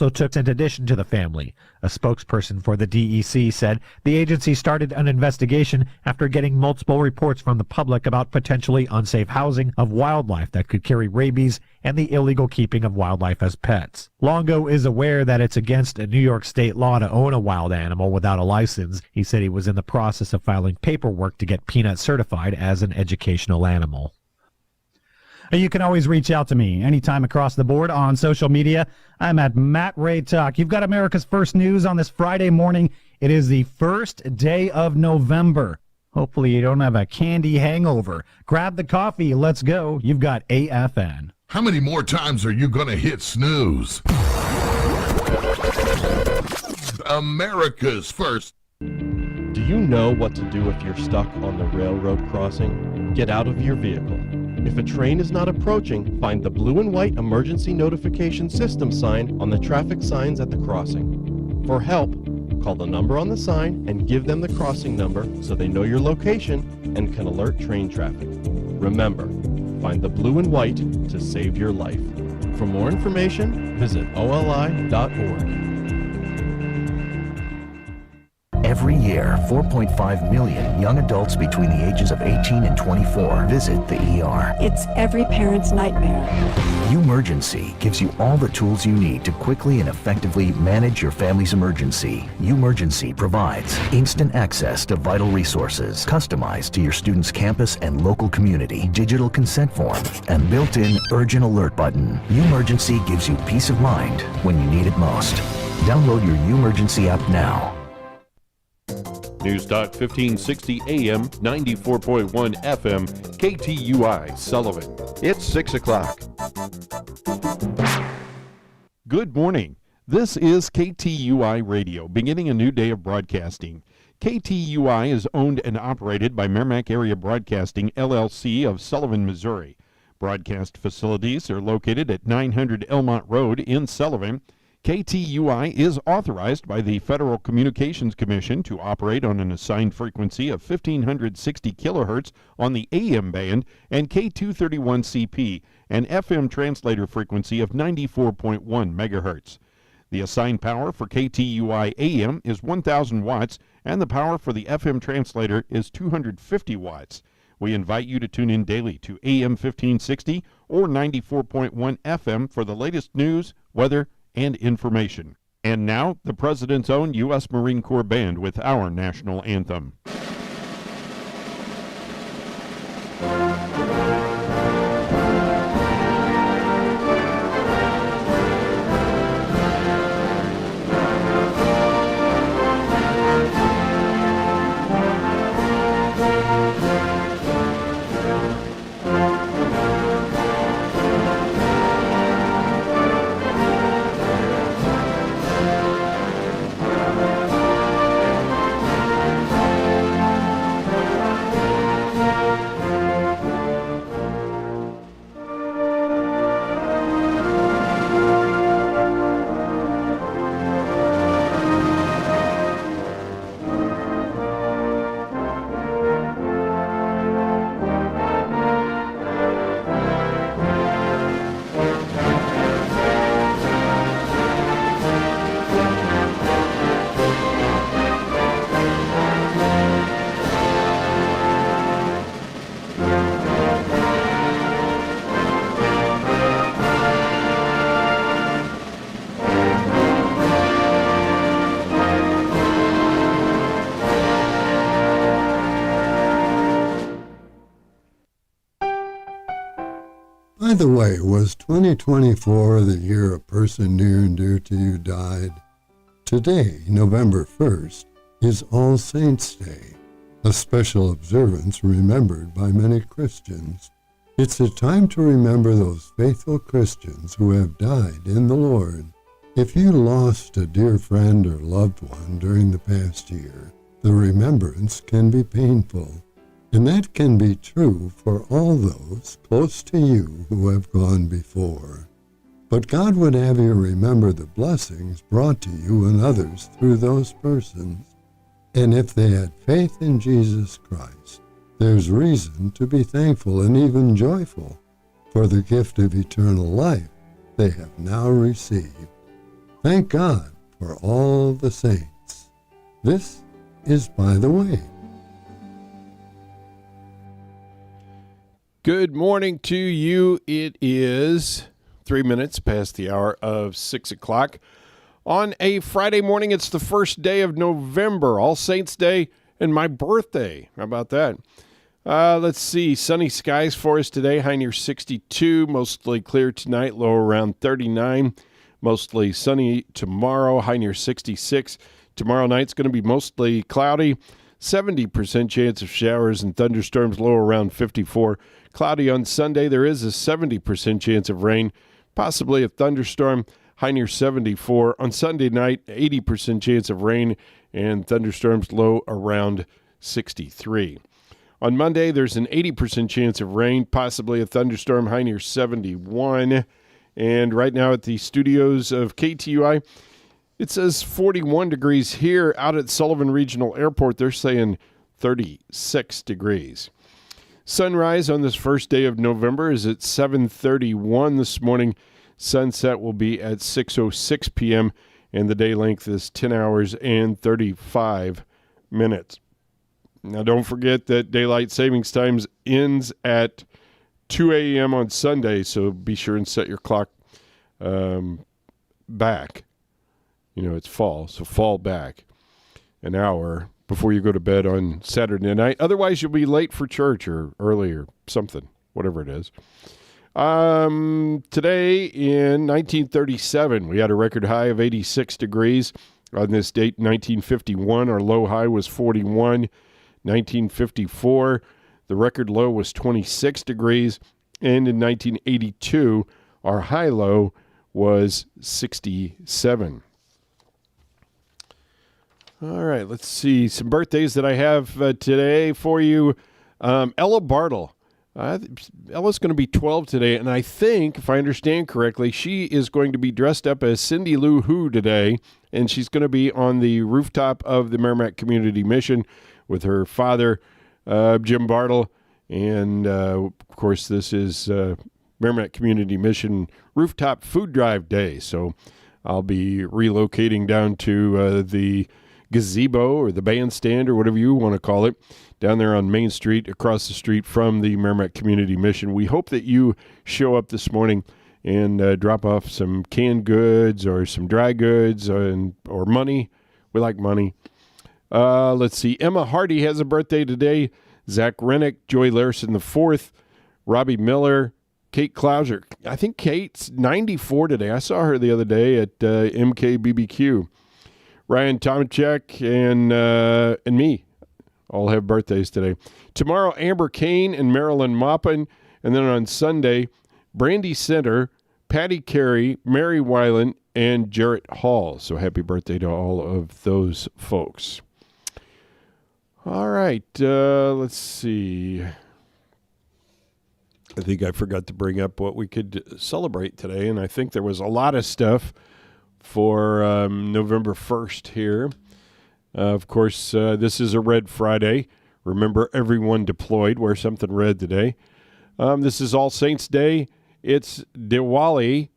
also took in addition to the family. A spokesperson for the DEC said the agency started an investigation after getting multiple reports from the public about potentially unsafe housing of wildlife that could carry rabies and the illegal keeping of wildlife as pets. Longo is aware that it's against a New York state law to own a wild animal without a license. He said he was in the process of filing paperwork to get Peanut certified as an educational animal. You can always reach out to me anytime across the board on social media. I'm at Matt Ray Talk. You've got America's First News on this Friday morning. It is the first day of November. Hopefully you don't have a candy hangover. Grab the coffee. Let's go. You've got AFN. How many more times are you going to hit snooze? America's First. Do you know what to do if you're stuck on the railroad crossing? Get out of your vehicle. If a train is not approaching, find the blue and white emergency notification system sign on the traffic signs at the crossing. For help, call the number on the sign and give them the crossing number so they know your location and can alert train traffic. Remember, find the blue and white to save your life. For more information, visit oli.org. Every year, 4.5 million young adults between the ages of 18 and 24 visit the ER. It's every parent's nightmare. Umergency gives you all the tools you need to quickly and effectively manage your family's emergency. Umergency provides instant access to vital resources, customized to your student's campus and local community, digital consent form, and built-in urgent alert button. Umergency gives you peace of mind when you need it most. Download your Umergency app now. News Talk 1560 AM, 94.1 FM, KTUI, Sullivan. It's 6 o'clock. Good morning. This is KTUI Radio, beginning a new day of broadcasting. KTUI is owned and operated by Merrimack Area Broadcasting, LLC of Sullivan, Missouri. Broadcast facilities are located at 900 Elmont Road in Sullivan. KTUI is authorized by the Federal Communications Commission to operate on an assigned frequency of 1560 kilohertz on the AM band and K231CP, an FM translator frequency of 94.1 megahertz. The assigned power for KTUI AM is 1,000 watts, and the power for the FM translator is 250 watts. We invite you to tune in daily to AM 1560 or 94.1 FM for the latest news, weather, and information. And now, the President's own U.S. Marine Corps Band with our national anthem. By the way, was 2024 the year a person near and dear to you died? Today, November 1st, is All Saints' Day, a special observance remembered by many Christians. It's a time to remember those faithful Christians who have died in the Lord. If you lost a dear friend or loved one during the past year, the remembrance can be painful. And that can be true for all those close to you who have gone before. But God would have you remember the blessings brought to you and others through those persons. And if they had faith in Jesus Christ, there's reason to be thankful and even joyful for the gift of eternal life they have now received. Thank God for all the saints. This is By the Way. Good morning to you. It is 3 minutes past the hour of 6 o'clock. On a Friday morning, it's the first day of November, All Saints Day, and my birthday. How about that? Let's see. Sunny skies for us today, high near 62. Mostly clear tonight, low around 39. Mostly sunny tomorrow, high near 66. Tomorrow night's going to be mostly cloudy. 70% chance of showers and thunderstorms, low around 54. Cloudy on Sunday. There is a 70% chance of rain, possibly a thunderstorm, high near 74. On Sunday night, 80% chance of rain and thunderstorms, low around 63. On Monday, there's an 80% chance of rain, possibly a thunderstorm, high near 71. And right now at the studios of KTUI, it says 41 degrees here. Out at Sullivan Regional Airport, they're saying 36 degrees. Sunrise on this first day of November is at 7:31 this morning. Sunset will be at 6:06 p.m., and the day length is 10 hours and 35 minutes. Now, don't forget that daylight savings times ends at 2 a.m. on Sunday, so be sure and set your clock back. You know, it's fall, so fall back an hour before you go to bed on Saturday night. Otherwise, you'll be late for church or early or something, whatever it is. Today in 1937, we had a record high of 86 degrees. On this date, 1951, our low high was 41. 1954, the record low was 26 degrees, and in 1982, our high low was 67. All right, let's see some birthdays that I have today for you. Ella Bartle. Ella's going to be 12 today, and I think, if I understand correctly, she is going to be dressed up as Cindy Lou Who today, and she's going to be on the rooftop of the Merrimack Community Mission with her father, Jim Bartle. And, of course, this is Merrimack Community Mission Rooftop Food Drive Day. So I'll be relocating down to the gazebo or the bandstand or whatever you want to call it, down there on Main Street, across the street from the Merrimack Community Mission. We hope that you show up this morning and drop off some canned goods or some dry goods or money. We like money. Let's see. Emma Hardy has a birthday today. Zach Rennick, Joy Larson IV, Robbie Miller, Kate Clouser. I think Kate's 94 today. I saw her the other day at MKBBQ. Ryan Tomachek and me all have birthdays today. Tomorrow, Amber Kane and Marilyn Maupin. And then on Sunday, Brandy Center, Patty Carey, Mary Weiland, and Jarrett Hall. So happy birthday to all of those folks. All right, let's see. I think I forgot to bring up what we could celebrate today, and I think there was a lot of stuff for November 1st here. Of course, this is a Red Friday. Remember, everyone deployed. Wear something red today. This is All Saints Day. It's Diwali.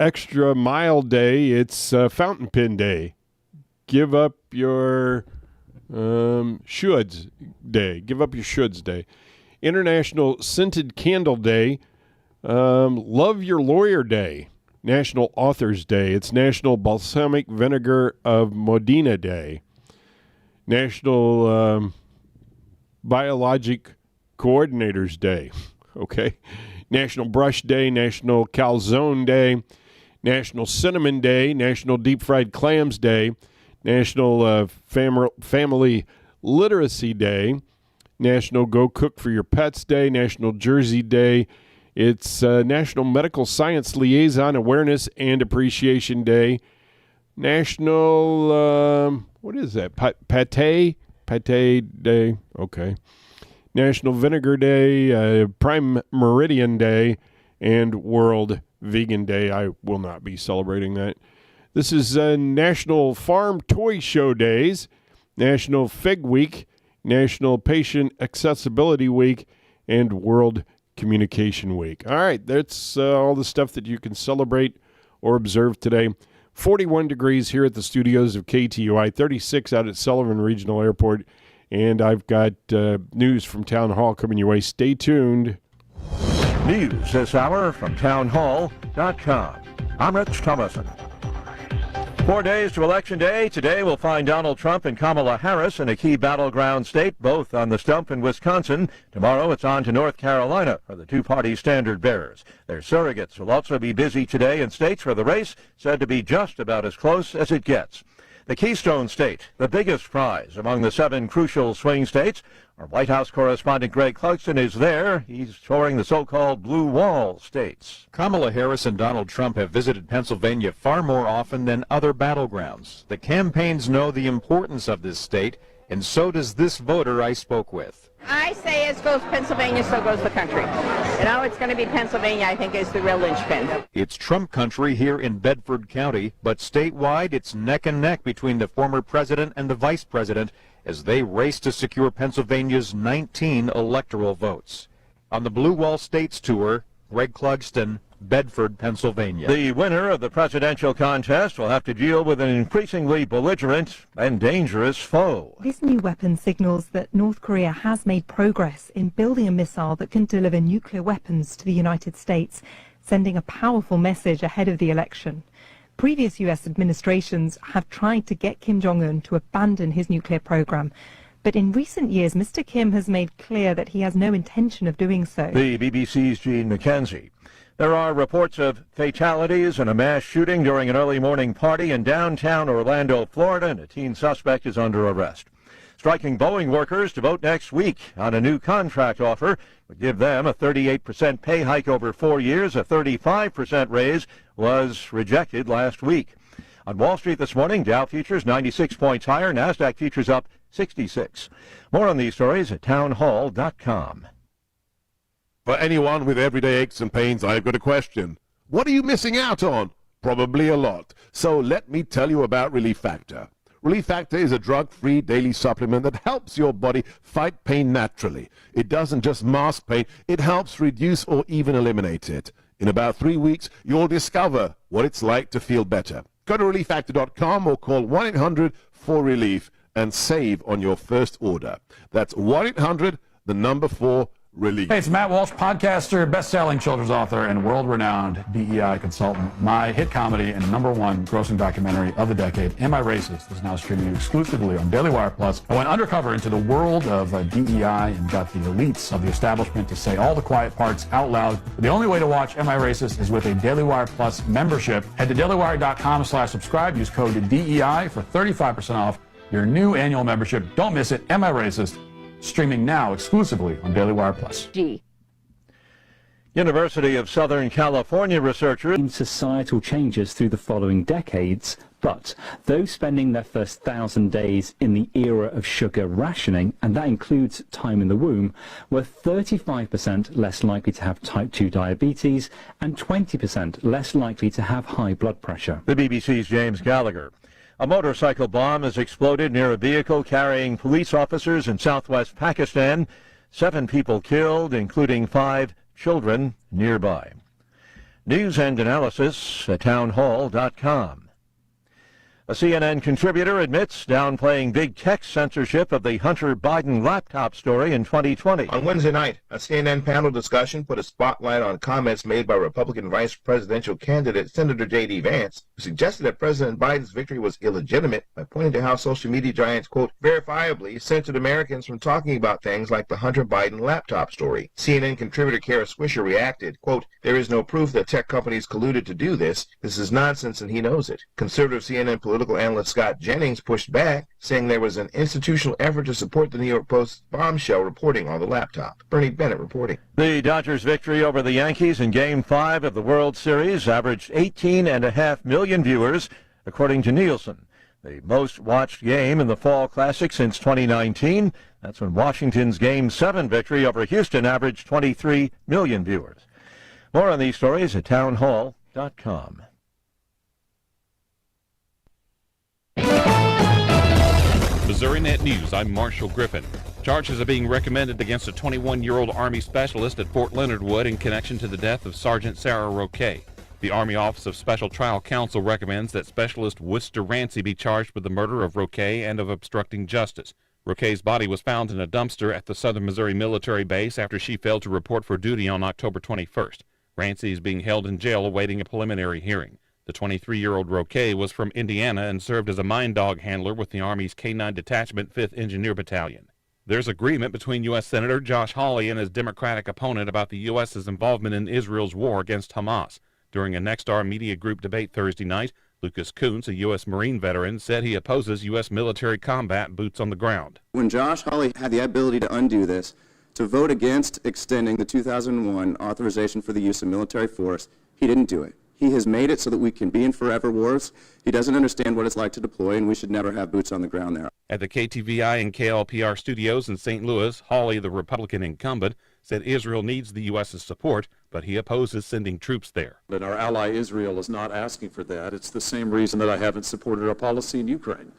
Extra Mile Day. It's Fountain Pen Day. Give up your shoulds day. Give up your shoulds day. International Scented Candle Day. Love Your Lawyer Day. National Authors Day. It's National Balsamic Vinegar of Modena Day. National Biologic Coordinators Day. Okay. National Brush Day. National Calzone Day. National Cinnamon Day. National Deep Fried Clams Day. National Family Literacy Day, National Go Cook for Your Pets Day, National Jersey Day. It's National Medical Science Liaison Awareness and Appreciation Day, National, what is that, Pate Day, okay. National Vinegar Day, Prime Meridian Day, and World Vegan Day. I will not be celebrating that. This is National Farm Toy Show Days, National Fig Week, National Patient Accessibility Week, and World Communication Week. All right, that's all the stuff that you can celebrate or observed today. 41 degrees here at the studios of KTUI, 36 out at Sullivan Regional Airport. And I've got news from Town Hall coming your way. Stay tuned. News this hour from townhall.com. I'm Rich Thomason. 4 days to Election Day. Today we'll find Donald Trump and Kamala Harris in a key battleground state, both on the stump in Wisconsin. Tomorrow it's on to North Carolina for the two-party standard bearers. Their surrogates will also be busy today in states where the race said to be just about as close as it gets. The Keystone State, the biggest prize among the 7 crucial swing states. Our White House correspondent Greg Clugston is there. He's touring the so-called Blue Wall states. Kamala Harris and Donald Trump have visited Pennsylvania far more often than other battlegrounds. The campaigns know the importance of this state, and so does this voter I spoke with. I say as goes Pennsylvania, so goes the country. You know, it's going to be Pennsylvania, I think, is the real linchpin. It's Trump country here in Bedford County, but statewide it's neck and neck between the former president and the vice president as they race to secure Pennsylvania's 19 electoral votes. On the Blue Wall States tour, Greg Clugston, Bedford, Pennsylvania. The winner of the presidential contest will have to deal with an increasingly belligerent and dangerous foe. This new weapon signals that North Korea has made progress in building a missile that can deliver nuclear weapons to the United States, sending a powerful message ahead of the election. Previous U.S. administrations have tried to get Kim Jong-un to abandon his nuclear program. But in recent years, Mr. Kim has made clear that he has no intention of doing so. The BBC's Gene McKenzie. There are reports of fatalities in a mass shooting during an early morning party in downtown Orlando, Florida, and a teen suspect is under arrest. Striking Boeing workers to vote next week on a new contract offer would give them a 38% pay hike over 4 years. A 35% raise was rejected last week. On Wall Street this morning, Dow futures 96 points higher, NASDAQ futures up 66. More on these stories at townhall.com. For anyone with everyday aches and pains, I've got a question. What are you missing out on? Probably a lot. So let me tell you about Relief Factor. Relief Factor is a drug-free daily supplement that helps your body fight pain naturally. It doesn't just mask pain, it helps reduce or even eliminate it. In about 3 weeks, you'll discover what it's like to feel better. Go to relieffactor.com or call 1-800-4RELIEF and save on your first order. That's 1-800-4RELIEF. Hey, it's Matt Walsh, podcaster, best-selling children's author, and world-renowned DEI consultant. My hit comedy and #1 grossing documentary of the decade, Am I Racist?, is now streaming exclusively on Daily Wire Plus. I went undercover into the world of DEI and got the elites of the establishment to say all the quiet parts out loud. The only way to watch Am I Racist is with a Daily Wire Plus membership. Head to dailywire.com/subscribe. Use code DEI for 35% off your new annual membership. Don't miss it. Am I Racist? Streaming now exclusively on Daily Wire Plus. University of Southern California researchers. Societal changes through the following decades, but those spending their first 1,000 days in the era of sugar rationing, and that includes time in the womb, were 35% less likely to have type 2 diabetes and 20% less likely to have high blood pressure. The BBC's James Gallagher. A motorcycle bomb has exploded near a vehicle carrying police officers in southwest Pakistan. 7 people killed, including 5 children nearby. News and analysis at townhall.com. A CNN contributor admits downplaying big tech censorship of the Hunter Biden laptop story in 2020. On Wednesday night, a CNN panel discussion put a spotlight on comments made by Republican vice presidential candidate Senator J.D. Vance, who suggested that President Biden's victory was illegitimate by pointing to how social media giants, quote, verifiably censored Americans from talking about things like the Hunter Biden laptop story. CNN contributor Kara Swisher reacted, quote, there is no proof that tech companies colluded to do this. This is nonsense and he knows it. Conservative CNN political analyst Scott Jennings pushed back, saying there was an institutional effort to support the New York Post's bombshell reporting on the laptop. Bernie Bennett reporting. The Dodgers' victory over the Yankees in Game 5 of the World Series averaged 18.5 million viewers, according to Nielsen. The most watched game in the Fall Classic since 2019. That's when Washington's Game 7 victory over Houston averaged 23 million viewers. More on these stories at townhall.com. Missouri Net News, I'm Marshall Griffin. Charges are being recommended against a 21-year-old Army specialist at Fort Leonard Wood in connection to the death of Sergeant Sarah Roquet. The Army Office of Special Trial Counsel recommends that Specialist Worcester Rancy be charged with the murder of Roquet and of obstructing justice. Roquet's body was found in a dumpster at the Southern Missouri military base after she failed to report for duty on October 21st. Rancy is being held in jail awaiting a preliminary hearing. The 23-year-old Roquet was from Indiana and served as a mine dog handler with the Army's K-9 Detachment 5th Engineer Battalion. There's agreement between U.S. Senator Josh Hawley and his Democratic opponent about the U.S.'s involvement in Israel's war against Hamas. During a Nexstar Media Group debate Thursday night, Lucas Kuntz, a U.S. Marine veteran, said he opposes U.S. military combat boots on the ground. When Josh Hawley had the ability to undo this, to vote against extending the 2001 authorization for the use of military force, he didn't do it. He has made it so that we can be in forever wars. He doesn't understand what it's like to deploy, and we should never have boots on the ground there. At the KTVI and KLPR studios in St. Louis, Hawley, the Republican incumbent, said Israel needs the U.S.'s support, but he opposes sending troops there. And our ally Israel is not asking for that. It's the same reason that I haven't supported our policy in Ukraine,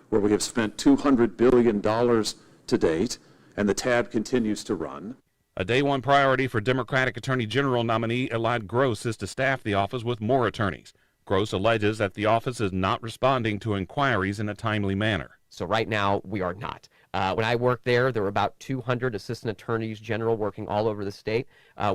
where we have spent $200 billion to date, and the tab continues to run. A day one priority for Democratic Attorney General nominee Elad Gross is to staff the office with more attorneys. Gross alleges that the office is not responding to inquiries in a timely manner. So right now, we are not. When I worked there were about 200 assistant attorneys general working all over the state.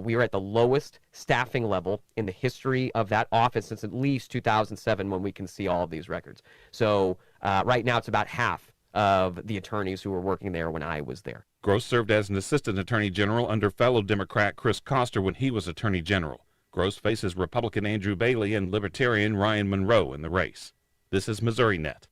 We are at the lowest staffing level in the history of that office since at least 2007 when we can see all of these records. So right now, it's about half of the attorneys who were working there when I was there. Gross served as an assistant attorney general under fellow Democrat Chris Koster when he was attorney general. Gross faces Republican Andrew Bailey and Libertarian Ryan Monroe in the race. This is Missouri Net.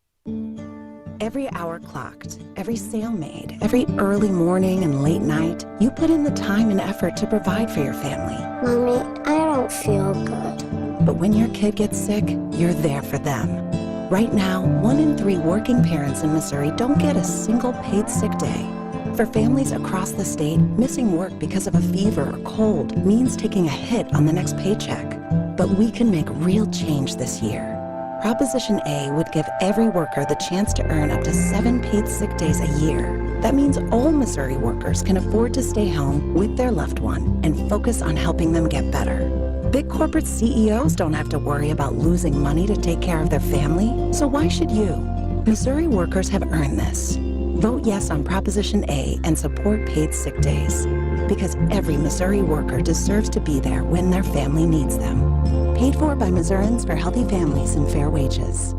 Every hour clocked, every sale made, every early morning and late night, you put in the time and effort to provide for your family. Mommy, I don't feel good. But when your kid gets sick, you're there for them. Right now, 1 in 3 working parents in Missouri don't get a single paid sick day. For families across the state, missing work because of a fever or cold means taking a hit on the next paycheck. But we can make real change this year. Proposition A would give every worker the chance to earn up to 7 paid sick days a year. That means all Missouri workers can afford to stay home with their loved one and focus on helping them get better. Big corporate CEOs don't have to worry about losing money to take care of their family, so why should you? Missouri workers have earned this. Vote yes on Proposition A and support paid sick days. Because every Missouri worker deserves to be there when their family needs them. Paid for by Missourians for Healthy Families and Fair Wages.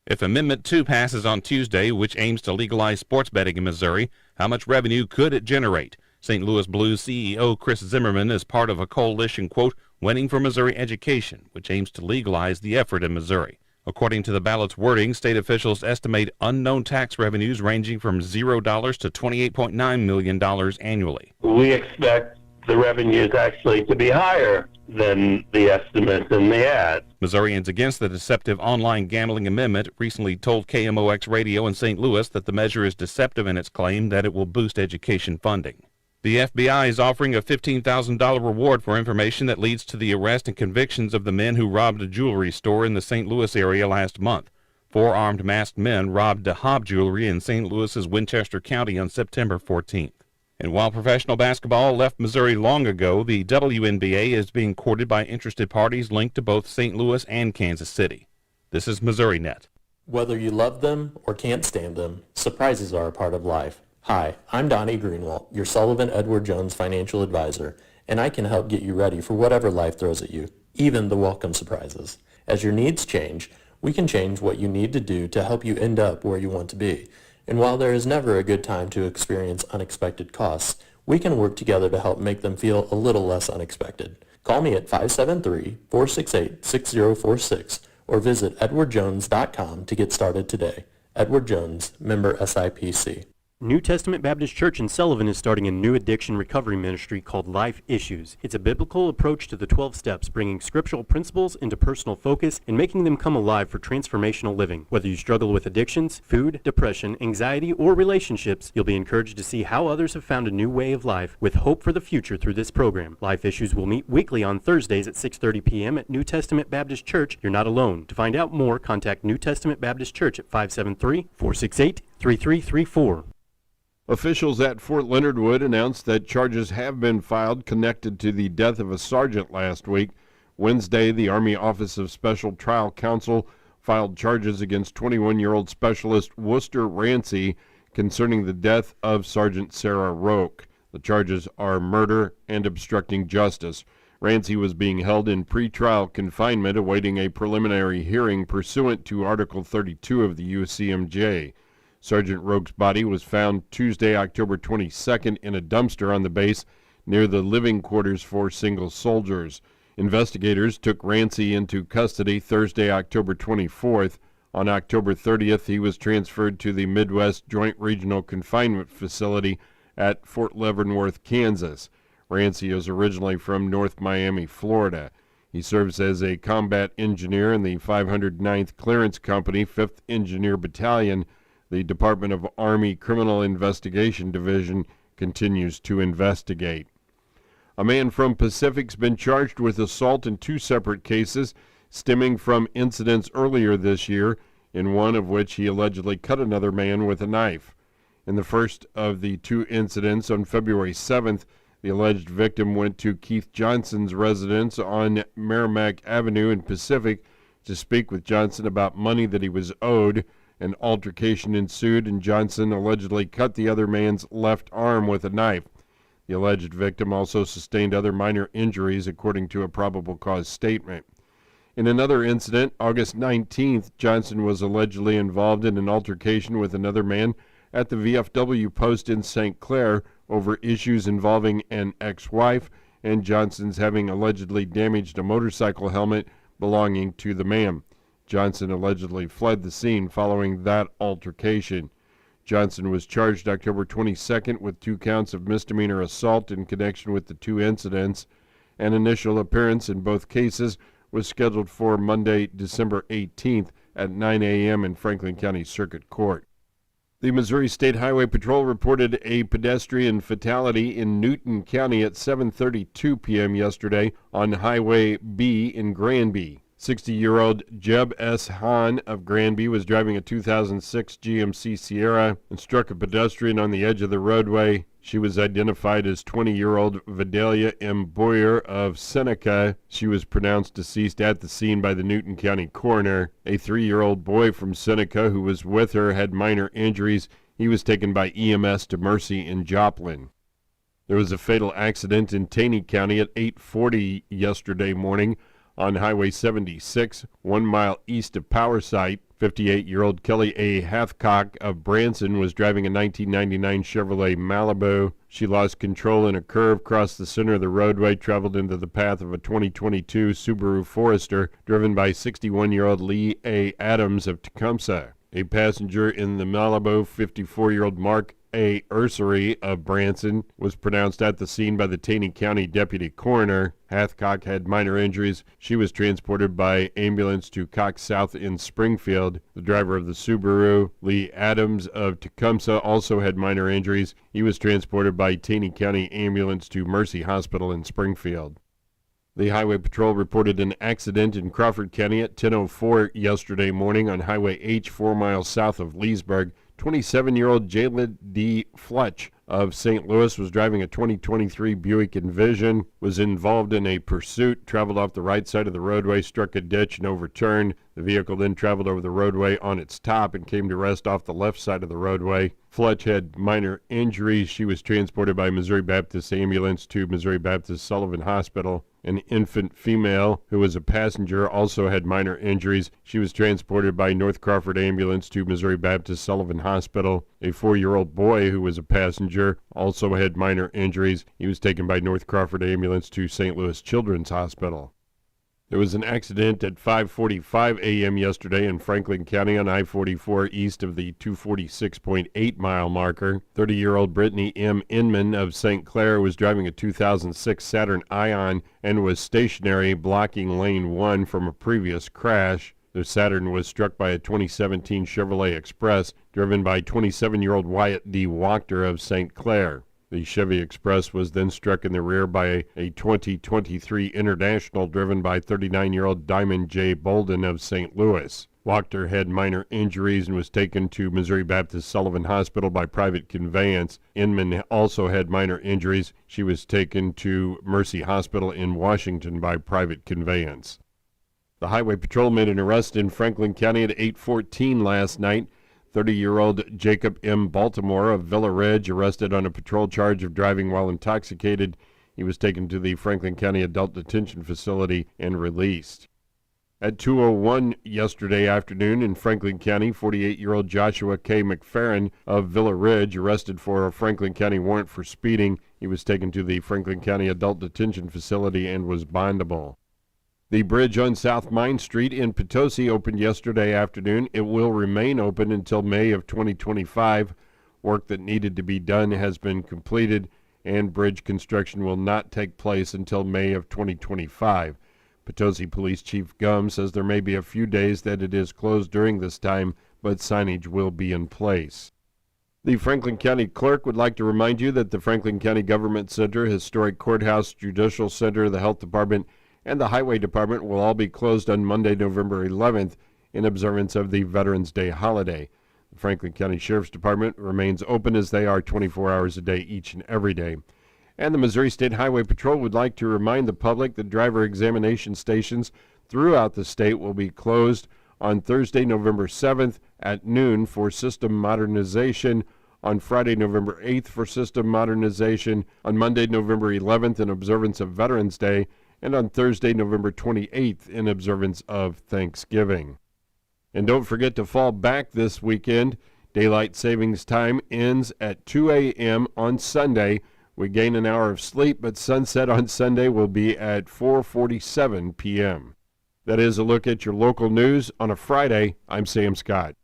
If Amendment 2 passes on Tuesday, which aims to legalize sports betting in Missouri, how much revenue could it generate? St. Louis Blues CEO Chris Zimmerman is part of a coalition, quote, Winning for Missouri Education, which aims to legalize the effort in Missouri. According to the ballot's wording, state officials estimate unknown tax revenues ranging from $0 to $28.9 million annually. We expect the revenues actually to be higher than the estimates in the ad. Missourians against the deceptive online gambling amendment recently told KMOX Radio in St. Louis that the measure is deceptive in its claim that it will boost education funding. The FBI is offering a $15,000 reward for information that leads to the arrest and convictions of the men who robbed a jewelry store in the St. Louis area last month. 4 armed masked men robbed DeHobb Jewelry in St. Louis's Winchester County on September 14th. And while professional basketball left Missouri long ago, the WNBA is being courted by interested parties linked to both St. Louis and Kansas City. This is Missouri Net. Whether you love them or can't stand them, surprises are a part of life. Hi, I'm Donnie Greenwald, your Sullivan Edward Jones financial advisor, and I can help get you ready for whatever life throws at you, even the welcome surprises. As your needs change, we can change what you need to do to help you end up where you want to be. And while there is never a good time to experience unexpected costs, we can work together to help make them feel a little less unexpected. Call me at 573-468-6046 or visit edwardjones.com to get started today. Edward Jones, member SIPC. New Testament Baptist Church in Sullivan is starting a new addiction recovery ministry called Life Issues. It's a biblical approach to the 12 steps, bringing scriptural principles into personal focus and making them come alive for transformational living. Whether you struggle with addictions, food, depression, anxiety, or relationships, you'll be encouraged to see how others have found a new way of life with hope for the future through this program. Life Issues will meet weekly on Thursdays at 6:30 p.m. at New Testament Baptist Church. You're not alone. To find out more, contact New Testament Baptist Church at 573-468-3334. Officials at Fort Leonard Wood announced that charges have been filed connected to the death of a sergeant last week. Wednesday, the Army Office of Special Trial Counsel filed charges against 21-year-old Specialist Worcester Rancy concerning the death of Sergeant Sarah Roque. The charges are murder and obstructing justice. Rancy was being held in pretrial confinement awaiting a preliminary hearing pursuant to Article 32 of the UCMJ. Sergeant Roque's body was found Tuesday, October 22nd in a dumpster on the base near the living quarters for single soldiers. Investigators took Rancy into custody Thursday, October 24th. On October 30th, he was transferred to the Midwest Joint Regional Confinement Facility at Fort Leavenworth, Kansas. Rancy is originally from North Miami, Florida. He serves as a combat engineer in the 509th Clearance Company, 5th Engineer Battalion. The Department of Army Criminal Investigation Division continues to investigate. A man from Pacific's been charged with assault in 2 separate cases stemming from incidents earlier this year, in one of which he allegedly cut another man with a knife. In the first of the 2 incidents on February 7th, the alleged victim went to Keith Johnson's residence on Merrimack Avenue in Pacific to speak with Johnson about money that he was owed. An altercation ensued, and Johnson allegedly cut the other man's left arm with a knife. The alleged victim also sustained other minor injuries, according to a probable cause statement. In another incident, August 19th, Johnson was allegedly involved in an altercation with another man at the VFW post in St. Clair over issues involving an ex-wife and Johnson's having allegedly damaged a motorcycle helmet belonging to the man. Johnson allegedly fled the scene following that altercation. Johnson was charged October 22nd with 2 counts of misdemeanor assault in connection with the 2 incidents. An initial appearance in both cases was scheduled for Monday, December 18th at 9 a.m. in Franklin County Circuit Court. The Missouri State Highway Patrol reported a pedestrian fatality in Newton County at 7:32 p.m. yesterday on Highway B in Granby. 60-year-old Jeb S. Hahn of Granby was driving a 2006 GMC Sierra and struck a pedestrian on the edge of the roadway. She was identified as 20-year-old Vidalia M. Boyer of Seneca. She was pronounced deceased at the scene by the Newton County coroner. A 3-year-old boy from Seneca who was with her had minor injuries. He was taken by EMS to Mercy in Joplin. There was a fatal accident in Taney County at 8:40 yesterday morning on Highway 76, 1 mile east of Power Site. 58-year-old Kelly A. Hathcock of Branson was driving a 1999 Chevrolet Malibu. She lost control in a curve, crossed the center of the roadway, traveled into the path of a 2022 Subaru Forester driven by 61-year-old Lee A. Adams of Tecumseh. A passenger in the Malibu, 54-year-old Mark A. Ursery of Branson, was pronounced at the scene by the Taney County Deputy Coroner. Hathcock had minor injuries. She was transported by ambulance to Cox South in Springfield. The driver of the Subaru, Lee Adams of Tecumseh, also had minor injuries. He was transported by Taney County ambulance to Mercy Hospital in Springfield. The Highway Patrol reported an accident in Crawford County at 10:04 yesterday morning on Highway H 4 miles south of Leesburg. 27-year-old Jalen D. Fletch of St. Louis was driving a 2023 Buick Envision, was involved in a pursuit, traveled off the right side of the roadway, struck a ditch, and overturned. The vehicle then traveled over the roadway on its top and came to rest off the left side of the roadway. Fletch had minor injuries. She was transported by Missouri Baptist Ambulance to Missouri Baptist Sullivan Hospital. An infant female who was a passenger also had minor injuries. She was transported by North Crawford Ambulance to Missouri Baptist Sullivan Hospital. A 4-year-old boy who was a passenger also had minor injuries. He was taken by North Crawford Ambulance to St. Louis Children's Hospital. There was an accident at 5:45 a.m. yesterday in Franklin County on I-44 east of the 246.8-mile marker. 30-year-old Brittany M. Inman of St. Clair was driving a 2006 Saturn Ion and was stationary, blocking lane 1 from a previous crash. The Saturn was struck by a 2017 Chevrolet Express driven by 27-year-old Wyatt D. Wachter of St. Clair. The Chevy Express was then struck in the rear by a 2023 International driven by 39-year-old Diamond J. Bolden of St. Louis. Wachter had minor injuries and was taken to Missouri Baptist Sullivan Hospital by private conveyance. Inman also had minor injuries. She was taken to Mercy Hospital in Washington by private conveyance. The Highway Patrol made an arrest in Franklin County at 8:14 last night. 30-year-old Jacob M. Baltimore of Villa Ridge arrested on a patrol charge of driving while intoxicated. He was taken to the Franklin County Adult Detention Facility and released. At 2:01 yesterday afternoon in Franklin County, 48-year-old Joshua K. McFerrin of Villa Ridge arrested for a Franklin County warrant for speeding. He was taken to the Franklin County Adult Detention Facility and was bondable. The bridge on South Main Street in Potosi opened yesterday afternoon. It will remain open until May of 2025. Work that needed to be done has been completed, and bridge construction will not take place until May of 2025. Potosi Police Chief Gum says there may be a few days that it is closed during this time, but signage will be in place. The Franklin County Clerk would like to remind you that the Franklin County Government Center, Historic Courthouse, Judicial Center, the Health Department, and the Highway Department will all be closed on Monday, November 11th in observance of the Veterans Day holiday. The Franklin County Sheriff's Department remains open as they are 24 hours a day each and every day. And the Missouri State Highway Patrol would like to remind the public that driver examination stations throughout the state will be closed on Thursday, November 7th at noon for system modernization, on Friday, November 8th for system modernization, on Monday, November 11th in observance of Veterans Day, and on Thursday, November 28th in observance of Thanksgiving. And don't forget to fall back this weekend. Daylight savings time ends at 2 a.m. on Sunday. We gain an hour of sleep, but sunset on Sunday will be at 4:47 p.m. That is a look at your local news on a Friday. I'm Sam Scott.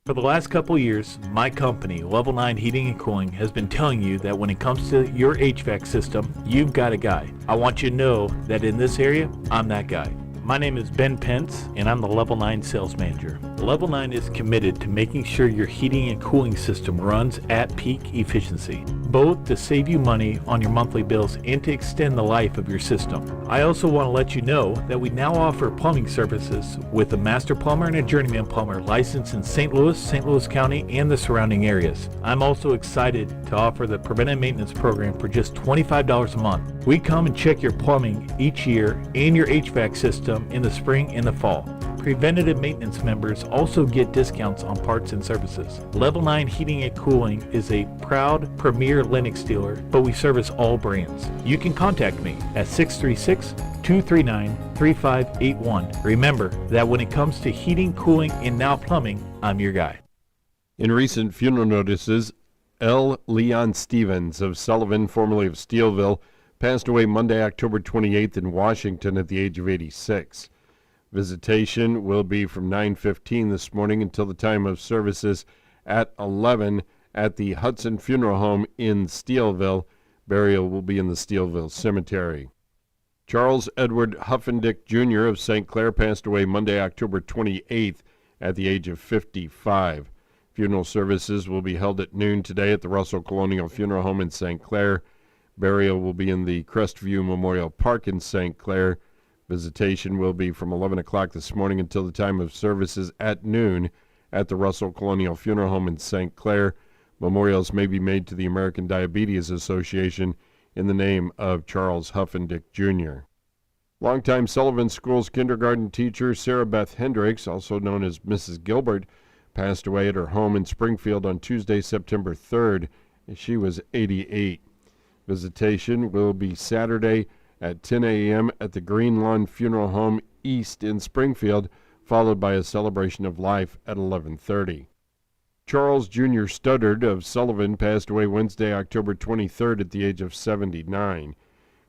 For the last couple years, my company, Level 9 Heating and Cooling, has been telling you that when it comes to your HVAC system, you've got a guy. I want you to know that in this area, I'm that guy. My name is Ben Pence, and I'm the Level 9 Sales Manager. Level 9 is committed to making sure your heating and cooling system runs at peak efficiency, both to save you money on your monthly bills and to extend the life of your system. I also want to let you know that we now offer plumbing services with a master plumber and a journeyman plumber licensed in St. Louis County, and the surrounding areas. I'm also excited to offer the preventive maintenance program for just $25 a month. We come and check your plumbing each year and your HVAC system in the spring and the fall. Preventative maintenance members also get discounts on parts and services. Level 9 Heating and Cooling is a proud premier Lennox dealer, but we service all brands. You can contact me at 636-239-3581. Remember that when it comes to heating, cooling, and now plumbing, I'm your guy. In recent funeral notices, L. Leon Stevens of Sullivan, formerly of Steelville, passed away Monday, October 28th in Washington at the age of 86. Visitation will be from 9:15 this morning until the time of services at 11 at the Hudson Funeral Home in Steelville. Burial will be in the Steelville Cemetery. Charles Edward Huffendick Jr. of St. Clair passed away Monday, October 28th at the age of 55. Funeral services will be held at noon today at the Russell Colonial Funeral Home in St. Clair. Burial will be in the Crestview Memorial Park in St. Clair. Visitation will be from 11 o'clock this morning until the time of services at noon at the Russell Colonial Funeral Home in St. Clair. Memorials may be made to the American Diabetes Association in the name of Charles Huffendick Jr. Longtime Sullivan Schools kindergarten teacher Sarah Beth Hendricks, also known as Mrs. Gilbert, passed away at her home in Springfield on Tuesday, September 3rd. She was 88. Visitation will be Saturday at 10 a.m. at the Green Lawn Funeral Home East in Springfield, followed by a celebration of life at 11:30. Charles Jr. Studdard of Sullivan passed away Wednesday, October 23rd at the age of 79.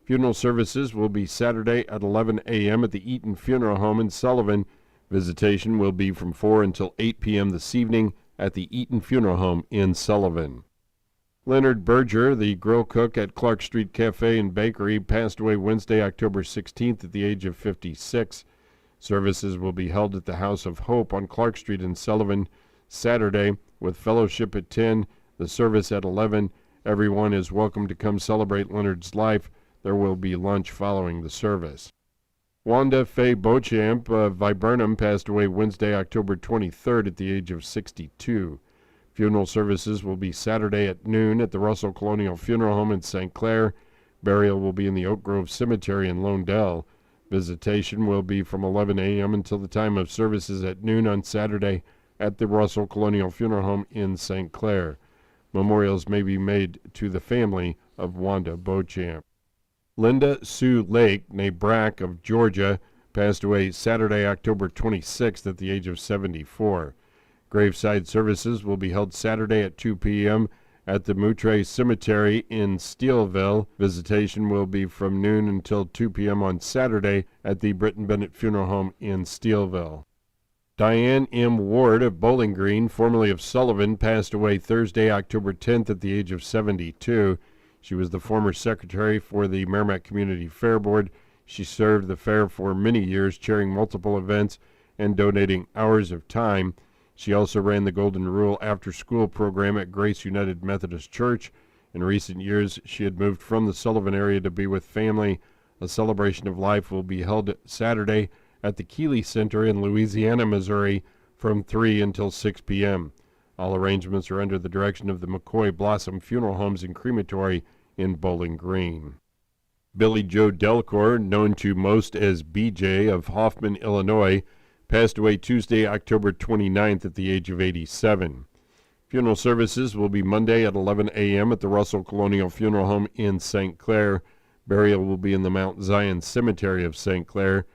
Funeral services will be Saturday at 11 a.m. at the Eaton Funeral Home in Sullivan. Visitation will be from 4 until 8 p.m. this evening at the Eaton Funeral Home in Sullivan. Leonard Berger, the grill cook at Clark Street Cafe and Bakery, passed away Wednesday, October 16th at the age of 56. Services will be held at the House of Hope on Clark Street in Sullivan Saturday, with fellowship at 10, the service at 11, Everyone is welcome to come celebrate Leonard's life. There will be lunch following the service. Wanda Faye Beauchamp of Viburnum passed away Wednesday, October 23rd at the age of 62. Funeral services will be Saturday at noon at the Russell Colonial Funeral Home in St. Clair. Burial will be in the Oak Grove Cemetery in Londell. Visitation will be from 11 a.m. until the time of services at noon on Saturday at the Russell Colonial Funeral Home in St. Clair. Memorials may be made to the family of Wanda Beauchamp. Linda Sue Lake, née Brack of Georgia, passed away Saturday, October 26th at the age of 74. Graveside services will be held Saturday at 2 p.m. at the Moutre Cemetery in Steelville. Visitation will be from noon until 2 p.m. on Saturday at the Britton Bennett Funeral Home in Steelville. Diane M. Ward of Bowling Green, formerly of Sullivan, passed away Thursday, October 10th at the age of 72. She was the former secretary for the Merrimack Community Fair Board. She served the fair for many years, chairing multiple events and donating hours of time. She also ran the Golden Rule after-school program at Grace United Methodist Church. In recent years, she had moved from the Sullivan area to be with family. A celebration of life will be held Saturday at the Keeley Center in Louisiana, Missouri, from 3 until 6 p.m. All arrangements are under the direction of the McCoy Blossom Funeral Homes and Crematory in Bowling Green. Billy Joe Delcor, known to most as BJ of Hoffman, Illinois, passed away Tuesday, October 29th at the age of 87. Funeral services will be Monday at 11 a.m. at the Russell Colonial Funeral Home in St. Clair. Burial will be in the Mount Zion Cemetery of St. Clair.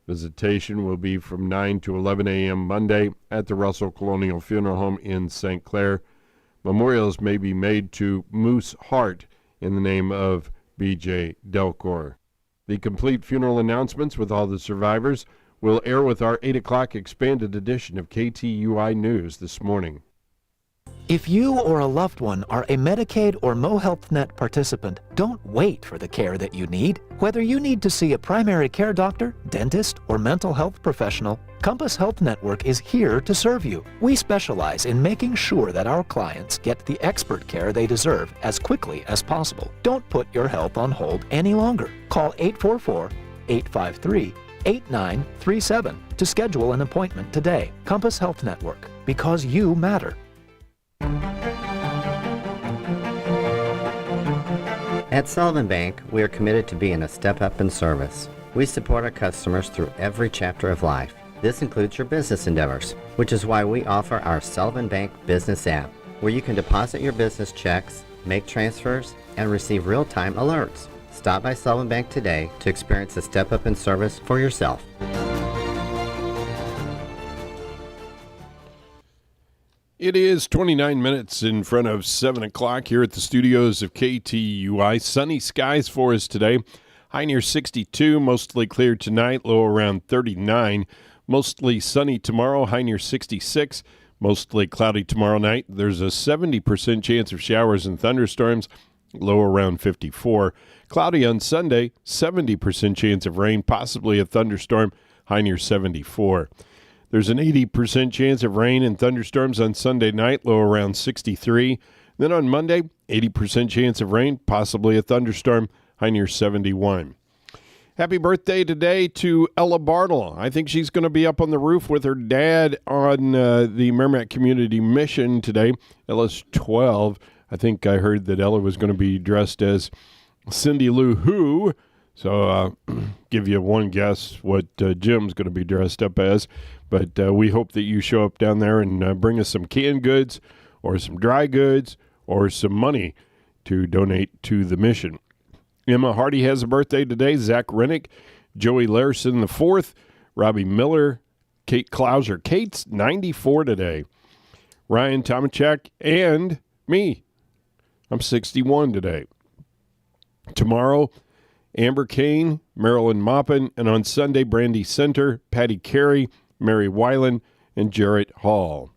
Visitation will be from 9 to 11 a.m. Monday at the Russell Colonial Funeral Home in St. Clair. Memorials may be made to Moose Hart in the name of B.J. Delcor. The complete funeral announcements with all the survivors will air with our 8 o'clock expanded edition of KTUI News this morning. If you or a loved one are a Medicaid or MoHealthNet participant, don't wait for the care that you need. Whether you need to see a primary care doctor, dentist, or mental health professional, Compass Health Network is here to serve you. We specialize in making sure that our clients get the expert care they deserve as quickly as possible. Don't put your health on hold any longer. Call 844-853-8937 to schedule an appointment today. Compass Health Network, because you matter. At Sullivan Bank, we are committed to being a step up in service. We support our customers through every chapter of life. This includes your business endeavors, which is why we offer our Sullivan Bank Business app, where you can deposit your business checks, make transfers, and receive real-time alerts. Stop by Sullivan Bank today to experience a step up in service for yourself. It is 29 minutes in front of 7 o'clock here at the studios of KTUI. Sunny skies for us today. High near 62, mostly clear tonight, low around 39. Mostly sunny tomorrow, high near 66. Mostly cloudy tomorrow night. There's a 70% chance of showers and thunderstorms, low around 54. Cloudy on Sunday, 70% chance of rain, possibly a thunderstorm, high near 74. There's an 80% chance of rain and thunderstorms on Sunday night, low around 63. Then on Monday, 80% chance of rain, possibly a thunderstorm, high near 71. Happy birthday today to Ella Bartle. I think she's going to be up on the roof with her dad on the Merrimack Community Mission today. Ella's 12. I think I heard that Ella was going to be dressed as Cindy Lou Who. So give you one guess what Jim's going to be dressed up as. But we hope that you show up down there and bring us some canned goods or some dry goods or some money to donate to the mission. Emma Hardy has a birthday today. Zach Rennick, Joey Larson IV, Robbie Miller, Kate Klauser. Kate's 94 today. Ryan Tomachek and me. I'm 61 today. Tomorrow, Amber Kane, Marilyn Maupin, and on Sunday, Brandy Center, Patty Carey, Mary Weiland, and Jarrett Hall.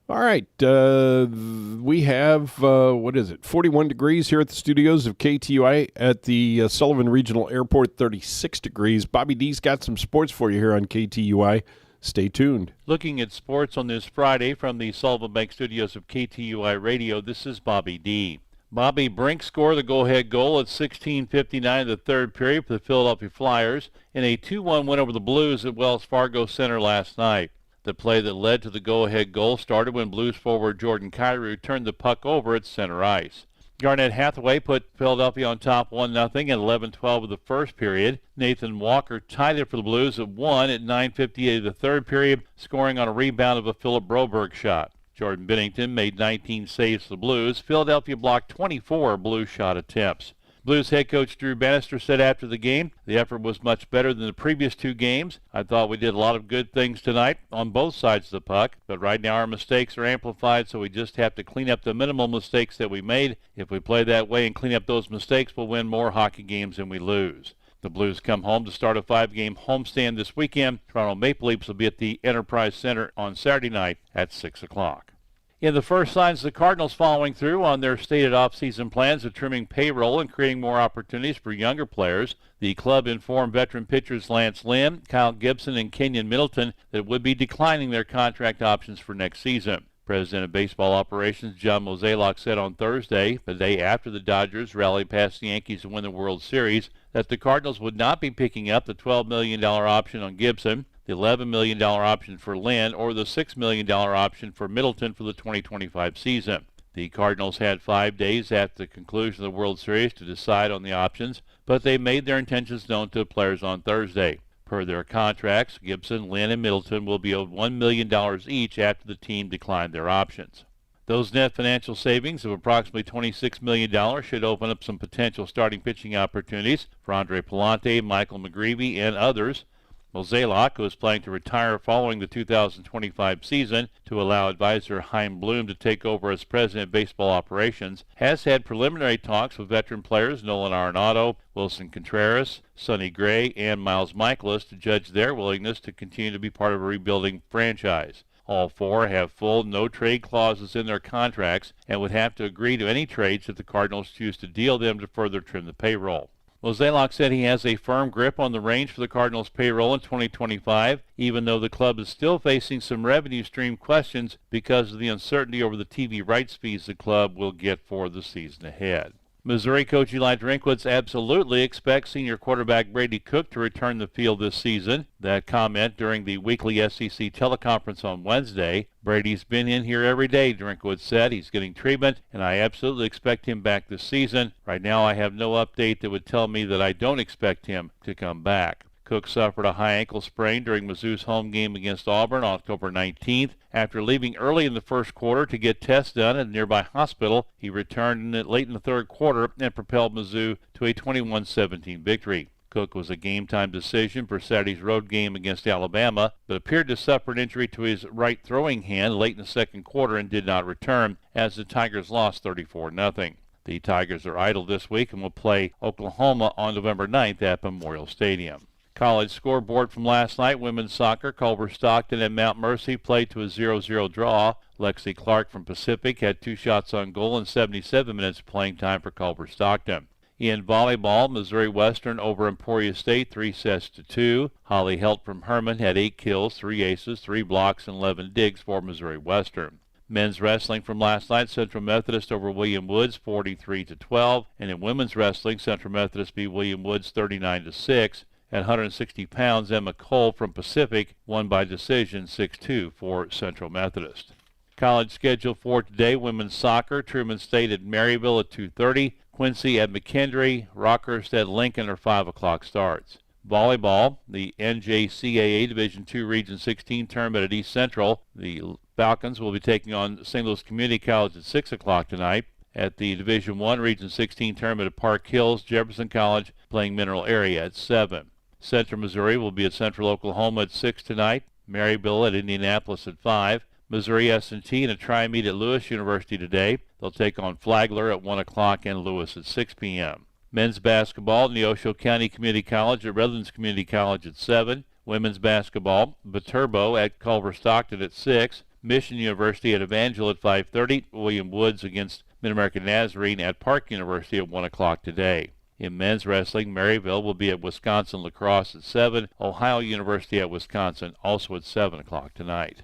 All right, we have, 41 degrees here at the studios of KTUI at the Sullivan Regional Airport, 36 degrees. Bobby D's got some sports for you here on KTUI. Stay tuned. Looking at sports on this Friday from the Sullivan Bank studios of KTUI Radio, this is Bobby D. Bobby Brink scored the go-ahead goal at 16:59 in the third period for the Philadelphia Flyers in a 2-1 win over the Blues at Wells Fargo Center last night. The play that led to the go-ahead goal started when Blues forward Jordan Kyrou turned the puck over at center ice. Garnett Hathaway put Philadelphia on top 1-0 at 11:12 of the first period. Nathan Walker tied it for the Blues at 1 at 9:58 of the third period, scoring on a rebound of a Philip Broberg shot. Jordan Binnington made 19 saves for the Blues. Philadelphia blocked 24 Blues shot attempts. Blues head coach Drew Bannister said after the game, the effort was much better than the previous two games. I thought we did a lot of good things tonight on both sides of the puck, but right now our mistakes are amplified, so we just have to clean up the minimal mistakes that we made. If we play that way and clean up those mistakes, we'll win more hockey games than we lose. The Blues come home to start a 5-game homestand this weekend. Toronto Maple Leafs will be at the Enterprise Center on Saturday night at 6 o'clock. In the first signs, the Cardinals following through on their stated off-season plans of trimming payroll and creating more opportunities for younger players. The club informed veteran pitchers Lance Lynn, Kyle Gibson, and Kenyon Middleton that it would be declining their contract options for next season. President of Baseball Operations John Mozeliak said on Thursday, the day after the Dodgers rallied past the Yankees to win the World Series, that the Cardinals would not be picking up the $12 million option on Gibson, the $11 million option for Lynn, or the $6 million option for Middleton for the 2025 season. The Cardinals had 5 days after the conclusion of the World Series to decide on the options, but they made their intentions known to the players on Thursday. Per their contracts, Gibson, Lynn, and Middleton will be owed $1 million each after the team declined their options. Those net financial savings of approximately $26 million should open up some potential starting pitching opportunities for Andre Palante, Michael McGreevy, and others. Mozeliak, who is planning to retire following the 2025 season to allow advisor Chaim Bloom to take over as president of baseball operations, has had preliminary talks with veteran players Nolan Arenado, Wilson Contreras, Sonny Gray, and Miles Michaelis to judge their willingness to continue to be part of a rebuilding franchise. All four have full no-trade clauses in their contracts and would have to agree to any trades if the Cardinals choose to deal them to further trim the payroll. Mozeliak said he has a firm grip on the range for the Cardinals' payroll in 2025, even though the club is still facing some revenue stream questions because of the uncertainty over the TV rights fees the club will get for the season ahead. Missouri coach Eli Drinkwitz absolutely expects senior quarterback Brady Cook to return to the field this season. That comment during the weekly SEC teleconference on Wednesday. Brady's been in here every day, Drinkwitz said. He's getting treatment, and I absolutely expect him back this season. Right now I have no update that would tell me that I don't expect him to come back. Cook suffered a high ankle sprain during Mizzou's home game against Auburn on October 19th. After leaving early in the first quarter to get tests done at a nearby hospital, he returned late in the third quarter and propelled Mizzou to a 21-17 victory. Cook was a game-time decision for Saturday's road game against Alabama, but appeared to suffer an injury to his right throwing hand late in the second quarter and did not return, as the Tigers lost 34-0. The Tigers are idle this week and will play Oklahoma on November 9th at Memorial Stadium. College scoreboard from last night, women's soccer, Culver Stockton and Mount Mercy played to a 0-0 draw. Lexi Clark from Pacific had 2 shots on goal and 77 minutes of playing time for Culver Stockton. In volleyball, Missouri Western over Emporia State 3-2. Holly Helt from Herman had 8 kills, 3 aces, 3 blocks, and 11 digs for Missouri Western. Men's wrestling from last night, Central Methodist over William Woods 43-12. And in women's wrestling, Central Methodist beat William Woods 39-6. At 160 pounds, Emma Cole from Pacific won by decision 6-2 for Central Methodist. College schedule for today, women's soccer, Truman State at Maryville at 2:30, Quincy at McKendree, Rockhurst at Lincoln are 5 o'clock starts. Volleyball, the NJCAA Division II Region 16 tournament at East Central. The Falcons will be taking on St. Louis Community College at 6 o'clock tonight. At the Division I Region 16 tournament at Park Hills, Jefferson College playing Mineral Area at 7. Central Missouri will be at Central Oklahoma at 6 tonight. Maryville at Indianapolis at 5. Missouri S&T in a tri-meet at Lewis University today. They'll take on Flagler at 1 o'clock and Lewis at 6 p.m. Men's basketball, Neosho County Community College at Redlands Community College at 7. Women's basketball, Viterbo at Culver Stockton at 6. Mission University at Evangel at 5:30. William Woods against Mid-American Nazarene at Park University at 1 o'clock today. In men's wrestling, Maryville will be at Wisconsin Lacrosse at 7. Ohio University at Wisconsin also at 7 o'clock tonight.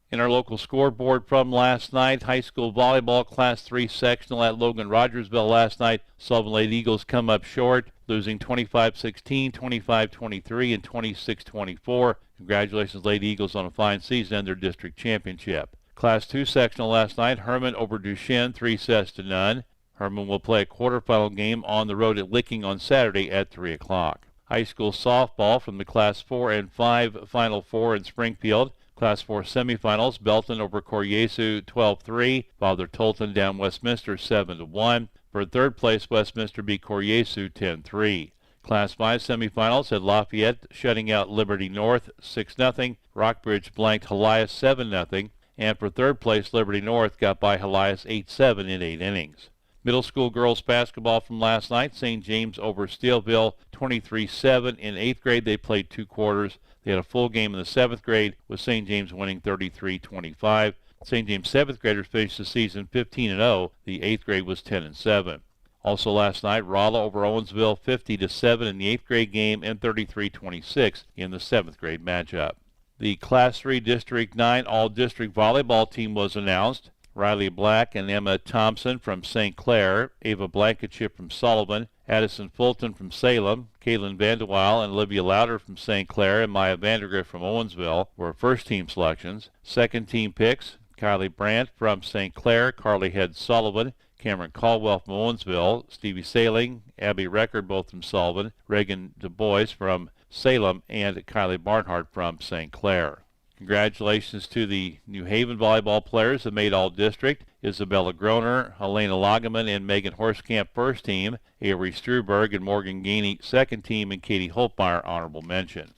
In our local scoreboard from last night, high school volleyball Class 3 sectional at Logan Rogersville last night. Sullivan Lady Eagles come up short, losing 25-16, 25-23, and 26-24. Congratulations, Lady Eagles, on a fine season and their district championship. Class 2 sectional last night, Herman over Duchesne, 3-0. Herman will play a quarterfinal game on the road at Licking on Saturday at 3 o'clock. High school softball from the Class 4 and 5 Final Four in Springfield. Class 4 semifinals, Belton over Koryesu 12-3, Father Tolton down Westminster 7-1. For third place, Westminster beat Koryesu 10-3. Class 5 semifinals had Lafayette shutting out Liberty North 6-0. Rockbridge blanked Helias 7-0. And for third place, Liberty North got by Helias 8-7 in 8 innings. Middle school girls basketball from last night, St. James over Steelville 23-7. In 8th grade, they played 2 quarters. They had a full game in the 7th grade, with St. James winning 33-25. St. James 7th graders finished the season 15-0. The 8th grade was 10-7. Also last night, Rolla over Owensville 50-7 in the 8th grade game and 33-26 in the 7th grade matchup. The Class 3 District 9 All-District Volleyball team was announced. Riley Black and Emma Thompson from St. Clair, Ava Blankenship from Sullivan, Addison Fulton from Salem, Caitlin Vandeweil and Olivia Lauder from St. Clair, and Maya Vandergrift from Owensville were first-team selections. Second-team picks, Kylie Brandt from St. Clair, Carly Head Sullivan, Cameron Caldwell from Owensville, Stevie Sailing, Abby Record both from Sullivan, Reagan Du Bois from Salem, and Kylie Barnhart from St. Clair. Congratulations to the New Haven volleyball players that made all-district. Isabella Groner, Helena Lageman, and Megan Horskamp first team, Avery Struberg and Morgan Gainey second team, and Katie Holtmeyer honorable mention.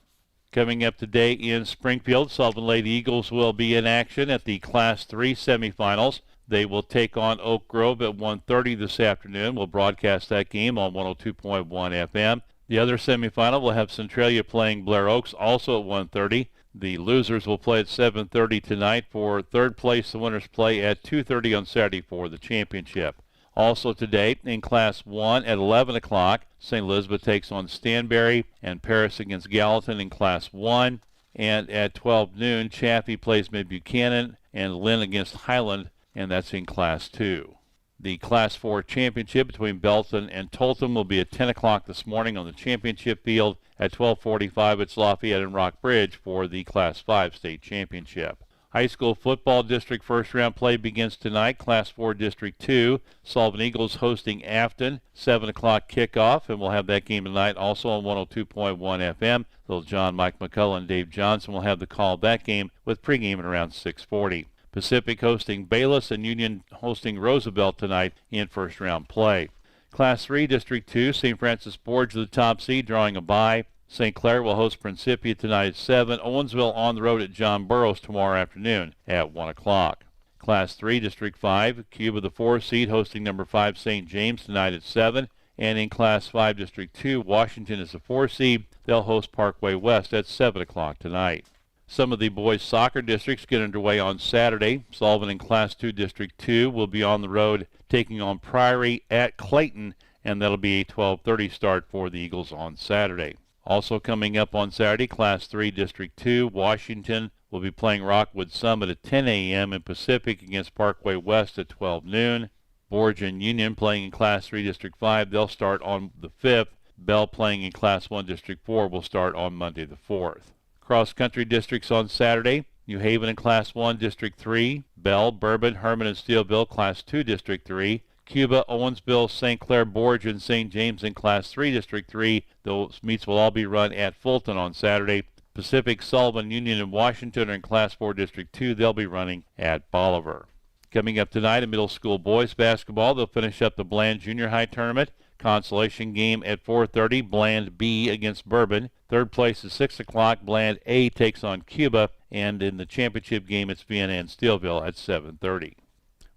Coming up today in Springfield, Sullivan Lady Eagles will be in action at the Class 3 semifinals. They will take on Oak Grove at 1:30 this afternoon. We'll broadcast that game on 102.1 FM. The other semifinal will have Centralia playing Blair Oaks also at 1:30. The losers will play at 7:30 tonight for third place. The winners play at 2:30 on Saturday for the championship. Also today in Class 1 at 11 o'clock, St. Elizabeth takes on Stanberry and Paris against Gallatin in Class 1. And at 12 noon, Chaffee plays Mid-Buchanan and Lynn against Highland, and that's in Class 2. The Class 4 championship between Belton and Tolton will be at 10 o'clock this morning on the championship field. At 12:45, it's Lafayette and Rockbridge for the Class 5 state championship. High school football district first-round play begins tonight. Class 4 District 2, Sullivan Eagles hosting Afton, 7 o'clock kickoff, and we'll have that game tonight also on 102.1 FM. Little John, Mike McCullough, and Dave Johnson will have the call of that game with pregame at around 6:40. Pacific hosting Bayless and Union hosting Roosevelt tonight in first-round play. Class 3, District 2, St. Francis Borgia, the top seed, drawing a bye. St. Clair will host Principia tonight at 7. Owensville on the road at John Burroughs tomorrow afternoon at 1 o'clock. Class 3, District 5, Cuba, the 4 seed, hosting number 5 St. James tonight at 7. And in Class 5, District 2, Washington is the 4 seed. They'll host Parkway West at 7 o'clock tonight. Some of the boys' soccer districts get underway on Saturday. Sullivan in Class 2 District 2 will be on the road taking on Priory at Clayton, and that'll be a 12:30 start for the Eagles on Saturday. Also coming up on Saturday, Class 3 District 2, Washington will be playing Rockwood Summit at 10 a.m. and Pacific against Parkway West at 12 noon. Borgia and Union playing in Class 3 District 5, they'll start on the 5th. Bell playing in Class 1 District 4 will start on Monday the 4th. Cross-country districts on Saturday, New Haven in Class 1 District 3, Bell, Bourbon, Herman, and Steelville Class 2 District 3, Cuba, Owensville, St. Clair, Borgia, and St. James in Class 3 District 3. Those meets will all be run at Fulton on Saturday. Pacific, Sullivan, Union, and Washington are in Class 4 District 2. They'll be running at Bolivar. Coming up tonight in middle school boys basketball, they'll finish up the Bland Junior High Tournament. Consolation game at 4:30, Bland B against Bourbon. Third place is 6 o'clock, Bland A takes on Cuba. And in the championship game, it's Vienna and Steelville at 7:30.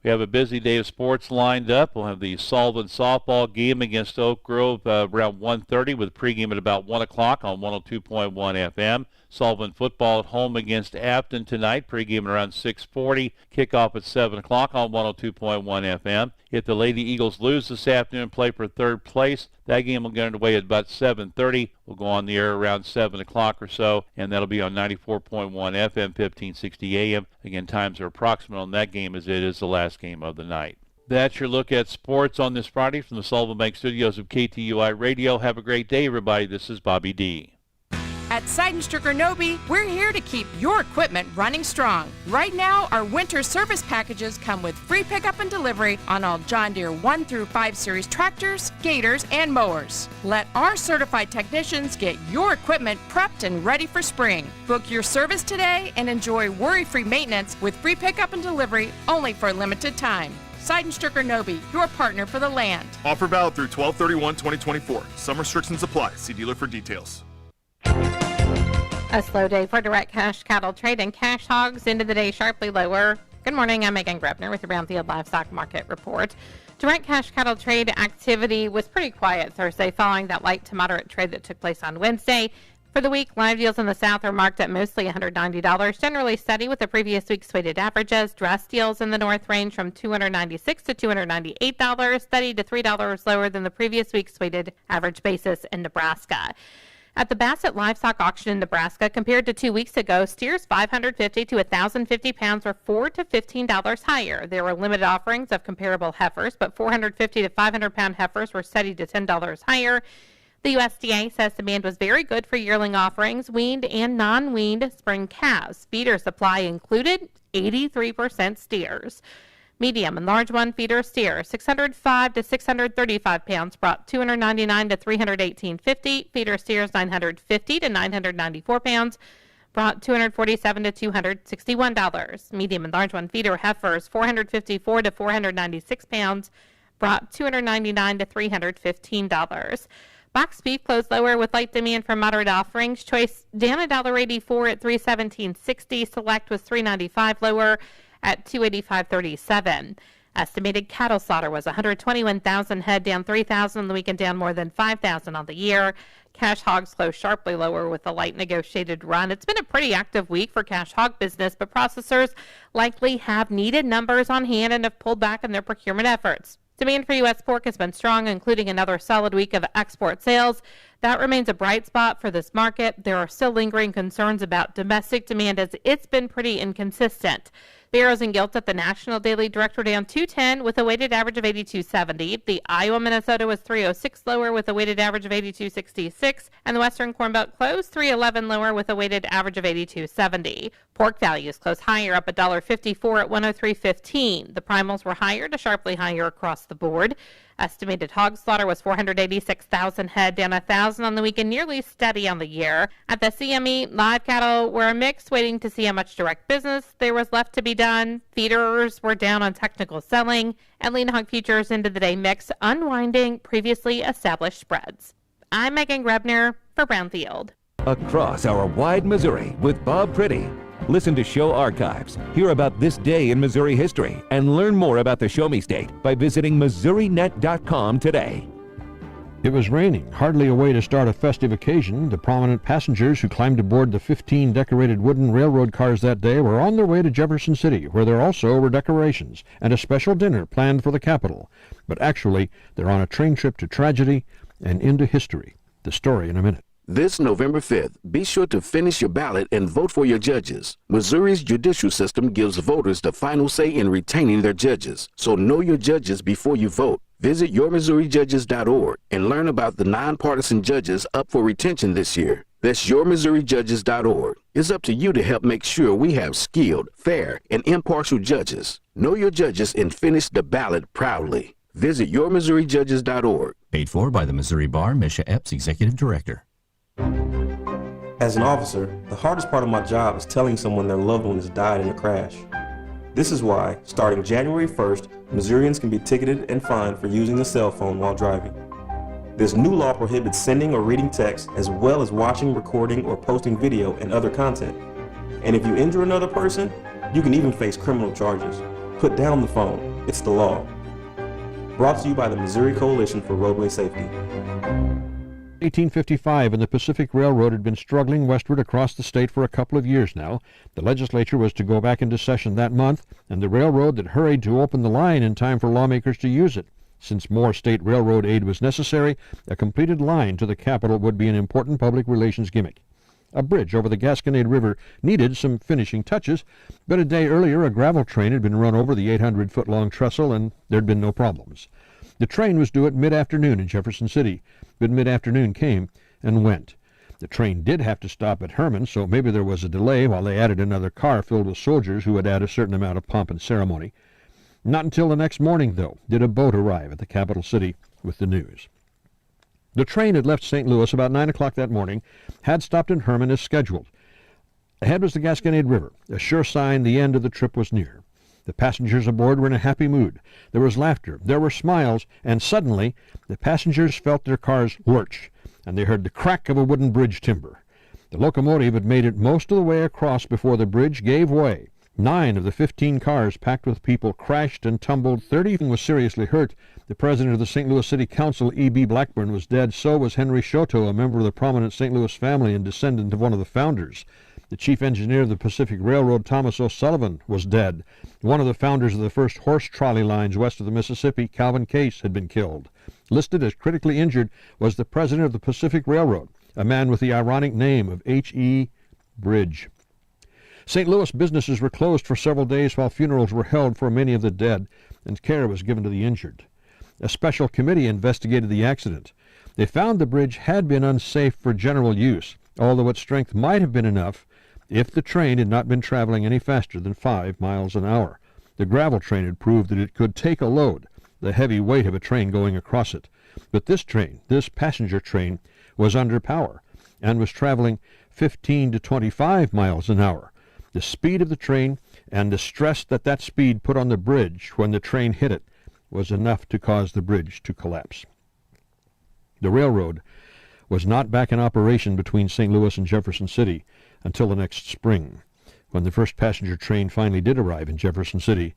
We have a busy day of sports lined up. We'll have the Sullivan softball game against Oak Grove around 1:30 with pregame at about 1 o'clock on 102.1 FM. Sullivan football at home against Afton tonight. Pregame around 6:40. Kickoff at 7 o'clock on 102.1 FM. If the Lady Eagles lose this afternoon and play for third place, that game will get underway at about 7:30. We'll go on the air around 7 o'clock or so, and that'll be on 94.1 FM, 1560 AM. Again, times are approximate on that game as it is the last game of the night. That's your look at sports on this Friday from the Sullivan Bank Studios of KTUI Radio. Have a great day, everybody. This is Bobby D. At Seidenstricker Nobe, we're here to keep your equipment running strong. Right now, our winter service packages come with free pickup and delivery on all John Deere 1 through 5 series tractors, gators, and mowers. Let our certified technicians get your equipment prepped and ready for spring. Book your service today and enjoy worry-free maintenance with free pickup and delivery only for a limited time. Seidenstricker Nobe, your partner for the land. Offer valid through 12/31/2024. Some restrictions apply. See dealer for details. A slow day for direct cash cattle trade and cash hogs into the day sharply lower. Good morning, I'm Megan Grebner with the Brownfield Livestock Market Report. Direct cash cattle trade activity was pretty quiet Thursday following that light to moderate trade that took place on Wednesday. For the week, live deals in the South are marked at mostly $190, generally steady with the previous week's weighted averages. Dress deals in the North range from $296 to $298, steady to $3 lower than the previous week's weighted average basis in Nebraska. At the Bassett Livestock Auction in Nebraska, compared to 2 weeks ago, steers 550 to 1,050 pounds were $4 to $15 higher. There were limited offerings of comparable heifers, but 450 to 500-pound heifers were steady to $10 higher. The USDA says demand was very good for yearling offerings, weaned and non-weaned spring calves. Feeder supply included 83% steers. Medium and large one feeder steer, 605 to 635 pounds, brought $299 to $318.50. Feeder steers, 950 to 994 pounds, brought $247 to $261. Medium and large one feeder heifers, 454 to 496 pounds, brought $299 to $315. Box beef closed lower with light demand for moderate offerings. Choice down $1.84 at $317.60. Select was $3.95 lower at $285.37. Estimated cattle slaughter was 121,000 head, down 3,000 on the weekend, down more than 5,000 on the year. Cash hogs closed sharply lower with a light negotiated run. It's been a pretty active week for cash hog business, but processors likely have needed numbers on hand and have pulled back in their procurement efforts. Demand for U.S. pork has been strong, including another solid week of export sales. That remains a bright spot for this market. There are still lingering concerns about domestic demand as it's been pretty inconsistent. The arrows and gilts at the National Daily Direct were down 210 with a weighted average of 82.70. The Iowa Minnesota was 306 lower with a weighted average of 82.66, and the Western Corn Belt closed 311 lower with a weighted average of 82.70. Pork values closed higher, up $1.54 at 103.15. The primals were higher to sharply higher across the board. Estimated hog slaughter was 486,000 head, down 1,000 on the weekend, nearly steady on the year. At the CME, live cattle were a mix, waiting to see how much direct business there was left to be done. Feeders were down on technical selling, and lean hog futures into the day mix, unwinding previously established spreads. I'm Megan Grebner for Brownfield. Across our wide Missouri with Bob Pretty. Listen to show archives, hear about this day in Missouri history, and learn more about the Show Me State by visiting MissouriNet.com today. It was raining, hardly a way to start a festive occasion. The prominent passengers who climbed aboard the 15 decorated wooden railroad cars that day were on their way to Jefferson City, where there also were decorations and a special dinner planned for the capital. But actually, they're on a train trip to tragedy and into history. The story in a minute. This November 5th, be sure to finish your ballot and vote for your judges. Missouri's judicial system gives voters the final say in retaining their judges. So know your judges before you vote. Visit yourmissouriJudges.org and learn about the nonpartisan judges up for retention this year. That's yourmissouriJudges.org. It's up to you to help make sure we have skilled, fair, and impartial judges. Know your judges and finish the ballot proudly. Visit yourmissouriJudges.org. Paid for by the Missouri Bar, Misha Epps, Executive Director. As an officer, the hardest part of my job is telling someone their loved one has died in a crash. This is why, starting January 1st, Missourians can be ticketed and fined for using a cell phone while driving. This new law prohibits sending or reading text, as well as watching, recording, or posting video and other content. And if you injure another person, you can even face criminal charges. Put down the phone. It's the law. Brought to you by the Missouri Coalition for Roadway Safety. 1855, and the Pacific Railroad had been struggling westward across the state for a couple of years now. The legislature was to go back into session that month, and the railroad had hurried to open the line in time for lawmakers to use it. Since more state railroad aid was necessary, a completed line to the capital would be an important public relations gimmick. A bridge over the Gasconade River needed some finishing touches, but a day earlier a gravel train had been run over the 800-foot-long trestle, and there'd been no problems. The train was due at mid-afternoon in Jefferson City, but mid-afternoon came and went. The train did have to stop at Herman, so maybe there was a delay while they added another car filled with soldiers who would add a certain amount of pomp and ceremony. Not until the next morning, though, did a boat arrive at the capital city with the news. The train had left St. Louis about 9 o'clock that morning, had stopped in Herman as scheduled. Ahead was the Gasconade River, a sure sign the end of the trip was near. The passengers aboard were in a happy mood. There was laughter, there were smiles, and suddenly the passengers felt their cars lurch, and they heard the crack of a wooden bridge timber. The locomotive had made it most of the way across before the bridge gave way. 9 of the 15 cars packed with people crashed and tumbled. 30 was seriously hurt. The president of the St. Louis City Council, E.B. Blackburn, was dead. So was Henry Choteau, a member of the prominent St. Louis family and descendant of one of the founders. The chief engineer of the Pacific Railroad, Thomas O. Sullivan, was dead. One of the founders of the first horse trolley lines west of the Mississippi, Calvin Case, had been killed. Listed as critically injured was the president of the Pacific Railroad, a man with the ironic name of H.E. Bridge. St. Louis businesses were closed for several days while funerals were held for many of the dead, and care was given to the injured. A special committee investigated the accident. They found the bridge had been unsafe for general use, although its strength might have been enough if the train had not been traveling any faster than 5 miles an hour. The gravel train had proved that it could take a load, the heavy weight of a train going across it. But this train, this passenger train, was under power and was traveling 15 to 25 miles an hour. The speed of the train and the stress that speed put on the bridge when the train hit it was enough to cause the bridge to collapse. The railroad was not back in operation between St. Louis and Jefferson City until the next spring. When the first passenger train finally did arrive in Jefferson City,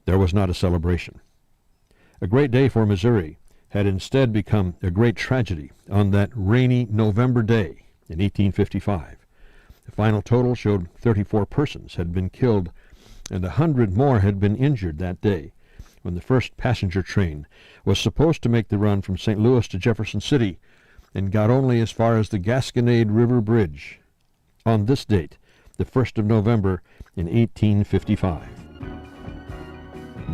there was not a celebration. A great day for Missouri had instead become a great tragedy on that rainy November day in 1855. The final total showed 34 persons had been killed and 100 more had been injured that day when the first passenger train was supposed to make the run from St. Louis to Jefferson City and got only as far as the Gasconade River Bridge on this date, the 1st of November in 1855.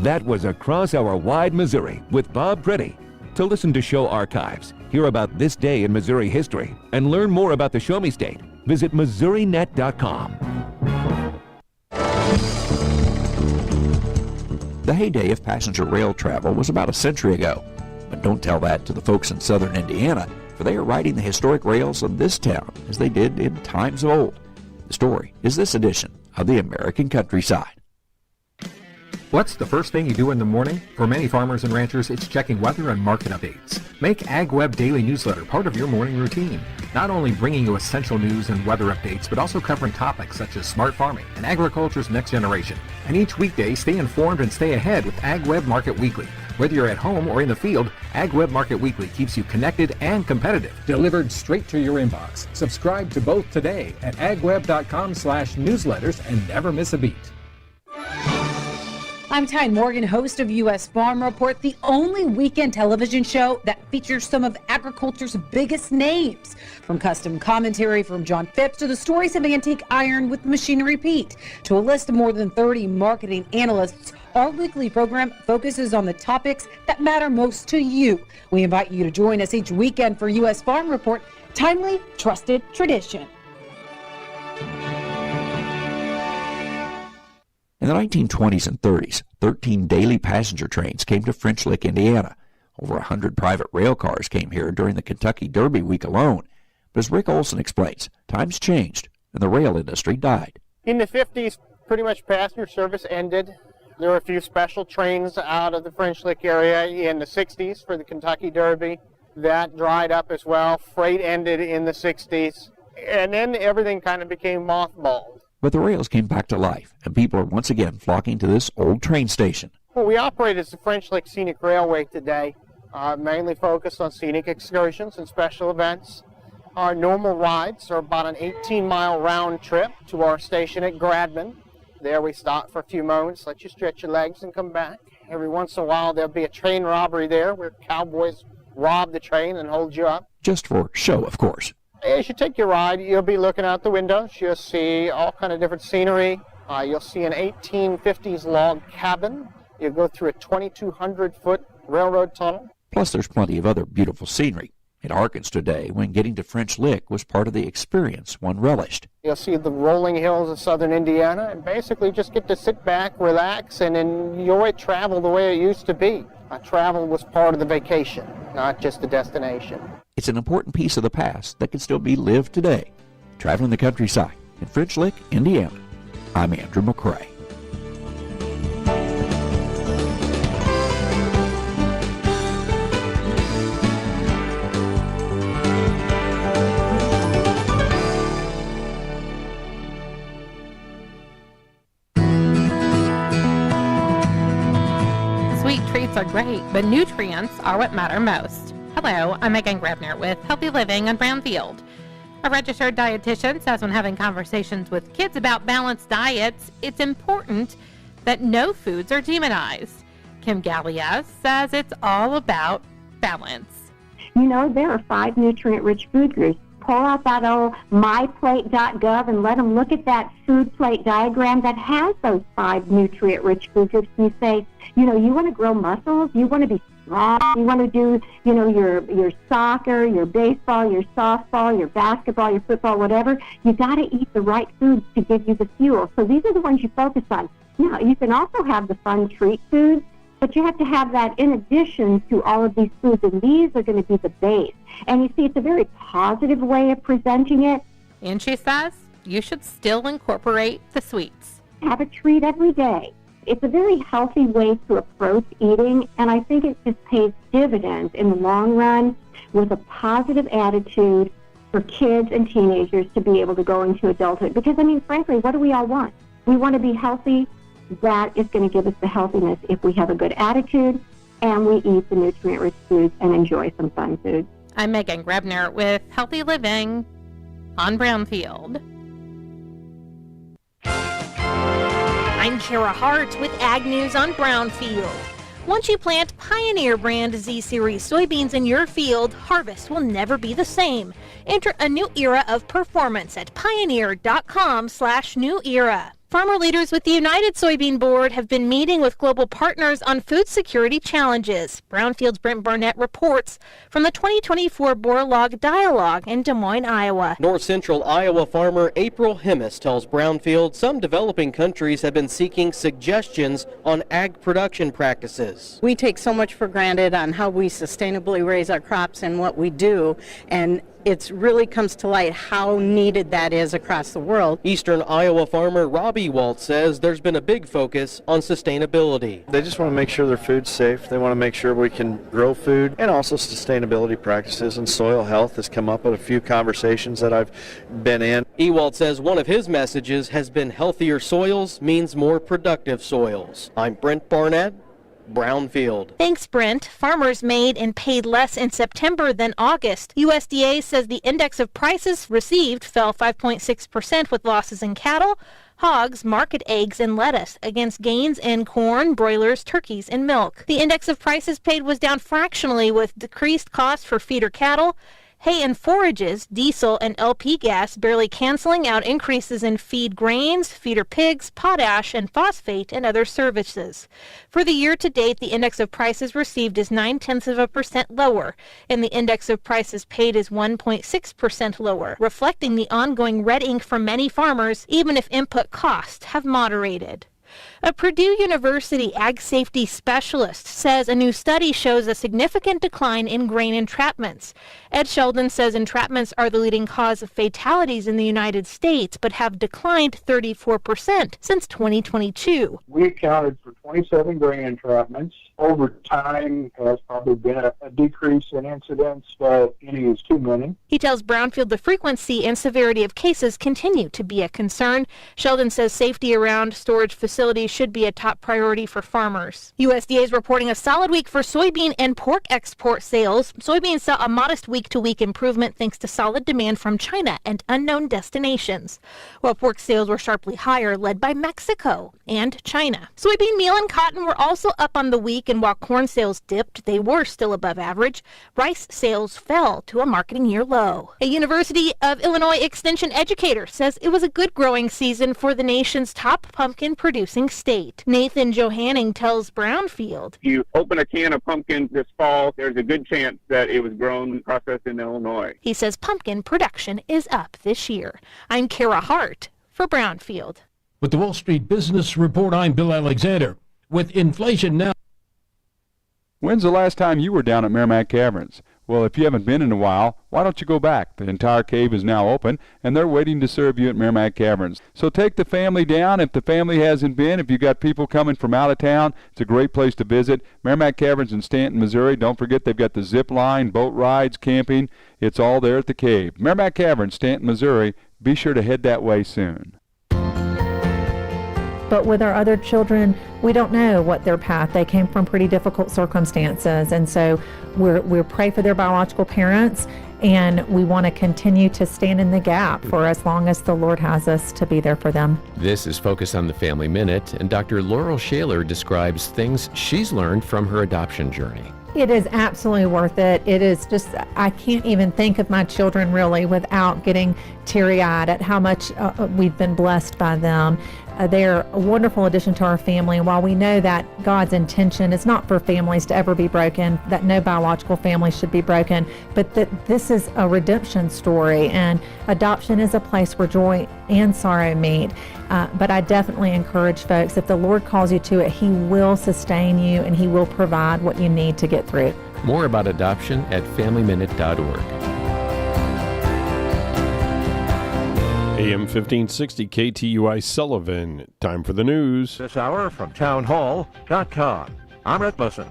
That was Across Our Wide Missouri with Bob Pretty. To listen to show archives, hear about this day in Missouri history, and learn more about the Show Me State, visit MissouriNet.com. The heyday of passenger rail travel was about a century ago. But don't tell that to the folks in southern Indiana, for they are riding the historic rails of this town as they did in times of old. The story is this edition of the American Countryside. What's the first thing you do in the morning? For many farmers and ranchers, it's checking weather and market updates. Make AgWeb Daily Newsletter part of your morning routine. Not only bringing you essential news and weather updates, but also covering topics such as smart farming and agriculture's next generation. And each weekday, stay informed and stay ahead with AgWeb Market Weekly. Whether you're at home or in the field, AgWeb Market Weekly keeps you connected and competitive. Delivered straight to your inbox. Subscribe to both today at agweb.com/newsletters and never miss a beat. I'm Tyne Morgan, host of U.S. Farm Report, the only weekend television show that features some of agriculture's biggest names. From custom commentary from John Phipps to the stories of antique iron with Machinery Pete to a list of more than 30 marketing analysts, our weekly program focuses on the topics that matter most to you. We invite you to join us each weekend for U.S. Farm Report, timely, trusted tradition. In the 1920s and 30s, 13 daily passenger trains came to French Lick, Indiana. Over 100 private rail cars came here during the Kentucky Derby week alone. But as Rick Olson explains, times changed and the rail industry died. In the 50s, pretty much passenger service ended. There were a few special trains out of the French Lick area in the 60s for the Kentucky Derby. That dried up as well. Freight ended in the 60s. And then everything kind of became mothballed. But the rails came back to life, and people are once again flocking to this old train station. Well, we operate as the French Lick Scenic Railway today. mainly focused on scenic excursions and special events. Our normal rides are about an 18-mile round trip to our station at Gradman. There we stop for a few moments, let you stretch your legs and come back. Every once in a while there'll be a train robbery there where cowboys rob the train and hold you up. Just for show, of course. As you take your ride, you'll be looking out the windows. You'll see all kind of different scenery. You'll see an 1850s log cabin. You'll go through a 2,200-foot railroad tunnel. Plus, there's plenty of other beautiful scenery. In Arkansas today, when getting to French Lick was part of the experience one relished. You'll see the rolling hills of southern Indiana and basically just get to sit back, relax, and enjoy travel the way it used to be. Travel was part of the vacation, not just the destination. It's an important piece of the past that can still be lived today. Traveling the countryside in French Lick, Indiana. I'm Andrew McCrae. Treats are great, but nutrients are what matter most. Hello, I'm Megan Grebner with Healthy Living on Brownfield. A registered dietitian says when having conversations with kids about balanced diets, it's important that no foods are demonized. Kim Gallia says it's all about balance. You know, there are 5 nutrient-rich food groups. Pull out that old myplate.gov and let them look at that food plate diagram that has those 5 nutrient-rich food groups. And you say, you know, you want to grow muscles, you want to be strong, you want to do, you know, your soccer, your baseball, your softball, your basketball, your football, whatever. You got to eat the right foods to give you the fuel. So these are the ones you focus on. Now, you can also have the fun treat foods, but you have to have that in addition to all of these foods, and these are going to be the base. And you see, it's a very positive way of presenting it. And she says you should still incorporate the sweets. Have a treat every day. It's a very healthy way to approach eating, and I think it just pays dividends in the long run with a positive attitude for kids and teenagers to be able to go into adulthood. Because, I mean, frankly, what do we all want? We want to be healthy. That is going to give us the healthiness if we have a good attitude and we eat the nutrient-rich foods and enjoy some fun foods. I'm Megan Grebner with Healthy Living on Brownfield. I'm Kara Hart with Ag News on Brownfield. Once you plant Pioneer brand Z-Series soybeans in your field, harvest will never be the same. Enter a new era of performance at pioneer.com/new era. Farmer leaders with the United Soybean Board have been meeting with global partners on food security challenges. Brownfield's Brent Barnett reports from the 2024 Borlaug Dialogue in Des Moines, Iowa. North Central Iowa farmer April Himmis tells Brownfield some developing countries have been seeking suggestions on ag production practices. We take so much for granted on how we sustainably raise our crops and what we do, and it really comes to light how needed that is across the world. Eastern Iowa farmer Robbie Walt says there's been a big focus on sustainability. They just want to make sure their food's safe. They want to make sure we can grow food, and also sustainability practices and soil health has come up at a few conversations that I've been in. Ewald says one of his messages has been healthier soils means more productive soils. I'm Brent Barnett, Brownfield. Thanks, Brent. Farmers made and paid less in September than August. USDA says the index of prices received fell 5.6% with losses in cattle, hogs, market eggs, and lettuce against gains in corn, broilers, turkeys, and milk. The index of prices paid was down fractionally with decreased costs for feeder cattle, hay and forages, diesel, and LP gas barely canceling out increases in feed grains, feeder pigs, potash, and phosphate, and other services. For the year to date, the index of prices received is 0.9% lower, and the index of prices paid is 1.6% lower, reflecting the ongoing red ink for many farmers, even if input costs have moderated. A Purdue University ag safety specialist says a new study shows a significant decline in grain entrapments. Ed Sheldon says entrapments are the leading cause of fatalities in the United States, but have declined 34% since 2022. We accounted for 27 grain entrapments. Over time has probably been a decrease in incidents, but any is too many. He tells Brownfield the frequency and severity of cases continue to be a concern. Sheldon says safety around storage facilities facilities should be a top priority for farmers. USDA is reporting a solid week for soybean and pork export sales. Soybeans saw a modest week-to-week improvement thanks to solid demand from China and unknown destinations, while pork sales were sharply higher, led by Mexico and China. Soybean meal and cotton were also up on the week, and while corn sales dipped, they were still above average. Rice sales fell to a marketing year low. A University of Illinois Extension educator says it was a good growing season for the nation's top pumpkin-producing state. Nathan Johanning tells Brownfield. You open a can of pumpkin this fall, there's a good chance that it was grown and processed in Illinois. He says pumpkin production is up this year. I'm Kara Hart for Brownfield. With the Wall Street Business Report, I'm Bill Alexander. With inflation now. When's the last time you were down at Merrimack Caverns? Well, if you haven't been in a while, why don't you go back? The entire cave is now open, and they're waiting to serve you at Merrimack Caverns. So take the family down. If the family hasn't been, if you got people coming from out of town, it's a great place to visit. Merrimack Caverns in Stanton, Missouri. Don't forget they've got the zip line, boat rides, camping. It's all there at the cave. Merrimack Caverns, Stanton, Missouri. Be sure to head that way soon. But with our other children, we don't know what their path. They came from pretty difficult circumstances, and so we pray for their biological parents, and we want to continue to stand in the gap for as long as the Lord has us to be there for them. This is Focus on the Family Minute, and Dr. Laurel Shaler describes things she's learned from her adoption journey. It is absolutely worth it. It is just, I can't even think of my children really without getting teary-eyed at how much we've been blessed by them. They're a wonderful addition to our family, and while we know that God's intention is not for families to ever be broken, that no biological family should be broken, but that this is a redemption story, and adoption is a place where joy and sorrow meet. But I definitely encourage folks, if the Lord calls you to it, He will sustain you and He will provide what you need to get through. More about adoption at FamilyMinute.org. AM 1560 KTUI Sullivan. Time for the news. This hour from townhall.com. I'm Rasmussen.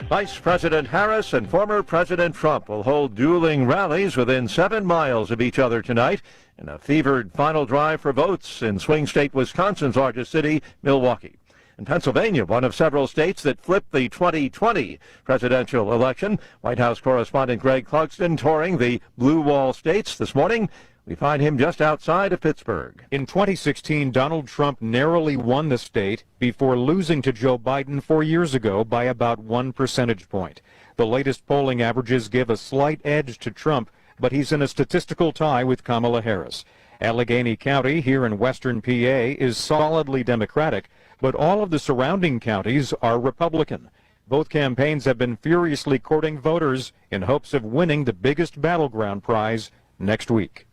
Vice President Harris and former President Trump will hold dueling rallies within 7 miles of each other tonight in a fevered final drive for votes in swing state Wisconsin's largest city, Milwaukee. In Pennsylvania, one of several states that flipped the 2020 presidential election, White House correspondent Greg Clugston touring the Blue Wall states this morning. We find him just outside of Pittsburgh. In 2016, Donald Trump narrowly won the state before losing to Joe Biden 4 years ago by about 1 percentage point. The latest polling averages give a slight edge to Trump, but he's in a statistical tie with Kamala Harris. Allegheny County here in western PA is solidly Democratic, but all of the surrounding counties are Republican. Both campaigns have been furiously courting voters in hopes of winning the biggest battleground prize next week.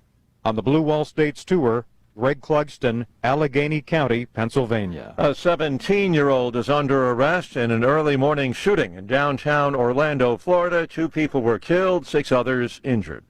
On the Blue Wall States tour, Greg Clugston, Allegheny County, Pennsylvania. A 17-year-old is under arrest in an early morning shooting in downtown Orlando, Florida. 2 people were killed, 6 others injured.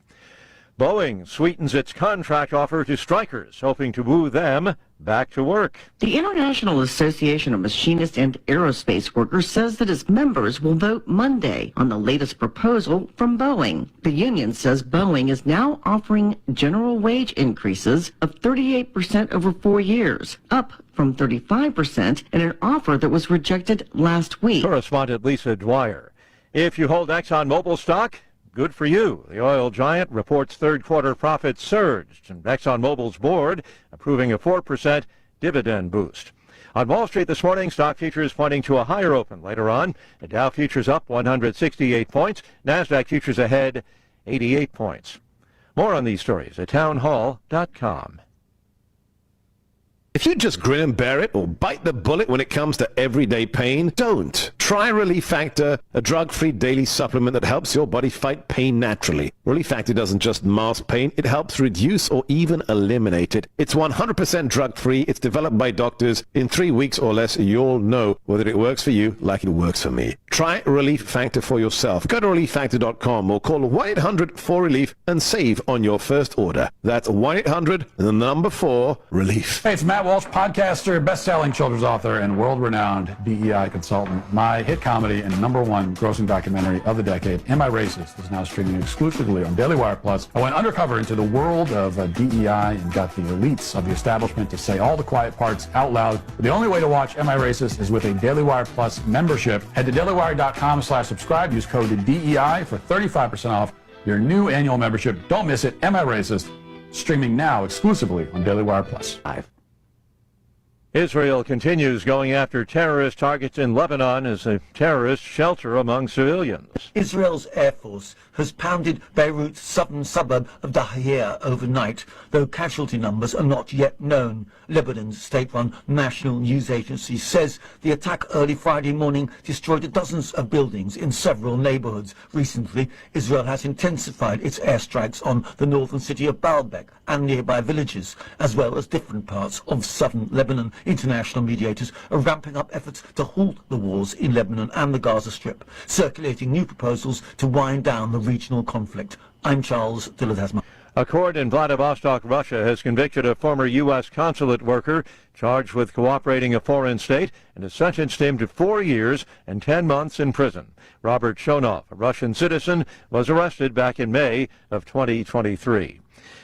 Boeing sweetens its contract offer to strikers, hoping to woo them back to work. The International Association of Machinists and Aerospace Workers says that its members will vote Monday on the latest proposal from Boeing. The union says Boeing is now offering general wage increases of 38% over 4 years, up from 35% in an offer that was rejected last week. Correspondent Lisa Dwyer. If you hold ExxonMobil stock, good for you. The oil giant reports third quarter profits surged, and ExxonMobil's board approving a 4% dividend boost. On Wall Street this morning, stock futures pointing to a higher open later on. The Dow futures up 168 points. NASDAQ futures ahead 88 points. More on these stories at townhall.com. If you just grin and bear it or bite the bullet when it comes to everyday pain, don't. Try Relief Factor, a drug-free daily supplement that helps your body fight pain naturally. Relief Factor doesn't just mask pain, it helps reduce or even eliminate it. It's 100% drug-free, it's developed by doctors. In 3 weeks or less, you'll know whether it works for you like it works for me. Try Relief Factor for yourself. Go to relieffactor.com or call 1-800-4RELIEF and save on your first order. That's 1-800-4-RELIEF. Hey, it's Matt Walsh, podcaster, best-selling children's author, and world-renowned DEI consultant. My hit comedy and #1 grossing documentary of the decade, Am I Racist?, is now streaming exclusively on Daily Wire Plus. I went undercover into the world of DEI and got the elites of the establishment to say all the quiet parts out loud. But the only way to watch Am I Racist is with a Daily Wire Plus membership. Head to dailywire.com/subscribe. Use code DEI for 35% off your new annual membership. Don't miss it. Am I Racist? Streaming now exclusively on Daily Wire Plus. Israel continues going after terrorist targets in Lebanon as a terrorist shelter among civilians. Israel's Air Force has pounded Beirut's southern suburb of Dahir overnight, though casualty numbers are not yet known. Lebanon's state-run national news agency says the attack early Friday morning destroyed dozens of buildings in several neighborhoods. Recently, Israel has intensified its airstrikes on the northern city of Baalbek and nearby villages, as well as different parts of southern Lebanon. International mediators are ramping up efforts to halt the wars in Lebanon and the Gaza Strip, circulating new proposals to wind down the regional conflict. I'm Charles Dillard-Hasman. A court in Vladivostok, Russia, has convicted a former U.S. consulate worker charged with cooperating a foreign state and has sentenced him to 4 years and 10 months in prison. Robert Shonov, a Russian citizen, was arrested back in May of 2023.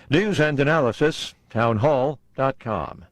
News and analysis, townhall.com.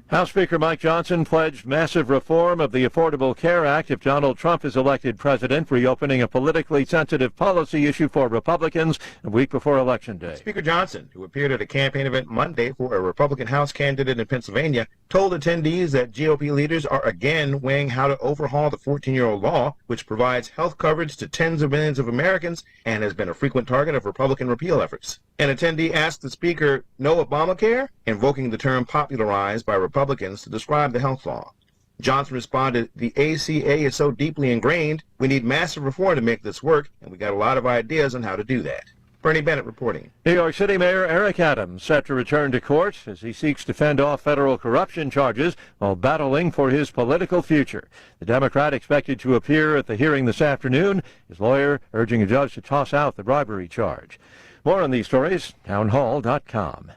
House Speaker Mike Johnson pledged massive reform of the Affordable Care Act if Donald Trump is elected president, reopening a politically sensitive policy issue for Republicans a week before Election Day. Speaker Johnson, who appeared at a campaign event Monday for a Republican House candidate in Pennsylvania, told attendees that GOP leaders are again weighing how to overhaul the 14-year-old law, which provides health coverage to tens of millions of Americans and has been a frequent target of Republican repeal efforts. An attendee asked the Speaker, "No Obamacare?" invoking the term popularized by Republicans to describe the health law. Johnson responded, "The ACA is so deeply ingrained, we need massive reform to make this work, and we got a lot of ideas on how to do that." Bernie Bennett reporting. New York City Mayor Eric Adams set to return to court as he seeks to fend off federal corruption charges while battling for his political future. The Democrat expected to appear at the hearing this afternoon, his lawyer urging a judge to toss out the bribery charge. More on these stories, townhall.com.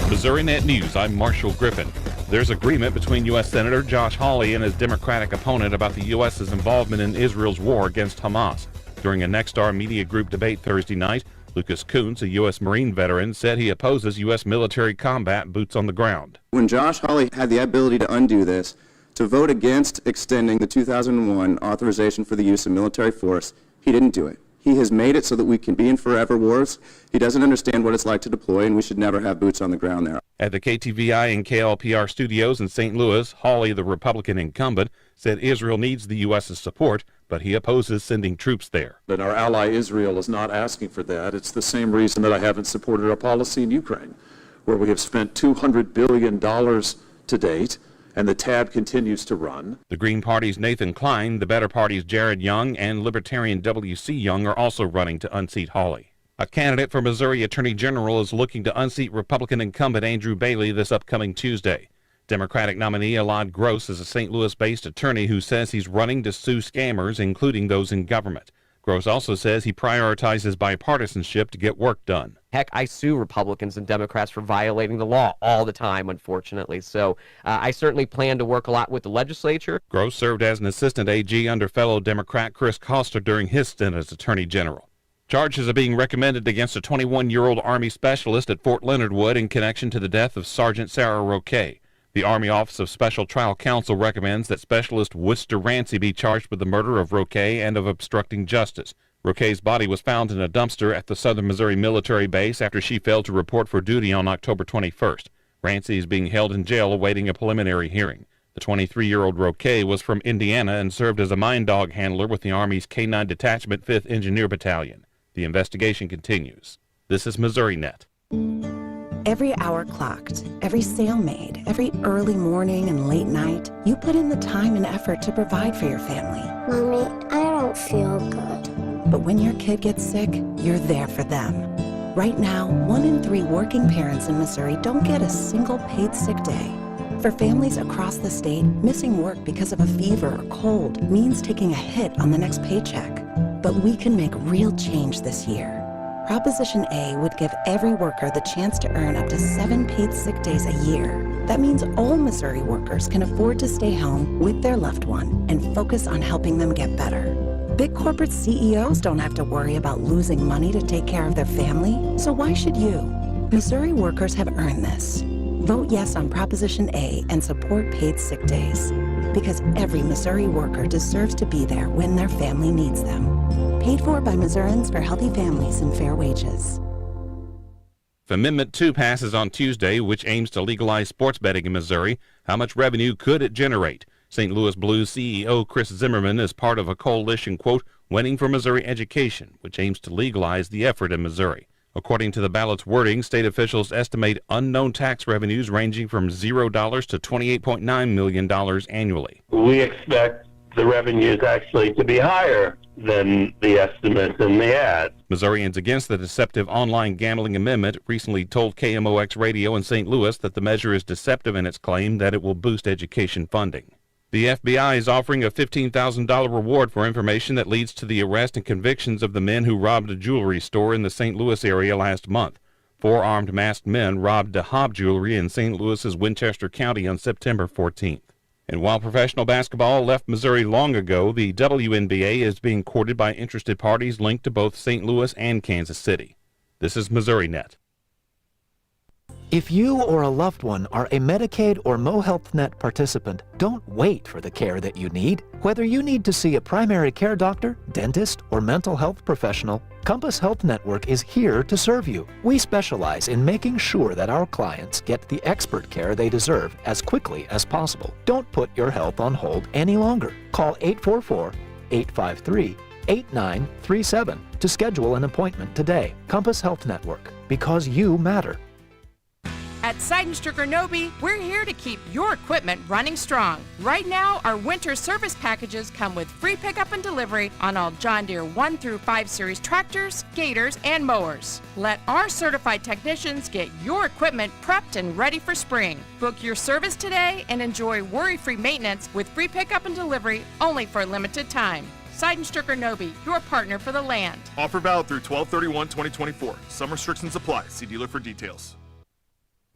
Missouri Net News, I'm Marshall Griffin. There's agreement between U.S. Senator Josh Hawley and his Democratic opponent about the U.S.'s involvement in Israel's war against Hamas. During a Nexstar Media Group debate Thursday night, Lucas Kuntz, a U.S. Marine veteran, said he opposes U.S. military combat boots on the ground. When Josh Hawley had the ability to undo this, to vote against extending the 2001 authorization for the use of military force, he didn't do it. He has made it so that we can be in forever wars. He doesn't understand what it's like to deploy, and we should never have boots on the ground there. At the KTUI and KLPR studios in St. Louis, Hawley, the Republican incumbent, said Israel needs the U.S.'s support, but he opposes sending troops there. But our ally Israel is not asking for that. It's the same reason that I haven't supported our policy in Ukraine, where we have spent $200 billion to date, and the tab continues to run. The Green Party's Nathan Klein, the Better Party's Jared Young, and Libertarian W.C. Young are also running to unseat Hawley. A candidate for Missouri Attorney General is looking to unseat Republican incumbent Andrew Bailey this upcoming Tuesday. Democratic nominee Elad Gross is a St. Louis-based attorney who says he's running to sue scammers, including those in government. Gross also says he prioritizes bipartisanship to get work done. Heck, I sue Republicans and Democrats for violating the law all the time, unfortunately. So I certainly plan to work a lot with the legislature. Gross served as an assistant AG under fellow Democrat Chris Koster during his stint as Attorney General. Charges are being recommended against a 21-year-old Army specialist at Fort Leonard Wood in connection to the death of Sergeant Sarah Roquet. The Army Office of Special Trial Counsel recommends that Specialist Worcester Rancy be charged with the murder of Roquet and of obstructing justice. Roquet's body was found in a dumpster at the Southern Missouri military base after she failed to report for duty on October 21st. Rancy is being held in jail awaiting a preliminary hearing. The 23-year-old Roquet was from Indiana and served as a mine dog handler with the Army's K-9 Detachment 5th Engineer Battalion. The investigation continues. This is Missouri Net. Every hour clocked, every sale made, every early morning and late night, you put in the time and effort to provide for your family. Mommy, I don't feel good. But when your kid gets sick, you're there for them. Right now, 1 in 3 working parents in Missouri don't get a single paid sick day. For families across the state, missing work because of a fever or cold means taking a hit on the next paycheck. But we can make real change this year. Proposition A would give every worker the chance to earn up to 7 paid sick days a year. That means all Missouri workers can afford to stay home with their loved one and focus on helping them get better. Big corporate CEOs don't have to worry about losing money to take care of their family, so why should you? Missouri workers have earned this. Vote yes on Proposition A and support paid sick days. Because every Missouri worker deserves to be there when their family needs them. Paid for by Missourians for Healthy Families and Fair Wages. If Amendment 2 passes on Tuesday, which aims to legalize sports betting in Missouri, how much revenue could it generate? St. Louis Blues CEO Chris Zimmerman is part of a coalition, quote, Winning for Missouri Education, which aims to legalize the effort in Missouri. According to the ballot's wording, state officials estimate unknown tax revenues ranging from $0 to $28.9 million annually. We expect the revenues actually to be higher than the estimates in the ad. Missourians against the deceptive online gambling amendment recently told KMOX Radio in St. Louis that the measure is deceptive in its claim that it will boost education funding. The FBI is offering a $15,000 reward for information that leads to the arrest and convictions of the men who robbed a jewelry store in the St. Louis area last month. 4 armed masked men robbed DeHobb Jewelry in St. Louis's Winchester County on September 14th. And while professional basketball left Missouri long ago, the WNBA is being courted by interested parties linked to both St. Louis and Kansas City. This is Missouri Net. If you or a loved one are a Medicaid or MoHealthNet participant, don't wait for the care that you need. Whether you need to see a primary care doctor, dentist, or mental health professional, Compass Health Network is here to serve you. We specialize in making sure that our clients get the expert care they deserve as quickly as possible. Don't put your health on hold any longer. Call 844-853-8937 to schedule an appointment today. Compass Health Network, because you matter. At Seidenstricker Nobe, we're here to keep your equipment running strong. Right now, our winter service packages come with free pickup and delivery on all John Deere 1 through 5 series tractors, gators, and mowers. Let our certified technicians get your equipment prepped and ready for spring. Book your service today and enjoy worry-free maintenance with free pickup and delivery only for a limited time. Seidenstricker Nobe, your partner for the land. Offer valid through 12/31/2024. Some restrictions apply. See dealer for details.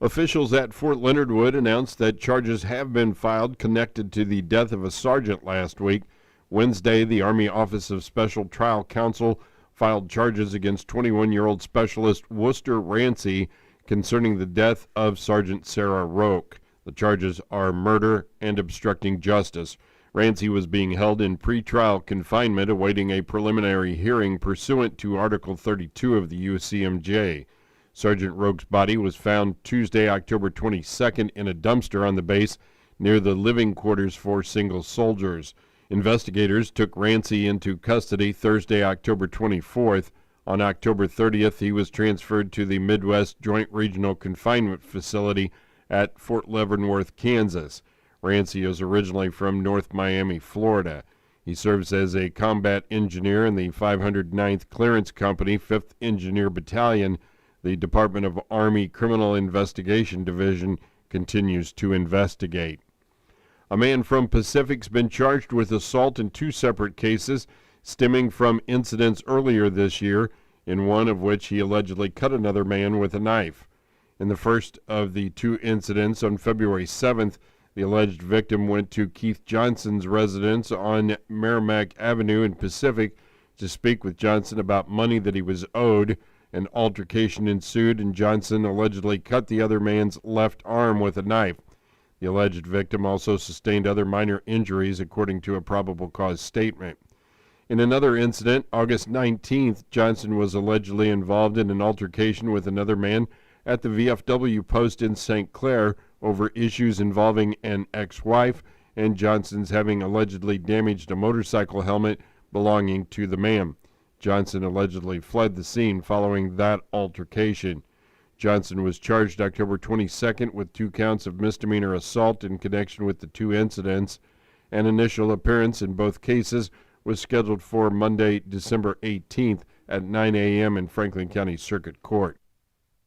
Officials at Fort Leonard Wood announced that charges have been filed connected to the death of a sergeant last week. Wednesday, the Army Office of Special Trial Counsel filed charges against 21-year-old Specialist Worcester Rancy concerning the death of Sergeant Sarah Roque. The charges are murder and obstructing justice. Rancy was being held in pretrial confinement awaiting a preliminary hearing pursuant to Article 32 of the UCMJ. Sergeant Roque's body was found Tuesday, October 22nd in a dumpster on the base near the living quarters for single soldiers. Investigators took Rancy into custody Thursday, October 24th. On October 30th, he was transferred to the Midwest Joint Regional Confinement Facility at Fort Leavenworth, Kansas. Rancy is originally from North Miami, Florida. He serves as a combat engineer in the 509th Clearance Company, 5th Engineer Battalion. The Department of Army Criminal Investigation Division continues to investigate. A man from Pacific's been charged with assault in 2 separate cases stemming from incidents earlier this year, in one of which he allegedly cut another man with a knife. In the first of the 2 incidents on February 7th, the alleged victim went to Keith Johnson's residence on Merrimack Avenue in Pacific to speak with Johnson about money that he was owed. An altercation ensued, and Johnson allegedly cut the other man's left arm with a knife. The alleged victim also sustained other minor injuries, according to a probable cause statement. In another incident, August 19th, Johnson was allegedly involved in an altercation with another man at the VFW post in St. Clair over issues involving an ex-wife and Johnson's having allegedly damaged a motorcycle helmet belonging to the man. Johnson allegedly fled the scene following that altercation. Johnson was charged October 22nd with 2 counts of misdemeanor assault in connection with the 2 incidents. An initial appearance in both cases was scheduled for Monday, December 18th at 9 a.m. in Franklin County Circuit Court.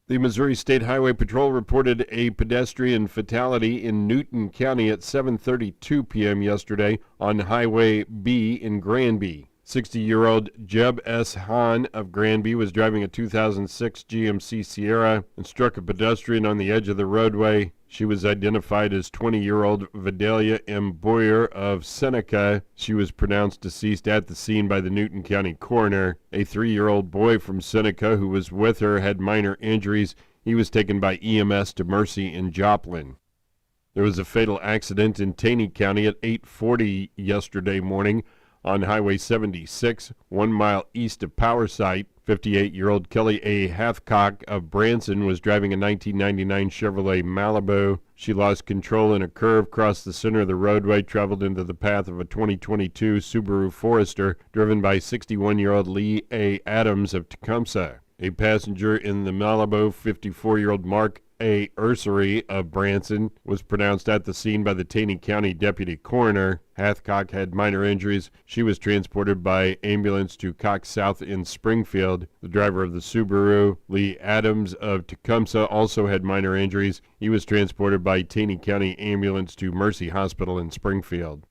The Missouri State Highway Patrol reported a pedestrian fatality in Newton County at 7:32 p.m. yesterday on Highway B in Granby. 60-year-old Jeb S. Hahn of Granby was driving a 2006 GMC Sierra and struck a pedestrian on the edge of the roadway. She was identified as 20-year-old Vidalia M. Boyer of Seneca. She was pronounced deceased at the scene by the Newton County coroner. A 3-year-old boy from Seneca who was with her had minor injuries. He was taken by EMS to Mercy in Joplin. There was a fatal accident in Taney County at 8:40 yesterday morning on Highway 76, 1 mile east of Power Site. 58-year-old Kelly A. Hathcock of Branson was driving a 1999 Chevrolet Malibu. She lost control in a curve, crossed the center of the roadway, traveled into the path of a 2022 Subaru Forester driven by 61-year-old Lee A. Adams of Tecumseh. A passenger in the Malibu, 54-year-old Mark A. Ursery of Branson, was pronounced at the scene by the Taney County Deputy Coroner. Hathcock had minor injuries. She was transported by ambulance to Cox South in Springfield. The driver of the Subaru, Lee Adams of Tecumseh, also had minor injuries. He was transported by Taney County ambulance to Mercy Hospital in Springfield.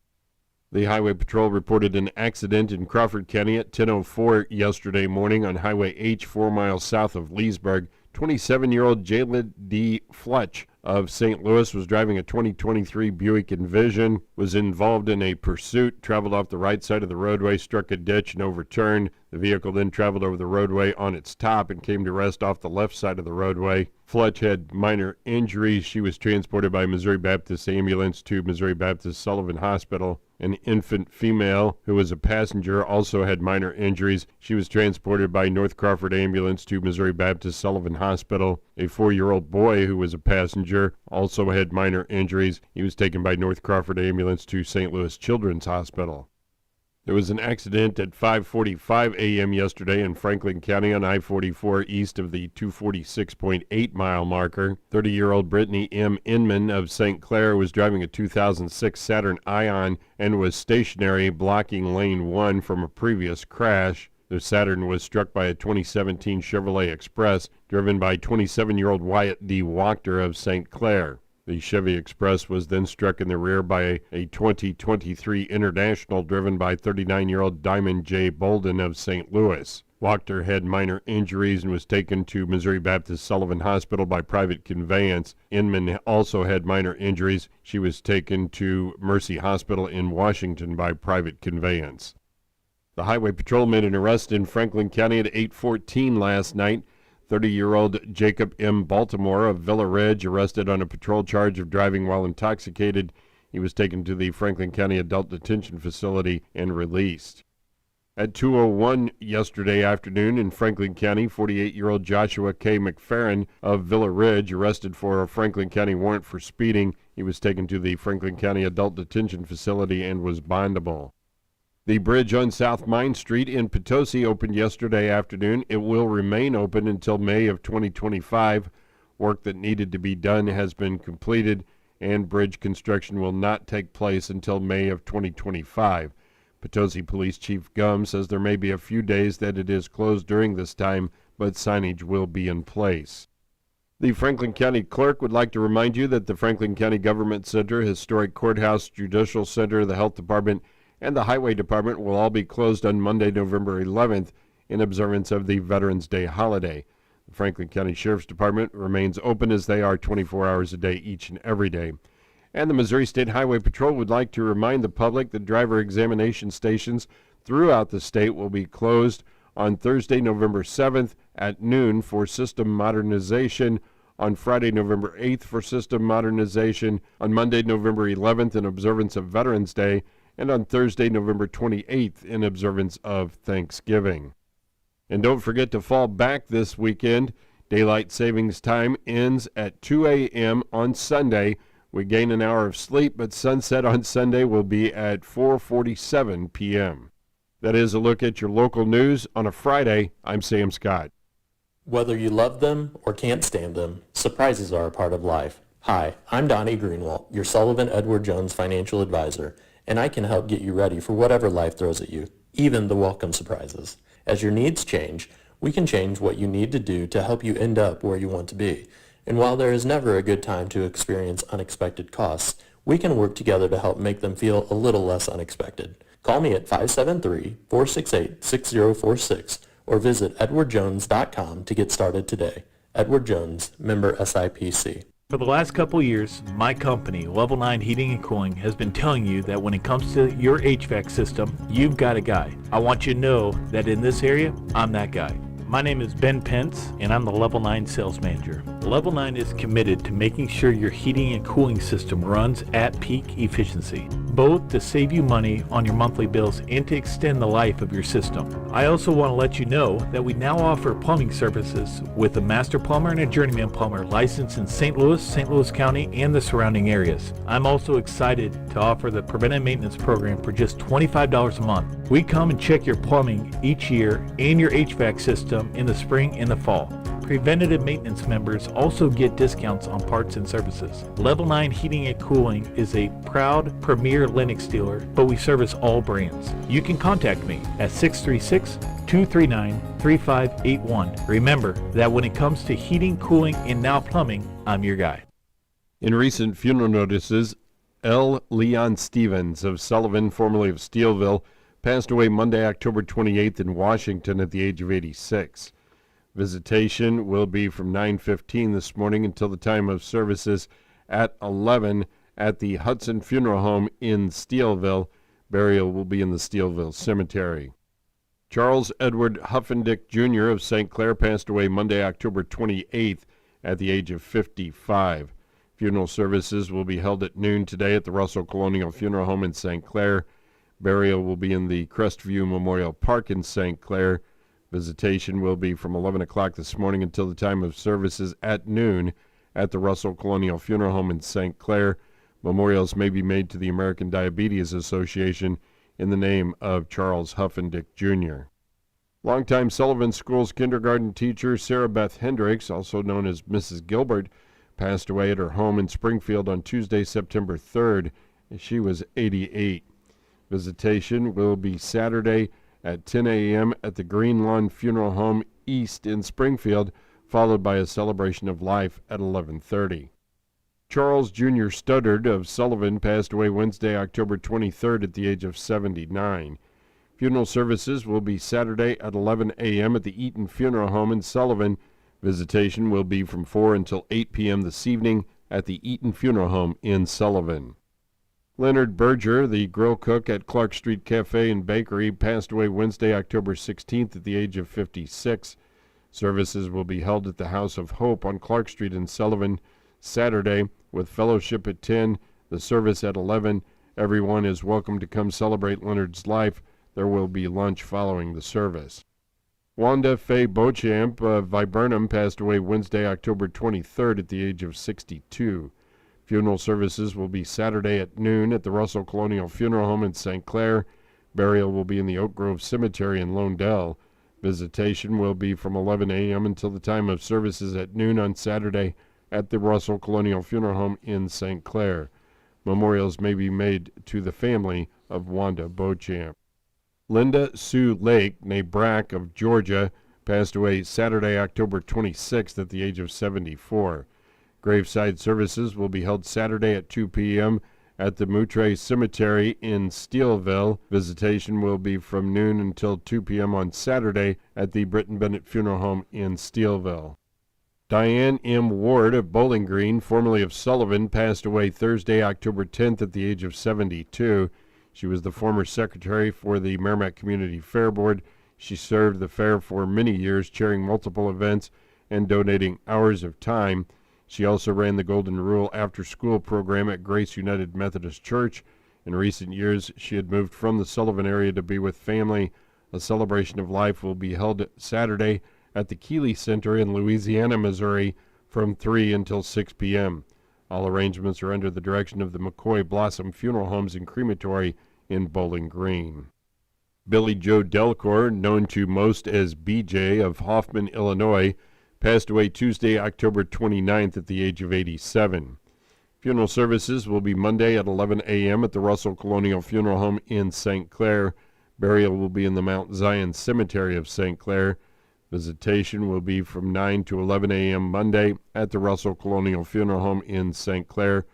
The Highway Patrol reported an accident in Crawford County at 10:04 yesterday morning on Highway H 4 miles south of Leesburg. 27-year-old Jalen D. Fletch of St. Louis was driving a 2023 Buick Envision, was involved in a pursuit, traveled off the right side of the roadway, struck a ditch, and overturned. The vehicle then traveled over the roadway on its top and came to rest off the left side of the roadway. Fletch had minor injuries. She was transported by Missouri Baptist Ambulance to Missouri Baptist Sullivan Hospital. An infant female who was a passenger also had minor injuries. She was transported by North Crawford Ambulance to Missouri Baptist Sullivan Hospital. A 4-year-old boy who was a passenger also had minor injuries. He was taken by North Crawford Ambulance to St. Louis Children's Hospital. There was an accident at 5:45 a.m. yesterday in Franklin County on I-44 east of the 246.8-mile marker. 30-year-old Brittany M. Inman of St. Clair was driving a 2006 Saturn Ion and was stationary, blocking lane 1 from a previous crash. The Saturn was struck by a 2017 Chevrolet Express driven by 27-year-old Wyatt D. Wachter of St. Clair. The Chevy Express was then struck in the rear by a 2023 International driven by 39-year-old Diamond J. Bolden of St. Louis. Wachter had minor injuries and was taken to Missouri Baptist Sullivan Hospital by private conveyance. Inman also had minor injuries. She was taken to Mercy Hospital in Washington by private conveyance. The Highway Patrol made an arrest in Franklin County at 8:14 last night. 30-year-old Jacob M. Baltimore of Villa Ridge arrested on a patrol charge of driving while intoxicated. He was taken to the Franklin County Adult Detention Facility and released. At 2:01 yesterday afternoon in Franklin County, 48-year-old Joshua K. McFerrin of Villa Ridge arrested for a Franklin County warrant for speeding. He was taken to the Franklin County Adult Detention Facility and was bondable. The bridge on South Main Street in Potosi opened yesterday afternoon. It will remain open until May of 2025. Work that needed to be done has been completed, and bridge construction will not take place until May of 2025. Potosi Police Chief Gum says there may be a few days that it is closed during this time, but signage will be in place. The Franklin County Clerk would like to remind you that the Franklin County Government Center, Historic Courthouse, Judicial Center, the Health Department, and the Highway Department will all be closed on Monday, November 11th in observance of the Veterans Day holiday. The Franklin County Sheriff's Department remains open as they are 24 hours a day each and every day. And the Missouri State Highway Patrol would like to remind the public that driver examination stations throughout the state will be closed on Thursday, November 7th at noon for system modernization, on Friday, November 8th for system modernization, on Monday, November 11th in observance of Veterans Day, and on Thursday, November 28th in observance of Thanksgiving. And don't forget to fall back this weekend. Daylight savings time ends at 2 a.m. on Sunday. We gain an hour of sleep, but sunset on Sunday will be at 4:47 p.m. That is a look at your local news on a Friday. I'm Sam Scott. Whether you love them or can't stand them, surprises are a part of life. Hi, I'm Donnie Greenwald, your Sullivan Edward Jones financial advisor, and I can help get you ready for whatever life throws at you, even the welcome surprises. As your needs change, we can change what you need to do to help you end up where you want to be. And while there is never a good time to experience unexpected costs, we can work together to help make them feel a little less unexpected. Call me at 573-468-6046 or visit edwardjones.com to get started today. Edward Jones, member SIPC. For the last couple years, my company, Level 9 Heating and Cooling, has been telling you that when it comes to your HVAC system, you've got a guy. I want you to know that in this area, I'm that guy. My name is Ben Pence, and I'm the Level 9 Sales Manager. Level 9 is committed to making sure your heating and cooling system runs at peak efficiency, both to save you money on your monthly bills and to extend the life of your system. I also want to let you know that we now offer plumbing services with a master plumber and a journeyman plumber licensed in St. Louis County, and the surrounding areas. I'm also excited to offer the preventive maintenance program for just $25 a month. We come and check your plumbing each year and your HVAC system in the spring and the fall. Preventative maintenance members also get discounts on parts and services. Level 9 Heating and Cooling is a proud premier Lennox dealer, but we service all brands. You can contact me at 636-239-3581. Remember that when it comes to heating, cooling, and now plumbing, I'm your guy. In recent funeral notices, L. Leon Stevens of Sullivan, formerly of Steelville, passed away Monday, October 28th in Washington at the age of 86. Visitation will be from 9:15 this morning until the time of services at 11 at the Hudson Funeral Home in Steelville. Burial will be in the Steelville Cemetery. Charles Edward Huffendick Jr. of St. Clair passed away Monday, October 28th at the age of 55. Funeral services will be held at noon today at the Russell Colonial Funeral Home in St. Clair. Burial will be in the Crestview Memorial Park in St. Clair. Visitation will be from 11 o'clock this morning until the time of services at noon at the Russell Colonial Funeral Home in St. Clair. Memorials may be made to the American Diabetes Association in the name of Charles Huffendick Jr. Longtime Sullivan Schools kindergarten teacher Sarah Beth Hendricks, also known as Mrs. Gilbert, passed away at her home in Springfield on Tuesday, September 3rd. She was 88. Visitation will be Saturday at 10 a.m. at the Green Lawn Funeral Home East in Springfield, followed by a celebration of life at 11:30. Charles Jr. Studdard of Sullivan passed away Wednesday, October 23rd at the age of 79. Funeral services will be Saturday at 11 a.m. at the Eaton Funeral Home in Sullivan. Visitation will be from 4 until 8 p.m. this evening at the Eaton Funeral Home in Sullivan. Leonard Berger, the grill cook at Clark Street Cafe and Bakery, passed away Wednesday, October 16th at the age of 56. Services will be held at the House of Hope on Clark Street in Sullivan Saturday, with fellowship at 10, the service at 11. Everyone is welcome to come celebrate Leonard's life. There will be lunch following the service. Wanda Faye Beauchamp of Viburnum passed away Wednesday, October 23rd at the age of 62. Funeral services will be Saturday at noon at the Russell Colonial Funeral Home in St. Clair. Burial will be in the Oak Grove Cemetery in Londell. Visitation will be from 11 a.m. until the time of services at noon on Saturday at the Russell Colonial Funeral Home in St. Clair. Memorials may be made to the family of Wanda Beauchamp. Linda Sue Lake, née Brack of Georgia, passed away Saturday, October 26th at the age of 74. Graveside services will be held Saturday at 2 p.m. at the Moutre Cemetery in Steelville. Visitation will be from noon until 2 p.m. on Saturday at the Britton Bennett Funeral Home in Steelville. Diane M. Ward of Bowling Green, formerly of Sullivan, passed away Thursday, October 10th at the age of 72. She was the former secretary for the Merrimack Community Fair Board. She served the fair for many years, chairing multiple events and donating hours of time. She also ran the Golden Rule after-school program at Grace United Methodist Church. In recent years, she had moved from the Sullivan area to be with family. A celebration of life will be held Saturday at the Keeley Center in Louisiana, Missouri, from 3 until 6 p.m. All arrangements are under the direction of the McCoy Blossom Funeral Homes and Crematory in Bowling Green. Billy Joe Delcor, known to most as BJ of Hoffman, Illinois, passed away Tuesday, October 29th at the age of 87. Funeral services will be Monday at 11 a.m. at the Russell Colonial Funeral Home in St. Clair. Burial will be in the Mount Zion Cemetery of St. Clair. Visitation will be from 9 to 11 a.m. Monday at the Russell Colonial Funeral Home in St. Clair.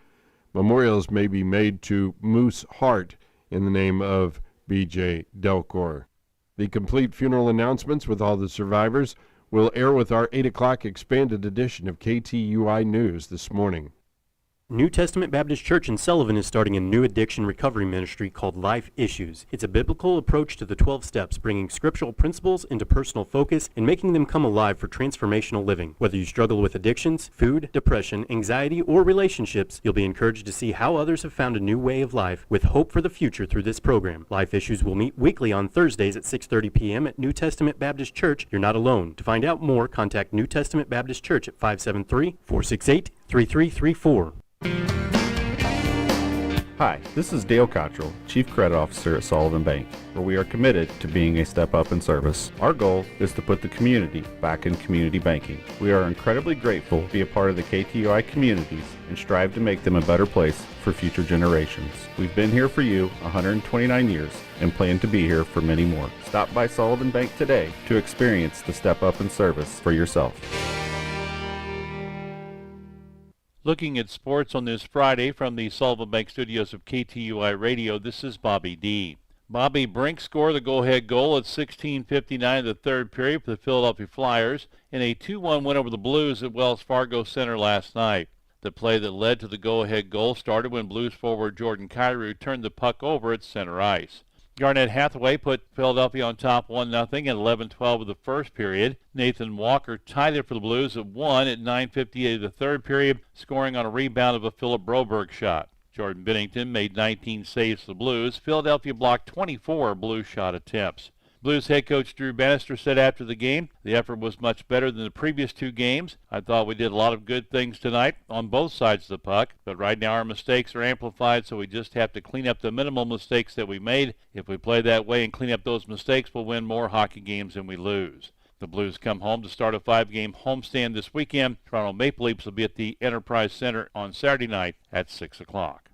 Memorials may be made to Moose Hart in the name of B.J. Delcor. The complete funeral announcements with all the survivors will air with our 8 o'clock expanded edition of KTUI News this morning. New Testament Baptist Church in Sullivan is starting a new addiction recovery ministry called Life Issues. It's a biblical approach to the 12 steps, bringing scriptural principles into personal focus and making them come alive for transformational living. Whether you struggle with addictions, food, depression, anxiety, or relationships, you'll be encouraged to see how others have found a new way of life with hope for the future through this program. Life Issues will meet weekly on Thursdays at 6:30 p.m. at New Testament Baptist Church. You're not alone. To find out more, contact New Testament Baptist Church at 573-468-3334. Hi, this is Dale Cottrell, Chief Credit Officer at Sullivan Bank, where we are committed to being a step up in service. Our goal is to put the community back in community banking. We are incredibly grateful to be a part of the KTUI communities and strive to make them a better place for future generations. We've been here for you 129 years and plan to be here for many more. Stop by Sullivan Bank today to experience the step up in service for yourself. Looking at sports on this Friday from the Sullivan Bank studios of KTUI Radio, this is Bobby D. Bobby Brink scored the go-ahead goal at 16:59 of the third period for the Philadelphia Flyers in a 2-1 win over the Blues at Wells Fargo Center last night. The play that led to the go-ahead goal started when Blues forward Jordan Kyrou turned the puck over at center ice. Garnett Hathaway put Philadelphia on top 1-0 at 11:12 of the first period. Nathan Walker tied it for the Blues at 1 at 9:58 of the third period, scoring on a rebound of a Philip Broberg shot. Jordan Binnington made 19 saves for the Blues. Philadelphia blocked 24 Blues shot attempts. Blues head coach Drew Bannister said after the game, the effort was much better than the previous two games. I thought we did a lot of good things tonight on both sides of the puck, but right now our mistakes are amplified, so we just have to clean up the minimal mistakes that we made. If we play that way and clean up those mistakes, we'll win more hockey games than we lose. The Blues come home to start a 5-game homestand this weekend. Toronto Maple Leafs will be at the Enterprise Center on Saturday night at 6 o'clock.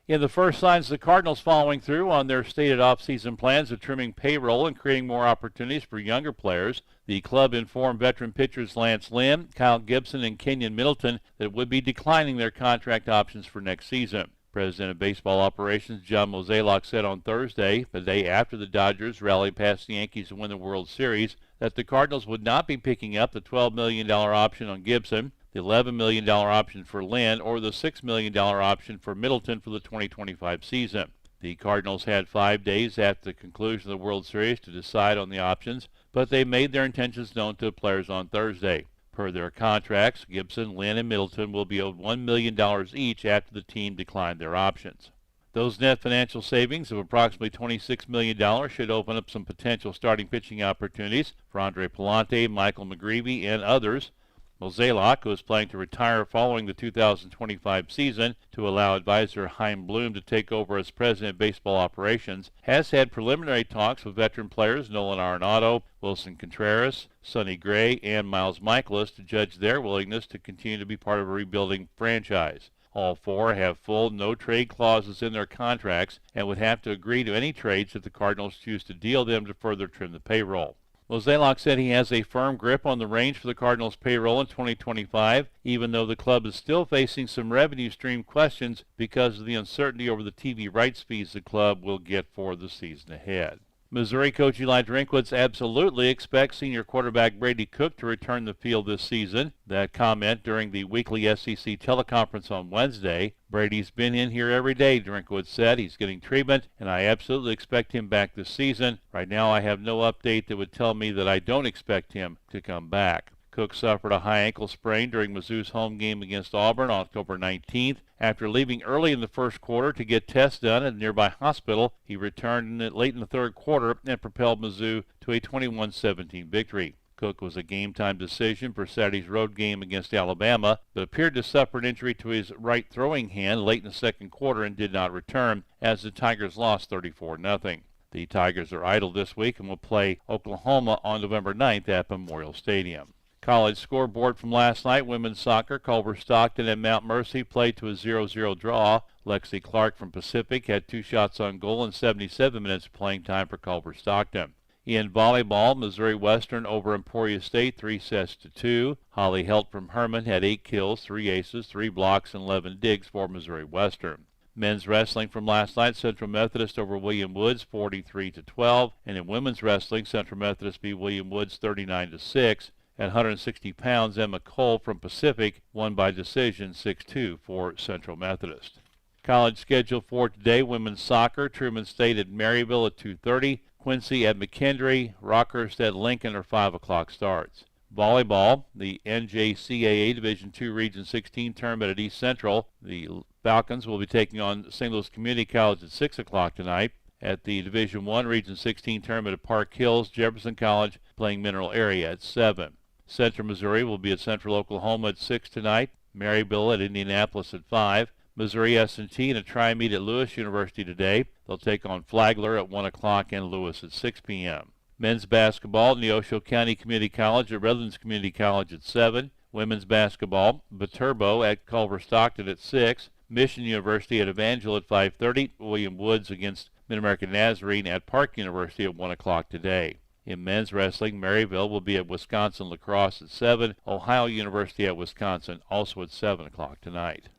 In the first signs, the Cardinals following through on their stated off-season plans of trimming payroll and creating more opportunities for younger players. The club informed veteran pitchers Lance Lynn, Kyle Gibson, and Kenyon Middleton that it would be declining their contract options for next season. President of Baseball Operations John Mozeliak said on Thursday, the day after the Dodgers rallied past the Yankees to win the World Series, that the Cardinals would not be picking up the $12 million option on Gibson, the $11 million option for Lynn, or the $6 million option for Middleton for the 2025 season. The Cardinals had 5 days after the conclusion of the World Series to decide on the options, but they made their intentions known to players on Thursday. Per their contracts, Gibson, Lynn, and Middleton will be owed $1 million each after the team declined their options. Those net financial savings of approximately $26 million should open up some potential starting pitching opportunities for Andre Palante, Michael McGreevy, and others. Mozeliak, who is planning to retire following the 2025 season to allow advisor Chaim Bloom to take over as president of baseball operations, has had preliminary talks with veteran players Nolan Arenado, Wilson Contreras, Sonny Gray, and Miles Michaelis to judge their willingness to continue to be part of a rebuilding franchise. All four have full no-trade clauses in their contracts and would have to agree to any trades if the Cardinals choose to deal them to further trim the payroll. Mozeliak said he has a firm grip on the range for the Cardinals' payroll in 2025, even though the club is still facing some revenue stream questions because of the uncertainty over the TV rights fees the club will get for the season ahead. Missouri coach Eli Drinkwitz absolutely expects senior quarterback Brady Cook to return to the field this season. That comment during the weekly SEC teleconference on Wednesday. Brady's been in here every day, Drinkwitz said. He's getting treatment, and I absolutely expect him back this season. Right now I have no update that would tell me that I don't expect him to come back. Cook suffered a high ankle sprain during Mizzou's home game against Auburn on October 19th. After leaving early in the first quarter to get tests done at a nearby hospital, he returned late in the third quarter and propelled Mizzou to a 21-17 victory. Cook was a game-time decision for Saturday's road game against Alabama, but appeared to suffer an injury to his right throwing hand late in the second quarter and did not return, as the Tigers lost 34-0. The Tigers are idle this week and will play Oklahoma on November 9th at Memorial Stadium. College scoreboard from last night, women's soccer, Culver Stockton and Mount Mercy played to a 0-0 draw. Lexi Clark from Pacific had 2 shots on goal in 77 minutes of playing time for Culver Stockton. In volleyball, Missouri Western over Emporia State 3-2. Holly Helt from Herman had 8 kills, 3 aces, 3 blocks, and 11 digs for Missouri Western. Men's wrestling from last night, Central Methodist over William Woods 43-12, and in women's wrestling, Central Methodist beat William Woods 39-6. At 160 pounds, Emma Cole from Pacific won by decision 6-2 for Central Methodist. College schedule for today, women's soccer, Truman State at Maryville at 2:30, Quincy at McKendree, Rockhurst at Lincoln are 5 o'clock starts. Volleyball, the NJCAA Division II Region 16 tournament at East Central. The Falcons will be taking on St. Louis Community College at 6 o'clock tonight. At the Division I Region 16 tournament at Park Hills, Jefferson College playing Mineral Area at 7. Central Missouri will be at Central Oklahoma at 6 tonight. Maryville at Indianapolis at 5. Missouri S&T in a tri-meet at Lewis University today. They'll take on Flagler at 1 o'clock and Lewis at 6 p.m. Men's basketball, Neosho County Community College at Redlands Community College at 7. Women's basketball, Viterbo at Culver Stockton at 6. Mission University at Evangel at 5:30. William Woods against Mid-American Nazarene at Park University at 1 o'clock today. In men's wrestling, Maryville will be at Wisconsin Lacrosse at 7. Ohio University at Wisconsin also at 7 o'clock tonight.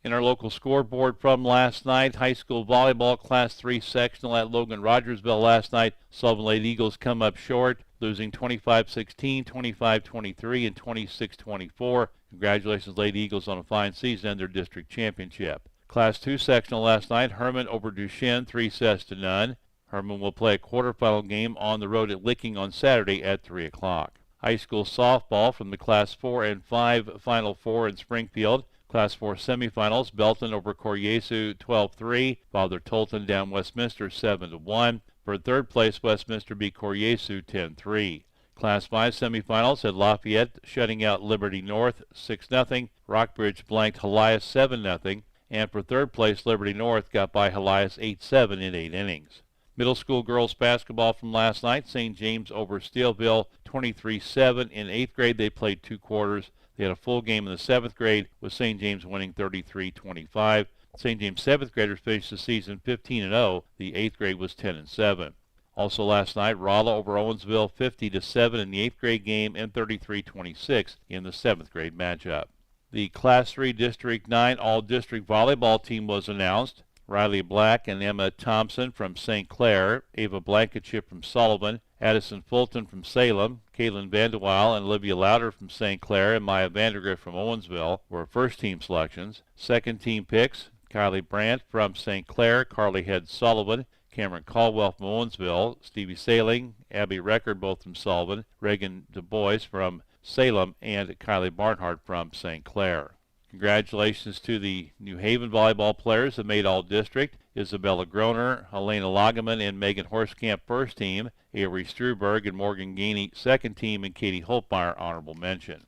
In our local scoreboard from last night, high school volleyball Class 3 sectional at Logan Rogersville last night. Sullivan Lady Eagles come up short, losing 25-16, 25-23, and 26-24. Congratulations, Lady Eagles, on a fine season and their district championship. Class 2 sectional last night, Herman over Duchesne, 3-0. Herman will play a quarterfinal game on the road at Licking on Saturday at 3 o'clock. High school softball from the Class 4 and 5 Final Four in Springfield. Class 4 semifinals, Belton over Coryesu 12-3, Father Tolton down Westminster 7-1. For third place, Westminster beat Coryesu 10-3. Class 5 semifinals had Lafayette shutting out Liberty North 6-0, Rockbridge blanked Helias 7-0, and for third place, Liberty North got by Helias 8-7 in 8 innings. Middle school girls basketball from last night, St. James over Steelville 23-7. In 8th grade, they played 2 quarters. They had a full game in the 7th grade, with St. James winning 33-25. St. James 7th graders finished the season 15-0. The 8th grade was 10-7. Also last night, Rolla over Owensville 50-7 in the 8th grade game and 33-26 in the 7th grade matchup. The Class 3 District 9 All-District Volleyball team was announced. Riley Black and Emma Thompson from St. Clair, Ava Blankenship from Sullivan, Addison Fulton from Salem, Caitlin Vandeweil and Olivia Lauder from St. Clair, and Maya Vandergrift from Owensville were first-team selections. Second-team picks, Kylie Brandt from St. Clair, Carly Head Sullivan, Cameron Caldwell from Owensville, Stevie Sailing, Abby Record both from Sullivan, Reagan Du Bois from Salem, and Kylie Barnhart from St. Clair. Congratulations to the New Haven volleyball players that made All-District. Isabella Groner, Helena Lageman, and Megan Horskamp first team, Avery Struberg and Morgan Gainey second team, and Katie Holtmeyer honorable mention.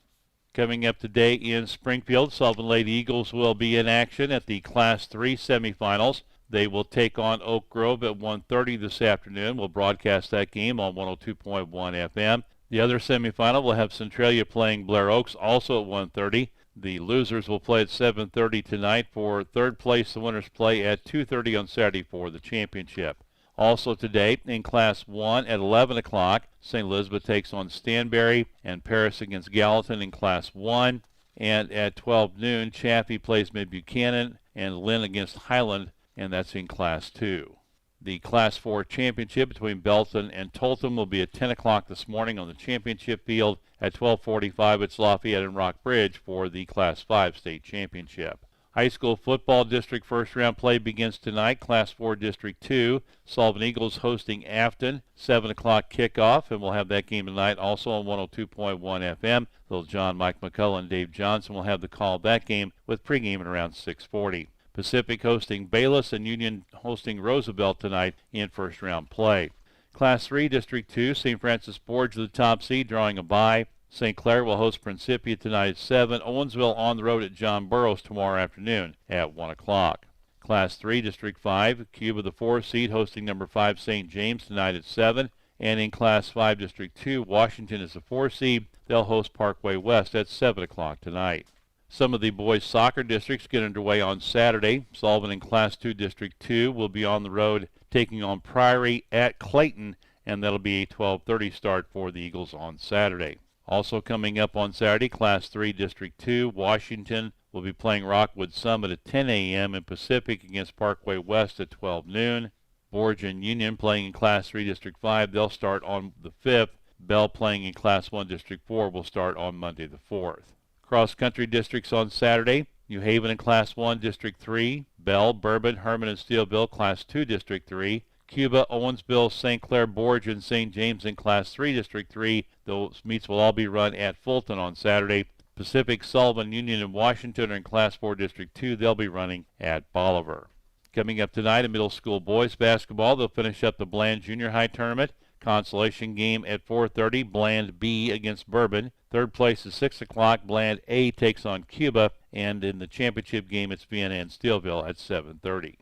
Coming up today in Springfield, Sullivan Lady Eagles will be in action at the Class 3 semifinals. They will take on Oak Grove at 1:30 this afternoon. We'll broadcast that game on 102.1 FM. The other semifinal will have Centralia playing Blair Oaks also at 1:30. The losers will play at 7:30 tonight for third place. The winners play at 2:30 on Saturday for the championship. Also today in Class 1 at 11 o'clock, St. Elizabeth takes on Stanberry and Paris against Gallatin in Class 1. And at 12 noon, Chaffee plays Mid-Buchanan and Lynn against Highland, and that's in Class 2. The Class 4 championship between Belton and Tolton will be at 10 o'clock this morning on the championship field. At 12:45, it's Lafayette and Rockbridge for the Class 5 state championship. High school football district first-round play begins tonight. Class 4 District 2, Sullivan Eagles hosting Afton, 7 o'clock kickoff, and we'll have that game tonight also on 102.1 FM. Little John, Mike McCullough, and Dave Johnson will have the call of that game with pregame at around 6:40. Pacific hosting Bayless and Union hosting Roosevelt tonight in first-round play. Class 3 District 2, St. Francis Borgia the top seed, drawing a bye. St. Clair will host Principia tonight at 7. Owensville on the road at John Burroughs tomorrow afternoon at 1 o'clock. Class 3 District 5, Cuba the 4 seed hosting number 5 St. James tonight at 7. And in Class 5 District 2, Washington is the 4 seed. They'll host Parkway West at 7 o'clock tonight. Some of the boys' soccer districts get underway on Saturday. Sullivan in Class 2 District 2 will be on the road taking on Priory at Clayton, and that'll be a 12:30 start for the Eagles on Saturday. Also coming up on Saturday, Class 3 District 2, Washington will be playing Rockwood Summit at 10 a.m. and Pacific against Parkway West at 12 noon. Borge and Union playing in Class 3 District 5. They'll start on the 5th. Bell playing in Class 1 District 4 will start on Monday the 4th. Cross-country districts on Saturday. New Haven in Class 1 District 3. Bell, Bourbon, Herman, and Steelville Class 2 District 3. Cuba, Owensville, St. Clair, Borge, and St. James in Class 3 District 3. Those meets will all be run at Fulton on Saturday. Pacific, Sullivan, Union, and Washington are in Class 4 District 2. They'll be running at Bolivar. Coming up tonight in middle school boys basketball, they'll finish up the Bland Junior High Tournament. Consolation game at 4:30, Bland B against Bourbon. Third place is 6 o'clock, Bland A takes on Cuba. And in the championship game, it's Vienna and Steelville at 7:30.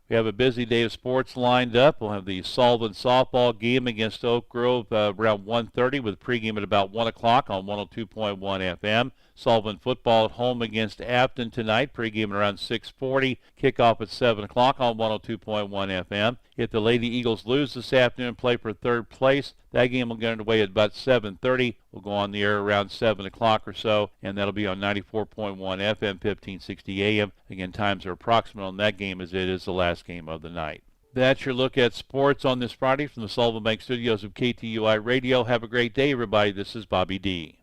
We have a busy day of sports lined up. We'll have the Sullivan softball game against Oak Grove around 1:30 with pregame at about 1 o'clock on 102.1 FM. Sullivan football at home against Afton tonight, pregame around 6:40. Kickoff at 7 o'clock on 102.1 FM. If the Lady Eagles lose this afternoon and play for third place, that game will get underway at about 7:30. We'll go on the air around 7 o'clock or so, and that'll be on 94.1 FM, 1560 AM. Again, times are approximate on that game as it is the last game of the night. That's your look at sports on this Friday from the Sullivan Bank Studios of KTUI Radio. Have a great day, everybody. This is Bobby D.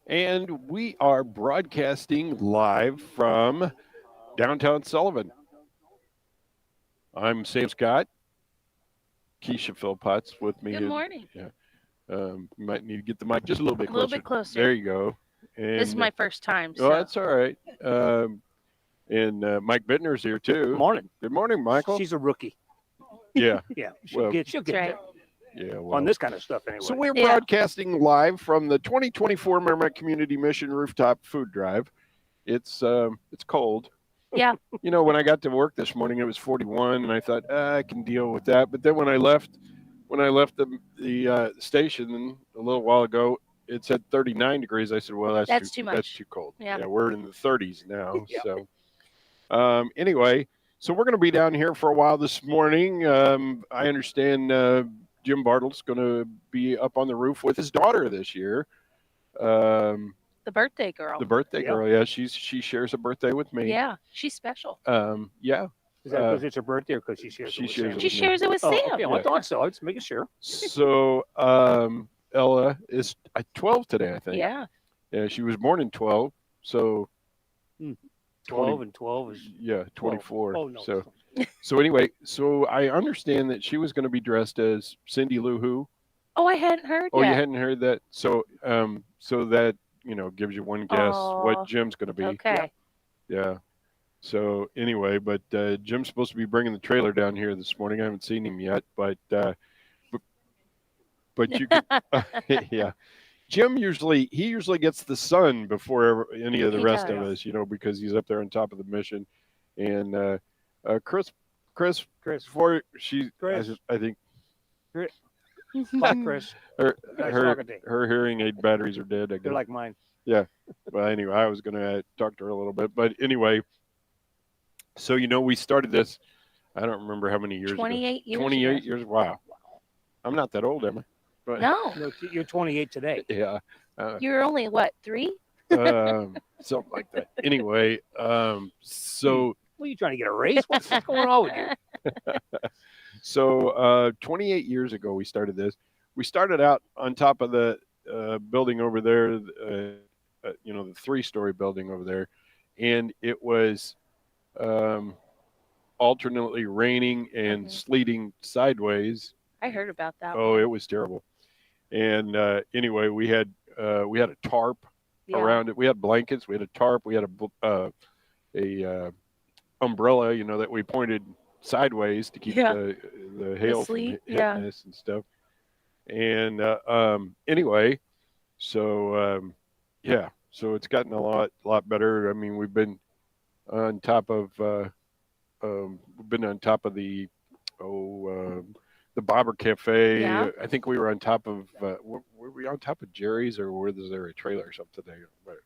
And we are broadcasting live from downtown Sullivan. I'm Sam Scott. Keisha Philpotts with me. Good morning. Yeah. You might need to get the mic just a little bit closer. A little bit closer. There you go. And, this is my first time. So. Oh, that's all right. And Mike Bittner's here too. Good morning. Good morning, Michael. She's a rookie. Yeah. Yeah. She'll get right. there. Yeah, well, On this kind of stuff anyway. So we're broadcasting live from the 2024 Merrimack Community Mission Rooftop Food Drive. It's cold. Yeah. You know, when I got to work this morning, it was 41, and I thought I can deal with that. But then when I left the station a little while ago, it said 39 degrees. I said, well, that's too much. That's too cold. Yeah. We're in the 30s now. Yeah. So anyway, so we're going to be down here for a while this morning. I understand Jim Bartle's going to be up on the roof with his daughter this year. The birthday girl. The birthday girl, yeah. She shares a birthday with me. Yeah, she's special. Yeah. Is that because it's her birthday or because she shares it with Sam? She shares it with Sam. Okay, I thought so. I was making sure. So Ella is 12 today, I think. Yeah. Yeah, she was born in 12, so 12 and 12 is 24. Oh no. So anyway, so I understand that she was going to be dressed as Cindy Lou Who. Oh, I hadn't heard Oh, yet. you hadn't heard that? So so that gives you one guess what Jim's going to be. Okay. Yeah. So anyway, but Jim's supposed to be bringing the trailer down here this morning. I haven't seen him yet, but you can, yeah. Jim usually gets the sun before any of the rest of us, because he's up there on top of the mission. And Chris, before I think. Bye, Chris. Her hearing aid batteries are dead, I guess. They're like mine. Yeah. Well, anyway, I was going to talk to her a little bit. But anyway, so, we started this, I don't remember how many years 28 ago. years 28 years. Wow. I'm not that old, am I? But, no. You're 28 today. Yeah. You're only, what, 3? Something like that. Anyway, so. What are you trying to get a raise? What's going on with you? So 28 years ago, we started this. We started out on top of the building over there, the 3-story building over there. And it was alternately raining and sleeting sideways. I heard about that. Oh, it was terrible. And anyway, we had a tarp around it. We had blankets. We had a tarp. We had a umbrella, that we pointed sideways to keep the hail from hitting us and stuff. And anyway, so so it's gotten a lot better. I mean, we've been on top of the Bobber Cafe. Yeah. I think we were on top of were we on top of Jerry's, or was there a trailer or something today? But,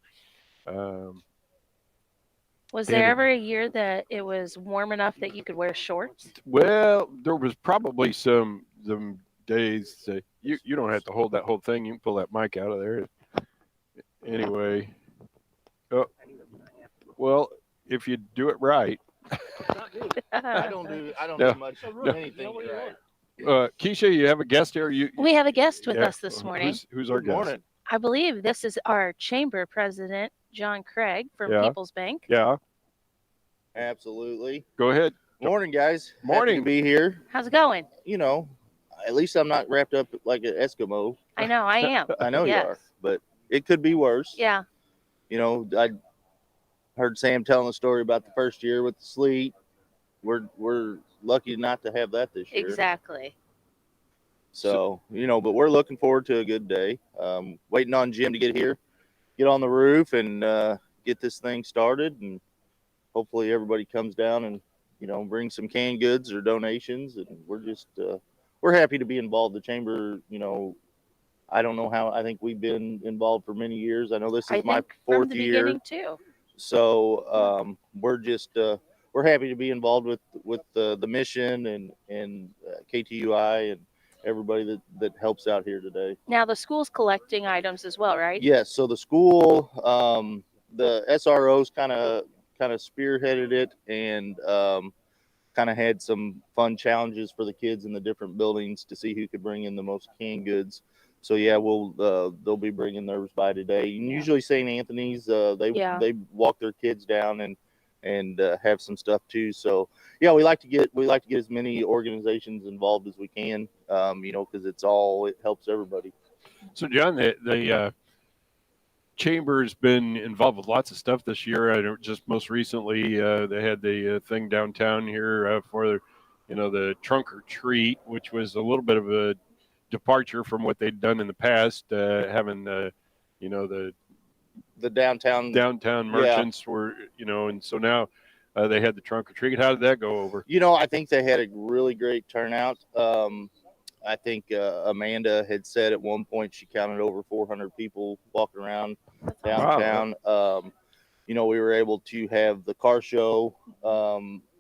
was there ever a year that it was warm enough that you could wear shorts? Well, there was probably some days. You don't have to hold that whole thing. You can pull that mic out of there. Anyway, if you do it right. I don't do No, much no. anything right. Keisha, you have a guest here. We have a guest with Yeah. us this morning. Who's our Good guest? morning. I believe this is our chamber president, John Craig from Yeah. People's Bank. Yeah. Absolutely. Go ahead. Morning, guys. Morning. Happy to be here. How's it going? You know, at least I'm not wrapped up like an Eskimo. I know, I am. I know Yes. you are, but it could be worse. Yeah. You know, I heard Sam telling a story about the first year with the sleet. We're lucky not to have that this year. Exactly. So, you know, but we're looking forward to a good day. Waiting on Jim to get here, get on the roof and get this thing started. And hopefully everybody comes down and, you know, bring some canned goods or donations. And we're just, we're happy to be involved. The chamber, you know, I don't know how, I think we've been involved for many years. I know this is my fourth from the year. beginning too. So we're just, we're happy to be involved with the mission and KTUI and everybody that helps out here today. Now the school's collecting items as well, right? Yes. So the school, the SROs kind of spearheaded it and kind of had some fun challenges for the kids in the different buildings to see who could bring in the most canned goods. So yeah, they'll be bringing theirs by today. And usually St. Anthony's, they walk their kids down and have some stuff too. So yeah, we like to get as many organizations involved as we can, you know, because it helps everybody. So John, the chamber's been involved with lots of stuff this year. I know just most recently they had the thing downtown here for the trunk or treat, which was a little bit of a departure from what they'd done in the past, having the downtown merchants were, and so now they had the trunk or treat. How did that go over? You know, I think they had a really great turnout. I think Amanda had said at one point she counted over 400 people walking around downtown. Wow. You know, we were able to have the car show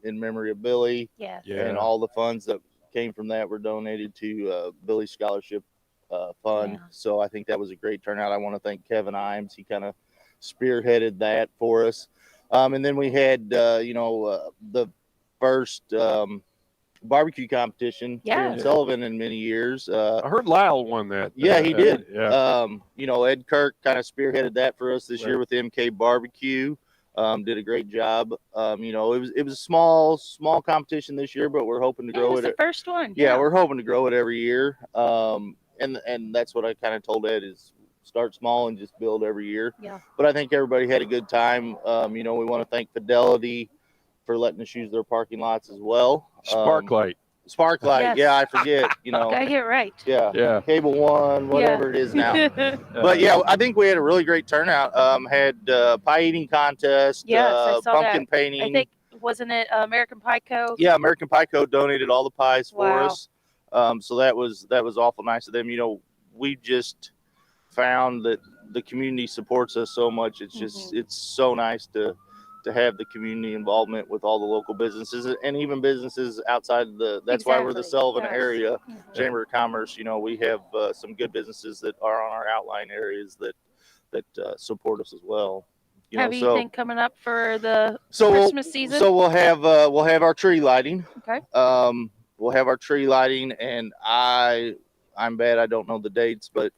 in memory of Billy. Yes. Yeah. And all the funds that came from that were donated to Billy's scholarship fund. Yeah. So I think that was a great turnout. I want to thank Kevin Imes. He kind of spearheaded that for us. And then we had, the first barbecue competition here in Sullivan in many years. I heard Lyle won that. Yeah, he did. Yeah. Ed Kirk kind of spearheaded that for us this year with MK Barbecue. Did a great job. It was a small competition this year, but we're hoping to grow it. The first one. Yeah, we're hoping to grow it every year. And that's what I kind of told Ed is start small and just build every year. Yeah. But I think everybody had a good time. We want to thank Fidelity for letting us use their parking lots as well. Sparklight. Yes. Yeah, I forget. Gotta get it right. Yeah. Cable One, whatever it is now. But yeah, I think we had a really great turnout. Had pie eating contest. Yes, I saw pumpkin that. painting. I think wasn't it American Pie Co? Yeah, American Pie Co donated all the pies for Wow. us. So that was awful nice of them. We just found that the community supports us so much. It's just it's so nice to have the community involvement with all the local businesses and even businesses outside that's why we're the Sullivan area Chamber of Commerce. We have some good businesses that are on our outline areas that support us as well. Have anything coming up for the Christmas season? So we'll have our tree lighting. Okay. We'll have our tree lighting, and I'm bad. I don't know the dates, but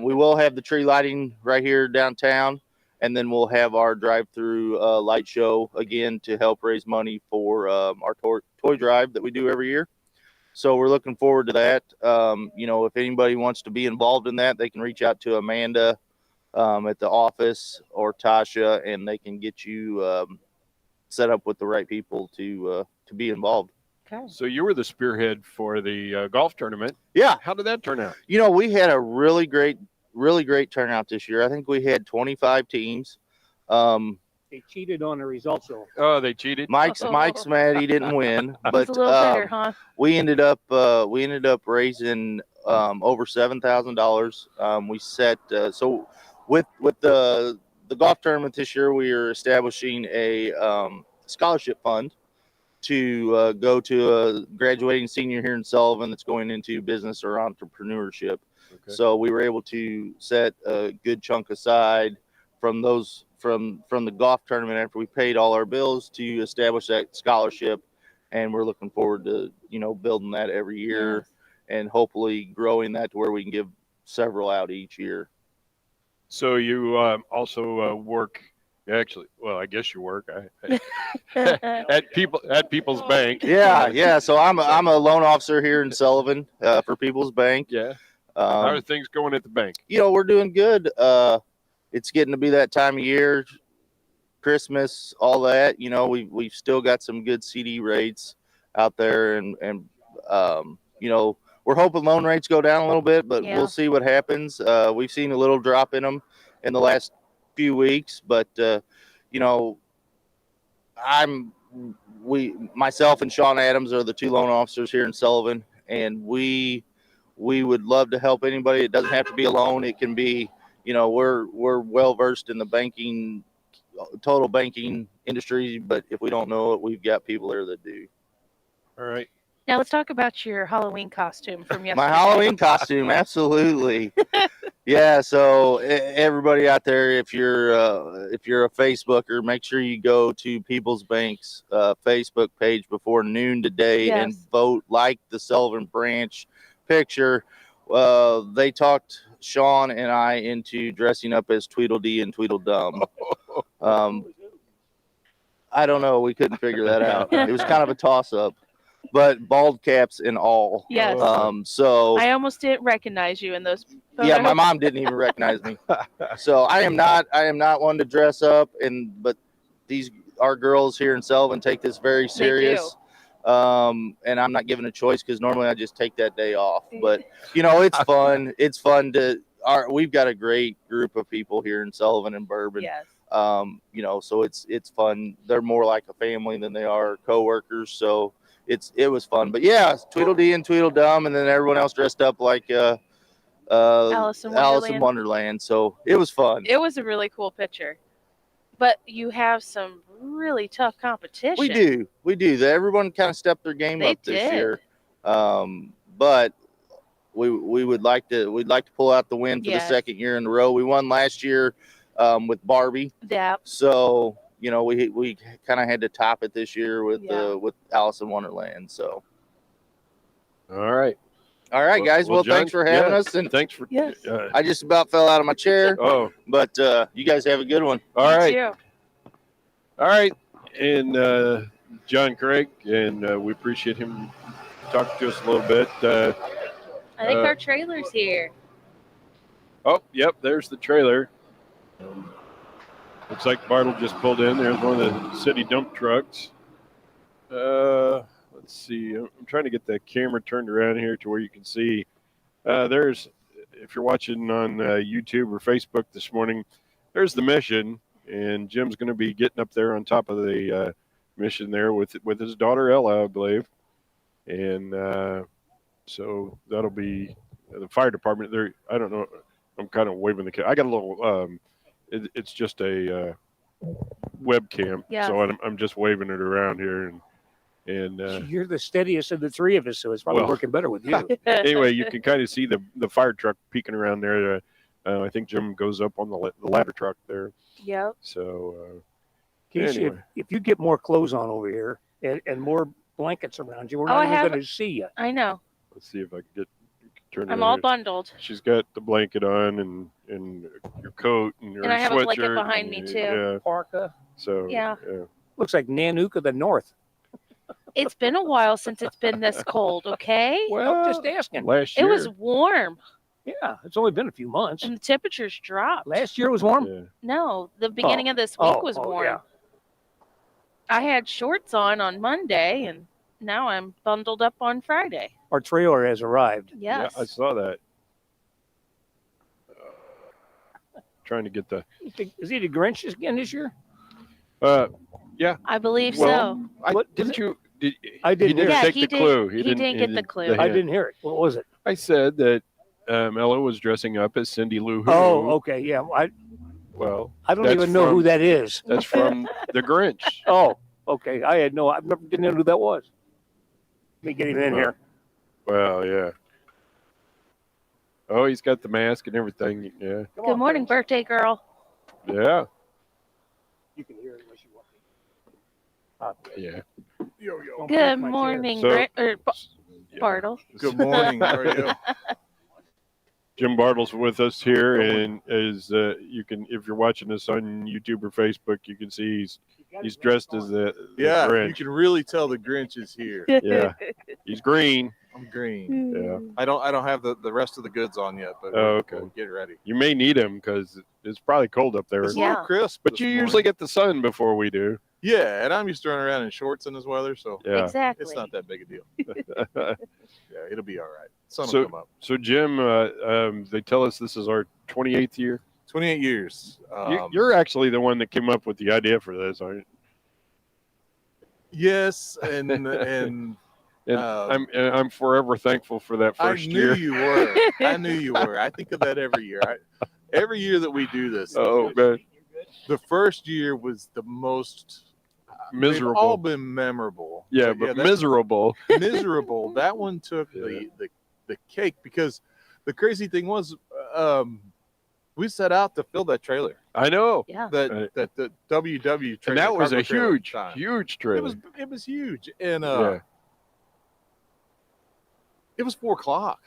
we will have the tree lighting right here downtown. And then we'll have our drive-through light show again to help raise money for our toy drive that we do every year. So we're looking forward to that. If anybody wants to be involved in that, they can reach out to Amanda at the office or Tasha, and they can get you set up with the right people to be involved. Okay. So you were the spearhead for the golf tournament. Yeah. How did that turn out? We had a really great turnout this year. I think we had 25 teams. They cheated on the results, though. Oh, they cheated. Mike's mad he didn't win, but It's a little better, huh? we ended up raising over $7,000. We set so with the golf tournament this year, we are establishing a scholarship fund to go to a graduating senior here in Sullivan that's going into business or entrepreneurship. Okay. So we were able to set a good chunk aside from those from the golf tournament after we paid all our bills to establish that scholarship, and we're looking forward to building that every year and hopefully growing that to where we can give several out each year. So you also work. Actually, well, I guess you work at People's Bank. Yeah. So I'm a loan officer here in Sullivan for People's Bank. Yeah. How are things going at the bank? We're doing good. It's getting to be that time of year, Christmas, all that. We've still got some good CD rates out there, and we're hoping loan rates go down a little bit, but we'll see what happens. We've seen a little drop in them in the last few weeks, but myself and Sean Adams are the two loan officers here in Sullivan, and we would love to help anybody. It doesn't have to be a loan. It can be, we're well versed in the total banking industry, but if we don't know it, we've got people there that do. All right. Now let's talk about your Halloween costume from yesterday. My Halloween costume, absolutely. Yeah, so everybody out there, if you're a Facebooker, make sure you go to People's Bank's Facebook page before noon today and vote like the Sullivan branch picture. They talked Sean and I into dressing up as Tweedledee and Tweedledum. I don't know. We couldn't figure that out. It was kind of a toss-up. But bald caps and all. Yes. So I almost didn't recognize you in those photos. Yeah, my mom didn't even recognize me. So I am not one to dress up, but our girls here in Sullivan take this very serious. And I'm not given a choice because normally I just take that day off. But it's fun. It's fun we've got a great group of people here in Sullivan and Bourbon. Yes. So it's fun. They're more like a family than they are coworkers. So it was fun. But yeah, Tweedledee and Tweedledum, and then everyone else dressed up like Alice in Wonderland. So it was fun. It was a really cool picture. But you have some really tough competition. We do. Everyone kind of stepped their game up this year. But we'd like to pull out the win for the second year in a row. We won last year with Barbie. Yeah. So we kind of had to top it this year with Alice in Wonderland. So. All right, guys. Well, John, thanks for having us, and thanks for. I just about fell out of my chair. Oh, but you guys have a good one. All right. All right, and John Craig, and we appreciate him talking to us a little bit. I think our trailer's here. Oh, yep, there's the trailer. Looks like Bartle just pulled in. There's one of the city dump trucks. Let's see. I'm trying to get the camera turned around here to where you can see. If you're watching on YouTube or Facebook this morning, there's the mission, and Jim's going to be getting up there on top of the mission there with his daughter Ella, I believe, and so that'll be the fire department there. I don't know. I'm kind of waving the. I got a little. It's just a webcam, so I'm just waving it around here, and you're the steadiest of the three of us, so it's probably working better with you. Anyway, you can kind of see the fire truck peeking around there. I think Jim goes up on the ladder truck there. Yep. So, Casey, anyway. if you get more clothes on over here and more blankets around you, we're not even going to see you. I know. Let's see if I can turn. I'm all bundled. She's got the blanket on and your coat and your and I have a blanket sweatshirt behind me too. Yeah. Parka. So yeah. Looks like Nanook of the North. It's been a while since it's been this cold. Okay. Well, just asking. Last year it was warm. Yeah, it's only been a few months. And the temperatures dropped. Last year was warm? Yeah. No, the beginning of this week was warm. Yeah. I had shorts on Monday, and now I'm bundled up on Friday. Our trailer has arrived. Yes. Yeah, I saw that. Trying to get the. Is he the Grinch again this year? Yeah. I believe so. Didn't you? I didn't. He didn't Yeah, take he the did- clue. he didn't get the clue. I didn't hear it. What was it? I said that Ella was dressing up as Cindy Lou Who. Oh, okay. Yeah. Well, I don't that's even know who from- that is. That's from The Grinch. Oh, okay. I didn't know who that was. Let me get him in here. Well, yeah. Oh, he's got the mask and everything. Yeah. Good morning, birthday girl. Yeah. Yeah. Good morning, So- Bartle. Good morning. How are you? Jim Bartle's with us here, and as you can, if you're watching this on YouTube or Facebook, you can see he's dressed as the Yeah, Grinch. you can really tell the Grinch is here. Yeah, he's green. I'm green. Yeah. I don't have the rest of the goods on yet, but Okay. we'll get ready. You may need him because it's probably cold up there. It's a little crisp, but this you morning. usually get the sun before we do. Yeah, and I'm used to running around in shorts in this weather, so Yeah. Exactly. it's not that big a deal. Yeah, it'll be all right. Sun will So, come up. so Jim, they tell us this is our 28th year. 28 years. You're actually the one that came up with the idea for this, aren't you? Yes, and I'm forever thankful for that first year. I knew you were. I knew you were. I think of that every year. Every year that we do this. Oh man, the first year was the most miserable. They've all been memorable. Yeah, but miserable. Miserable. That one took the cake because the crazy thing was, we set out to fill that trailer. I know. Yeah. That the WW trailer. And that was a trailer huge, huge trailer. It was huge, and Yeah. it was 4 o'clock.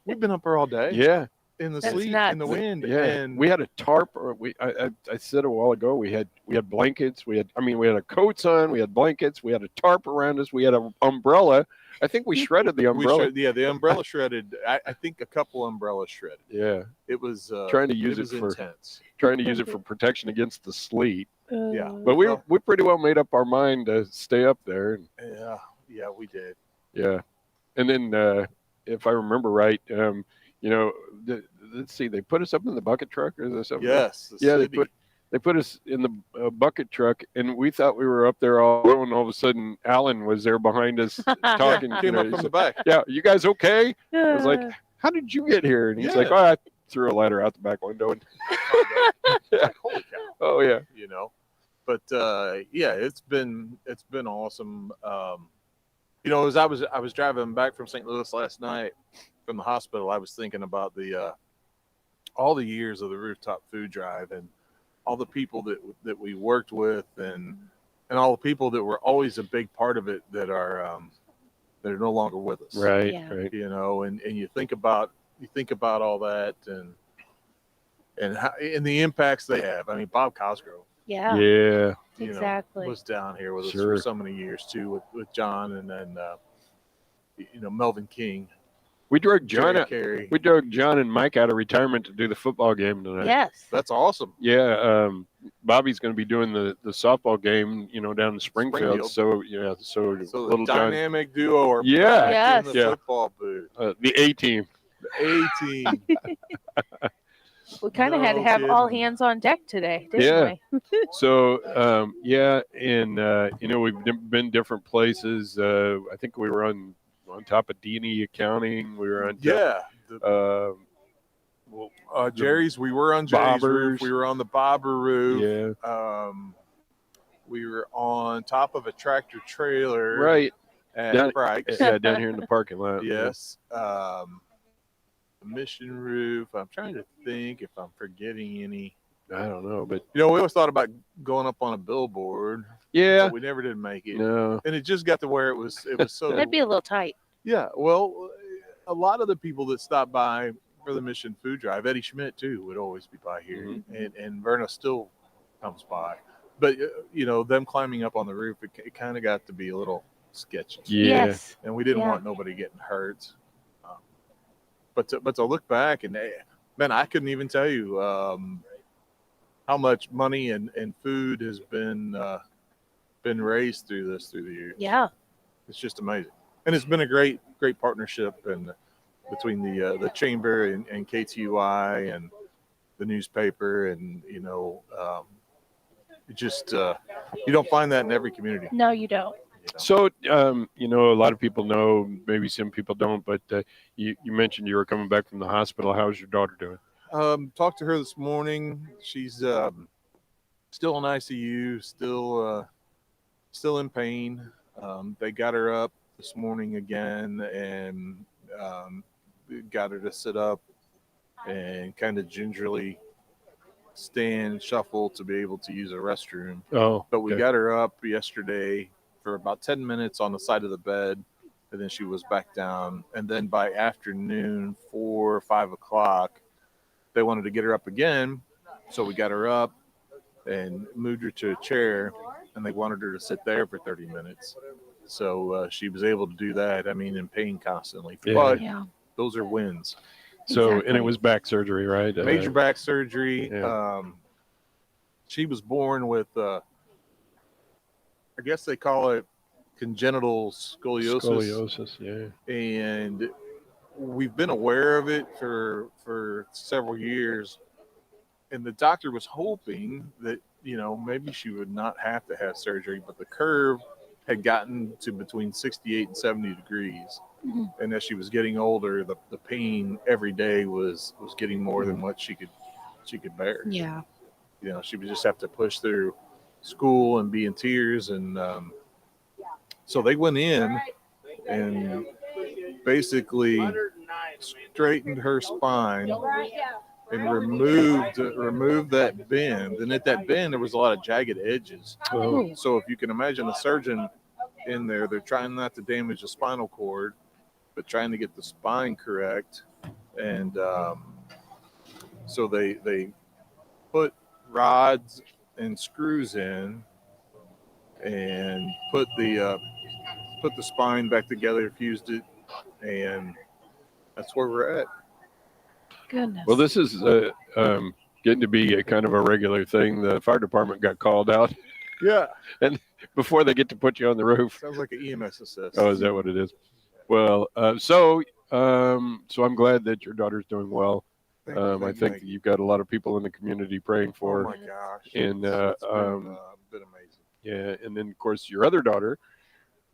We've been up there all day. Yeah. In the That's sleet, nuts. in the wind. Yeah, And we had a tarp. Or I said a while ago we had blankets. We had a coats on. We had blankets. We had a tarp around us. We had an umbrella. I think we shredded the umbrella. the umbrella shredded. I think a couple umbrellas shredded. Yeah, It was trying to use was it for intense. trying to use it for protection against the sleet. Yeah, But we pretty well made up our mind to stay up there. Yeah, we did. Yeah, and then if I remember right, let's see, they put us up in the bucket truck or is there something? Yes. Yeah, they put us in the bucket truck, and we thought we were up there all alone. And all of a sudden, Alan was there behind us talking. Came up He from said, the back. Yeah, you guys okay? I was like, how did you get here? And he's like, I threw a ladder out the back window. And Like, holy cow. oh yeah, But yeah, it's been awesome. As I was driving back from St. Louis last night from the hospital, I was thinking about all the years of the rooftop food drive and all the people that we worked with and all the people that were always a big part of it that are no longer with us. right, Yeah. right. And you think about all that and how, and the impacts they have. I mean, Bob Cosgrove, Yeah. Yeah, Exactly. was down here with us Sure. for so many years too, with John, and then Melvin King. we drug Jerry John. Carey. We drug John and Mike out of retirement to do the football game tonight. Yes. That's awesome. Yeah, Bobby's going to be doing the softball game, down in Springfield. Springfield. So So little the John, dynamic duo are Yeah. back Yes. in the Yeah. football booth. the A team. The A team. We kind of had to No have all kidding. hands on deck today, didn't Yeah. we? So and we've been different places. I think we were on top of D&E accounting. We were on Yeah. well, Jerry's. We were on Jerry's roof. Bobbers. We were on the Bobber roof. yeah, We were on top of a tractor trailer. right. At Down- Brike's. Yeah, down here in the parking lot. Yes. The mission roof. I'm trying to think if I'm forgetting any. I don't know, but We always thought about going up on a billboard. yeah, But we never did make it. no, And it just got to where it was so. That'd be a little tight. Yeah. Well, a lot of the people that stop by for the Mission Food Drive, Eddie Schmidt too, would always be by here, Mm-hmm. and Verna still comes by. But them climbing up on the roof, it kind of got to be a little sketchy. yeah, Yes. And we didn't Yeah. want nobody getting hurt. But to look back and man, I couldn't even tell you how much money and food has been raised through the years. Yeah. It's just amazing, and it's been a great partnership and between the chamber and KTUI and the newspaper, and it just you don't find that in every community. No, you don't. So, a lot of people know, maybe some people don't, but you mentioned you were coming back from the hospital. How's your daughter doing? Talked to her this morning. She's still in ICU, still in pain. They got her up this morning again and got her to sit up and kind of gingerly stand shuffle to be able to use a restroom. Oh, but we okay. got her up yesterday for about 10 minutes on the side of the bed, and then she was back down. And then by afternoon, 4 or 5 o'clock, they wanted to get her up again. So we got her up and moved her to a chair, and they wanted her to sit there for 30 minutes. So she was able to do that. I mean, in pain constantly. Yeah. But those are wins. So, and it was back surgery, right? Major back surgery. Yeah. She was born with, I guess they call it congenital scoliosis. Scoliosis, yeah. And we've been aware of it for several years. And the doctor was hoping that, maybe she would not have to have surgery, but the curve had gotten to between 68 and 70 degrees. Mm-hmm. And as she was getting older, the pain every day was getting more than what she could bear. Yeah. She would just have to push through school and be in tears. And so they went in and basically straightened her spine and removed that bend. And at that bend, there was a lot of jagged edges. Oh. So if you can imagine a surgeon in there, they're trying not to damage the spinal cord, but trying to get the spine correct. And so they put rods and screws in and put the spine back together, fused it, and that's where we're at. Goodness. Well, this is getting to be a kind of a regular thing. The fire department got called out. Yeah. And before they get to put you on the roof. Sounds like an EMS assist. Oh, is that what it is? Well, so I'm glad that your daughter's doing well. I think you've got a lot of people in the community praying for her. Oh my gosh. And It's been amazing. yeah, and then of course your other daughter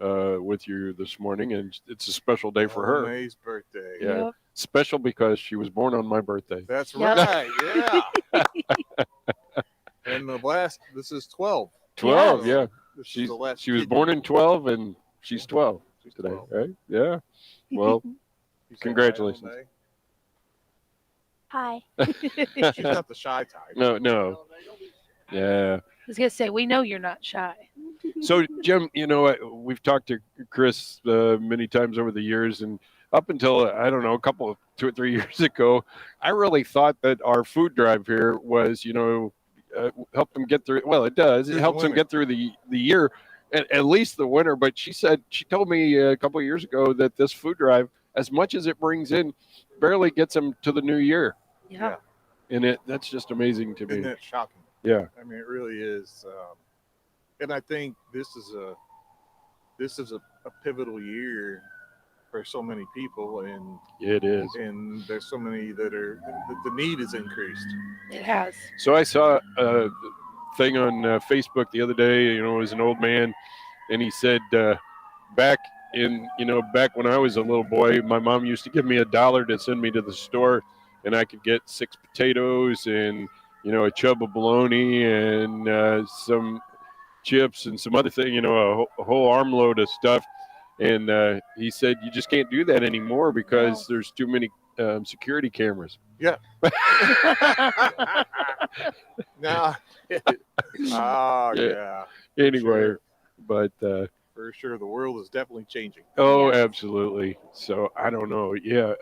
with you this morning, and it's a special day for her. May's birthday. Yeah. Yep. Special because she was born on my birthday. That's right. Yeah. And this is 12. 12, yeah. She was born in 12, and she's 12 today, 12. right? Yeah. Well, congratulations. Hi. She's not the shy type. No. Yeah. I was going to say, we know you're not shy. So, Jim, we've talked to Chris many times over the years, and up until, I don't know, 2 or 3 years ago, I really thought that our food drive here was, help them get through. Well, it does. It helps them get through the year, at least the winter. But she told me a couple of years ago that this food drive, as much as it brings in, barely gets them to the new year. Yeah. And that's just amazing to me. Isn't that shocking? Yeah. I mean, it really is. And I think this is a pivotal year for so many people, and it is. And there's so many that the need is increased. It has. So I saw a thing on Facebook the other day. It was an old man, and he said back when I was a little boy, my mom used to give me $1 to send me to the store, and I could get 6 potatoes and a chub of bologna and some chips and some other thing, a whole armload of stuff. And he said, you just can't do that anymore because there's too many security cameras. Yeah. Nah. Yeah. Anyway, sure. But for sure, the world is definitely changing. Oh, absolutely. So I don't know. Yeah.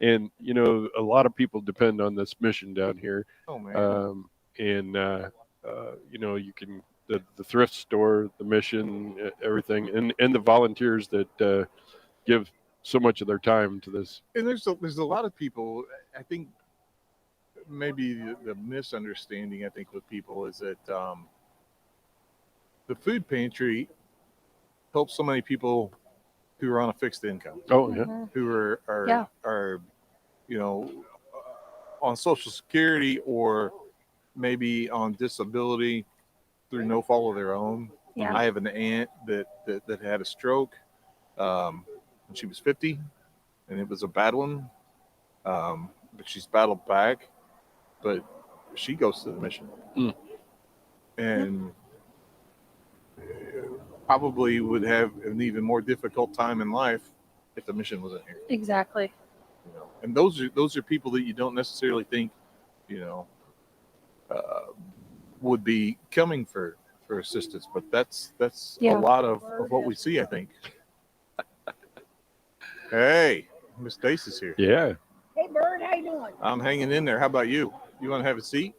And a lot of people depend on this mission down here. Oh man. You can the thrift store, the mission, everything, and the volunteers that give so much of their time to this. And there's a lot of people. I think maybe the misunderstanding with people is that the food pantry helps so many people who are on a fixed income. Oh yeah. Who are on Social Security or maybe on disability through no fault of their own. Yeah. I have an aunt that had a stroke when she was 50, and it was a bad one. But she's battled back. But she goes to the mission, and probably would have an even more difficult time in life if the mission wasn't here. Exactly. And those are people that you don't necessarily think, would be coming for assistance, but that's Yeah. a lot of what we see, I think. Hey, Miss Dace is here. Yeah. Hey, Bird, how you doing? I'm hanging in there. How about you? You want to have a seat?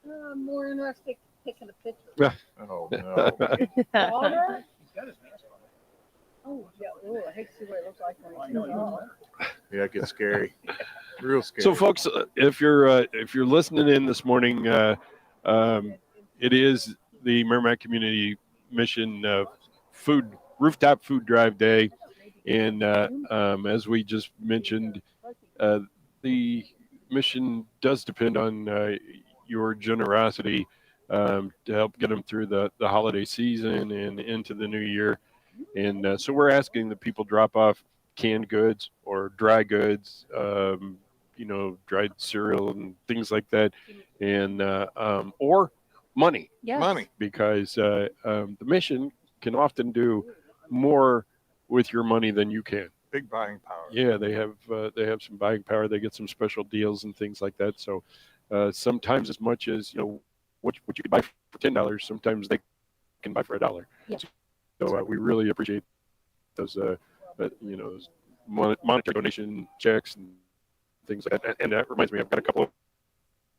I'm more interested in taking a picture. Oh, no. Water? Oh, yeah. Oh, I hate to see what it looks like. Yeah, it gets scary. Real scary. So, folks, if you're listening in this morning, it is the Merrimack Community Mission rooftop food drive day, and as we just mentioned, the mission does depend on your generosity to help get them through the holiday season and into the new year. And so we're asking that people drop off canned goods or dry goods, dried cereal and things like that, and or money. Yes. Money. Because the mission can often do more with your money than you can. Big buying power. Yeah, they have some buying power. They get some special deals and things like that. So sometimes as much as what you could buy for $10, sometimes they can buy for $1. Yeah. So we really appreciate those those monetary donation checks and things like that. And that reminds me, I've got a couple of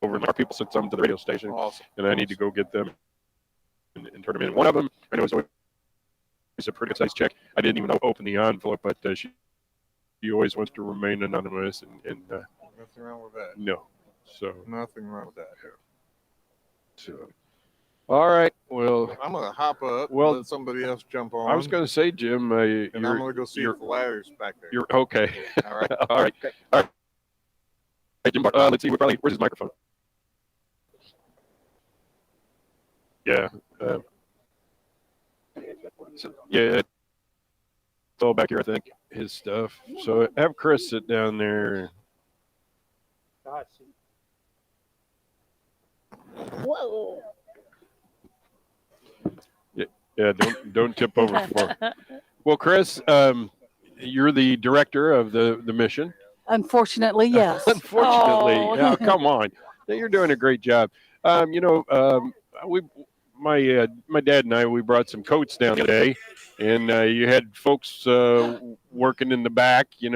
over our people sent some to the radio station, Awesome. and I need to go get them and turn them in. One of them, I know it's always a pretty good sized check. I didn't even open the envelope, but she always wants to remain anonymous, and Nothing wrong with that. no, so Nothing wrong with that. so. All right, well, I'm gonna hop up. Well, Let somebody else jump on. I was going to say, Jim, and I'm gonna go see if the ladder's back there. You're okay. All right. All right. All right. Hey, Jim, let's see. Where's his microphone? Yeah. Yeah. It's all back here, I think. His stuff. So have Chris sit down there. Whoa. Yeah. Don't tip over the floor. Well, Chris, you're the director of the mission. Unfortunately, yes. Unfortunately, Oh. yeah, come on. You're doing a great job. My dad and I, we brought some coats down today, and you had folks working in the back, and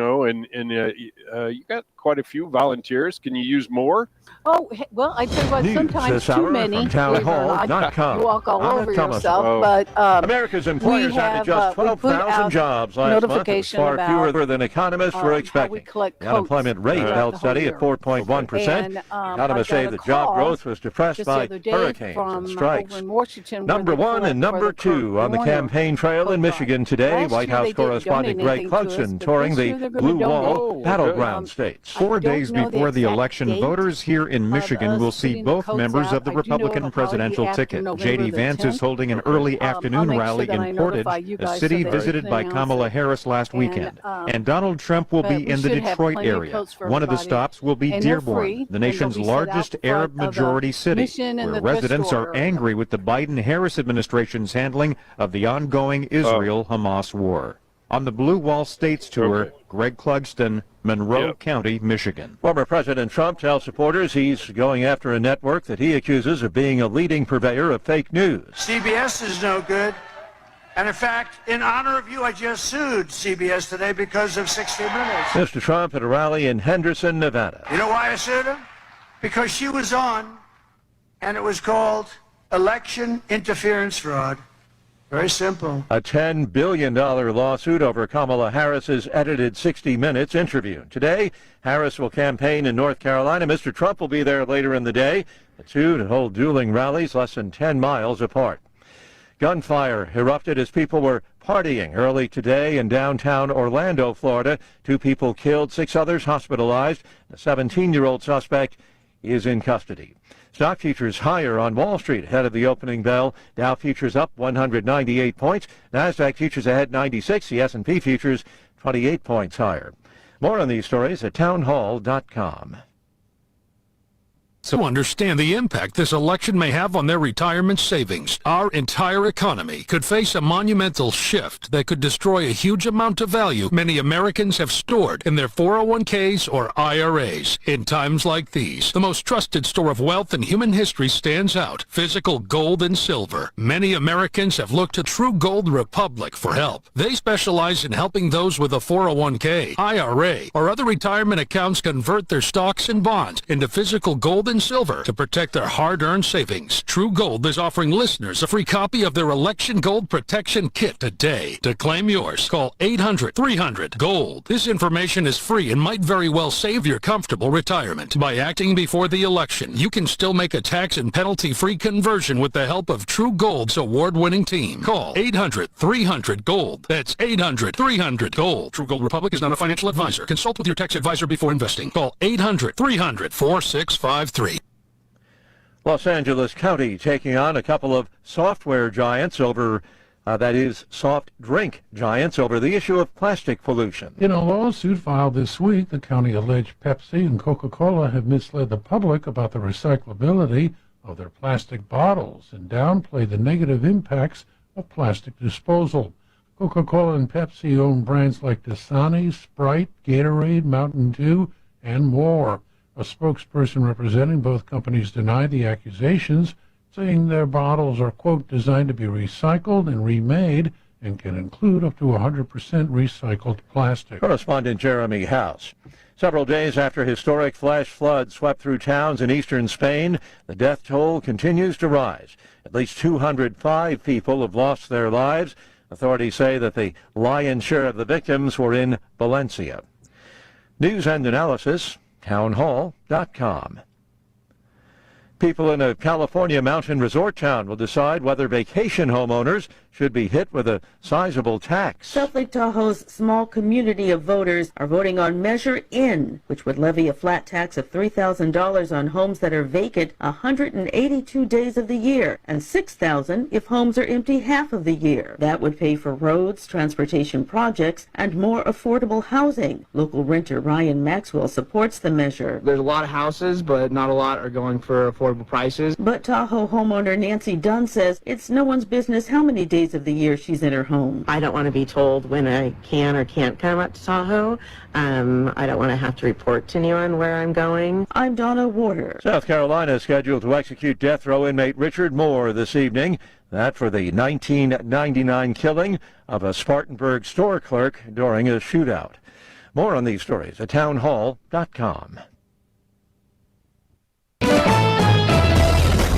you got quite a few volunteers. Can you use more? Oh, well, I tell you what, News sometimes this too hour many. from believe it or not, townhall.com. You walk all I'm over Ed Thomas. yourself, Oh. but America's employers added just we put 12,000 out jobs last month. It was notification far about, fewer than economists were how we expecting. collect The unemployment coats rate throughout held the whole steady year. at 4.1%. And, Economists I say got the a job call growth was depressed just the by other day hurricanes from and strikes. over in Washington, where Number they one collect and for number the two Kurt on the Warner campaign trail coat in drive. Michigan today. Last White year House they didn't correspondent donate Greg anything to us, Clugston but touring this the year they're gonna Blue donate. Wall battleground states. 4 days before the election, Voters here in Michigan will see both members of the Republican presidential ticket. J.D. Vance is holding an early afternoon rally in Portage, a city visited by Kamala Harris last weekend. And Donald Trump will be in the Detroit area. One of the stops will be Dearborn, the nation's largest Arab-majority city, where residents are angry with the Biden-Harris administration's handling of the ongoing Israel-Hamas war. On the Blue Wall States Tour, Greg Clugston, Monroe County, Michigan. Former President Trump tells supporters he's going after a network that he accuses of being a leading purveyor of fake news. CBS is no good. And in fact, in honor of you, I just sued CBS today because of 60 Minutes. Mr. Trump at a rally in Henderson, Nevada. You know why I sued her? Because she was on, and it was called election interference fraud. Very simple. A $10 billion lawsuit over Kamala Harris's edited 60 Minutes interview. Today, Harris will campaign in North Carolina. Mr. Trump will be there later in the day. The two to hold dueling rallies less than 10 miles apart. Gunfire erupted as people were partying early today in downtown Orlando, Florida. 2 people killed, 6 others hospitalized. A 17-year-old suspect is in custody. Stock futures higher on Wall Street ahead of the opening bell. Dow futures up 198 points. Nasdaq futures ahead 96. The S&P futures 28 points higher. More on these stories at townhall.com. So understand the impact this election may have on their retirement savings. Our entire economy could face a monumental shift that could destroy a huge amount of value many Americans have stored in their 401ks or IRAs. In times like these, the most trusted store of wealth in human history stands out: physical gold and silver. Many Americans have looked to True Gold Republic for help. They specialize in helping those with a 401k, IRA, or other retirement accounts convert their stocks and bonds into physical gold and silver to protect their hard-earned savings. True Gold is offering listeners a free copy of their Election Gold Protection Kit today. To claim yours, call 800-300-GOLD. This information is free and might very well save your comfortable retirement. By acting before the election, you can still make a tax and penalty-free conversion with the help of True Gold's award-winning team. Call 800-300-GOLD. That's 800-300-GOLD. True Gold Republic is not a financial advisor. Consult with your tax advisor before investing. Call 800-300-4653. Los Angeles County taking on a couple of software giants over, soft drink giants over the issue of plastic pollution. In a lawsuit filed this week, the county alleged Pepsi and Coca-Cola have misled the public about the recyclability of their plastic bottles and downplay the negative impacts of plastic disposal. Coca-Cola and Pepsi own brands like Dasani, Sprite, Gatorade, Mountain Dew, and more. A spokesperson representing both companies denied the accusations, saying their bottles are, quote, designed to be recycled and remade and can include up to 100% recycled plastic. Correspondent Jeremy House. Several days after historic flash floods swept through towns in eastern Spain, the death toll continues to rise. At least 205 people have lost their lives. Authorities say that the lion's share of the victims were in Valencia. News and analysis, townhall.com. People in a California mountain resort town will decide whether vacation homeowners should be hit with a sizable tax. South Lake Tahoe's small community of voters are voting on Measure In, which would levy a flat tax of $3,000 on homes that are vacant 182 days of the year, and $6,000 if homes are empty half of the year. That would pay for roads, transportation projects, and more affordable housing. Local renter Ryan Maxwell supports the measure. There's a lot of houses, but not a lot are going for affordable prices. But Tahoe homeowner Nancy Dunn says it's no one's business how many days of the year she's in her home. I don't want to be told when I can or can't come up to Tahoe. I don't want to have to report to anyone where I'm going. I'm Donna Warder. South Carolina is scheduled to execute death row inmate Richard Moore this evening. That for the 1999 killing of a Spartanburg store clerk during a shootout. More on these stories at townhall.com.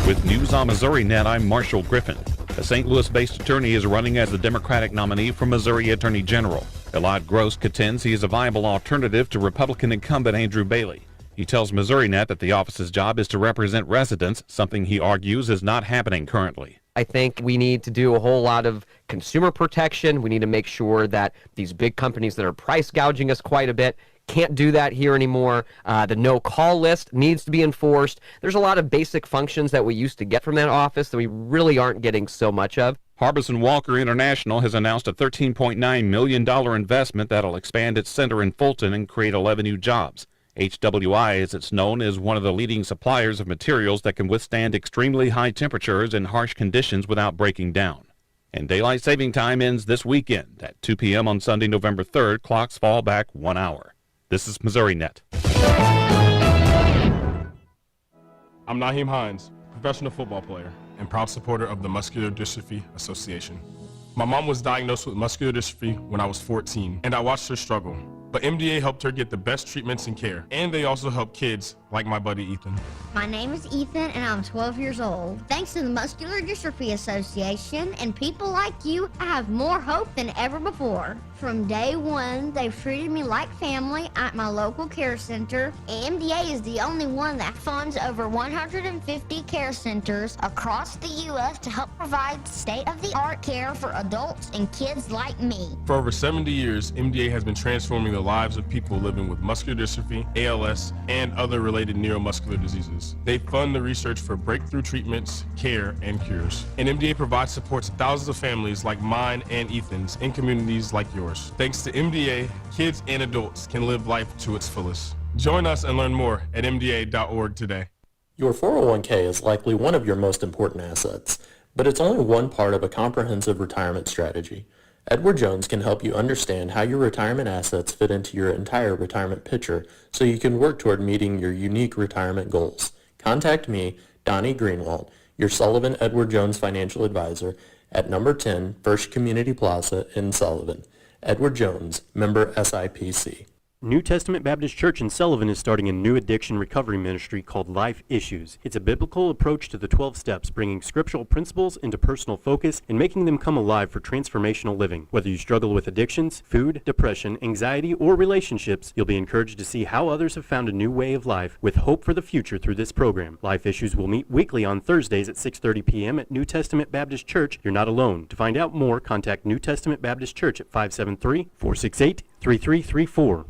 With News on Missouri Net, I'm Marshall Griffin. A St. Louis-based attorney is running as the Democratic nominee for Missouri Attorney General. Elad Gross contends he is a viable alternative to Republican incumbent Andrew Bailey. He tells Missouri Net that the office's job is to represent residents, something he argues is not happening currently. I think we need to do a whole lot of consumer protection. We need to make sure that these big companies that are price gouging us quite a bit can't do that here anymore. The no-call list needs to be enforced. There's a lot of basic functions that we used to get from that office that we really aren't getting so much of. Harbison Walker International has announced a $13.9 million investment that'll expand its center in Fulton and create 11 new jobs. HWI, as it's known, is one of the leading suppliers of materials that can withstand extremely high temperatures and harsh conditions without breaking down. And daylight saving time ends this weekend at 2 p.m. on Sunday, November 3rd. Clocks fall back 1 hour. This is Missouri Net. I'm Naheem Hines, professional football player and proud supporter of the Muscular Dystrophy Association. My mom was diagnosed with muscular dystrophy when I was 14, and I watched her struggle. But MDA helped her get the best treatments and care, and they also help kids like my buddy Ethan. My name is Ethan, and I'm 12 years old. Thanks to the Muscular Dystrophy Association and people like you, I have more hope than ever before. From day one, they've treated me like family at my local care center. MDA is the only one that funds over 150 care centers across the U.S. to help provide state-of-the-art care for adults and kids like me. For over 70 years, MDA has been transforming the lives of people living with muscular dystrophy, ALS, and other related neuromuscular diseases. They fund the research for breakthrough treatments, care, and cures. And MDA provides support to thousands of families like mine and Ethan's in communities like yours. Thanks to MDA, kids and adults can live life to its fullest. Join us and learn more at MDA.org today. Your 401k is likely one of your most important assets, but it's only one part of a comprehensive retirement strategy. Edward Jones can help you understand how your retirement assets fit into your entire retirement picture so you can work toward meeting your unique retirement goals. Contact me, Donnie Greenwald, your Sullivan Edward Jones financial advisor at number 10 First Community Plaza in Sullivan. Edward Jones, member SIPC. New Testament Baptist Church in Sullivan is starting a new addiction recovery ministry called Life Issues. It's a biblical approach to the 12 steps, bringing scriptural principles into personal focus and making them come alive for transformational living. Whether you struggle with addictions, food, depression, anxiety, or relationships, you'll be encouraged to see how others have found a new way of life with hope for the future through this program. Life Issues will meet weekly on Thursdays at 6:30 p.m. at New Testament Baptist Church. You're not alone. To find out more, contact New Testament Baptist Church at 573-468-3334.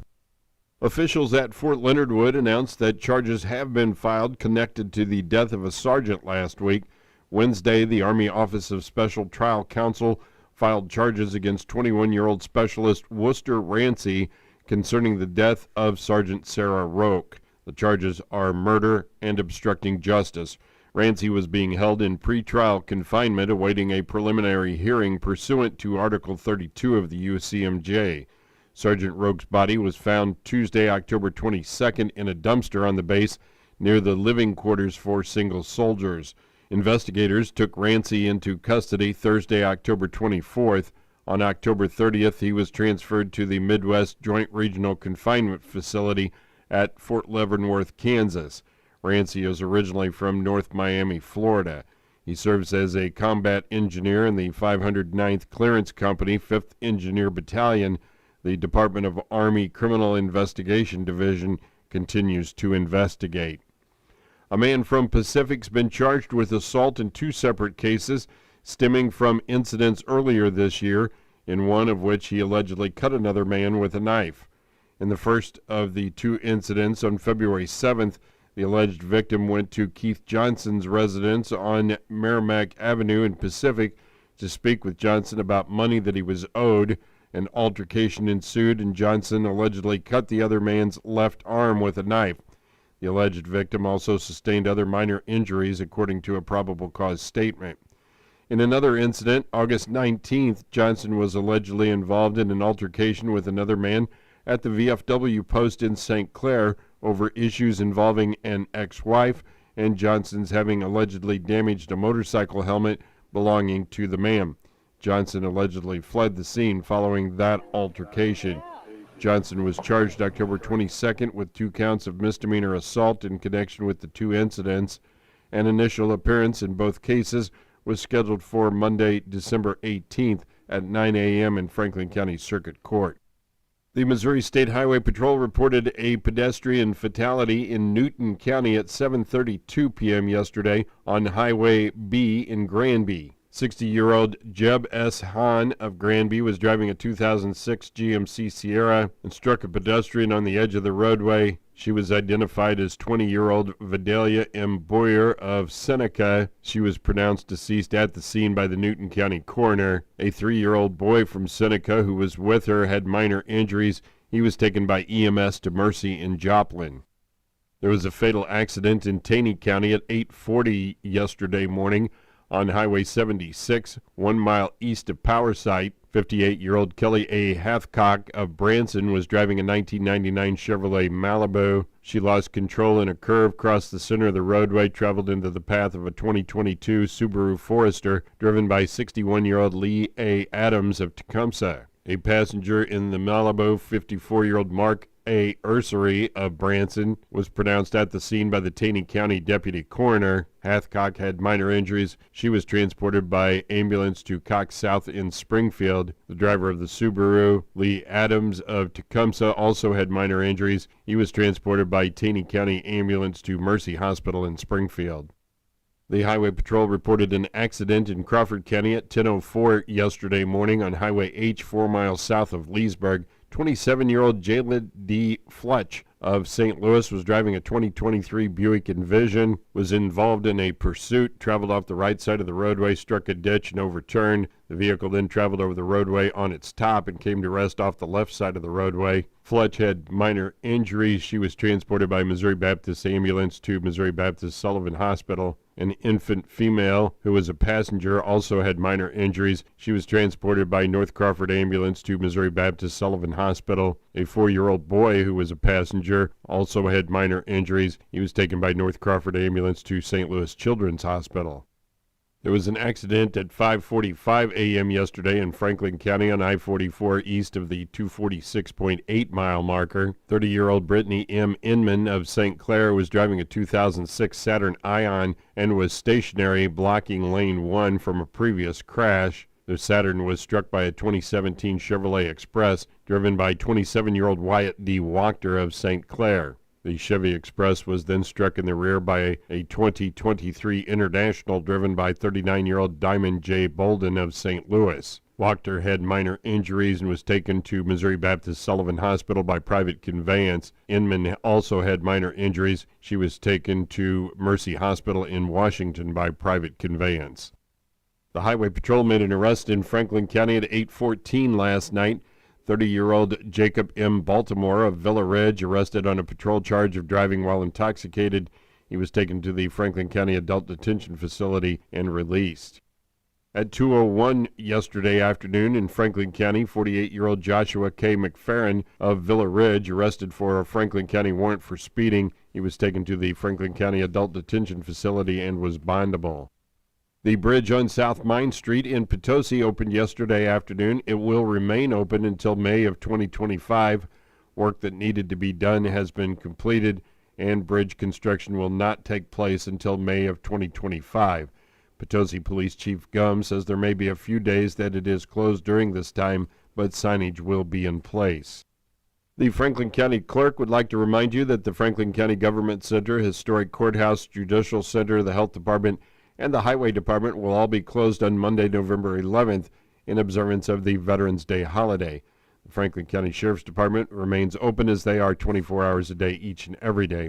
Officials at Fort Leonard Wood announced that charges have been filed connected to the death of a sergeant last week. Wednesday, the Army Office of Special Trial Counsel filed charges against 21-year-old Specialist Worcester Rancy concerning the death of Sergeant Sarah Roque. The charges are murder and obstructing justice. Rancy was being held in pretrial confinement awaiting a preliminary hearing pursuant to Article 32 of the UCMJ. Sergeant Roque's body was found Tuesday, October 22nd in a dumpster on the base near the living quarters for single soldiers. Investigators took Rancy into custody Thursday, October 24th. On October 30th, he was transferred to the Midwest Joint Regional Confinement Facility at Fort Leavenworth, Kansas. Rancy is originally from North Miami, Florida. He serves as a combat engineer in the 509th Clearance Company, 5th Engineer Battalion. The Department of Army Criminal Investigation Division continues to investigate. A man from Pacific's been charged with assault in two separate cases stemming from incidents earlier this year, in one of which he allegedly cut another man with a knife. In the first of the two incidents on February 7th, the alleged victim went to Keith Johnson's residence on Merrimack Avenue in Pacific to speak with Johnson about money that he was owed. An altercation ensued, and Johnson allegedly cut the other man's left arm with a knife. The alleged victim also sustained other minor injuries, according to a probable cause statement. In another incident, August 19th, Johnson was allegedly involved in an altercation with another man at the VFW post in St. Clair over issues involving an ex-wife, and Johnson's having allegedly damaged a motorcycle helmet belonging to the man. Johnson allegedly fled the scene following that altercation. Johnson was charged October 22nd with 2 counts of misdemeanor assault in connection with the two incidents. An initial appearance in both cases was scheduled for Monday, December 18th at 9 a.m. in Franklin County Circuit Court. The Missouri State Highway Patrol reported a pedestrian fatality in Newton County at 7:32 p.m. yesterday on Highway B in Granby. 60-year-old Jeb S. Hahn of Granby was driving a 2006 GMC Sierra and struck a pedestrian on the edge of the roadway. She was identified as 20-year-old Vidalia M. Boyer of Seneca. She was pronounced deceased at the scene by the Newton County coroner. A 3-year-old boy from Seneca who was with her had minor injuries. He was taken by EMS to Mercy in Joplin. There was a fatal accident in Taney County at 8:40 yesterday morning on Highway 76, 1 mile east of Power Site. 58-year-old Kelly A. Hathcock of Branson was driving a 1999 Chevrolet Malibu. She lost control in a curve, crossed the center of the roadway, traveled into the path of a 2022 Subaru Forester driven by 61-year-old Lee A. Adams of Tecumseh. A passenger in the Malibu, 54-year-old Mark A. Ursery of Branson, was pronounced at the scene by the Taney County Deputy Coroner. Hathcock had minor injuries. She was transported by ambulance to Cox South in Springfield. The driver of the Subaru, Lee Adams of Tecumseh, also had minor injuries. He was transported by Taney County ambulance to Mercy Hospital in Springfield. The Highway Patrol reported an accident in Crawford County at 10:04 yesterday morning on Highway H, 4 miles south of Leesburg. 27-year-old Jalen D. Fletch of St. Louis was driving a 2023 Buick Envision, was involved in a pursuit, traveled off the right side of the roadway, struck a ditch, and overturned. The vehicle then traveled over the roadway on its top and came to rest off the left side of the roadway. Fletch had minor injuries. She was transported by Missouri Baptist Ambulance to Missouri Baptist Sullivan Hospital. An infant female who was a passenger also had minor injuries. She was transported by North Crawford Ambulance to Missouri Baptist Sullivan Hospital. A 4-year-old boy who was a passenger also had minor injuries. He was taken by North Crawford Ambulance to St. Louis Children's Hospital. There was an accident at 5:45 a.m. yesterday in Franklin County on I-44 east of the 246.8-mile marker. 30-year-old Brittany M. Inman of St. Clair was driving a 2006 Saturn Ion and was stationary, blocking lane 1 from a previous crash. The Saturn was struck by a 2017 Chevrolet Express driven by 27-year-old Wyatt D. Wachter of St. Clair. The Chevy Express was then struck in the rear by a 2023 International driven by 39-year-old Diamond J. Bolden of St. Louis. Wachter had minor injuries and was taken to Missouri Baptist Sullivan Hospital by private conveyance. Inman also had minor injuries. She was taken to Mercy Hospital in Washington by private conveyance. The Highway Patrol made an arrest in Franklin County at 8:14 last night. 30-year-old Jacob M. Baltimore of Villa Ridge arrested on a patrol charge of driving while intoxicated. He was taken to the Franklin County Adult Detention Facility and released. At 2:01 yesterday afternoon in Franklin County, 48-year-old Joshua K. McFerrin of Villa Ridge arrested for a Franklin County warrant for speeding. He was taken to the Franklin County Adult Detention Facility and was bondable. The bridge on South Main Street in Potosi opened yesterday afternoon. It will remain open until May of 2025. Work that needed to be done has been completed, and bridge construction will not take place until May of 2025. Potosi Police Chief Gum says there may be a few days that it is closed during this time, but signage will be in place. The Franklin County Clerk would like to remind you that the Franklin County Government Center, Historic Courthouse, Judicial Center, the Health Department, and the Highway Department will all be closed on Monday, November 11th in observance of the Veterans Day holiday. The Franklin County Sheriff's Department remains open as they are 24 hours a day each and every day.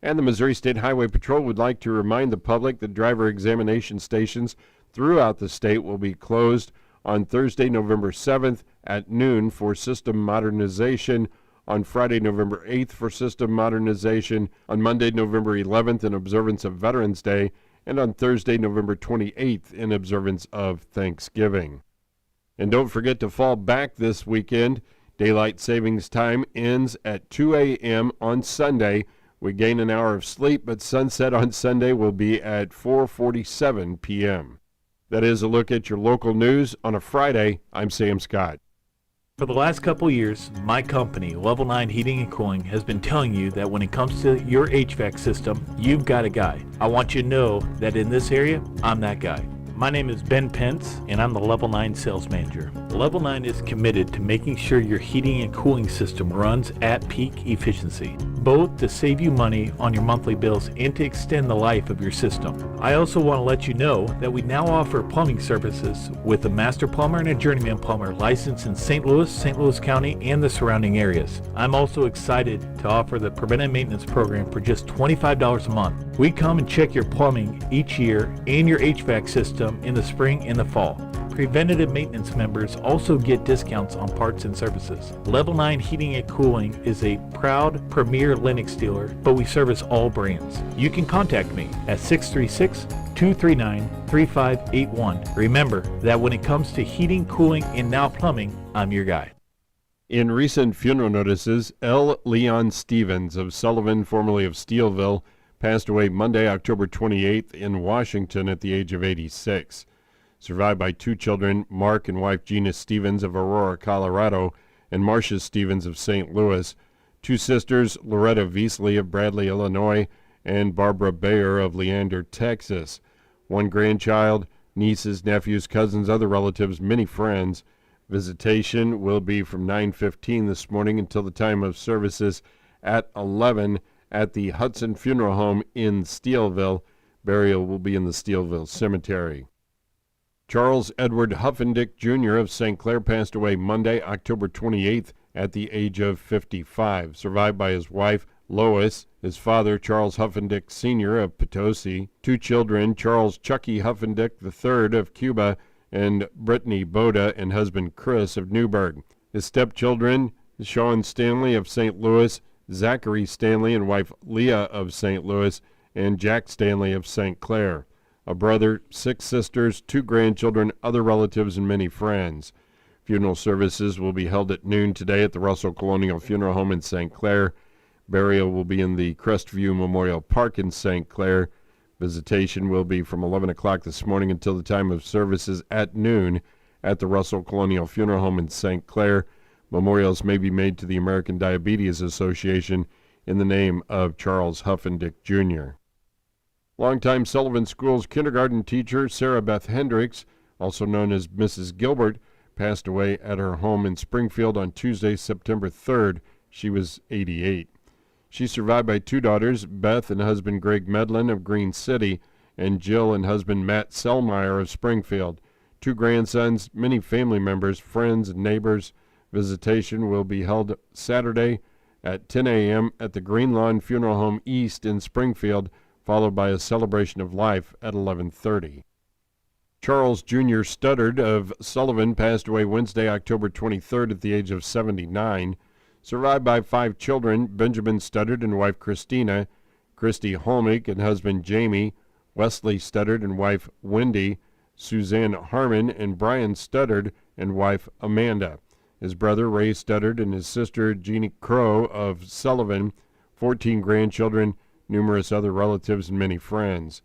And the Missouri State Highway Patrol would like to remind the public that driver examination stations throughout the state will be closed on Thursday, November 7th at noon for system modernization, on Friday, November 8th for system modernization, on Monday, November 11th in observance of Veterans Day, and on Thursday, November 28th in observance of Thanksgiving. And don't forget to fall back this weekend. Daylight savings time ends at 2 a.m. on Sunday. We gain an hour of sleep, but sunset on Sunday will be at 4:47 p.m. That is a look at your local news on a Friday. I'm Sam Scott. For the last couple years, my company, Level 9 Heating and Cooling, has been telling you that when it comes to your HVAC system, you've got a guy. I want you to know that in this area, I'm that guy. My name is Ben Pence, and I'm the Level 9 Sales Manager. Level 9 is committed to making sure your heating and cooling system runs at peak efficiency, both to save you money on your monthly bills and to extend the life of your system. I also want to let you know that we now offer plumbing services with a master plumber and a journeyman plumber licensed in St. Louis County, and the surrounding areas. I'm also excited to offer the preventive maintenance program for just $25 a month. We come and check your plumbing each year and your HVAC system in the spring and the fall. Preventative maintenance members also get discounts on parts and services. Level 9 Heating and Cooling is a proud premier Lennox dealer, but we service all brands. You can contact me at 636-239-3581. Remember that when it comes to heating, cooling, and now plumbing, I'm your guy. In recent funeral notices, L. Leon Stevens of Sullivan, formerly of Steelville, passed away Monday, October 28th in Washington at the age of 86. Survived by 2 children, Mark and wife Gina Stevens of Aurora, Colorado, and Marcia Stevens of St. Louis, 2 sisters, Loretta Veasley of Bradley, Illinois, and Barbara Bayer of Leander, Texas, 1 grandchild, nieces, nephews, cousins, other relatives, many friends. Visitation will be from 9:15 this morning until the time of services at 11 at the Hudson Funeral Home in Steelville. Burial will be in the Steelville Cemetery. Charles Edward Huffendick Jr. of St. Clair passed away Monday, October 28th at the age of 55, survived by his wife, Lois, his father, Charles Huffendick Sr. of Potosi, 2 children, Charles Chucky Huffendick III of Cuba, and Brittany Boda, and husband Chris of Newburgh. His stepchildren, Sean Stanley of St. Louis, Zachary Stanley and wife Leah of St. Louis, and Jack Stanley of St. Clair. A brother, 6 sisters, 2 grandchildren, other relatives, and many friends. Funeral services will be held at noon today at the Russell Colonial Funeral Home in St. Clair. Burial will be in the Crestview Memorial Park in St. Clair. Visitation will be from 11 o'clock this morning until the time of services at noon at the Russell Colonial Funeral Home in St. Clair. Memorials may be made to the American Diabetes Association in the name of Charles Huffendick, Jr. Longtime Sullivan Schools kindergarten teacher Sarah Beth Hendricks, also known as Mrs. Gilbert, passed away at her home in Springfield on Tuesday, September 3rd. She was 88. She's survived by 2 daughters, Beth and husband Greg Medlin of Green City, and Jill and husband Matt Selmeyer of Springfield. 2 grandsons, many family members, friends, and neighbors. Visitation will be held Saturday at 10 a.m. at the Green Lawn Funeral Home East in Springfield, followed by a celebration of life at 11:30. Charles Jr. Studdard of Sullivan passed away Wednesday, October 23rd at the age of 79. Survived by 5 children, Benjamin Studdard and wife Christina, Christy Holmick and husband Jamie, Wesley Studdard and wife Wendy, Suzanne Harmon and Brian Studdard and wife Amanda. His brother Ray Studdard and his sister Jeannie Crow of Sullivan, 14 grandchildren, numerous other relatives, and many friends.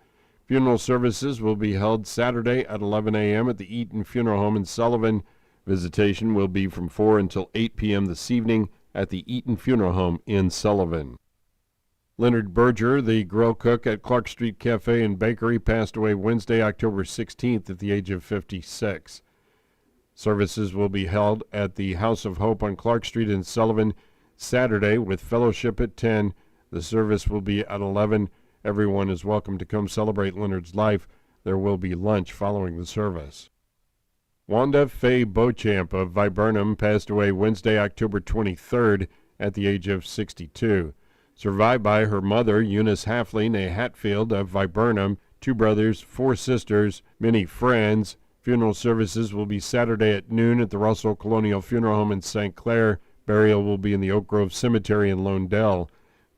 Funeral services will be held Saturday at 11 a.m. at the Eaton Funeral Home in Sullivan. Visitation will be from 4 until 8 p.m. this evening at the Eaton Funeral Home in Sullivan. Leonard Berger, the grill cook at Clark Street Cafe and Bakery, passed away Wednesday, October 16th at the age of 56. Services will be held at the House of Hope on Clark Street in Sullivan Saturday with fellowship at 10. The service will be at 11. Everyone is welcome to come celebrate Leonard's life. There will be lunch following the service. Wanda Faye Beauchamp of Viburnum passed away Wednesday, October 23rd at the age of 62. Survived by her mother, Eunice Halfling, a Hatfield of Viburnum, 2 brothers, 4 sisters, many friends. Funeral services will be Saturday at noon at the Russell Colonial Funeral Home in St. Clair. Burial will be in the Oak Grove Cemetery in Londell.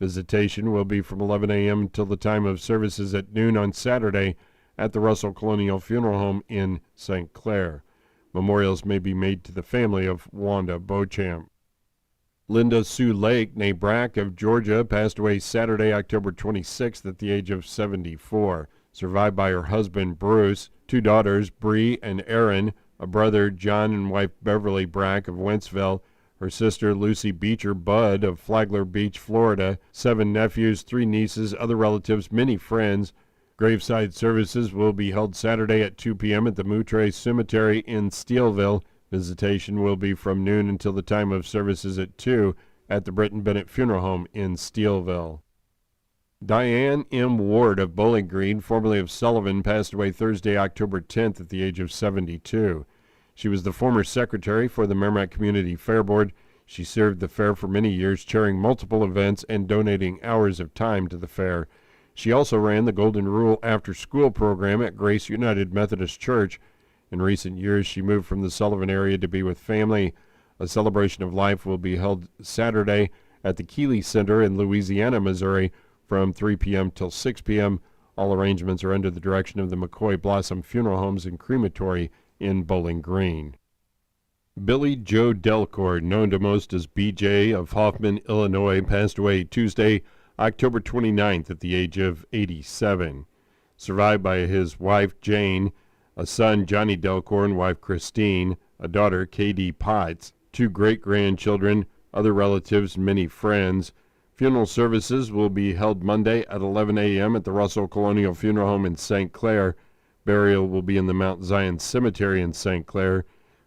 Visitation will be from 11 a.m. until the time of services at noon on Saturday at the Russell Colonial Funeral Home in St. Clair. Memorials may be made to the family of Wanda Beauchamp. Linda Sue Lake, née Brack of Georgia, passed away Saturday, October 26th at the age of 74. Survived by her husband Bruce, 2 daughters, Bree and Erin, a brother, John, and wife Beverly Brack of Wentzville, her sister Lucy Beecher Budd of Flagler Beach, Florida, 7 nephews, 3 nieces, other relatives, many friends. Graveside services will be held Saturday at 2 p.m. at the Moutre Cemetery in Steelville. Visitation will be from noon until the time of services at 2 at the Britton Bennett Funeral Home in Steelville. Diane M. Ward of Bowling Green, formerly of Sullivan, passed away Thursday, October 10th at the age of 72. She was the former secretary for the Merrimack Community Fair Board. She served the fair for many years, chairing multiple events and donating hours of time to the fair. She also ran the Golden Rule after-school program at Grace United Methodist Church. In recent years, she moved from the Sullivan area to be with family. A celebration of life will be held Saturday at the Keeley Center in Louisiana, Missouri, from 3 p.m. till 6 p.m. All arrangements are under the direction of the McCoy Blossom Funeral Homes and Crematory in Bowling Green. Billy Joe Delcourt, known to most as BJ of Hoffman, Illinois, passed away Tuesday, October 29th at the age of 87. Survived by his wife Jane, a son Johnny Delcourt and wife Christine, a daughter K.D. Potts, 2 great-grandchildren, other relatives, and many friends. Funeral services will be held Monday at 11 a.m. at the Russell Colonial Funeral Home in St. Clair. Burial will be in the Mount Zion Cemetery in St. Clair.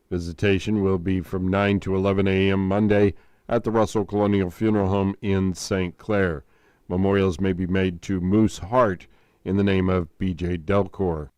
Visitation will be from 9 to 11 a.m. Monday at the Russell Colonial Funeral Home in St. Clair. Memorials may be made to Moose Hart in the name of B.J. Delcourt.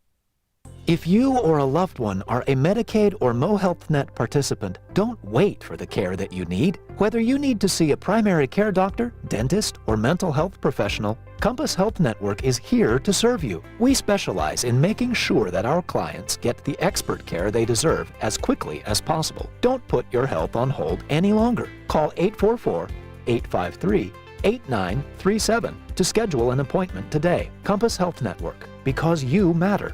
If you or a loved one are a Medicaid or MoHealthNet participant, don't wait for the care that you need. Whether you need to see a primary care doctor, dentist, or mental health professional, Compass Health Network is here to serve you. We specialize in making sure that our clients get the expert care they deserve as quickly as possible. Don't put your health on hold any longer. Call 844-853-8937 to schedule an appointment today. Compass Health Network, because you matter.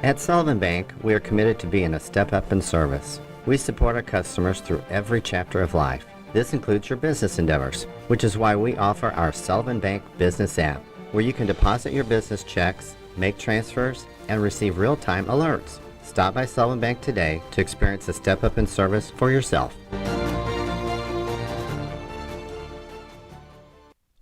At Sullivan Bank, we are committed to being a step up in service. We support our customers through every chapter of life. This includes your business endeavors, which is why we offer our Sullivan Bank Business app, where you can deposit your business checks, make transfers, and receive real-time alerts. Stop by Sullivan Bank today to experience a step up in service for yourself.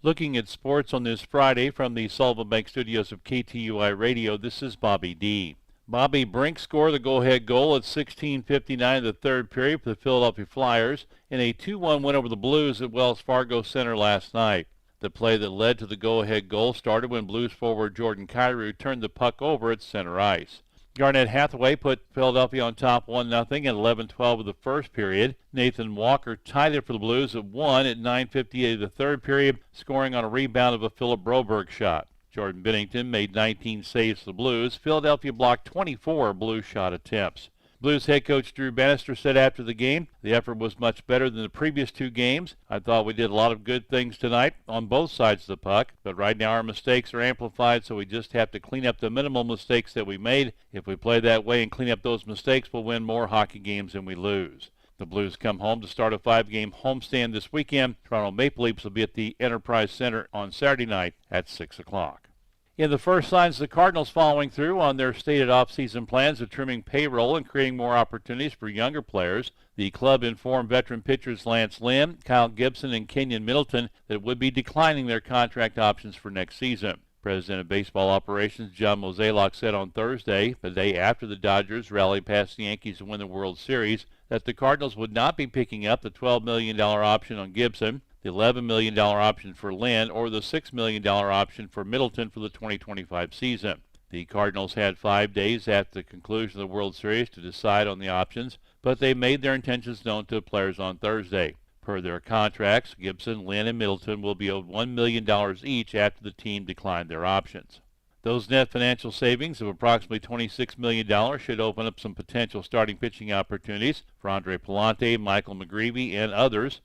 Looking at sports on this Friday from the Sullivan Bank studios of KTUI Radio, this is Bobby D. Bobby Brink scored the go-ahead goal at 16:59 of the third period for the Philadelphia Flyers in a 2-1 win over the Blues at Wells Fargo Center last night. The play that led to the go-ahead goal started when Blues forward Jordan Kyrou turned the puck over at center ice. Garnett Hathaway put Philadelphia on top 1-0 at 11:12 of the first period. Nathan Walker tied it for the Blues at 1 at 9:58 of the third period, scoring on a rebound of a Philip Broberg shot. Jordan Binnington made 19 saves for the Blues. Philadelphia blocked 24 Blues shot attempts. Blues head coach Drew Bannister said after the game, the effort was much better than the previous two games. I thought we did a lot of good things tonight on both sides of the puck, but right now our mistakes are amplified, so we just have to clean up the minimal mistakes that we made. If we play that way and clean up those mistakes, we'll win more hockey games than we lose. The Blues come home to start a 5-game homestand this weekend. Toronto Maple Leafs will be at the Enterprise Center on Saturday night at 6 o'clock. In the first signs of the Cardinals following through on their stated off-season plans of trimming payroll and creating more opportunities for younger players, the club informed veteran pitchers Lance Lynn, Kyle Gibson, and Kenyon Middleton that it would be declining their contract options for next season. President of Baseball Operations John Mozeliak said on Thursday, the day after the Dodgers rallied past the Yankees to win the World Series, that the Cardinals would not be picking up the $12 million option on Gibson, the $11 million option for Lynn, or the $6 million option for Middleton for the 2025 season. The Cardinals had 5 days after the conclusion of the World Series to decide on the options, but they made their intentions known to players on Thursday. Per their contracts, Gibson, Lynn, and Middleton will be owed $1 million each after the team declined their options. Those net financial savings of approximately $26 million should open up some potential starting pitching opportunities for Andre Palante, Michael McGreevy, and others.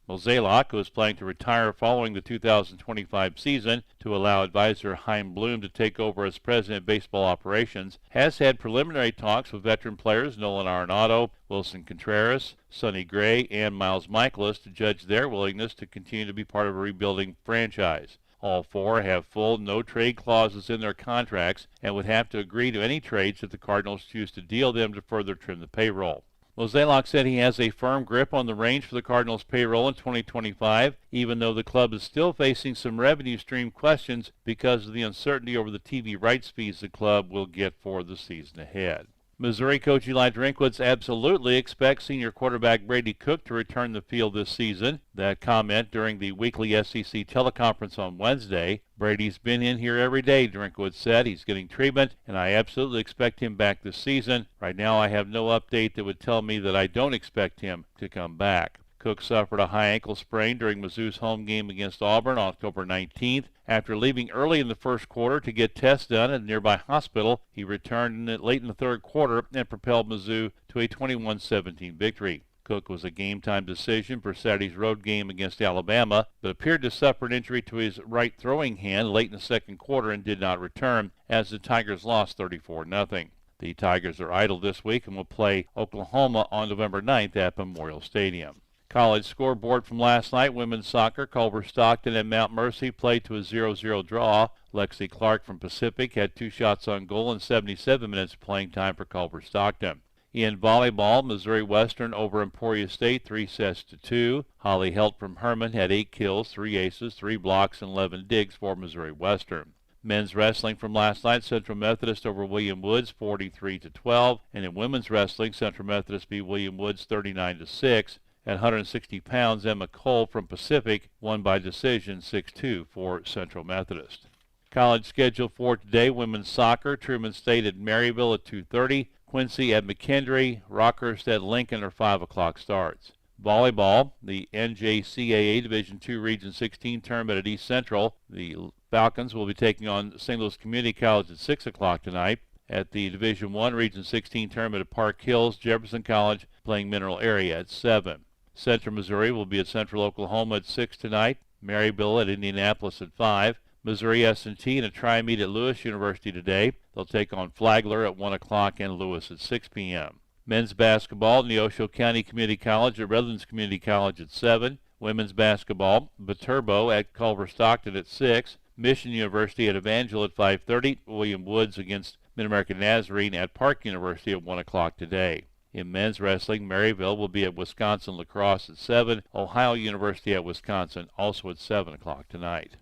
Mozeliak, who is planning to retire following the 2025 season to allow advisor Chaim Bloom to take over as president of baseball operations, has had preliminary talks with veteran players Nolan Arenado, Wilson Contreras, Sonny Gray, and Miles Michaelis to judge their willingness to continue to be part of a rebuilding franchise. All four have full no-trade clauses in their contracts and would have to agree to any trades if the Cardinals choose to deal them to further trim the payroll. Mozeliak said he has a firm grip on the range for the Cardinals' payroll in 2025, even though the club is still facing some revenue stream questions because of the uncertainty over the TV rights fees the club will get for the season ahead. Missouri coach Eli Drinkwitz absolutely expects senior quarterback Brady Cook to return to the field this season. That comment during the weekly SEC teleconference on Wednesday. Brady's been in here every day, Drinkwitz said. He's getting treatment, and I absolutely expect him back this season. Right now I have no update that would tell me that I don't expect him to come back. Cook suffered a high ankle sprain during Mizzou's home game against Auburn on October 19th. After leaving early in the first quarter to get tests done at a nearby hospital, he returned late in the third quarter and propelled Mizzou to a 21-17 victory. Cook was a game-time decision for Saturday's road game against Alabama, but appeared to suffer an injury to his right throwing hand late in the second quarter and did not return, as the Tigers lost 34-0. The Tigers are idle this week and will play Oklahoma on November 9th at Memorial Stadium. College scoreboard from last night, women's soccer, Culver Stockton and Mount Mercy played to a 0-0 draw. Lexi Clark from Pacific had 2 shots on goal in 77 minutes of playing time for Culver Stockton. In volleyball, Missouri Western over Emporia State 3-2. Holly Helt from Herman had 8 kills, 3 aces, 3 blocks, and 11 digs for Missouri Western. Men's wrestling from last night, Central Methodist over William Woods 43-12. And in women's wrestling, Central Methodist beat William Woods 39-6. At 160 pounds, Emma Cole from Pacific won by decision 6-2 for Central Methodist. College schedule for today, women's soccer, Truman State at Maryville at 2:30, Quincy at McKendree, Rockhurst at Lincoln are 5 o'clock starts. Volleyball, the NJCAA Division II Region 16 tournament at East Central. The Falcons will be taking on St. Louis Community College at 6 o'clock tonight. At the Division I Region 16 tournament at Park Hills, Jefferson College playing Mineral Area at 7. Central Missouri will be at Central Oklahoma at 6 tonight. Maryville at Indianapolis at 5. Missouri S&T in a tri-meet at Lewis University today. They'll take on Flagler at 1 o'clock and Lewis at 6 p.m. Men's basketball, Neosho County Community College at Redlands Community College at 7. Women's basketball, Viterbo at Culver Stockton at 6. Mission University at Evangel at 5:30. William Woods against Mid-American Nazarene at Park University at 1 o'clock today. In men's wrestling, Maryville will be at Wisconsin Lacrosse at 7. Ohio University at Wisconsin also at 7 o'clock tonight.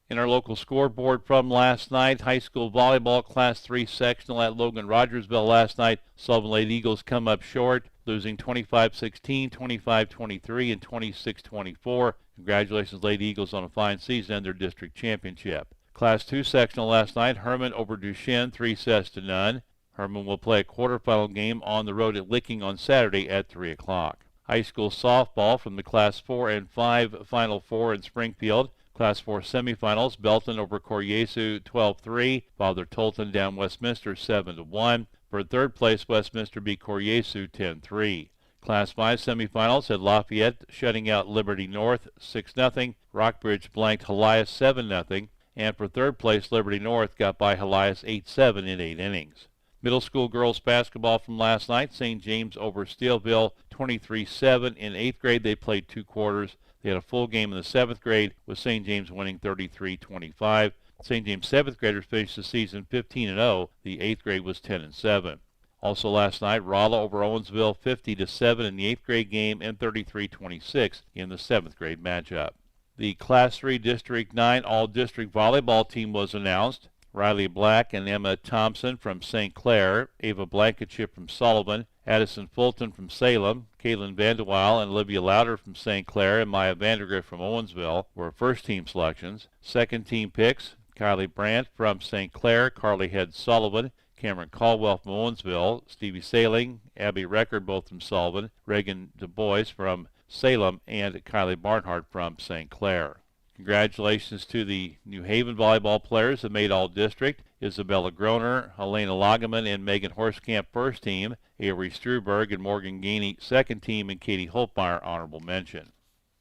In our local scoreboard from last night, high school volleyball Class 3 sectional at Logan Rogersville last night. Sullivan Lady Eagles come up short, losing 25-16, 25-23, and 26-24. Congratulations, Lady Eagles, on a fine season and their district championship. Class 2 sectional last night, Herman over Duchesne, 3-0. Herman will play a quarterfinal game on the road at Licking on Saturday at 3 o'clock. High school softball from the Class 4 and 5 Final Four in Springfield. Class 4 semifinals, Belton over Koryesu 12-3, Father Tolton down Westminster 7-1. For third place, Westminster beat Koryesu 10-3. Class 5 semifinals had Lafayette shutting out Liberty North 6-0. Rockbridge blanked Helias 7-0. And for third place, Liberty North got by Helias 8-7 in 8 innings. Middle school girls basketball from last night, St. James over Steelville 23-7. In 8th grade, they played 2 quarters. They had a full game in the 7th grade, with St. James winning 33-25. St. James 7th graders finished the season 15-0. The 8th grade was 10-7. Also last night, Rolla over Owensville 50-7 in the 8th grade game and 33-26 in the 7th grade matchup. The Class 3 District 9 All-District Volleyball team was announced. Riley Black and Emma Thompson from St. Clair, Ava Blankenship from Sullivan, Addison Fulton from Salem, Caitlin Vandeweil and Olivia Lauder from St. Clair, and Maya Vandergrift from Owensville were first-team selections. Second-team picks, Kylie Brandt from St. Clair, Carly Head Sullivan, Cameron Caldwell from Owensville, Stevie Saling, Abby Record both from Sullivan, Reagan Du Bois from Salem, and Kylie Barnhart from St. Clair. Congratulations to the New Haven volleyball players that made All-District. Isabella Groner, Helena Lageman, and Megan Horskamp first team. Avery Struberg and Morgan Gainey second team, and Katie Holtmeyer honorable mention.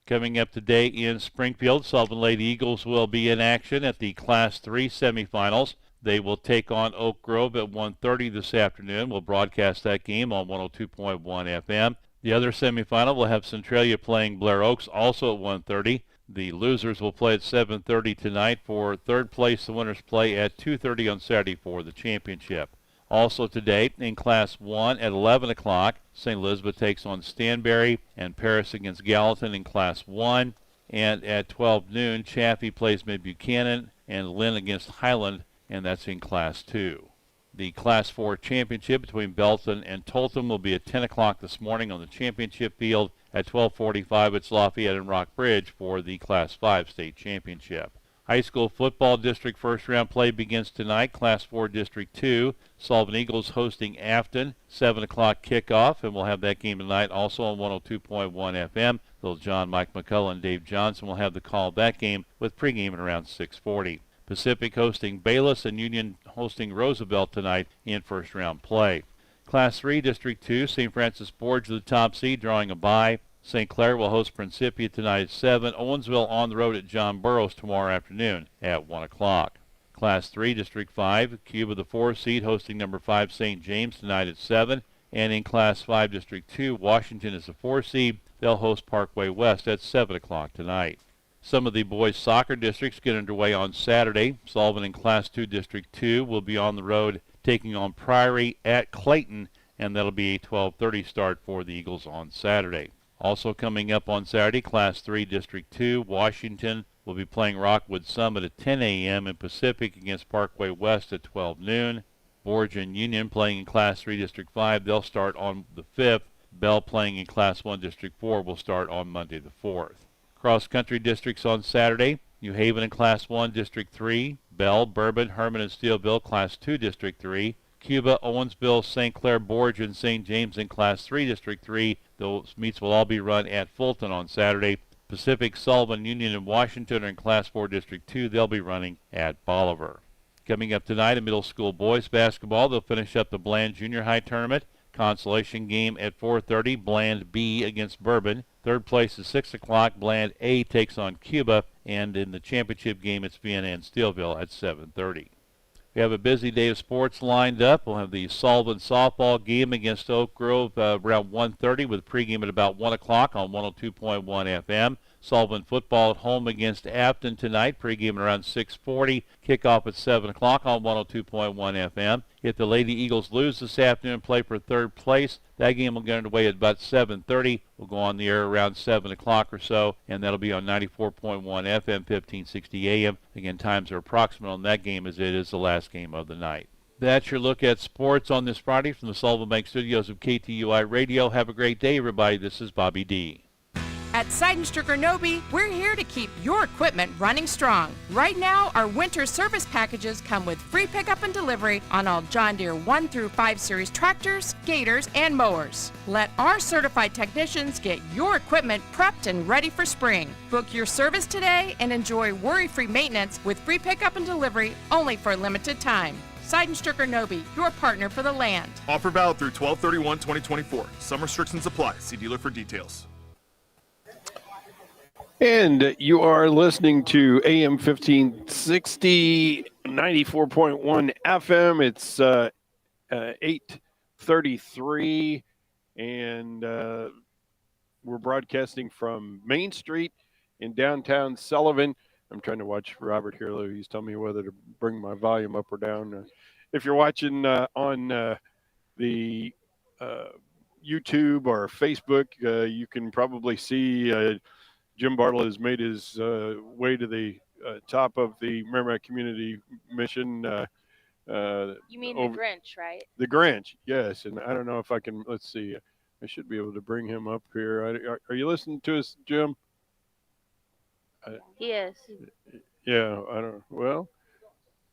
Coming up today in Springfield, Sullivan Lady Eagles will be in action at the Class 3 semifinals. They will take on Oak Grove at 1:30 this afternoon. We'll broadcast that game on 102.1 FM. The other semifinal will have Centralia playing Blair Oaks also at 1:30. The losers will play at 7:30 tonight for third place. The winners play at 2:30 on Saturday for the championship. Also today in Class 1 at 11 o'clock, St. Elizabeth takes on Stanberry and Paris against Gallatin in Class 1. And at 12 noon, Chaffee plays Mid-Buchanan and Lynn against Highland, and that's in Class 2. The Class 4 championship between Belton and Tolton will be at 10 o'clock this morning on the championship field. At 12:45, it's Lafayette and Rockbridge for the Class 5 state championship. High school football district first-round play begins tonight. Class 4 District 2, Sullivan Eagles hosting Afton, 7 o'clock kickoff, and we'll have that game tonight also on 102.1 FM. Little John, Mike McCullough, and Dave Johnson will have the call of that game with pregame at around 6:40. Pacific hosting Bayless and Union hosting Roosevelt tonight in first-round play. Class 3 District 2, St. Francis Borgia the top seed, drawing a bye. St. Clair will host Principia tonight at 7. Owensville on the road at John Burroughs tomorrow afternoon at 1 o'clock. Class 3 District 5, Cuba the 4 seed hosting number 5 St. James tonight at 7. And in Class 5 District 2, Washington is the 4 seed. They'll host Parkway West at 7 o'clock tonight. Some of the boys' soccer districts get underway on Saturday. Sullivan in Class 2 District 2 will be on the road taking on Priory at Clayton, and that'll be a 12:30 start for the Eagles on Saturday. Also coming up on Saturday, Class 3 District 2, Washington will be playing Rockwood Summit at 10 a.m. and Pacific against Parkway West at 12 noon. Borgia and Union playing in Class 3 District 5, they'll start on the 5th. Bell playing in Class 1 District 4 will start on Monday the 4th. Cross-country districts on Saturday, New Haven in Class 1 District 3, Bell, Bourbon, Herman, and Steelville, Class 2, District 3. Cuba, Owensville, St. Clair, Borge, and St. James in Class 3, District 3. Those meets will all be run at Fulton on Saturday. Pacific, Sullivan, Union, and Washington are in Class 4, District 2. They'll be running at Bolivar. Coming up tonight in middle school boys basketball, they'll finish up the Bland Junior High Tournament. Consolation game at 4:30, Bland B against Bourbon. Third place is 6 o'clock. Bland A takes on Cuba. And in the championship game, it's Vienna and Steelville at 7:30. We have a busy day of sports lined up. We'll have the Sullivan softball game against Oak Grove around 1:30 with pregame at about 1 o'clock on 102.1 FM. Sullivan football at home against Afton tonight, pregame around 6:40. Kickoff at 7 o'clock on 102.1 FM. If the Lady Eagles lose this afternoon and play for third place, that game will get underway at about 7:30. We'll go on the air around 7 o'clock or so, and that'll be on 94.1 FM, 1560 AM. Again, times are approximate on that game as it is the last game of the night. That's your look at sports on this Friday from the Sullivan Bank Studios of KTUI Radio. Have a great day, everybody. This is Bobby D. At Seidenstricker Nobe, we're here to keep your equipment running strong. Right now, our winter service packages come with free pickup and delivery on all John Deere 1 through 5 series tractors, gators, and mowers. Let our certified technicians get your equipment prepped and ready for spring. Book your service today and enjoy worry-free maintenance with free pickup and delivery only for a limited time. Seidenstricker Nobe, your partner for the land. Offer valid through 12/31/2024. Some restrictions apply. See dealer for details. And you are listening to AM 1560, 94.1 FM. It's 8:33, and we're broadcasting from Main Street in downtown Sullivan. I'm trying to watch Robert here. He's telling me whether to bring my volume up or down. If you're watching on the YouTube or Facebook, you can probably see Jim Bartle has made his way to the top of the Merrimack Community Mission. You mean the Grinch, right? The Grinch, yes. And I don't know if I can, let's see. I should be able to bring him up here. Are you listening to us, Jim? He is. Yeah, I don't know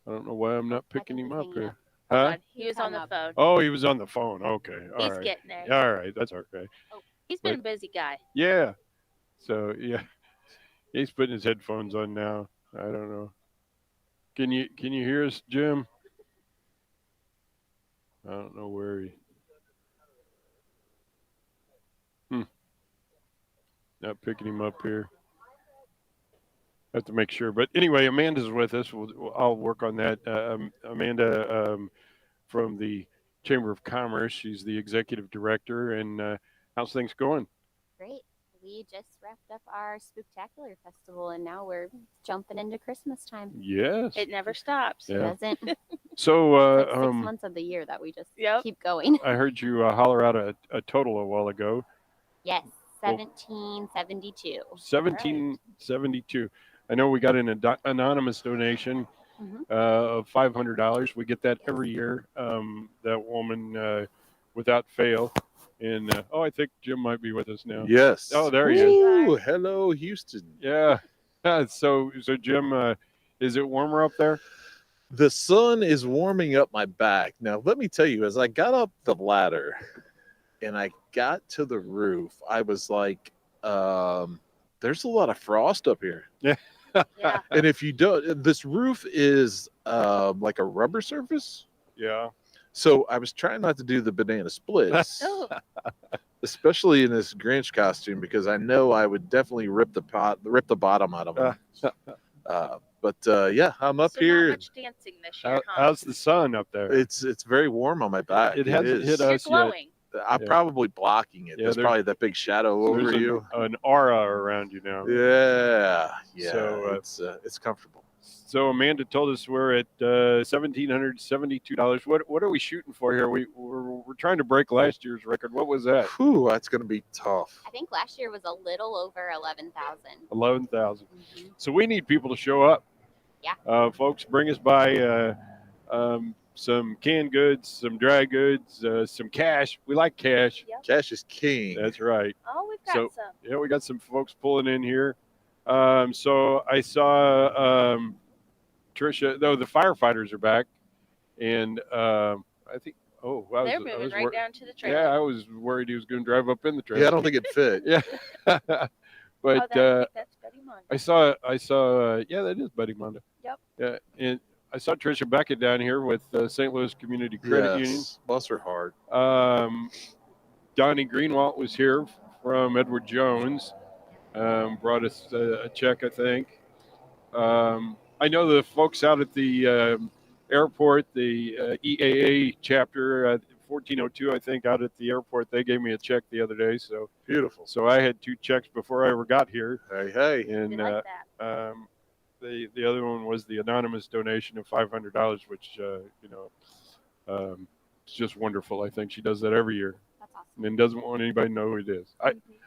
why I'm not picking him up here. Huh? He was on the phone. Oh, he was on the phone. Okay. All He's right. getting there. All right. That's okay. Oh, he's been a busy guy. Yeah. So, yeah, he's putting his headphones on now. I don't know. Can you hear us, Jim? I don't know where he. Not picking him up here. Have to make sure. But anyway, Amanda's with us. I'll work on that. Amanda from the Chamber of Commerce. She's the executive director. And how's things going? Great. We just wrapped up our Spooktacular Festival, and now we're jumping into Christmas time. Yes. It never stops. Yeah. It doesn't. So, It's like 6 months of the year that we just keep going. I heard you holler out a total a while ago. Yes, 1772. 1772. I know we got an anonymous donation of $500. We get that every year. That woman, without fail. And I think Jim might be with us now. Yes. Oh, there he is. Hello, Houston. Yeah. So Jim, is it warmer up there? The sun is warming up my back. Now, let me tell you, as I got up the ladder and I got to the roof, I was like, there's a lot of frost up here. Yeah. And if you don't, this roof is like a rubber surface. Yeah. So I was trying not to do the banana splits, especially in this Grinch costume, because I know I would definitely rip the bottom out of them. But yeah, I'm up here. Not much dancing this year, huh? How's the sun up there? It's very warm on my back. It hasn't hit us You're yet. glowing. I'm probably blocking it. There's probably that big shadow over There's you. An aura around you now. Yeah. So it's comfortable. So Amanda told us we're at $1,772. What are we shooting for here? We're trying to break last year's record. What was that? Whew, that's going to be tough. I think last year was a little over 11,000. 11,000. So we need people to show up. Yeah. Folks, bring us by some canned goods, some dry goods, some cash. We like cash. Yep. Cash is king. That's right. Oh, we've got some. Yeah, we got some folks pulling in here. So I saw Tricia, though the firefighters are back, and I think. Oh, They're moving right down to the trailer. Yeah, I was worried he was going to drive up in the trailer. Yeah, I don't think it fit. Yeah, but That's Betty Mondo. I saw. Yeah, that is Betty Mondo. Yep. Yeah, and I saw Tricia Beckett down here with St. Louis Community Credit Union. Bless her heart. Donnie Greenwalt was here from Edward Jones. Brought us a check, I think. I know the folks out at the airport, the EAA chapter, 1402, I think, out at the airport, they gave me a check the other day. So beautiful. So I had 2 checks before I ever got here. Hey. And like the other one was the anonymous donation of $500, which it's just wonderful. I think she does that every year. That's awesome. And doesn't want anybody to know who it is.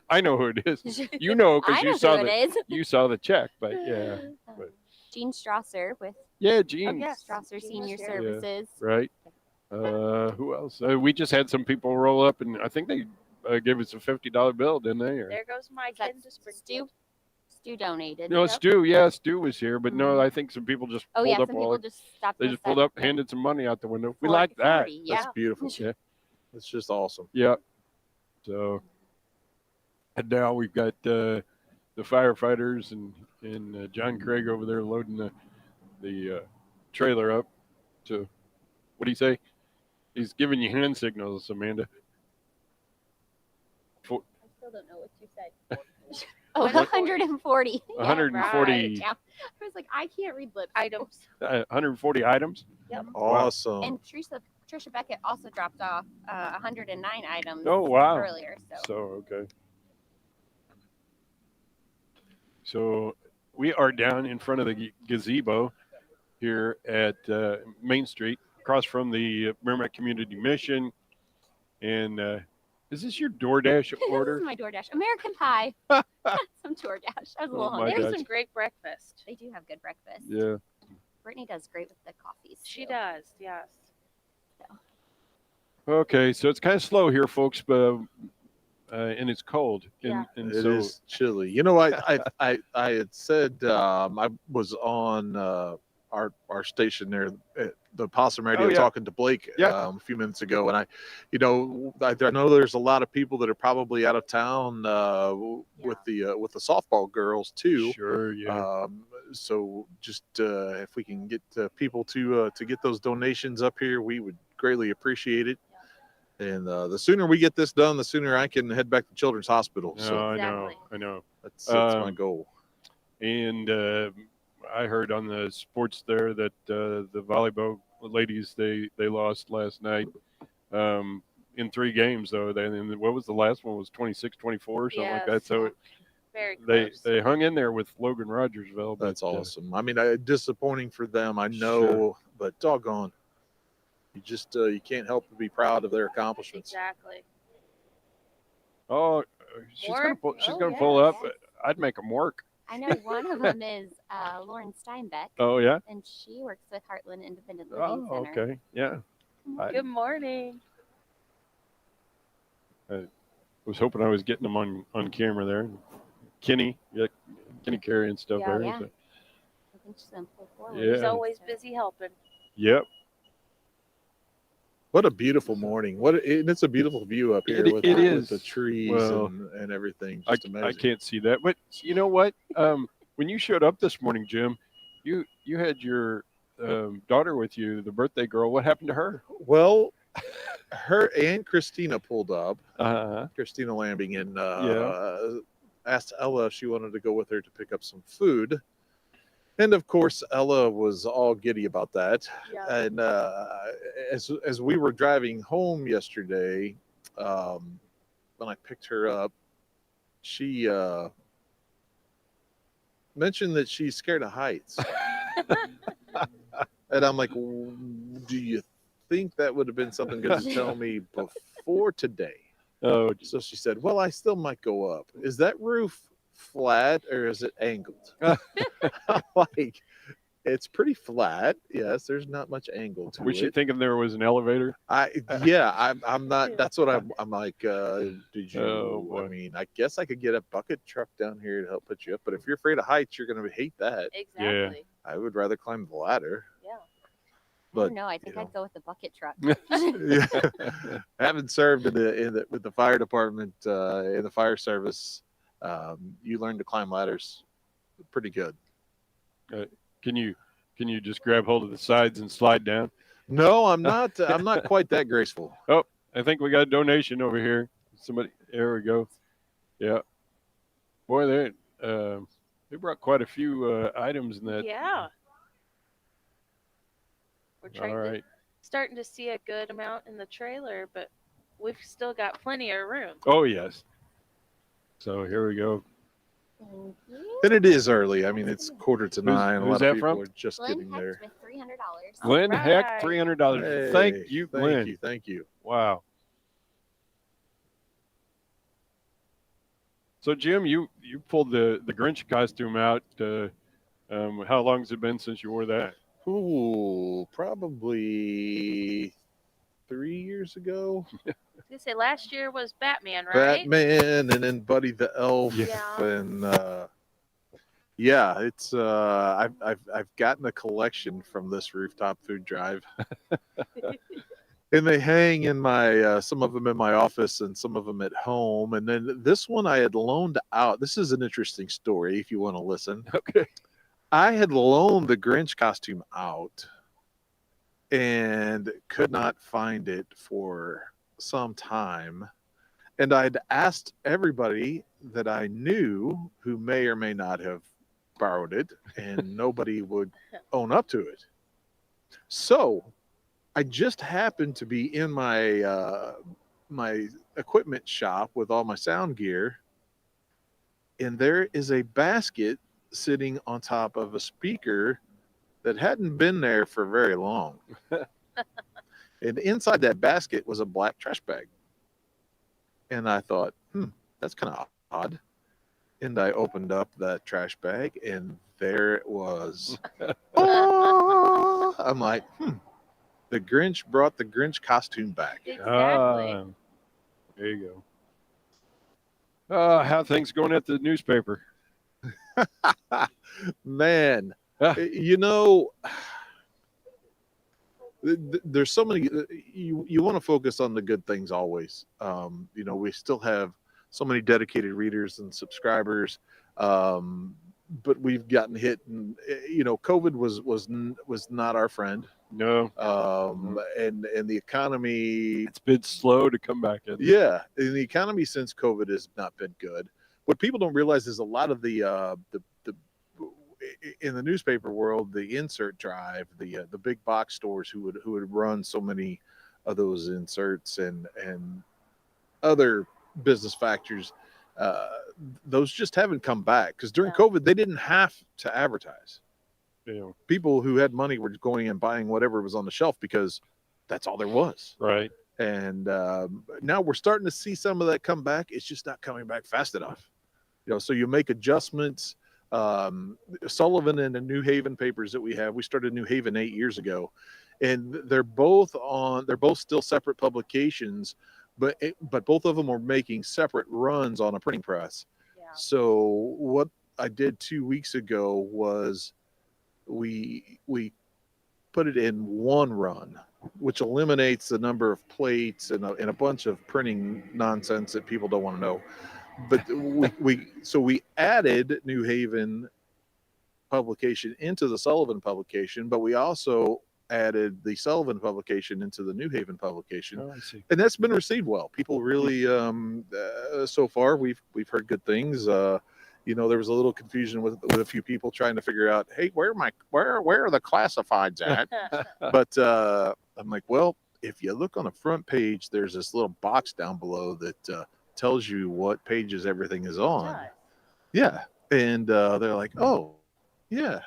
I know who it is. You know, because you saw the check. But yeah. But Gene Strasser with Gene. Strasser Senior Services. Yeah, right. Who else? We just had some people roll up, and I think they gave us a $50 bill, didn't they? Or... There goes my kid to Springfield. Stu donated. No, Stu was here, but no, I think some people just pulled up. Some people just stopped. They just pulled up, handed some money out the window. We like that. Yeah. That's beautiful. Yeah, it's just awesome. Yeah. So, and now we've got the firefighters and John Craig over there loading the trailer up. To what do you say? He's giving you hand signals, Amanda. I still don't know what you said. 140. 140. Yeah. I was like, I can't read lips. Items. 140 items. Yep. Awesome. And Tricia Beckett also dropped off 109 items. Oh, wow. Earlier. Okay. So we are down in front of the gazebo here at Main Street, across from the Merrimack Community Mission. And is this your DoorDash order? This is my DoorDash. American Pie. Some DoorDash. I was a little hungry. There's some great breakfast. They do have good breakfast. Yeah. Brittany does great with the coffees. She does, yes. Okay, so it's kind of slow here, folks, but and it's cold. And it is chilly. You know, I had said I was on our station there at the Possum Radio talking to Blake a few minutes ago, and I know there's a lot of people that are probably out of town with the softball girls too. Sure, yeah. So just if we can get people to get those donations up here, we would greatly appreciate it. And the sooner we get this done, the sooner I can head back to Children's Hospital. So I know. That's my goal. And I heard on the sports there that the volleyball ladies they lost last night in 3 games though. And what was the last one? It was 26-24 or something like that. So they hung in there with Logan Rogersville. That's awesome. I mean, disappointing for them, I know, but doggone. You just you can't help but be proud of their accomplishments. Exactly. Oh, she's gonna pull up. I'd make them work. I know one of them is Lauren Steinbeck. Oh yeah. And she works with Heartland Independent Living Center. Oh, okay, yeah. Good morning. I was hoping I was getting them on camera there. Kenny Carey and stuff there. Yeah. So. I think she's gonna pull forward. Yeah. He's always busy helping. Yep. What a beautiful morning! It's a beautiful view up here with the trees and everything. Just amazing. I can't see that, but you know what? When you showed up this morning, Jim, you had your daughter with you, the birthday girl. What happened to her? Well, her and Christina pulled up. Uh-huh. Christina Lambing and asked Ella if she wanted to go with her to pick up some food. And of course, Ella was all giddy about that. Yeah. And as we were driving home yesterday, when I picked her up, she mentioned that she's scared of heights. And I'm like, do you think that would have been something good to tell me before today? Oh, so she said, well, I still might go up. Is that roof flat or is it angled? Like, it's pretty flat. Yes, there's not much angle to it. Was she thinking there was an elevator? I'm not. That's what I'm like. Did you? Oh, I mean, I guess I could get a bucket truck down here to help put you up. But if you're afraid of heights, you're going to hate that. Exactly. I would rather climb the ladder. Yeah. I But don't know. I think I'd go with the bucket truck. yeah, having served with the fire department in the fire service, you learn to climb ladders pretty good. Can you just grab hold of the sides and slide down? No, I'm not. I'm not quite that graceful. Oh, I think we got a donation over here. Somebody, there we go. Yeah, boy, they brought quite a few items in that. Yeah. We're All right. starting to see a good amount in the trailer, but we've still got plenty of room. Oh yes. So here we go. And it is early. I mean, it's 8:45. A lot that of people from? are just getting there. With $300. Glenn Heck, $300. Hey, Thank you, Glenn. Thank you. Thank you. Wow. So Jim, you pulled the Grinch costume out. How long has it been since you wore that? Ooh, probably 3 years ago. I was gonna say last year was Batman, right? Batman, and then Buddy the Elf, Yeah. and yeah, it's I've gotten a collection from this rooftop food drive, and they hang in my some of them in my office and some of them at home, and then this one I had loaned out. This is an interesting story if you want to listen. Okay. I had loaned the Grinch costume out and could not find it for some time. And I'd asked everybody that I knew who may or may not have borrowed it, and nobody would own up to it. So I just happened to be in my my equipment shop with all my sound gear, and there is a basket sitting on top of a speaker that hadn't been there for very long. And inside that basket was a black trash bag. And I thought, that's kind of odd. And I opened up that trash bag, and there it was. Oh! I'm like, the Grinch brought the Grinch costume back. Exactly. There you go. How things going at the newspaper? Man, you know, there's so many. You want to focus on the good things always. You know, we still have so many dedicated readers and subscribers, but we've gotten hit. And you know, COVID was not our friend. No. And the economy. It's been slow to come back in. Yeah, and the economy since COVID has not been good. What people don't realize is a lot of the in the newspaper world, the insert drive, the big box stores who would run so many of those inserts and other business factors, those just haven't come back because during COVID they didn't have to advertise. Yeah. People who had money were going and buying whatever was on the shelf because that's all there was. Right. And now we're starting to see some of that come back. It's just not coming back fast enough. You know, so you make adjustments. Sullivan and the New Haven papers that we have, we started New Haven 8 years ago, and they're both still separate publications, but both of them are making separate runs on a printing press. Yeah. So what I did 2 weeks ago was we put it in one run, which eliminates the number of plates and a bunch of printing nonsense that people don't want to know. But we added New Haven publication into the Sullivan publication, but we also added the Sullivan publication into the New Haven publication. Oh, I see. And that's been received well. People really so far we've heard good things. You know, there was a little confusion with a few people trying to figure out, hey, where are the classifieds at? But I'm like, well, if you look on the front page, there's this little box down below that tells you what pages everything is on. Yeah. And they're like, oh, yeah.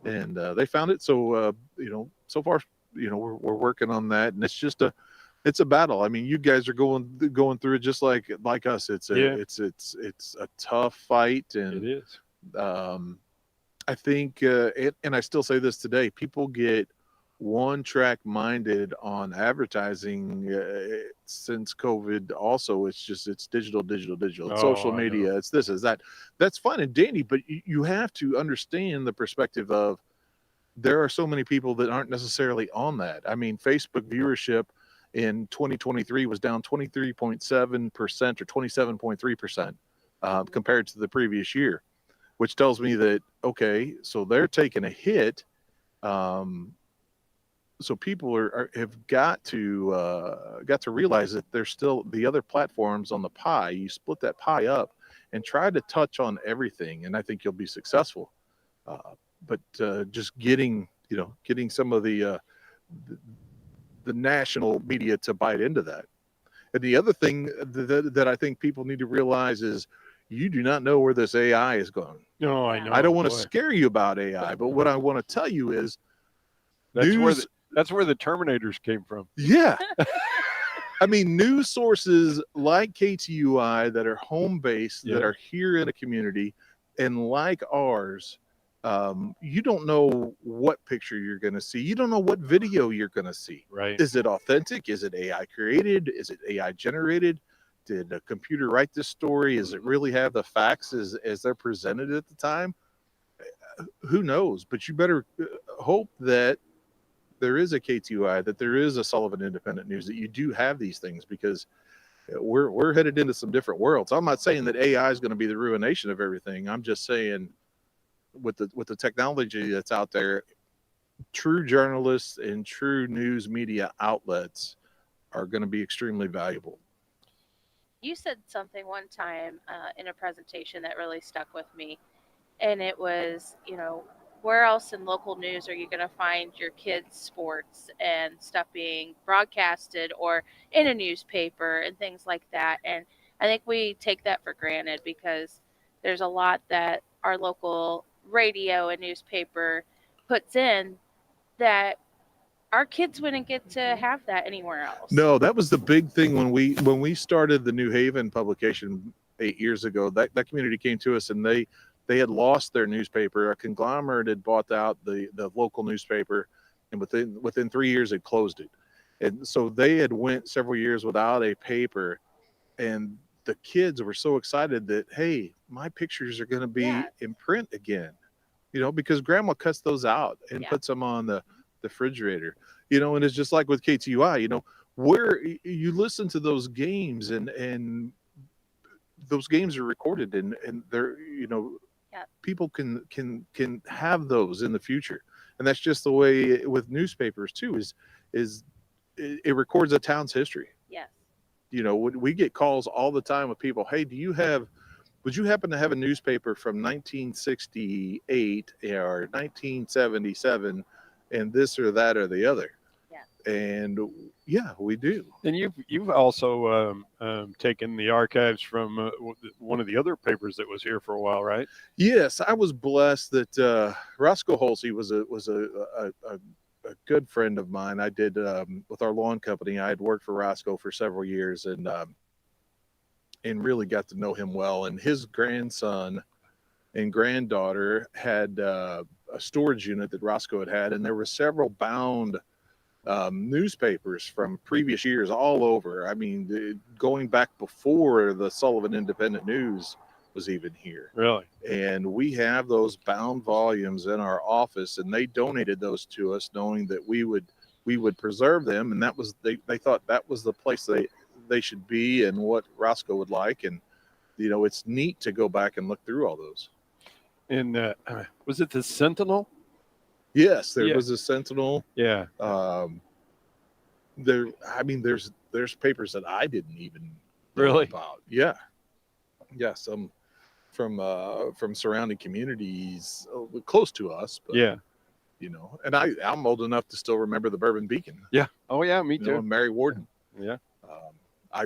And they found it. So, you know, so far, you know, we're working on that, and it's a battle. I mean, you guys are going through it just like us. It's a tough fight, and it is. I think, and I still say this today, people get one track minded on advertising since COVID. Also, it's digital, it's social media, it's this, is that. That's fine and dandy, but you have to understand the perspective of there are so many people that aren't necessarily on that. I mean, Facebook viewership in 2023 was down 23.7% or 27.3% compared to the previous year, which tells me that, okay, so they're taking a hit. So people have got to realize that there's still the other platforms on the pie. You split that pie up and try to touch on everything, and I think you'll be successful. But just getting some of the national media to bite into that. And the other thing that I think people need to realize is you do not know where this AI is going. No, I know. I don't want to scare you about AI, but what I want to tell you is that's where the Terminators came from. Yeah. I mean, news sources like KTUI that are home based, that are here in a community, and like ours, you don't know what picture you're going to see. You don't know what video you're going to see. Right. Is it authentic? Is it AI created? Is it AI generated? Did a computer write this story? Does it really have the facts as they're presented at the time? Who knows? But you better hope that there is a KTUI, that there is a Sullivan Independent News, that you do have these things, because we're headed into some different worlds. I'm not saying that AI is going to be the ruination of everything. I'm just saying with the technology that's out there, true journalists and true news media outlets are going to be extremely valuable. You said something one time in a presentation that really stuck with me, and it was, where else in local news are you going to find your kids' sports and stuff being broadcasted or in a newspaper and things like that? And I think we take that for granted because there's a lot that our local radio and newspaper puts in that our kids wouldn't get to have that anywhere else. No, that was the big thing when we started the New Haven publication 8 years ago. That community came to us, and they had lost their newspaper. A conglomerate had bought out the local newspaper, and within 3 years had closed it. And so they had went several years without a paper, and the kids were so excited that, hey, my pictures are going to be in print again, because grandma cuts those out and puts them on the refrigerator, and it's just like with KTUI, where you listen to those games and those games are recorded and they're, people can have those in the future. And that's just the way with newspapers too, is it records a town's history. Yes. We get calls all the time with people, hey, would you happen to have a newspaper from 1968 or 1977 and this or that or the other? Yeah. And yeah, we do. And you've also taken the archives from one of the other papers that was here for a while, right? Yes, I was blessed that Roscoe Halsey was a good friend of mine. I did with our lawn company. I had worked for Roscoe for several years and really got to know him well. And his grandson and granddaughter had a storage unit that Roscoe had, and there were several bound newspapers from previous years all over. I mean, going back before the Sullivan Independent News was even here. Really? And we have those bound volumes in our office, and they donated those to us knowing that we would preserve them. And that was, they thought that was the place they should be and what Roscoe would like. And, it's neat to go back and look through all those. And was it the Sentinel? Yes, there was a Sentinel. Yeah. There's papers that I didn't even know really about. Yeah. Yeah. Some from surrounding communities close to us. But, yeah. And I'm old enough to still remember the Bourbon Beacon. Yeah. Oh yeah, me too. And Mary Warden. Yeah.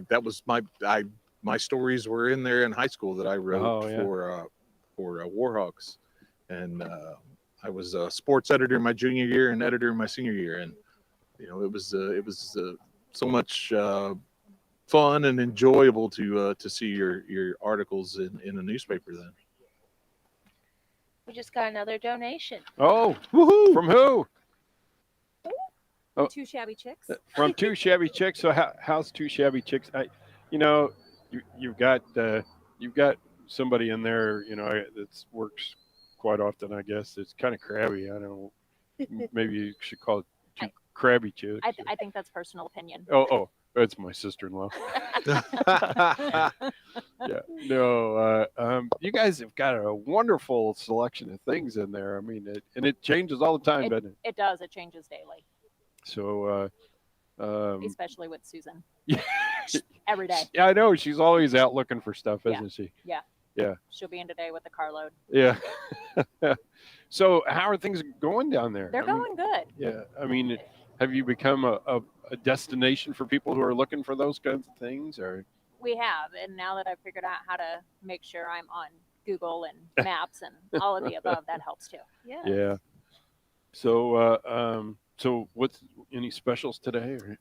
That was my stories were in there in high school that I wrote for Warhawks, and I was a sports editor my junior year and editor in my senior year, and it was so much fun and enjoyable to see your articles in a newspaper then. We just got another donation. Oh, woohoo! From who? Oh. Two Shabby Chicks. From Two Shabby Chicks. So how's Two Shabby Chicks? You've got somebody in there, that works quite often. I guess it's kind of crabby. I don't. maybe you should call it two crabby chicks. I think that's personal opinion. Oh, that's my sister-in-law. Yeah, no, you guys have got a wonderful selection of things in there. I mean, it changes all the time, doesn't it? It does. It changes daily, So, especially with Susan. yeah, Every day. yeah, I know she's always out looking for stuff, isn't she? Yeah. Yeah. She'll be in today with the carload. Yeah. So, how are things going down there? They're going good. Yeah, I mean, have you become a destination for people who are looking for those kinds of things, or? We have, and now that I've figured out how to make sure I'm on Google and Maps and all of the above, that helps too. Yeah. Yeah. So, so what's any specials today? Or?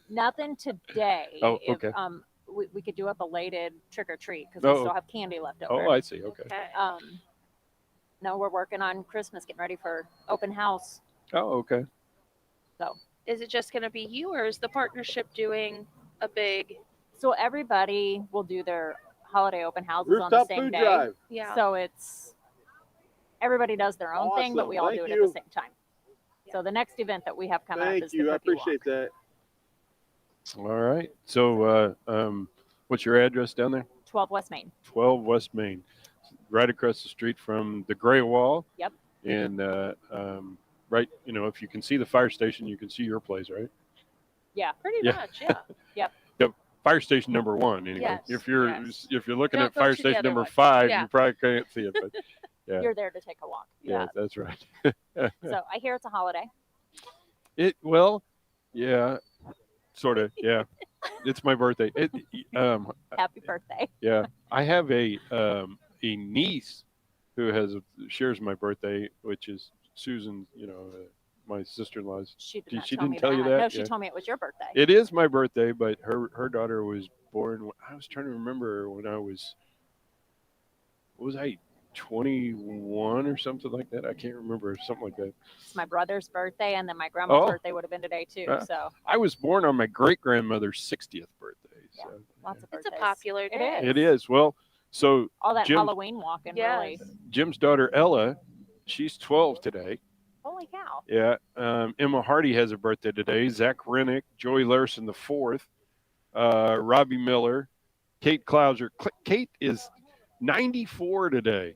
Nothing today. Oh, okay. If, we could do a belated trick or treat because Oh. we still have candy left over. Oh, I see. Okay. No, we're working on Christmas, getting ready for open house. Oh, okay. So, Is it just going to be you, or is the partnership doing a big? so everybody will do their holiday open houses on the Rooftop same food day. drive. Yeah. So it's everybody does their own thing, but Awesome. we all Thank do it you. at the same time. So the next event that we have coming up Thank is you. the I cookie walk. appreciate that. All right. So, what's your address down there? 12 West Main. 12 West Main, right across the street from the Gray Wall. Yep. And right, if you can see the fire station, you can see your place, right? Yeah. Pretty Yeah. much, yeah. Yep. Yep. Fire station number 1. Anyway, Yes, if you're looking Don't at go fire to the station other number one. 5, Yeah. you probably can't see it. But yeah, You're there to take a walk. yeah, that's right. So I hear it's a holiday. Yeah, sort of. Yeah, it's my birthday. Happy birthday. Yeah, I have a niece who shares my birthday, which is Susan. My sister-in-law's. She She didn't didn't tell you that? No, she Yeah. told me it was your birthday. It is my birthday, but her daughter was born. I was trying to remember when I was. What was I? 21 or something like that. I can't remember. Something like that. It's my brother's birthday, and then my grandma's Oh. birthday would have been today too. So I was born on my great-grandmother's 60th birthday. yeah, So lots of It's birthdays. a popular It day. is. it is. Well, so All that Halloween walking, really. Jim's daughter Ella, she's 12 today. Holy cow. Yeah. Emma Hardy has a birthday today. Zach Rennick, Joey Larson the fourth, Robbie Miller, Kate Clouser. Kate is 94 today.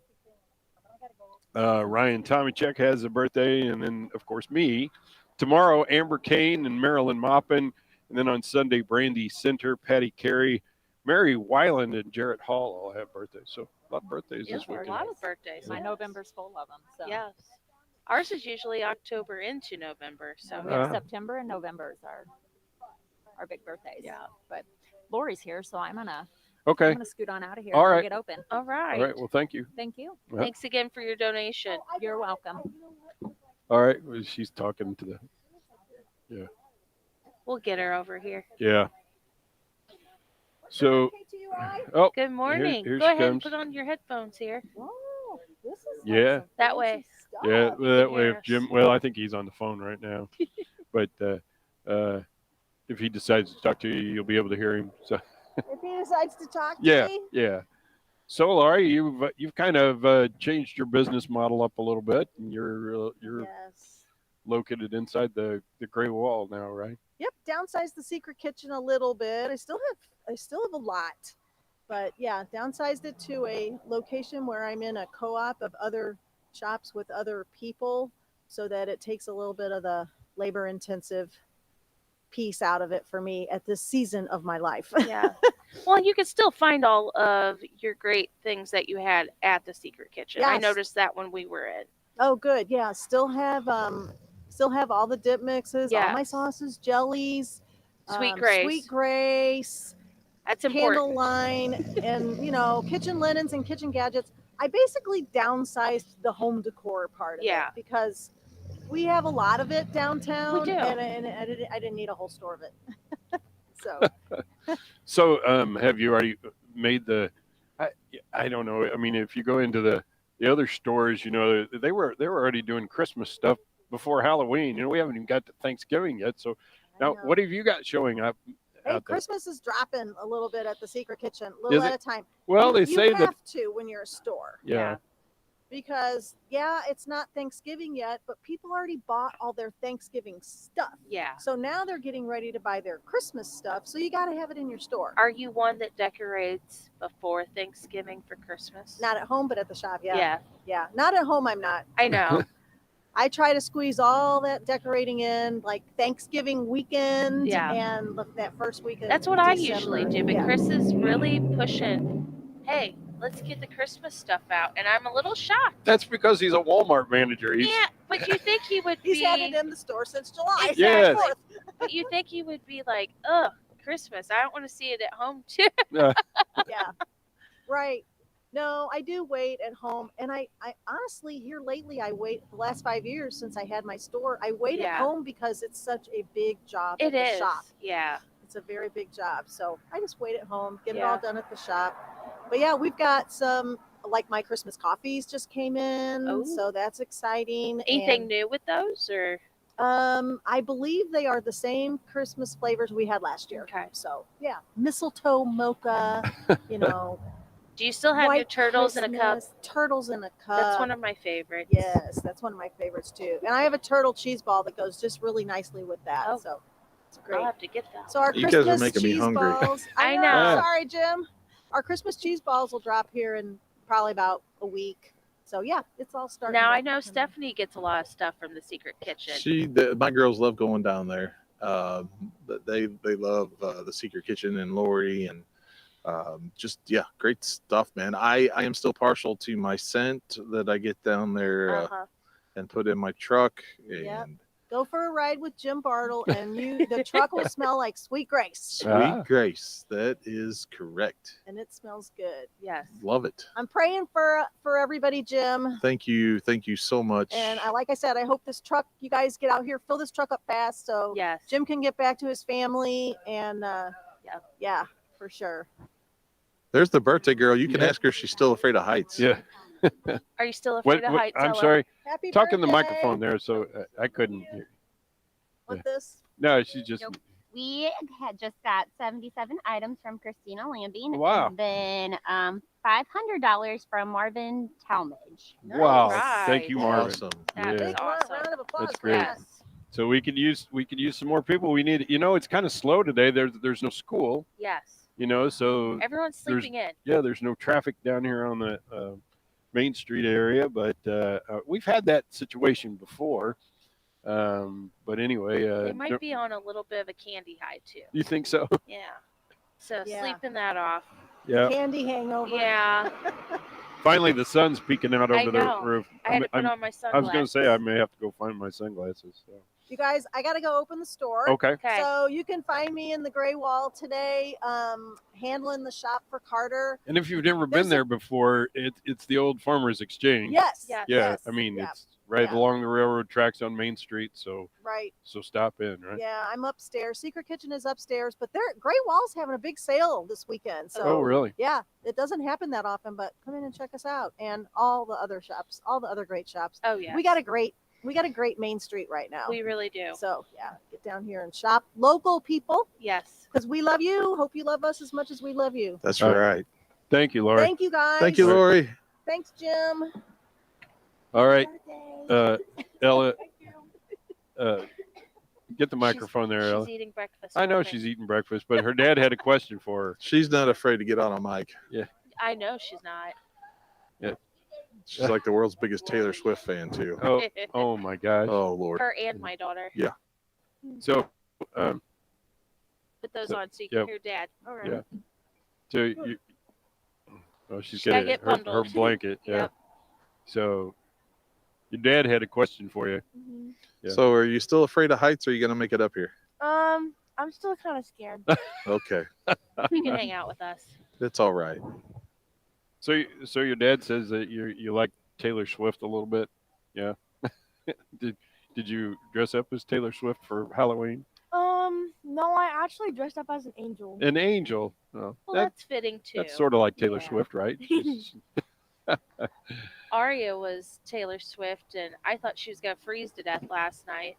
Ryan Tomachek has a birthday, and then of course me. Tomorrow, Amber Kane and Marilyn Maupin, and then on Sunday, Brandy Center, Patty Carey, Mary Weiland, and Jarrett Hall all have birthdays. So a lot of birthdays Yeah, this a weekend. lot of birthdays. My November's full of them. So Yes. Ours is usually October into November. So we have September and November is our big birthdays. Yeah. But Lori's here, so I'm gonna scoot on out of here. All and right. Get open. All right. All right. Well, thank you. Thank you. Yeah. Thanks again for your donation. You're welcome. All right. Well, she's talking to the. Yeah. We'll get her over here. Yeah. So. Oh. Good morning. Here Go she ahead and comes. put on your headphones here. Oh, this is Yeah. That way. Yeah. Well, that way, hear if us. Jim. Well, I think he's on the phone right now. But if he decides to talk to you, you'll be able to hear him. So. If he decides to talk to Yeah. me. Yeah. So, Laurie, you've kind of changed your business model up a little bit, and you're Yes. located inside the Gray Wall now, right? Yep. Downsized the secret kitchen a little bit. I still have a lot, but yeah, downsized it to a location where I'm in a co-op of other shops with other people, so that it takes a little bit of the labor-intensive piece out of it for me at this season of my life. Yeah. Well, you can still find all of your great things that you had at the secret kitchen. I Yes. noticed that when we were in. Oh, good. Yeah, still have all the dip mixes, all my Yes. sauces, jellies, Sweet Grace. Sweet Grace. That's Candle important. line, and kitchen linens and kitchen gadgets. I basically downsized the home decor part of Yeah. it because we have a lot of it downtown, We do. and I didn't need a whole store of it. So So, have you already made the? I don't know. I mean, if you go into the other stores, they were already doing Christmas stuff before Halloween. We haven't even got to Thanksgiving yet. So now, know. what have you got showing up? hey, out there? Christmas is dropping a little bit at the secret kitchen, a little Is at it? a time. Well, you they say have that. to when you're a store. Yeah. because yeah, it's not Thanksgiving yet, but people already bought all their Thanksgiving stuff. Yeah. So now they're getting ready to buy their Christmas stuff. So you got to have it in your store. Are you one that decorates before Thanksgiving for Christmas? Not at home, but at the shop. Yeah. Yeah. Yeah. Not at home. I'm not. I know. I try to squeeze all that decorating in like Thanksgiving weekend Yeah. and that first week of That's what I December. usually do, but Yeah. Chris is really pushing, hey, let's get the Christmas stuff out. And I'm a little shocked. That's because he's a Walmart manager. Yeah, but you think he would He's be... had it in the store since July. Exactly. 4th. But you think he would be like, ugh, Christmas. I don't want to see it at home, too. Yeah. Right. No, I do wait at home. And I honestly, here lately, I wait the last 5 years since I had my store. I wait at Yeah. home because it's such a big job It at the is. shop. Yeah. It's a very big job. So I just wait at home, get it Yeah. all done at the shop. But yeah, we've got some, like my Christmas coffees just came in. Oh. So that's exciting. Anything And, new with those, or? I believe they are the same Christmas flavors we had last year. Okay. So yeah, mistletoe mocha, you know. Do you still have your White turtles in a cup? Christmas, turtles in a cup. That's one of my favorites. Yes, that's one of my favorites too. And I have a turtle cheese ball that goes just really nicely with that. Oh. So it's great. I'll have to get that. So our You guys are Christmas making me cheese hungry. balls. I know. Sorry, Jim. Our Christmas cheese balls will drop here in probably about a week. So yeah, it's all starting. Now, to I know come in. Stephanie gets a lot of stuff from the Secret Kitchen. My girls love going down there. They love the Secret Kitchen and Lori and great stuff, man. I am still partial to my scent that I get down there and put in my truck. And Yep. Go for a ride with Jim Bartle, and the truck will smell like Sweet Grace, Sweet Grace, that is correct. and it smells good. Yes. Love it. I'm praying for everybody, Jim. Thank you so much. And like I said, I hope this truck, you guys get out here, fill this truck up fast, so Yes. Jim can get back to his family. And yeah, for sure. There's the birthday girl. You can ask her if she's still afraid of heights. Yeah. Are you still afraid of heights? I'm Ella? sorry. Happy Talk in the birthday. microphone there, so I couldn't hear. Want this? No, she just. Nope. We had just got 77 items from Christina Landing. Wow. And then $500 from Marvin Talmadge. Wow. Right. Thank you, Marvin. Awesome. That Yeah. is Big awesome. round of applause That's for great. that. So we could use some more people. We need, it's kind of slow today. There's no school, Yes. so Everyone's there's- sleeping in. yeah, there's no traffic down here on the Main Street area, but we've had that situation before. But anyway, They might be on a little bit of a candy high, too. you think so? Yeah. So Yeah. sleeping that off. Yeah. Candy hangover. Yeah. Finally, the sun's peeking out I over know. the roof. I had to put on my I was going to say I sunglasses. may have to go find my sunglasses. So. You guys, I got to go open the store. Okay. Okay. So you can find me in the Gray Wall today, handling the shop for Carter. And if you've never There's been there before, it's the old Farmers Exchange. Yes. Yes. Yeah, Yes. I mean Yeah. it's right Yeah. along the railroad tracks on Main Street, so Right. stop in, right? Yeah, I'm upstairs. Secret Kitchen is upstairs, but Gray Wall's having a big sale this weekend. So Oh, really? yeah, it doesn't happen that often, but come in and check us out, and all the other shops, all the other great shops. Oh, yeah. We got a great Main Street right now. We really do. So yeah, get down here and shop local people Yes. because we love you. Hope you love us as much as we love you. That's All right. Thank you, Laura. Thank you guys. Thank you, Lori. Thanks, Jim. All right, Ella, get the microphone there, Ella. She's eating breakfast. I know with me. she's eating breakfast, but her dad had a question for her. She's not afraid to get on a mic. I know she's not. She's like the world's biggest Taylor Swift fan too. Oh my gosh. Oh Lord. Her and my daughter. Yeah. So, Put those on so you can Yep. hear Dad. All right. yeah. So you. Oh, she's Gotta getting get her bundled. blanket. Yeah. Yep. So, your dad had a question for you. Yeah. So are you still afraid of heights or are you gonna make it up here? I'm still kind of scared. Okay. You can hang out with us. It's all right. So your dad says that you like Taylor Swift a little bit, yeah? Did you dress up as Taylor Swift for Halloween? No, I actually dressed up as an angel. An angel. Oh, Well, that's fitting too. that's sort of like Taylor Yeah. Swift, right? Aria was Taylor Swift, and I thought she was gonna freeze to death last night.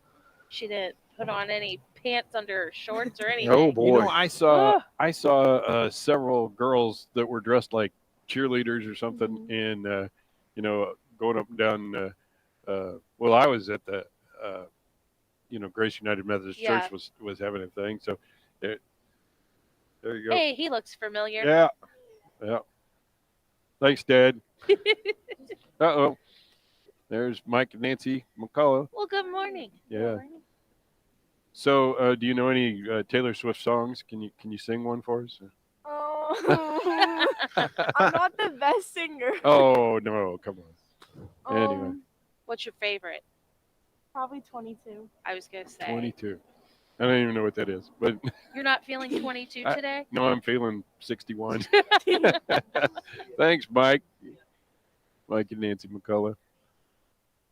She didn't put on any pants under her shorts or anything. Oh boy. You know, I saw several girls that were dressed like cheerleaders or something, Mm-hmm. and going up and down. Well, I was at the, Grace United Methodist Yeah. Church was having a thing. So there you go. Hey, he looks familiar. Yeah. Yeah. Thanks, Dad. Uh-oh. There's Mike and Nancy McCullough. Well, good morning. Yeah. Good morning. So, do you know any Taylor Swift songs? Can you sing one for us? Oh, I'm not the best singer. Oh no, come on. Anyway, What's your favorite? Probably 22. I was gonna say. 22. I don't even know what that is, but You're not feeling 22 today? no, I'm feeling 61. Thanks, Mike. Mike and Nancy McCullough.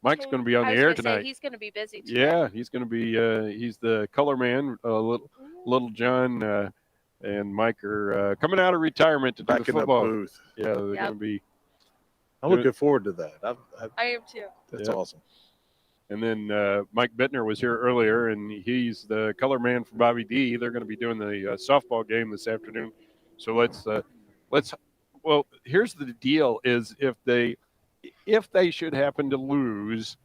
Mike's going to be on the I was air gonna say, tonight. he's gonna be busy today. Yeah, he's going to be. He's the color man. Little John and Mike are coming out of retirement to do Back the in the football. booth. Yeah, they're going to be. I'm looking forward to that. I am too. That's Yeah. awesome. And then Mike Bittner was here earlier, and he's the color man for Bobby D. They're going to be doing the softball game this afternoon. So let's. Well, here's the deal: is if they should happen to lose,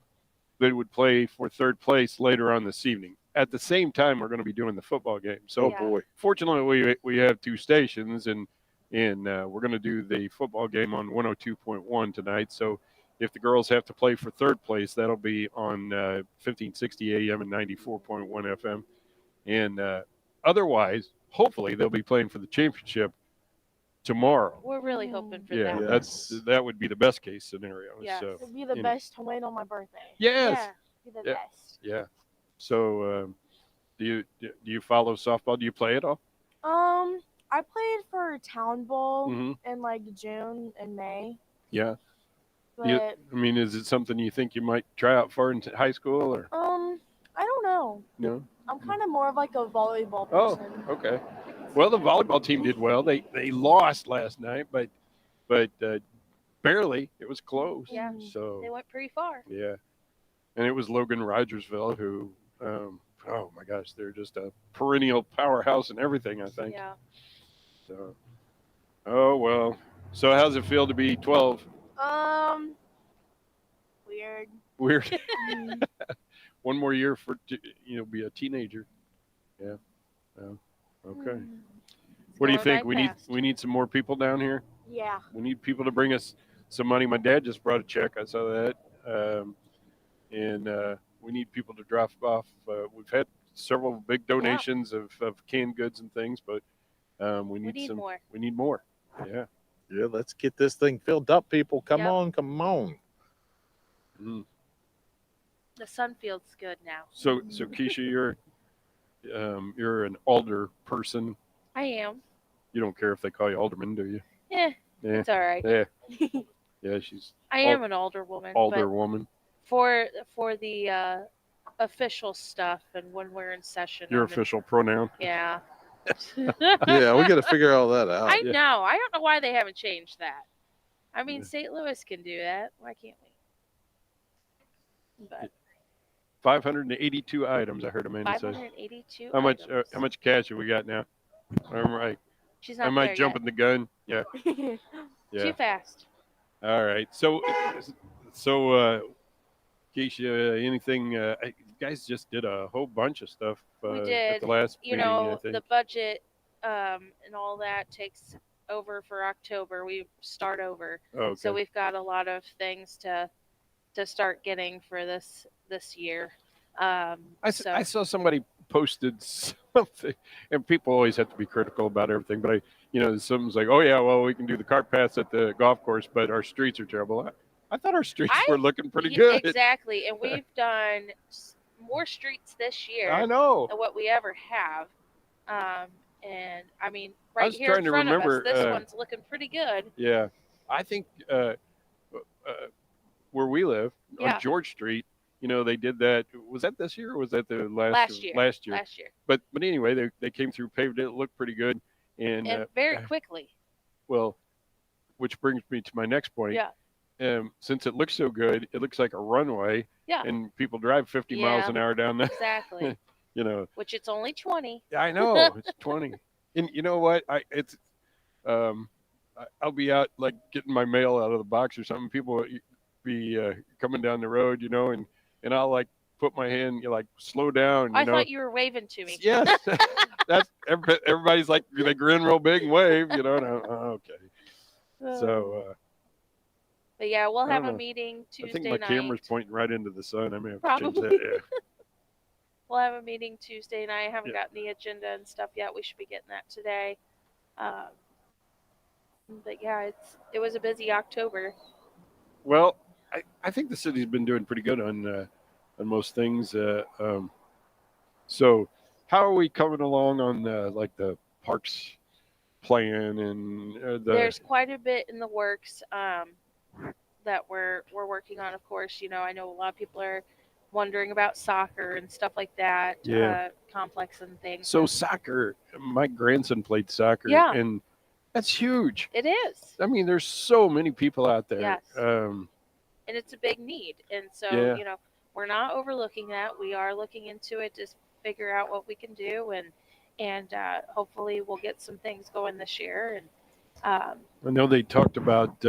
they would play for third place later on this evening. At the same time, we're going to be doing the football game. So, boy. Fortunately, we have two stations, and we're going to do the football game on 102.1 tonight. So, if the girls have to play for third place, that'll be on 1560 AM and 94.1 FM. And otherwise, hopefully, they'll be playing for the championship tomorrow. We're really hoping for Yeah, that. that would be the best case scenario. Yes. So, It'd be the you know. best to win on my birthday. Yes. Be the Yeah. best. Yeah. So, do you follow softball? Do you play it all? I played for Town Bowl Mhm. in like June and May. Yeah. But I mean, is it something you think you might try out for in high school or I don't know. no? I'm kind of more of like a volleyball Oh, person. okay. Well, the volleyball team did well. They lost last night, but barely. It was close. Yeah. So They went pretty far. yeah, and it was Logan Rogersville who, oh my gosh, they're just a perennial powerhouse in everything. I think. Yeah. So, oh well. So how's it feel to be 12? Weird. Weird. One more year for be a teenager. Yeah. Oh, okay. What do you think? We need some more people down here. Yeah. We need people to bring us some money. My dad just brought a check. I saw that. And we need people to drop off. We've had several big donations of canned goods and things, but we need some more. We need more. Yeah. Yeah, let's get this thing filled up, people. Come Yep. on, come on. Mm. The sun feels good now. So Keisha, you're an alder person. I am. You don't care if they call you alderman, do you? Yeah. It's all right. Yeah. Yeah, she's. I am an older woman. but Alder woman. For the official stuff and when we're in session. Your I'm in- official pronoun. Yeah. Yeah, we got to figure all that out. I know. I don't know why they haven't changed that. I mean, St. Louis can do that. Why can't we? But 582 items. I heard Amanda say. 582. How much? items. How much cash have we got now? I'm right. She's not Am I there jumping the gun? Yeah. yet. Yeah. Too fast. All right. So, Keisha, anything? You guys just did a whole bunch of stuff. We At did. the last meeting, I think. The budget and all that takes over for October. We start over. Oh, So okay. we've got a lot of things to start getting for this year. I saw somebody posted something, and people always have to be critical about everything. But someone's like, "Oh yeah, well we can do the cart paths at the golf course, but our streets are terrible." I thought our streets were looking pretty good. Exactly, and we've done more streets this year. I know. Than what we ever have. And I mean, I right was here in trying to front of remember, us, this one's looking pretty good. Yeah, I think where we live Yeah. on George Street, they did that. Was that this year or was that the last year? Last year. Last year. But anyway, they came through, paved it. It looked pretty good, and very quickly. well, which brings me to my next point. Yeah. Since it looks so good, it looks like a runway. Yeah. And people drive 50 miles an hour down there. Exactly. Which it's only 20. I know it's 20. And you know what? I'll be out like getting my mail out of the box or something. People be coming down the road, and I'll like put my hand, like slow down. I thought you were waving to me. Yes, that's everybody's like they grin real big and wave, and okay. So. But yeah, we'll I have don't a know. meeting Tuesday I think my night. camera's pointing right into the sun. I may have to change Probably. that. Yeah. We'll have a meeting Tuesday night. I haven't Yeah. gotten the agenda and stuff yet. We should be getting that today. But yeah, it was a busy October. Well, I think the city's been doing pretty good on most things. So, how are we coming along on the parks plan and There's quite a bit in the works that we're working on. Of course, I know a lot of people are wondering about soccer and stuff like that. Yeah. Complex and things. So soccer, my grandson played soccer, Yeah. and that's huge. It is. I mean, there's so many people out there. Yes. And it's a big need. And so, Yeah. We're not overlooking that. We are looking into it to figure out what we can do, and hopefully we'll get some things going this year. And I know they talked about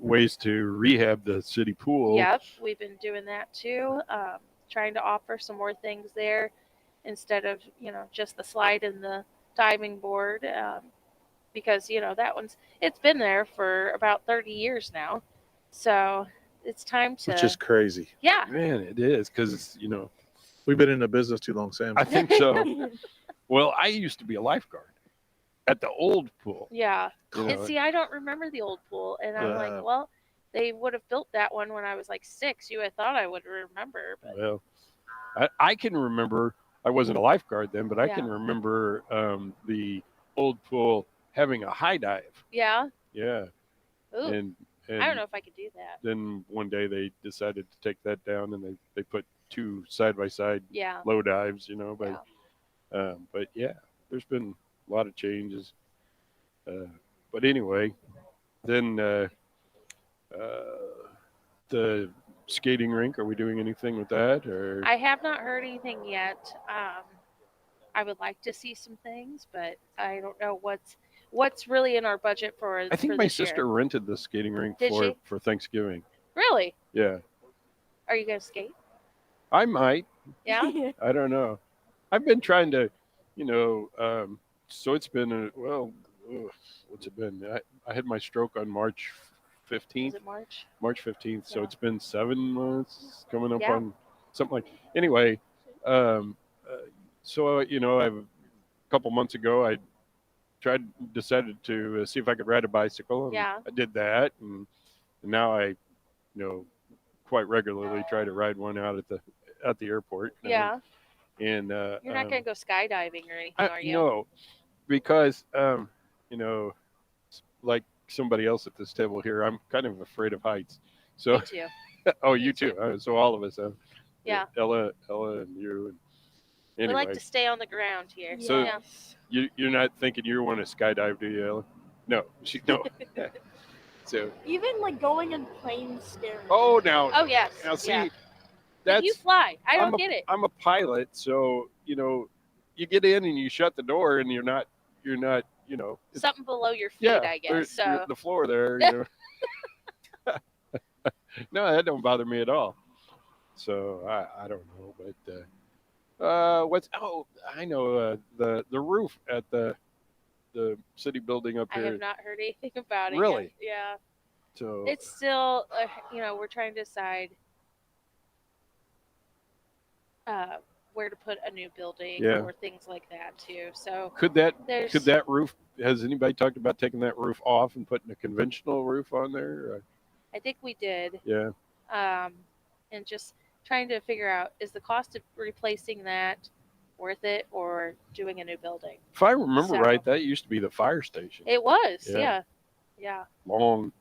ways to rehab the city pool. yep, we've been doing that too. Trying to offer some more things there instead of just the slide and the diving board, because it's been there for about 30 years now, so it's time to. Which is crazy. Yeah. Man, it is because we've been in the business too long, Sam. I think so. Well, I used to be a lifeguard at the old pool. Yeah. You know, And see, I don't remember the old pool, and I'm like, well, they would have built that one when I was like 6. You had thought I would remember, but Well, I can remember. I wasn't a lifeguard then, but I Yeah. can remember the old pool having a high dive. yeah. Yeah. Ooh. And I don't know if I could do that. Then one day they decided to take that down, and they put 2 side-by-side Yeah. low dives, but yeah, there's been a lot of changes. But anyway, then the skating rink, are we doing anything with that? Or I have not heard anything yet. I would like to see some things, but I don't know what's really in our budget for. I think for my this sister year. rented the skating rink Did she? for Thanksgiving. Really? Yeah, Are you gonna skate? I might. Yeah. I don't know. I've been trying to, so it's been, what's it been? I had my stroke on March 15th. Is it March? March 15th. So Yeah. it's been 7 months coming up Yeah. on something like, anyway. So, a couple months ago, I decided to see if I could ride a bicycle. And Yeah. I did that. And now I, quite regularly try to ride one out at the airport. Yeah. And You're not gonna go skydiving or anything, are you? no, because like somebody else at this table here, I'm kind of afraid of heights. So Me too. oh, you too. So all of us. Yeah. Ella, and you. And anyway, We like to stay on the ground here. So- yeah. you're not thinking you want to skydive, do you, Ella? No, no. So Even like going in planes scares me. oh now Oh yes. now see Yeah. But that's you fly. I don't I'm a- get it. I'm a pilot, so you get in and you shut the door, and you're not it's- Something below your feet, yeah, I there's- guess. So the floor there, No, that don't bother me at all. So I don't know, but I know the roof at the city building up I here. have not heard anything about it. Really? Yet. Yeah. So It's still, we're trying to decide where to put a new building Yeah. or things like that too. So could there's that roof? Has anybody talked about taking that roof off and putting a conventional roof on there? I think we did. Yeah. And just trying to figure out, is the cost of replacing that worth it or doing a new building? If I remember So- right, that used to be the fire station. It was, Yeah. yeah. Yeah. Long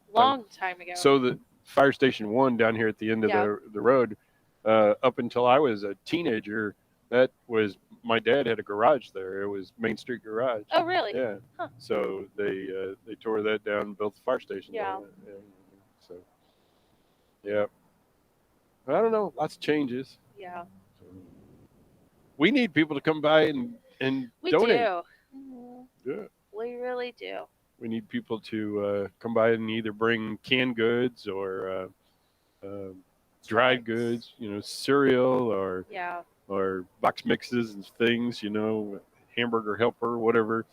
Time ago. So the fire station 1 down here at the end of Yeah. the road, up until I was a teenager, that was my dad had a garage there. It was Main Street Garage. Oh, really? Yeah. Huh. So they tore that down and built the fire station. Yeah. down there. So yeah. I don't know. Lots of changes. Yeah. We need people to come by and We donate. do. Mhm. Yeah. We really do. We need people to come by and either bring canned goods or dried goods, cereal Yeah. or box mixes and things, hamburger helper, whatever.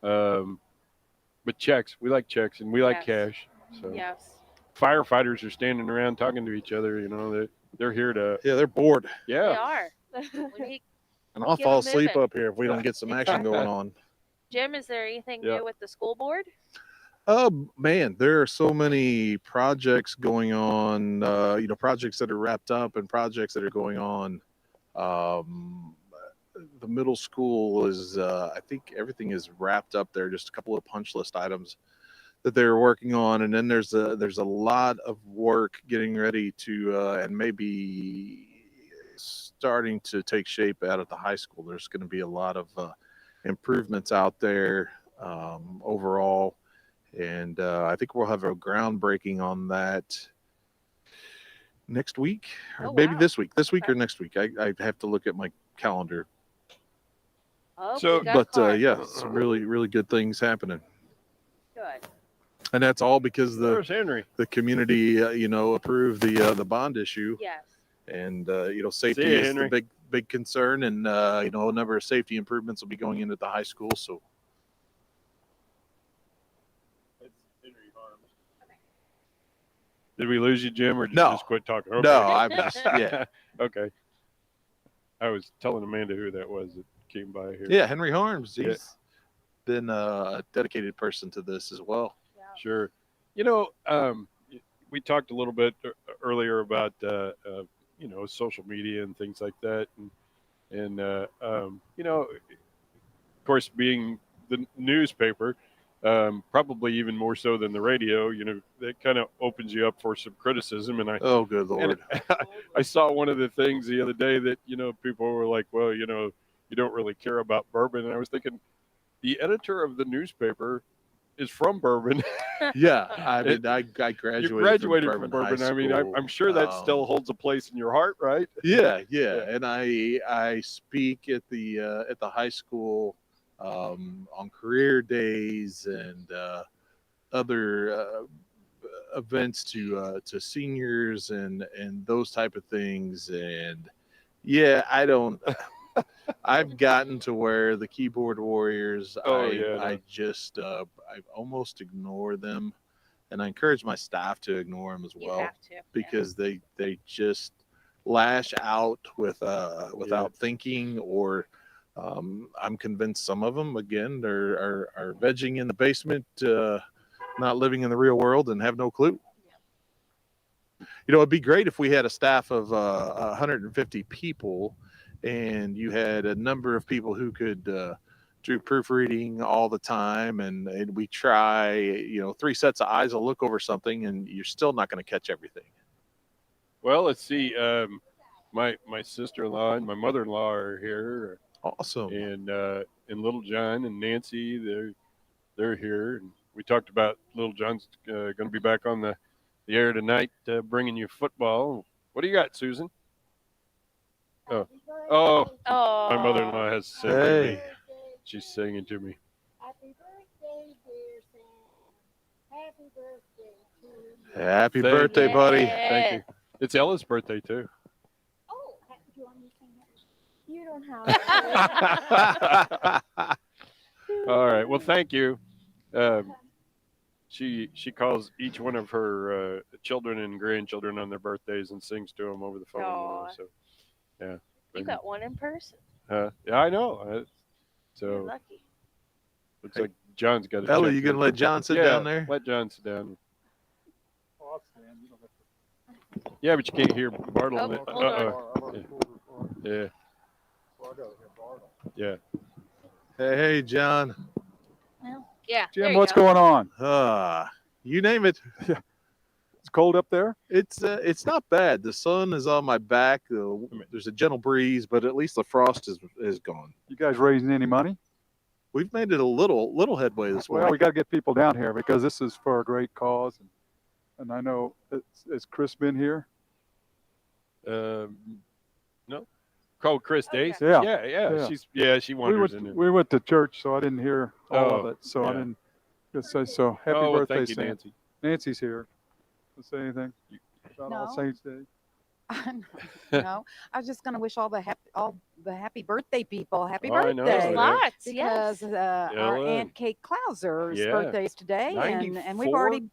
But checks, we like checks and we like Yes. cash. So Yes. firefighters are standing around talking to each other. They're here to. Yeah, they're bored. They Yeah. are. We need, And I'll Get fall 'em asleep moving. up here if we don't get some action going on. Jim, is there anything Yeah. new with the school board? Oh man, there are so many projects going on. Projects that are wrapped up and projects that are going on. The middle school is, I think everything is wrapped up there. Just a couple of punch list items that they're working on, and then there's a lot of work getting ready to and maybe starting to take shape out at the high school. There's going to be a lot of improvements out there overall. And I think we'll have a groundbreaking on that next week, or maybe this week or next week. I have to look at my calendar. Oh, Yeah, some really, really good things happening. Good. And that's all because There's Henry. the community, approved the bond issue. Yes. And, safety See you, is Henry. the big concern. And, a number of safety improvements will be going into the high school. So Did we lose you, Jim, or did No. you just quit talking? Okay. No, I'm just, yeah. Okay. I was telling Amanda who that was that came by here. Yeah, Henry Harms. Yeah. He's been a dedicated person to this as well. Sure. We talked a little bit earlier about social media and things like that, and of course, being the newspaper, probably even more so than the radio, that kind of opens you up for some criticism. And Oh, good Lord. I saw one of the things the other day that people were like, well, you don't really care about bourbon, and I was thinking, the editor of the newspaper is from Bourbon. Yeah, I mean, I graduated. You graduated from Bourbon. Bourbon. I mean, I'm sure that still holds a place in your heart, right? Yeah. And I speak at the high school on career days and other events to seniors and those type of things. And yeah, I don't. I've gotten to where the keyboard warriors, I almost ignore them, and I encourage my staff to ignore them as well. You have to, because they just lash out without thinking, or I'm convinced some of them again are vegging in the basement, not living in the real world and have no clue. It'd be great if we had a staff of 150 people. And you had a number of people who could do proofreading all the time, and we try, 3 sets of eyes will look over something, and you're still not going to catch everything. Well, let's see. My sister-in-law and my mother-in-law are here. Awesome. And Little John and Nancy, they're here. And we talked about Little John's going to be back on the air tonight, bringing you football. What do you got, Susan? Oh, my mother-in-law has sent to me. She's singing to me. Happy birthday, dear Sam. Happy birthday to you. Happy birthday, buddy. Thank you. It's Ella's birthday, too. Oh, do you want me to sing that? You don't have to. All right. Well, thank you. She calls each one of her children and grandchildren on their birthdays and sings to them over the phone. Aw. So, yeah. You got one in person. Yeah, I know. You're lucky. Looks like John's got a Ella, check you gonna in. let John sit down there? Let John sit down. Yeah, but you can't hear Bartle. Yeah. Yeah. Hey, John. Well, yeah. there Jim, you what's go. going on? You name it. It's cold up there. It's not bad. The sun is on my back. There's a gentle breeze, but at least the frost is gone. You guys raising any money? We've made it a little headway this Well, morning. we got to get people down here because this is for a great cause, and I know has Chris been here? No. Called Chris Dace. Yeah. Yeah. She wanders in there. We went to church, so I didn't hear all of it. So I yeah. didn't just say so. Happy well, birthday, thank you, Sam. Nancy. Nancy's here. Want to say anything? about All Saints Day? No, I was just going to wish all the happy birthday people happy Oh, I birthday. know, There's yeah. lots, Because yes. our Ellen. Aunt Kate Klauser's Yeah. birthday is today, and we've 94?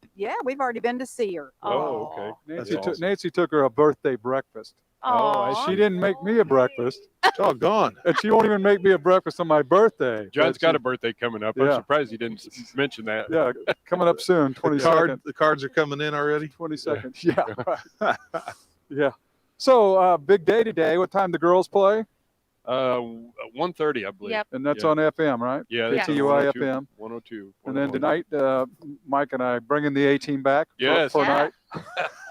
already been to see her. Oh, okay. Nancy took her a birthday breakfast. Oh, Aw. She didn't make me a breakfast. Oh, gone. And she won't even make me a breakfast on my birthday. John's But got she- a birthday coming up. I'm Yeah. surprised you didn't mention that. Yeah, coming up soon, 22nd. The cards are coming in already. 22nd. Yeah. Yeah. So big day today. What time the girls play? 1:30, I believe. Yep. And that's Yeah. on FM, right? Yeah, that's on KTUI 102, FM. 102. And then tonight, Mike and I bringing the A-team back Yes. for Yeah.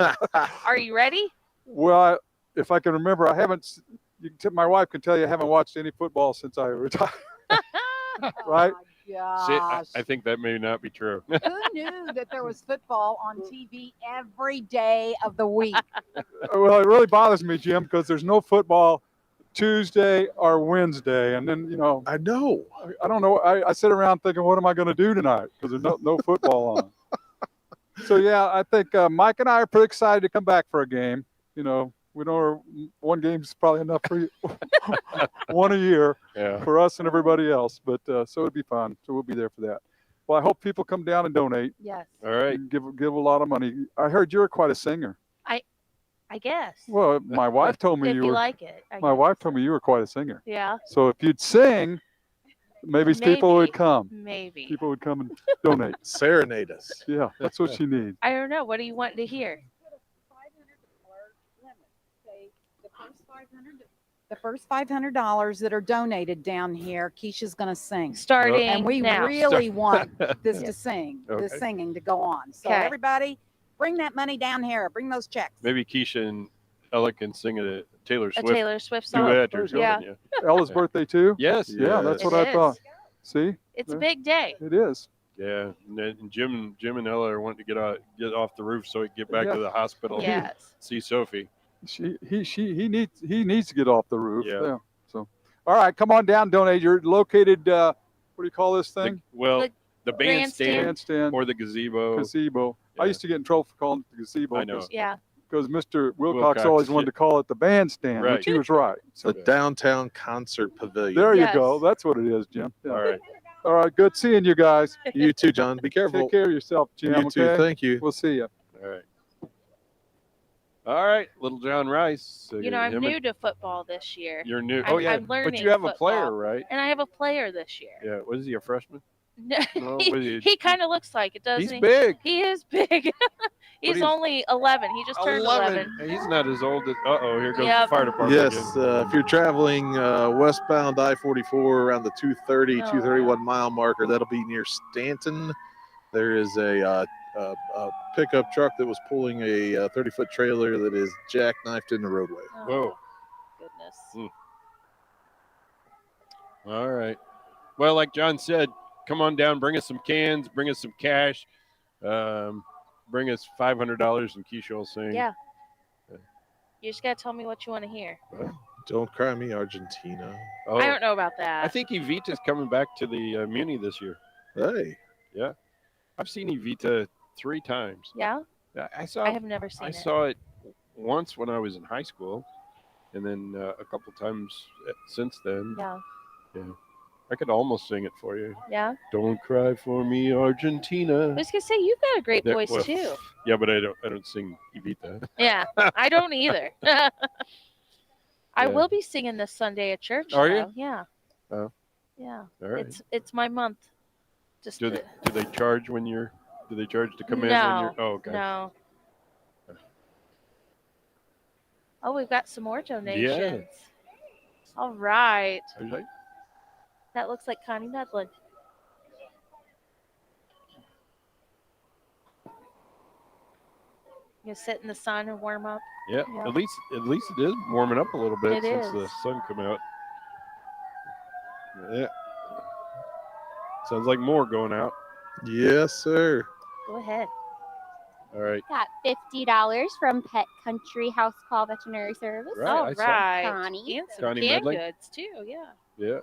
night. Are you ready? Well, if I can remember, I haven't. My wife can tell you I haven't watched any football since I retired. Right? See, I think that may not be true. Who knew that there was football on TV every day of the week? Well, it really bothers me, Jim, because there's no football Tuesday or Wednesday, and then I know. I don't know. I sit around thinking, what am I going to do tonight? Because there's no football on. So yeah, I think Mike and I are pretty excited to come back for a game. We know one game's probably enough for you, one a year for us and everybody else. But so it'd be fun. So we'll be there for that. Well, I hope people come down and donate. Yes. All right. And give a lot of money. I heard you're quite a singer. I guess. Well, my wife told me If you you were. like it. My wife told me you were quite a singer. Yeah. So if you'd sing, maybe people would come. Maybe. People would come and donate. Serenade us. Yeah, that's what she needs. I don't know. What do you want to hear? The first $500 that are donated down here, Keisha's going to sing. Starting And we now. really want this to sing, this Okay. singing to go on. So Okay. everybody, bring that money down here. Bring those checks. Maybe Keisha and Ella can sing a Taylor A Swift Taylor Swift song. duet or something. Yeah. Ella's birthday too? Yes. Yeah, that's what It I thought. is. See? It's a big day. It is. Yeah, and then Jim and Ella are wanting to get off the roof so he can get back to the hospital. Yes. See Sophie. He needs to get off the roof. Yeah. So, all right, come on down, donate. You're located. What do you call this thing? The bandstand Bandstand or the gazebo. Gazebo. I used to get in trouble for calling it the gazebo. I know. Yeah. Because Mr. Wilcox Wilcox, always wanted to call it the bandstand, Right. which he was right. The downtown concert pavilion. There Yes. you go. That's what it is, Jim. Yeah. All right. All right. Good seeing you guys. You too, John. Be careful. Take care of yourself, Jim. You too. Okay? Thank you. We'll see you. All right. All right, little John Rice. You know, I'm new to football this year. You're new. I'm- Oh yeah, I'm learning but you have a football. player, right? And I have a player this year. Yeah. What is he? A freshman? No, No, what is he? he kind of looks like it, doesn't He's he? big. He is big. He's is- only 11. He just turned 11. Hey, he's not as old as. Here goes Yep. the fire department. Yes, again. if you're traveling westbound I-44 around the 231 mile marker, that'll be near Stanton. There is a pickup truck that was pulling a 30-foot trailer that is jackknifed in the roadway. Whoa. Goodness. All right. Well, like John said, come on down, bring us some cans, bring us some cash, bring us $500 and Keisha will sing. Yeah. You just got to tell me what you want to hear. Don't cry me, Argentina. Oh, I don't know about that. I think Evita's coming back to the Muni this year. Hey. Yeah. I've seen Evita 3 times. Yeah? I saw. I have never seen I it. saw it once when I was in high school, and then a couple times since then. Yeah. Yeah. I could almost sing it for you. Yeah? Don't cry for me, Argentina. I was going to say, you've got a great That- voice, well, too. Yeah, but I don't sing Evita. Yeah. I don't either. I Yeah. will be singing this Sunday at church. Are you? though. Yeah. Oh. Yeah. All right. It's my month. Just Do they charge when you're? Do they charge to come in when No. you're? Oh, okay. No. Oh, we've got some more donations. All right. Okay. That looks like Connie Medlin. You sit in the sun and warm up. Yeah. At least it is warming up a little bit It since is. the sun come out. Yeah. Sounds like more going out. Yes, sir. Go ahead. All right. Got $50 from Pet Country House Call Veterinary Service. Right, All I saw. right. Connie. And some Connie canned Medley. goods too. Yeah. Yeah.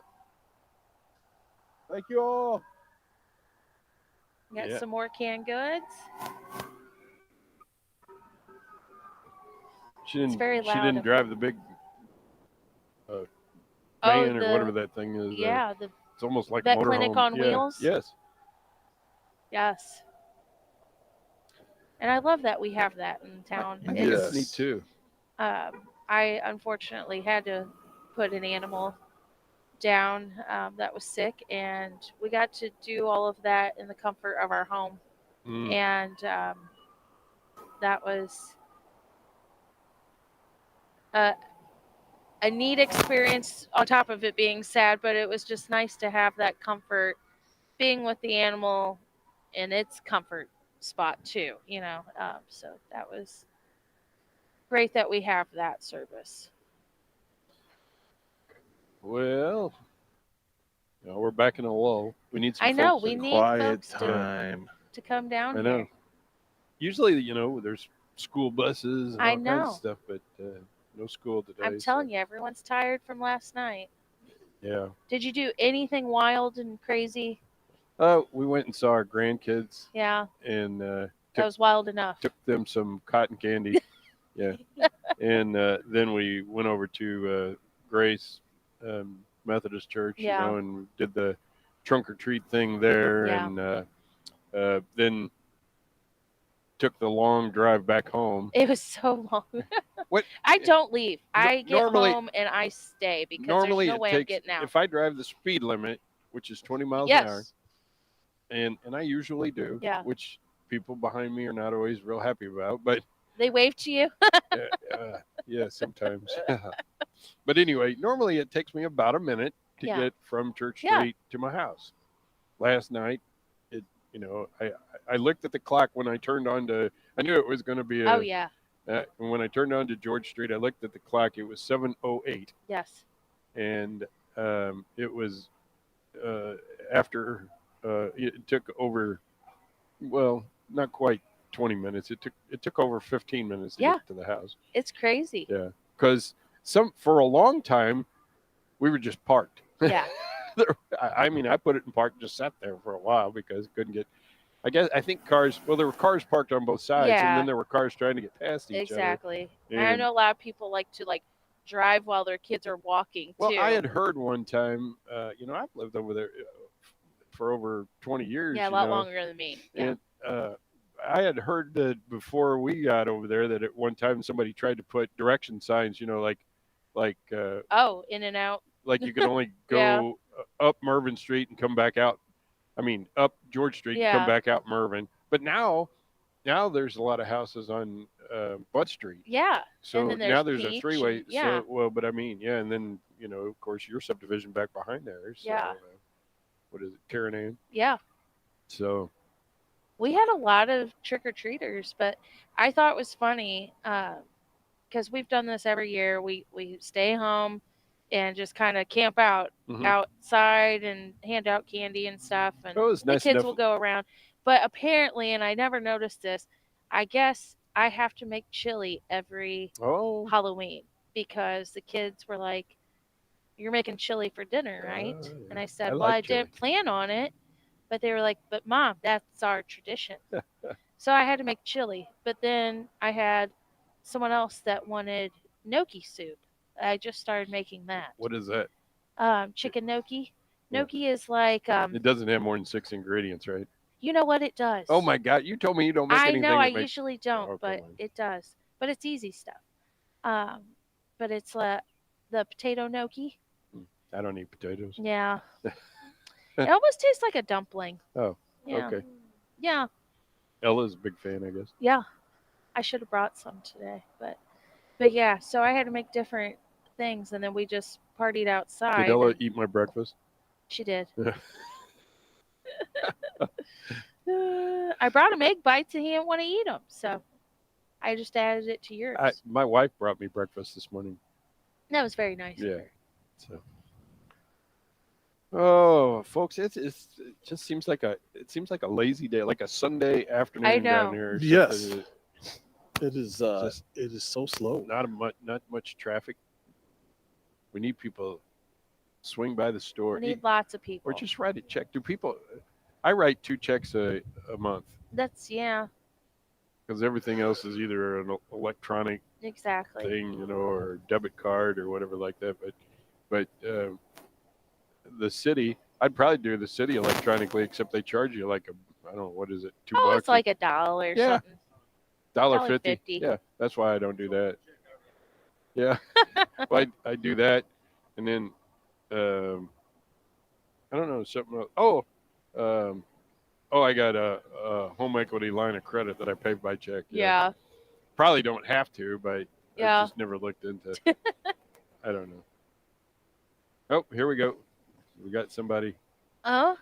Thank you all. Got Yeah. some more canned goods. She It's didn't. very She loud didn't up drive here. the big Oh, van or whatever the that thing is. yeah, the It's almost like a vet clinic motorhome. on Yeah. wheels. Yes. Yes. And I love that we have that in town. I think it's neat too. I unfortunately had to put an animal down that was sick, and we got to do all of that in the comfort of our home. And that was a neat experience on top of it being sad, but it was just nice to have that comfort being with the animal in its comfort spot too, so that was great that we have that service. Well, we're back in a lull. We need some I know folks we in need quiet folks time. to come down I know. here. Usually, there's school buses and I all kinds know. of stuff, but no school today. I'm telling you, everyone's tired from last night. Yeah. Did you do anything wild and crazy? We went and saw our grandkids. Yeah. And That was wild enough. took them some cotton candy. Yeah. And then we went over to Grace Methodist Church, Yeah. and did the trunk or treat thing there. Yeah. And then took the long drive back home. It was so long. What? I don't leave. I get normally- home and I stay because Normally there's no it way takes, I'm getting out. if I drive the speed limit, which is 20 miles an hour, Yes. and I usually do, Yeah. which people behind me are not always real happy about, but They wave to you. yeah, sometimes. But anyway, normally it takes me about a minute to Yeah. get from Church Yeah. Street to my house. Last night, I looked at the clock when I turned on to, I knew it was going to be Oh yeah. and when I turned on to George Street, I looked at the clock. It was 7:08, Yes. and it was after it took over, well, not quite 20 minutes. It took over 15 minutes to Yeah. get to the house. It's crazy. Yeah, because for a long time we were just parked. Yeah. I mean, I put it in park, just sat there for a while because couldn't get. I think cars. Well, there were cars parked on both sides, and Yeah. then there were cars trying to get past each other. Exactly. And I And- know a lot of people like to drive while their kids are walking Well, too. I had heard one time. I've lived over there for over 20 years. Yeah, a lot longer than me. Yeah. And I had heard that before we got over there that at one time somebody tried to put direction signs. Like Oh, in and out. like you could only go Yeah. up Mervyn Street and come back out. I mean, up George Street and Yeah. come back out Mervyn. But now there's a lot of houses on Butt Street. Yeah. So and then now there's Peach a three-way. and- yeah. So, well, but I mean, yeah, and then of course, your subdivision back behind there. So, Yeah. what is it, Karen Ann? Yeah. So We had a lot of trick-or-treaters, but I thought it was funny because we've done this every year. We stay home and just kind of camp out Mhm. outside and hand out candy and stuff, and Oh, it's the nice kids enough- will go around. But apparently, and I never noticed this, I guess I have to make chili every Oh. Halloween because the kids were like, "You're making chili for dinner, right?" And I said, I "Well, like I didn't plan on it." But they were like, "But Mom, that's our tradition." So I had to make chili. But then I had someone else that wanted gnocchi soup. I just started making that. What is that? Chicken gnocchi. Gnocchi is like, It doesn't have more than 6 ingredients, right? you know what it does. Oh my God! You told me you don't make I anything. know that I makes- usually don't, Oh, but come on. it does. But it's easy stuff. But it's the potato gnocchi. I don't eat potatoes. Yeah. It almost tastes like a dumpling. Oh. Yeah. Okay. Yeah. Ella's a big fan, I guess. Yeah. I should have brought some today, but yeah, so I had to make different things and then we just partied outside. Did Ella and eat my breakfast? She did. I brought him egg bites and he didn't want to eat them, so I just added it to yours. My wife brought me breakfast this morning. That was very nice. of Yeah. her. So. Oh, folks, it just seems like a lazy day, like a Sunday afternoon I know. down here. Yes. It It is. It is so slow. not much traffic. We need people to swing by the store. We need lots of people. Or just write a check. Do people? I write 2 checks a month. That's yeah. because everything else is either an electronic Exactly. thing, or debit card or whatever like that. But the city, I'd probably do the city electronically, except they charge you like I don't know, what is it, $2? Oh, it's like $1 or Yeah. something. $1.50. $1.50. Yeah, that's why I don't do that. Yeah, well, I do that, and then I don't know, something else. I got a home equity line of credit that I pay by check. Yeah. Probably don't have to, but Yeah. I just never looked into. I don't know. Oh, here we go. We got somebody. Oh.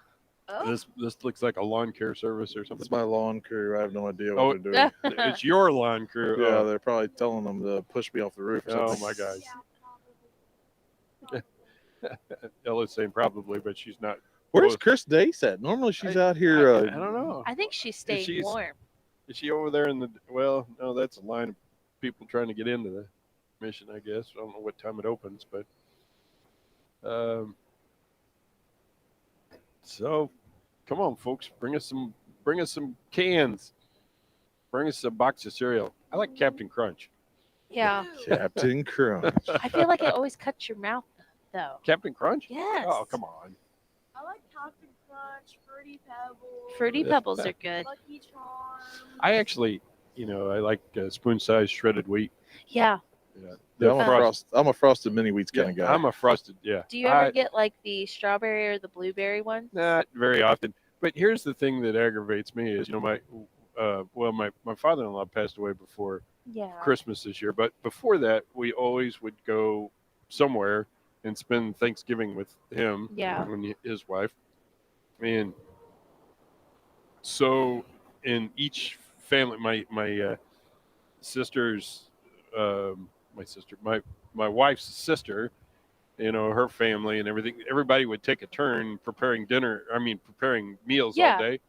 This looks like a lawn care service or something. It's my lawn crew. I have no idea what they're doing. It's your lawn crew. Yeah, Oh. they're probably telling them to push me off the roof or Oh something. my gosh. Ella's saying probably, but she's not. Where's Chris Dace at? Normally she's out here. I don't know. I think she's staying warm. Is she over there in the? Well, no, that's a line of people trying to get into the mission. I guess I don't know what time it opens, but so come on, folks, bring us some cans. Bring us a box of cereal. I like Captain Crunch. Yeah. Captain Crunch. I feel like it always cuts your mouth, though. Captain Crunch? Yes. Oh, come on. I like Captain Crunch, Fruity Pebbles. Fruity Pebbles are good. Lucky Charms. I actually, I like spoon-sized shredded wheat. Yeah. Yeah, I'm a frosted mini wheats kind of guy. I'm a frosted, yeah. Do you ever get like the strawberry or the blueberry one? Not very often. But here's the thing that aggravates me is, my father-in-law passed away before Christmas this year. But before that, we always would go somewhere and spend Thanksgiving with him and his wife. And so in each family, my sister's, my wife's sister, her family and everything, everybody would take a turn preparing meals all day.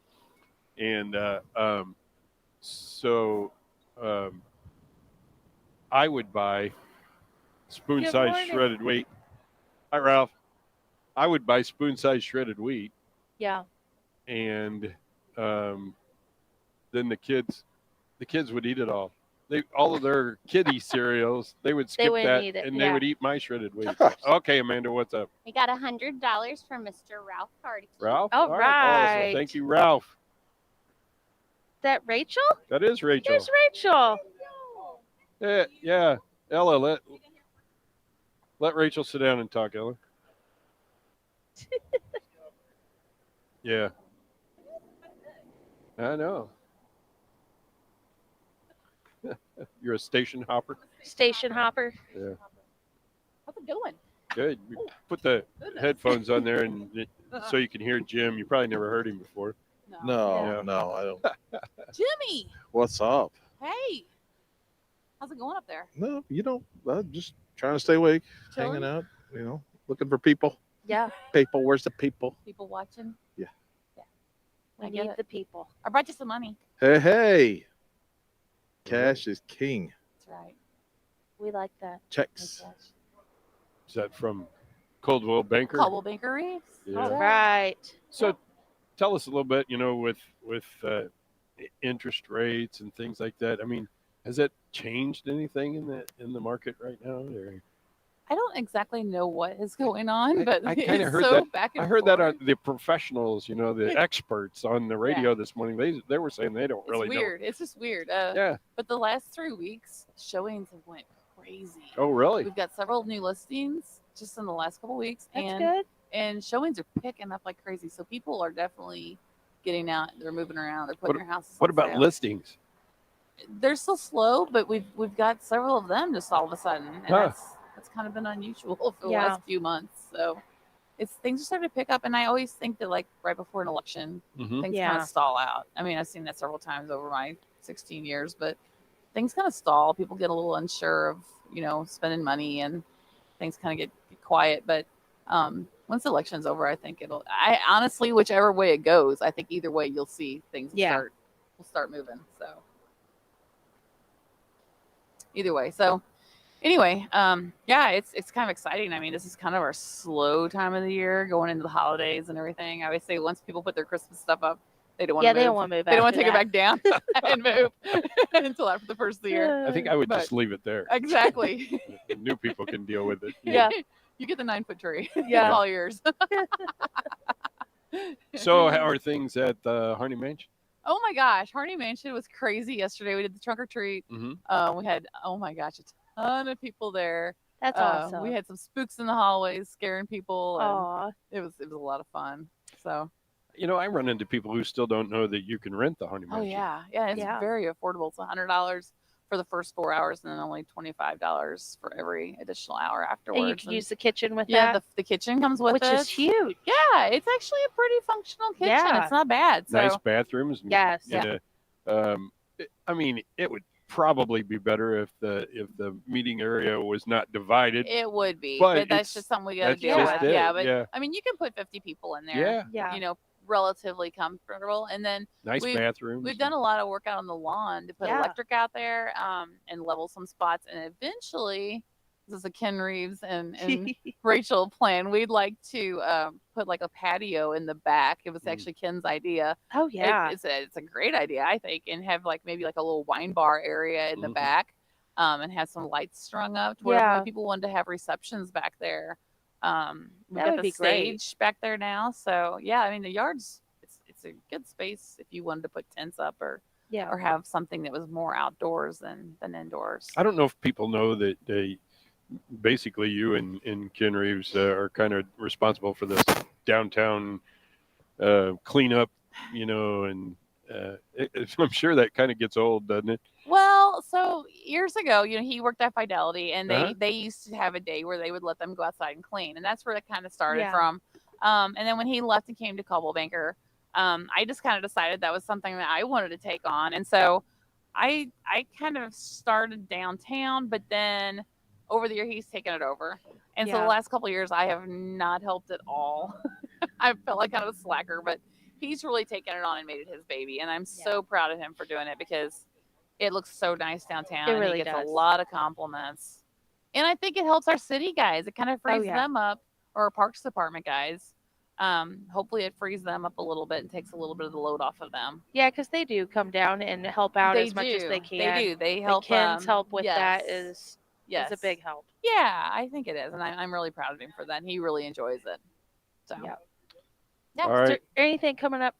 And so I would buy spoon-sized shredded wheat. Hi, Ralph. I would buy spoon-sized shredded wheat. Yeah. And then the kids would eat it all. All of their kiddie cereals, they would skip that, and they would eat my shredded wheat. Okay, Amanda, what's up? We got $100 from Mr. Ralph Hardy. Ralph? All right. Awesome. Thank you, Ralph. That Rachel? That is Rachel. There's Rachel. Yeah. Ella, let Rachel sit down and talk, Ella. Yeah. I know. You're a station hopper? Station hopper. Yeah. How's it going? Good. You put the headphones on there so you can hear Jim. You probably never heard him before. No, I don't. Jimmy. What's up? Hey. How's it going up there? No, just trying to stay awake, Chilling? hanging out, looking for people. Yeah. People, where's the people? People watching? Yeah. We I get need it. the people. I brought you some money. Hey. Cash is king. That's right. We like that. Checks. Is that from Coldwell Banker? Coldwell Banker Reeves. Yeah. All right. So tell us a little bit, with interest rates and things like that. I mean, has that changed anything in the market right now? Or? I don't exactly know what is going on, but I kind of it's heard so that. back and I heard that forth. on the professionals, the experts on the radio this morning. They were saying they don't really It's weird. It's just weird. Yeah. But the last 3 weeks, showings have went crazy. Oh, really? We've got several new listings just in the last couple weeks. That's good. And showings are picking up like crazy. So people are definitely getting out. They're moving around. They're putting their houses What on about sale. listings? They're still slow, but we've got several of them just all of a sudden. And that's kind of been unusual for the last few months. So things are starting to pick up. And I always think that like right before an election, things kind of stall out. I mean, I've seen that several times over my 16 years, but things kind of stall. People get a little unsure of, spending money and things kind of get quiet. But once the election's over, I think I honestly, whichever way it goes, I think either way you'll see things will start moving. So either way. So anyway, it's kind of exciting. I mean, this is kind of our slow time of the year going into the holidays and everything. I always say once people put their Christmas stuff up, They don't want Yeah, to they move. don't wanna move They don't want to after take it back down and move until after the first of the year. I think I would But- just leave it there. Exactly. The new people can deal with it. Yeah. You get the 9-foot tree. Yeah. It's all yours. So how are things at Harney Mansion? Oh my gosh, Harney Mansion was crazy yesterday. We did the trunk or treat. Mhm. We had, oh my gosh, a ton of people there. That's awesome. We had some spooks in the hallways scaring people. And Aw. it was a lot of fun. So. You know, I run into people who still don't know that you can rent the Harney Oh Mansion. yeah, it's very affordable. It's $100 for the first 4 hours, and then only $25 for every additional hour afterwards. And you can use the kitchen with yeah, that? the kitchen comes with Which it. is huge. Yeah, it's actually a pretty functional kitchen. Yeah. It's not bad. So. Nice bathrooms. And, Yes. I mean, it would probably be better if the meeting area was not divided. It would be, But but that's it's- just something we got to that's deal just with. it, Yeah, but yeah. I mean, you can put 50 people in there. Yeah. Yeah. You know, relatively comfortable. And then Nice bathrooms. We've done a lot of work out on the lawn to put Yeah. electric out there, and level some spots. And eventually, this is a Ken Reeves and Rachel plan. We'd like to put like a patio in the back. It was actually Ken's idea. Oh yeah. It's a great idea, I think, and have like maybe like a little wine bar area in the back, and have some lights strung up to where Yeah. when people wanted to have receptions back there. We've That got would the be great. stage back there now, so yeah, I mean the yard's it's a good space if you wanted to put tents up or have something that was more outdoors than indoors. I don't know if people know that basically you and Ken Reeves are kind of responsible for this downtown cleanup, you know, and I'm sure that kind of gets old, doesn't it? Well, so years ago, you know, he worked at Fidelity, and Uh-huh. they used to have a day where they would let them go outside and clean, and that's where it kind of started Yeah. from. And then when he left and came to Coldwell Banker, I just kind of decided that was something that I wanted to take on, and so I kind of started downtown, but then over the year he's taken it over, and so the Yeah. last couple of years I have not helped at all. I felt like kind of a slacker, but he's really taken it on and made it his baby, and I'm so proud of him for doing it because it looks so nice downtown. It and really he gets does. a lot of compliments, and I think it helps our city guys. It kind of frees yeah. them up, or our Parks Department guys. Hopefully it frees them up a little bit and takes a little bit of the load off of them. Yeah, because they do come down and help out They as much as do. they They can. do. They help, Ken's help with that yes. is a big help. Yeah, I think it is, and I'm really proud of him for that. And he really enjoys it. So Yeah. yeah. All Is right. there anything coming up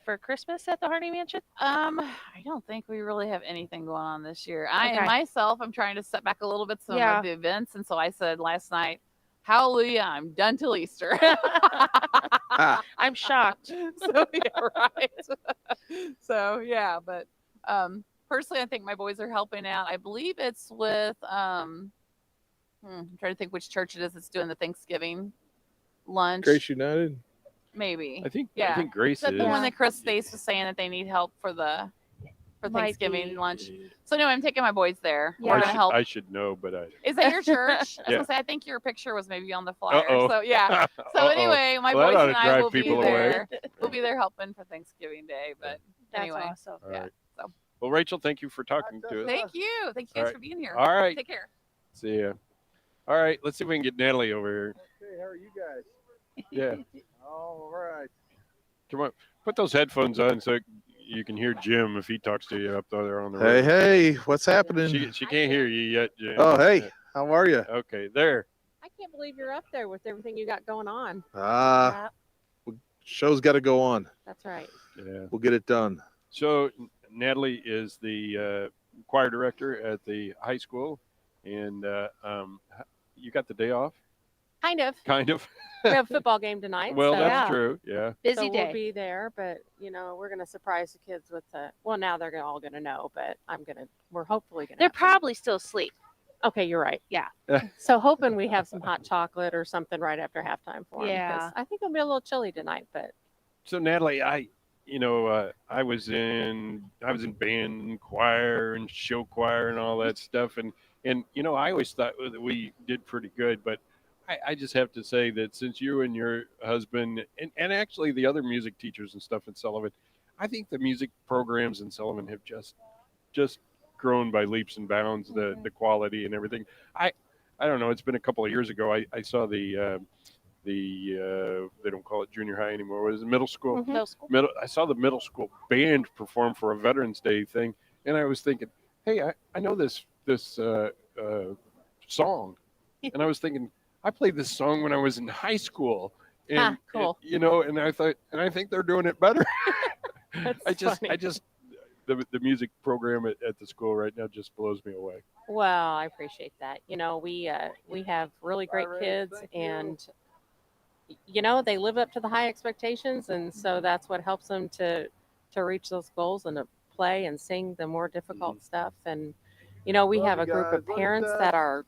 for Christmas at the Harney Mansion? I don't think we really have anything going on this year. I Okay. myself, I'm trying to set back a little bit some Yeah. of the events, and so I said last night, "Hallelujah, I'm done till Easter." I'm shocked. So yeah, right. So yeah, but personally, I think my boys are helping out. I believe it's with I'm trying to think which church it is that's doing the Thanksgiving lunch. Grace United. Maybe. I think Yeah. Grace Is that the is. one that Chris Stace was saying that they need help for Might Thanksgiving be. lunch? So no, I'm taking my boys there. Yeah. We're gonna help. I should know, but I. Is that your church? I was Yeah. gonna say I think your picture was maybe on the flyer. Uh-oh. So yeah. So Uh-oh. anyway, my Well, that boys ought and to I drive will be people away. there. We'll be there helping for Thanksgiving Day. But That's anyway, awesome. All yeah. right. So Well, Rachel, thank you for talking to us. thank you All guys right. for being here. All right. Take care. See ya. All right, let's see if we can get Natalie over here. Hey, how are you guys? Yeah. All right. Come on. Put those headphones on so you can hear Jim if he talks to you up there on the Hey, road. hey, what's happening? She can't hear you yet, Jim. Oh, hey, how are you? Okay, there. I can't believe you're up there with everything you got going on. Show's got to go on. That's right. Yeah. We'll get it done. So Natalie is the choir director at the high school, and you got the day off? Kind of. Kind of. We have a football game tonight. Well, so, that's true. Yeah. so we'll be there, but we're going to surprise the kids with now they're all going to know, but we're hopefully going to. They're probably still asleep. Okay, you're right. Yeah. So hoping we have some hot chocolate or something right after halftime for them. Yeah. I think it'll be a little chilly tonight, but So Natalie, I was in band and choir and show choir and all that stuff, and I always thought that we did pretty good, but I just have to say that since you and your husband and actually the other music teachers and stuff in Sullivan, I think the music programs in Sullivan have just grown by leaps and bounds, the quality and everything. I don't know, it's been a couple of years ago I saw the they don't call it junior high anymore. What is it? Middle school. Mhm. Middle school. I saw the middle school band perform for a Veterans Day thing, and I was thinking, hey, I know this song, and I was thinking I played this song when I was in high school, and cool. and I think they're doing it better. That's I just the music program at the school right now just blows me away. Well, I appreciate that. We have really great kids, and they live up to the high expectations, and so that's what helps them to reach those goals and to play and sing the more difficult stuff. And we have a group of parents that are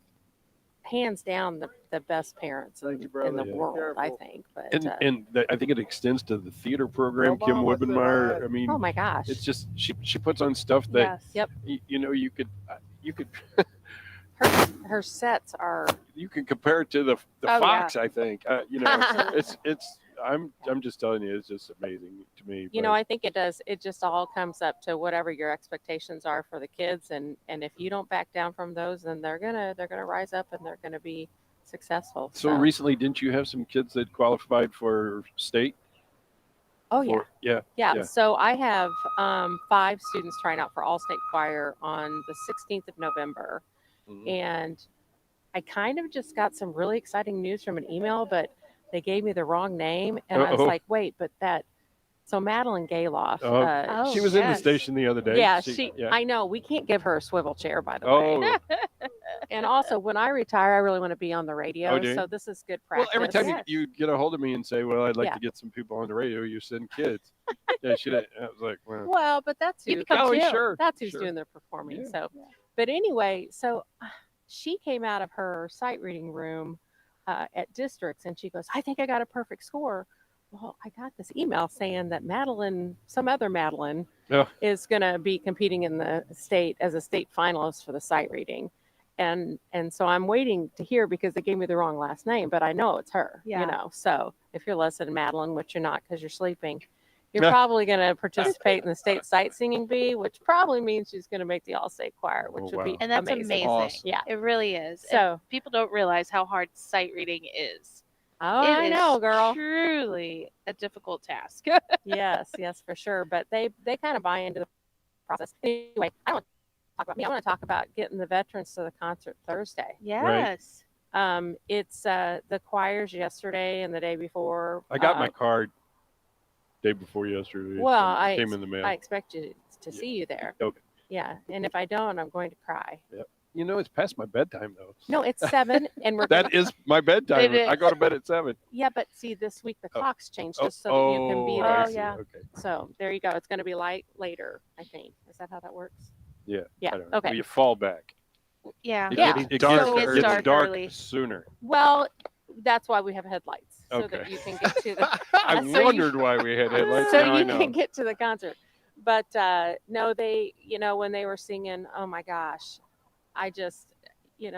hands down the best parents in the world, I think. But I think it extends to the theater program. Kim Wibbenmeyer. I mean, oh my gosh, it's just she puts on stuff that Yep. you could her sets are. You can compare it to the Fox. I think it's I'm just telling you, it's just amazing to me. I think it does. It just all comes up to whatever your expectations are for the kids, and if you don't back down from those, then they're gonna rise up and they're gonna be successful. So recently, didn't you have some kids that qualified for state? Oh yeah. Yeah. So I have 5 students trying out for all-state choir on the 16th of November, and I kind of just got some really exciting news from an email, but they gave me the wrong name, and I was like, wait, but so Madeline Galoff. She was in the station the other day. Yeah, I know. We can't give her a swivel chair, by the way. And also, when I retire, I really want to be on the radio, so this is good practice. Well, every time you get a hold of me and say, well, I'd like to get some people on the radio, you send kids. I was like, well, but that's who. Sure. That's who's doing the performing. So, but anyway, so she came out of her sight reading room at districts, and she goes, I think I got a perfect score. Well, I got this email saying that Madeline, some other Madeline, is going to be competing in the state as a state finalist for the sight reading. And so I'm waiting to hear, because they gave me the wrong last name, but I know it's her, So if you're listening, Madeline, which you're not because you're sleeping, you're probably going to participate in the state sight singing bee, which probably means she's going to make the all-state choir, which would be and that's amazing. Awesome. Yeah, it really is. So and people don't realize how hard sight reading is. Oh, I know, girl. Truly a difficult task. yes, for sure. But they kind of buy into the process. Anyway, I don't want to talk about me. I want to talk about getting the veterans to the concert Thursday. Yes. Right. It's the choirs yesterday and the day before. I got my card day before yesterday. Well, it came in the mail. I expect you to see you there. Okay. Yeah, and if I don't, I'm going to cry. Yep. It's past my bedtime though. No, it's 7, and we're. That is my bedtime. I go to bed at 7. Yeah, but see, this week the clock's changed just so that you can be there. Oh, yeah. Okay. So there you go. It's going to be light later, I think. Is that how that works? Yeah. Yeah. I don't know. Okay. Well, you fall back. Yeah. It gets dark sooner. Well, that's why we have headlights, so Okay. that you can get to the. I wondered why we had headlights. So now I you know. can get to the concert. But no, they, when they were singing, oh my gosh, I just,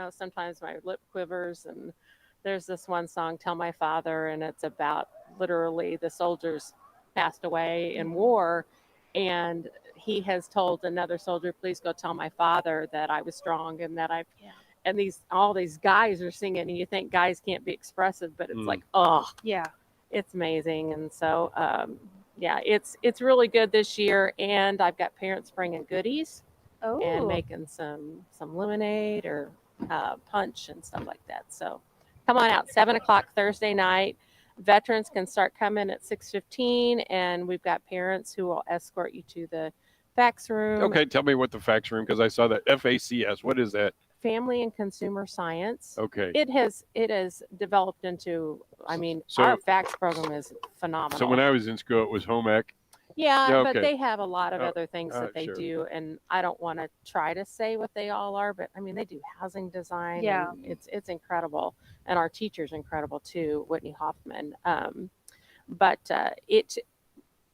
sometimes my lip quivers. And there's this one song, Tell My Father, and it's about literally the soldiers passed away in war. And he has told another soldier, please go tell my father that I was strong and that and all these guys are singing, and you think guys can't be expressive, but it's like, oh, yeah, it's amazing. And so, it's really good this year. And I've got parents bringing goodies and making some lemonade or punch and stuff like that. So come on out, 7:00 Thursday night. Veterans can start coming at 6:15, and we've got parents who will escort you to the fax room. Okay, tell me what the fax room, because I saw that FACS. What is that? Family and Consumer Science. Okay. It has developed into, our fax program is phenomenal. So when I was in school, it was home ec. Yeah, okay. But they have a lot of other things that they sure. do, and I don't want to try to say what they all are, but they do housing design. Yeah. And it's incredible, and our teacher's incredible too, Whitney Hoffman. But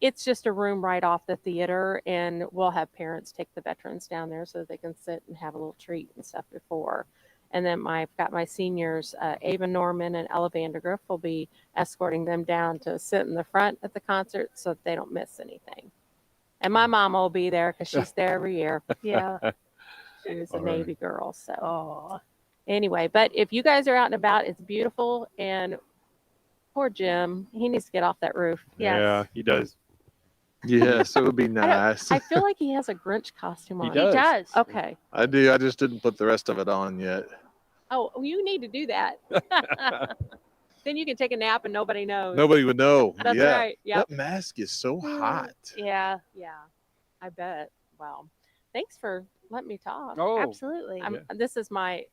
it's just a room right off the theater, and we'll have parents take the veterans down there so they can sit and have a little treat and stuff before. And then I've got my seniors, Ava Norman and Ella Vandergriff, will be escorting them down to sit in the front at the concert so that they don't miss anything. And my mom will be there because she's there every year. Yeah. She was a Navy girl. So anyway, but if you guys are out and about, it's beautiful. And Poor Jim. He needs to get off that roof. Yeah, he does. Yes, it would be nice. I feel like he has a Grinch costume on. He does. Okay. I do. I just didn't put the rest of it on yet. Oh, well, you need to do that. Then you can take a nap and nobody knows. Nobody would know. That's yeah. right. Yep. That mask is so hot. Yeah. Yeah, I bet. Well, thanks for letting me talk. Oh, Absolutely. yeah. This is my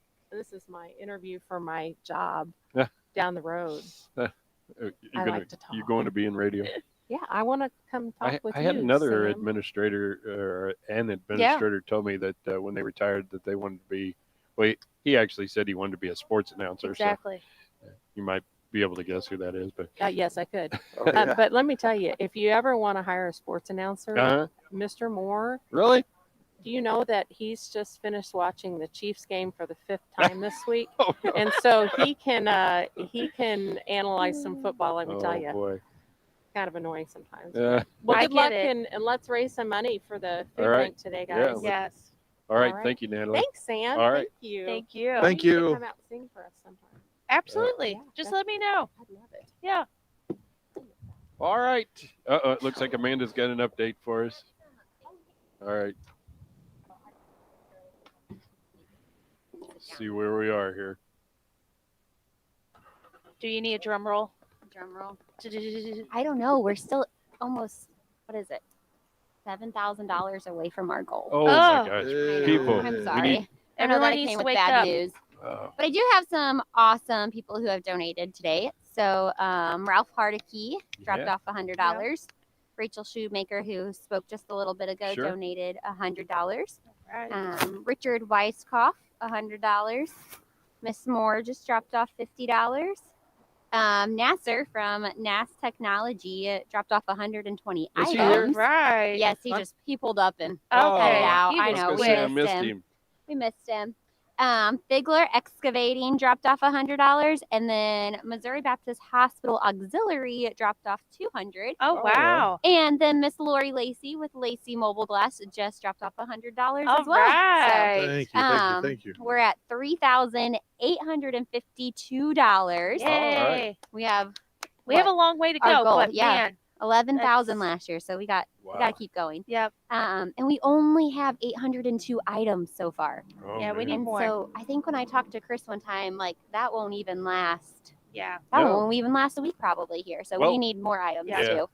interview for my job Yeah. down the road. I like to talk. You're going to be in radio. Yeah, I want to come talk with I you. had another Sam. administrator told me that when they retired that they wanted to be. Well, he actually said he wanted to be a sports announcer. Exactly. So you might be able to guess who that is, but Yes, I could. Oh, yeah. But let me tell you, if you ever want to hire a sports announcer, Uh-huh. Mr. Moore, really? do you know that he's just finished watching the Chiefs game for the 5th time this week? Oh, no. And so he can analyze some football, let me tell you. Oh boy. Kind of annoying sometimes. Yeah. Well, I good luck get it. and let's raise some money for the food All right. bank today, Yeah, guys. Yes. All right. All right. Thank you, Natalie. Thanks, Sam. All right. Thank you. Thank you. Thank You need to you. come out and sing for us sometime. Absolutely. Yeah, Just let me know. I'd love it. Yeah. All right. It looks like Amanda's got an update for us. All right. Let's see where we are here. Do you need a drum roll? Drum roll. I don't know. We're still almost, what is it? $7,000 away from our goal. Oh, my gosh. Hey. People. I'm we sorry. need- I know that Everyone I needs came to with wake bad up. news. oh, But I do have some awesome people who have donated today. So Ralph Hardekey dropped Yeah. off $100. Rachel Shoemaker, who spoke just a little bit ago, Sure. donated $100. Right. Richard Weisskopf, $100. Miss Moore just dropped off $50. Nasser from NAS Technology dropped off 120 Is he here? items. Right. Yes, he pulled up and Oh, headed out. he I was know. let's We go say I missed missed him. him. We missed him. Figler Excavating dropped off $100, and then Missouri Baptist Hospital Auxiliary dropped off $200. Oh, wow. And then Miss Lori Lacey with Lacey Mobile Glass just dropped off $100 All as well. right. Thank you. Thank you. We're at $3,852. Yay. We have We have a long way to Our go, goal, but yeah. man. 11,000 That's- last year, so we got Wow. to keep going. Yep. And we only have 802 items so far. Oh, Yeah, we man. need And more. so I think when I talked to Chris one time, like that won't even last. Yeah. That No. won't even last a week probably here. So Well, we need more items yeah. too.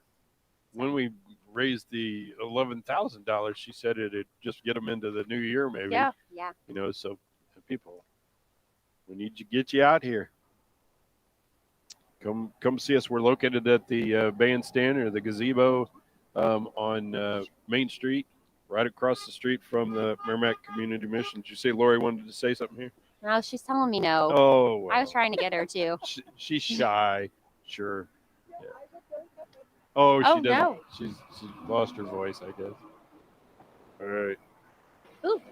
When we raised the $11,000, she said it'd just get them into the new year, maybe. Yeah. Yeah. You know, so people, we need to get you out here. Come see us. We're located at the bandstand or the gazebo on Main Street, right across the street from the Merrimack Community Mission. Did you say Lori wanted to say something here? No, she's telling me no. Oh, well. I was trying to get her too. She's shy. Sure. Yeah. Oh, she Oh, doesn't. no. She's lost her voice, I guess. All right. Ooh.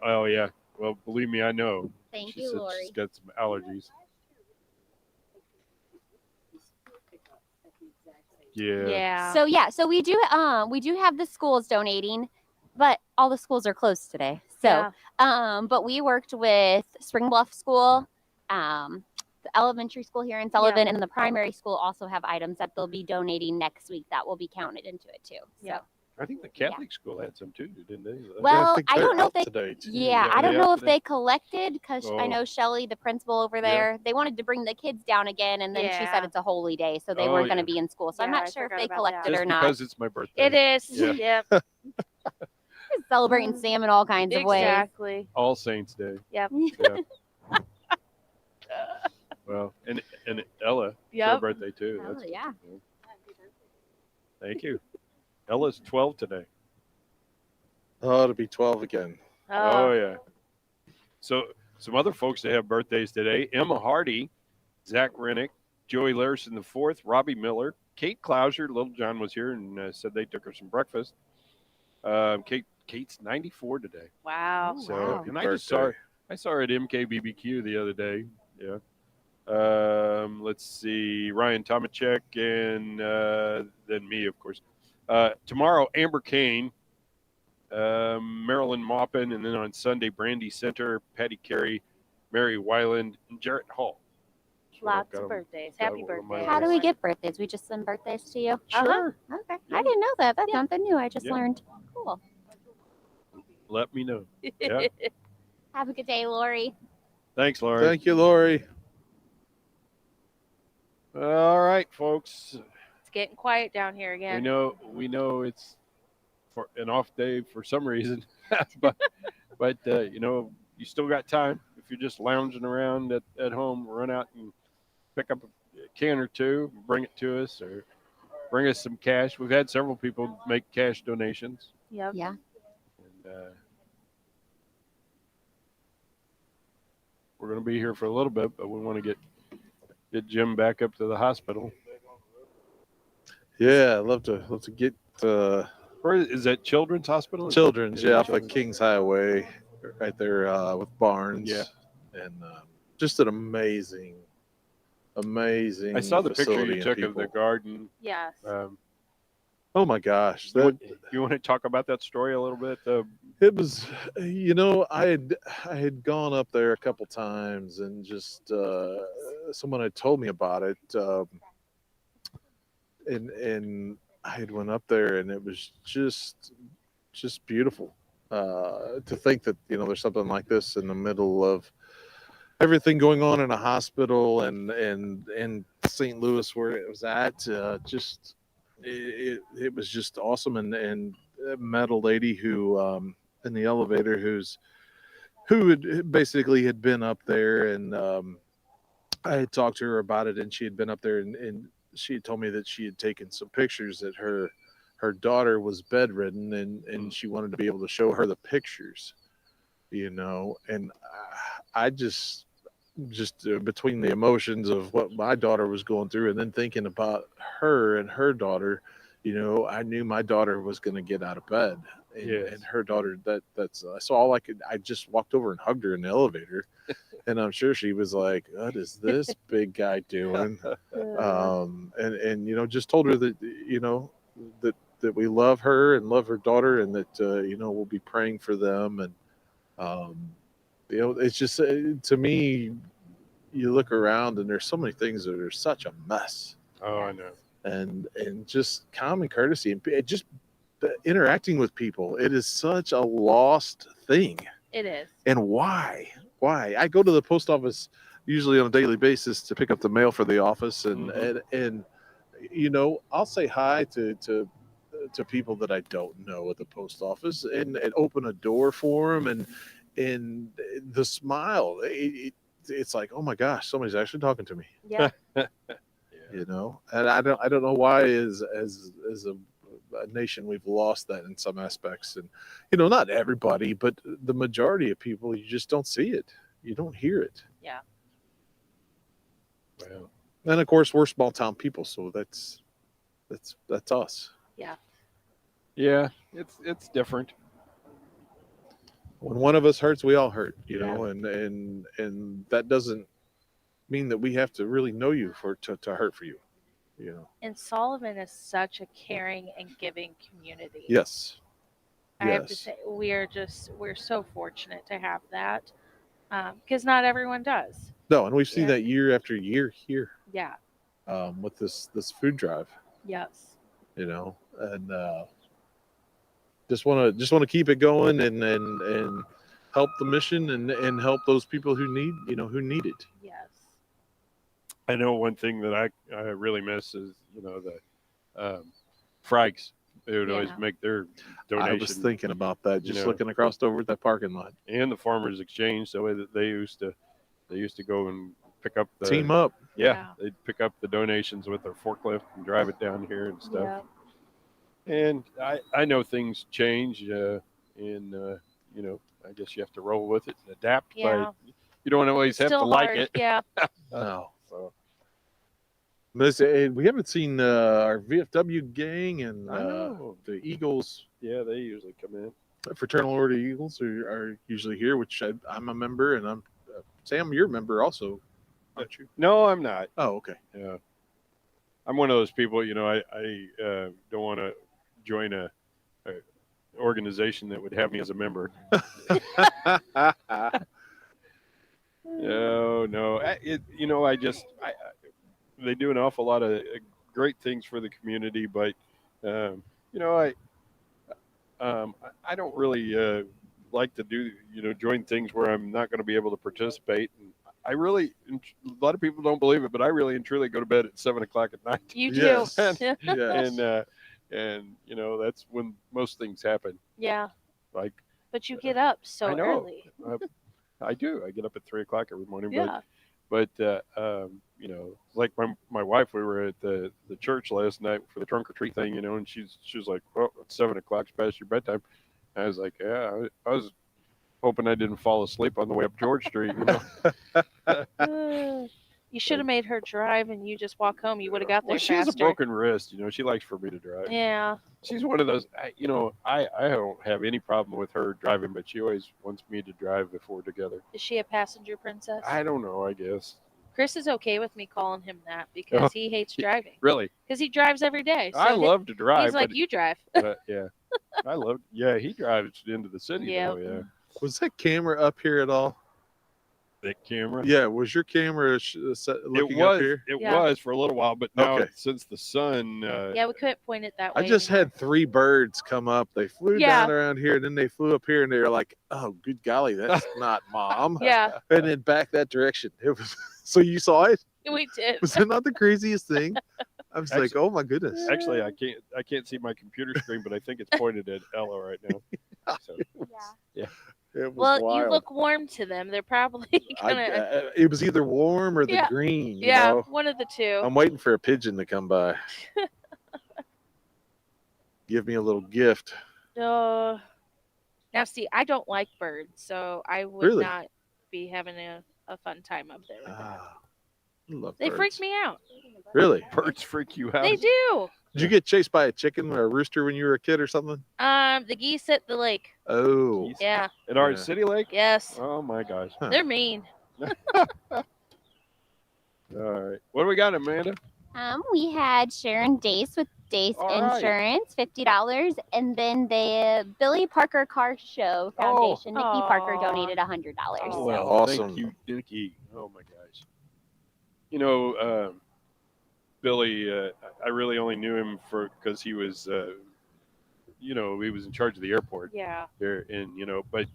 Oh, yeah. Well, believe me, I know. Thank She you, said Lori. she's got some allergies. Yeah. Yeah. So we do have the schools donating, but all the schools are closed today. So but we worked with Spring Bluff School, the elementary school here in Sullivan, and the primary school also have items that they'll be donating next week that will be counted into it too. So Yeah. I think the Catholic school had some too, didn't they? Well, I they're don't know out if they. today, too. Yeah, I Yeah, don't they know are if today. they collected because I Oh. know Shelly, the principal over there, they wanted to bring the kids down again, and then she said Yeah. it's a holy day, so they Oh, weren't going yeah. to be in school. So I'm Yeah, not I sure if forgot they about collected that. Just or not. because it's my birthday. It is. Yeah. Yep. Celebrating Sam in all kinds of ways. Exactly. All Saints Day. Yep. Yeah. Well, and Ella, it's her Yep. birthday too. Oh, That's yeah. cool. Thank you. Ella's 12 today. Oh, it'll be 12 again. Oh, yeah. So some other folks that have birthdays today: Emma Hardy, Zach Rennick, Joey Larson IV, Robbie Miller, Kate Clouser. Little John was here and said they took her some breakfast. Kate's 94 today. Wow. So wow. and I saw her at MKBBQ the other day. Yeah. Let's see, Ryan Tomachek and then me, of course. Tomorrow, Amber Kane, Marilyn Maupin, and then on Sunday, Brandy Center, Patty Carey, Mary Weiland, and Jarrett Hall. Lots of birthdays. Happy birthday. How do we get birthdays? We just send birthdays to you? Sure. Okay. I didn't know that. That's something new I just Yeah. learned. Cool. Let me know. Yeah. Have a good day, Lori. Thanks, Lori. Thank you, Lori. All right, folks. It's getting quiet down here again. We know it's for an off day for some reason, but you still got time. If you're just lounging around at home, run out and pick up a can or two, bring it to us, or bring us some cash. We've had several people make cash donations. Yep. Yeah. And, we're going to be here for a little bit, but we want to get Jim back up to the hospital. Yeah, I'd love to get Where is that? Children's Hospital? Children's, yeah, off of Kings Highway, right there with Barnes. Yeah. And just an amazing. I saw the picture facility you and took of the people. garden. Yes. Oh my gosh, You want to talk about that story a little bit? It was, I had gone up there a couple times, and just someone had told me about it, and I had went up there, and it was just beautiful. To think that there's something like this in the middle of everything going on in a hospital, and in St. Louis where it was at, it was just awesome, and I met a lady who in the elevator who had basically had been up there, and I had talked to her about it, and she had been up there, and she had told me that she had taken some pictures, that her daughter was bedridden, and she wanted to be able to show her the pictures, and I just between the emotions of what my daughter was going through, and then thinking about her and her daughter, I knew my daughter was going to get out of bed, and her daughter, that's so all I just walked over and hugged her in the elevator, and I'm sure she was like, what is this big guy doing? And just told her that that we love her and love her daughter, and that we'll be praying for them, and it's just to me, you look around and there's so many things that are such a mess. Oh, I know. And just common courtesy and just interacting with people, it is such a lost thing. It is. And why I go to the post office usually on a daily basis to pick up the mail for the office, and I'll say hi to people that I don't know at the post office, and open a door for them, and the smile, it's like, oh my gosh, somebody's actually talking to me. Yeah. And I don't know why as a nation we've lost that in some aspects, and not everybody, but the majority of people, you just don't see it, you don't hear it. Yeah. Well, and of course we're small town people, so that's us. Yeah. It's different. When one of us hurts, we all hurt, and that doesn't mean that we have to really know you to hurt for you, And Sullivan is such a caring and giving community. Yes. I have to say, we're so fortunate to have that, because not everyone does. No, and we've seen that year after year here. Yeah. With this food drive. Yes. And just want to keep it going, and help the mission, and help those people who need it. Yes. I know one thing that I really miss is the Fryks. They would always make their donation. I was thinking about that, just looking across over at that parking lot. And the Farmers Exchange, the way that they used to go and pick up the team up. Yeah, they'd pick up the donations with their forklift and drive it down here and stuff. Yeah. And I know things change, and I guess you have to roll with it and adapt. Yeah. But you don't always have to like it. Yeah. No. So. We haven't seen our VFW gang and the Eagles. Yeah, they usually come in. Fraternal Order Eagles are usually here, which I'm a member, and I'm Sam, you're a member also, aren't you? No, I'm not. Oh, okay. Yeah, I'm one of those people. I don't want to join a organization that would have me as a member. No. They do an awful lot of great things for the community, but you know, I don't really like to do join things where I'm not going to be able to participate. And I really, a lot of people don't believe it, but I really and truly go to bed at 7:00 at night. You do. Yes. and that's when most things happen. Yeah. Like, but you get up so I know. early. I do. I get up at 3:00 every morning. Yeah. But like my wife, we were at the church last night for the trunk or treat thing, and she was like, "Well, it's 7:00, it's past your bedtime." I was like, "Yeah." I was hoping I didn't fall asleep on the way up George Street. You should have made her drive, and you just walk home. You would have got there Well, she has a faster. broken wrist. She likes for me to drive. Yeah. She's one of those. I don't have any problem with her driving, but she always wants me to drive if we're together. Is she a passenger princess? I don't know. I guess. Chris is okay with me calling him that because he hates driving. Really? Because he drives every day. So I love to drive. He's like, you drive. Yeah. Yeah, he drives into the city. Yeah. Though, yeah. Was that camera up here at all? That camera? Yeah. Was your camera looking up here? It was for a little while, but now Okay. since the sun. Yeah, we couldn't point it that way. I just anymore. had 3 birds come up. They flew down around here, and then they flew up here, and they were like, "Oh, good golly, that's not Mom." Yeah. And then back that direction. It was. So you saw it? We did. Was that not the craziest thing? I was like, "Oh my goodness." Actually, I can't see my computer screen, but I think it's pointed at Ella right now. So, yeah. It was Well, wild. you look warm to them. They're probably gonna. It was either warm or the green. You Yeah, know? one of the two. I'm waiting for a pigeon to come by. Give me a little gift. Now, see, I don't like birds, so I would Really? not be having a fun time up there with them. I love They birds. freak me out. Really? Birds freak you out? They do. Did you get chased by a chicken or a rooster when you were a kid or something? The geese at the lake. Oh. Yeah. At Orange City Lake? Yes. Oh my gosh. They're mean. All right. What do we got, Amanda? We had Sharon Dace with Dace All right. Insurance, $50, and then the Billy Parker Car Show Foundation, Nikki Parker donated $100. Oh, well, Thank awesome. you, Nikki. Oh my gosh. Billy, I really only knew him because he was, he was in charge of the airport. Yeah. There, and but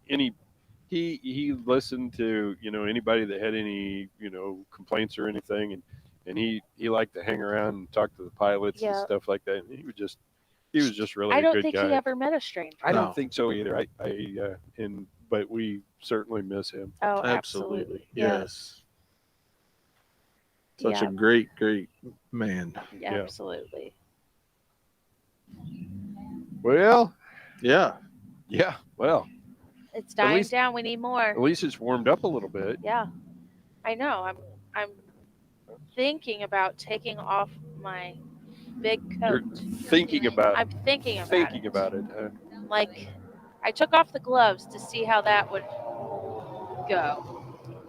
he listened to anybody that had any complaints or anything, and he liked to hang around and talk to the pilots and Yeah. stuff like that. And he was just really I a don't good think guy. he ever met a stranger. I No. don't think so either. But we certainly miss him. Oh, Absolutely. Yeah. Yes. Such Yeah. a great man. Yeah, absolutely. Well, Yeah. yeah. Well, It's dying least- down. We need more. at least it's warmed up a little bit. Yeah. I know. I'm thinking about taking off my big You're coat. thinking about I'm thinking about thinking it. about it. Like, I took off the gloves to see how that would go.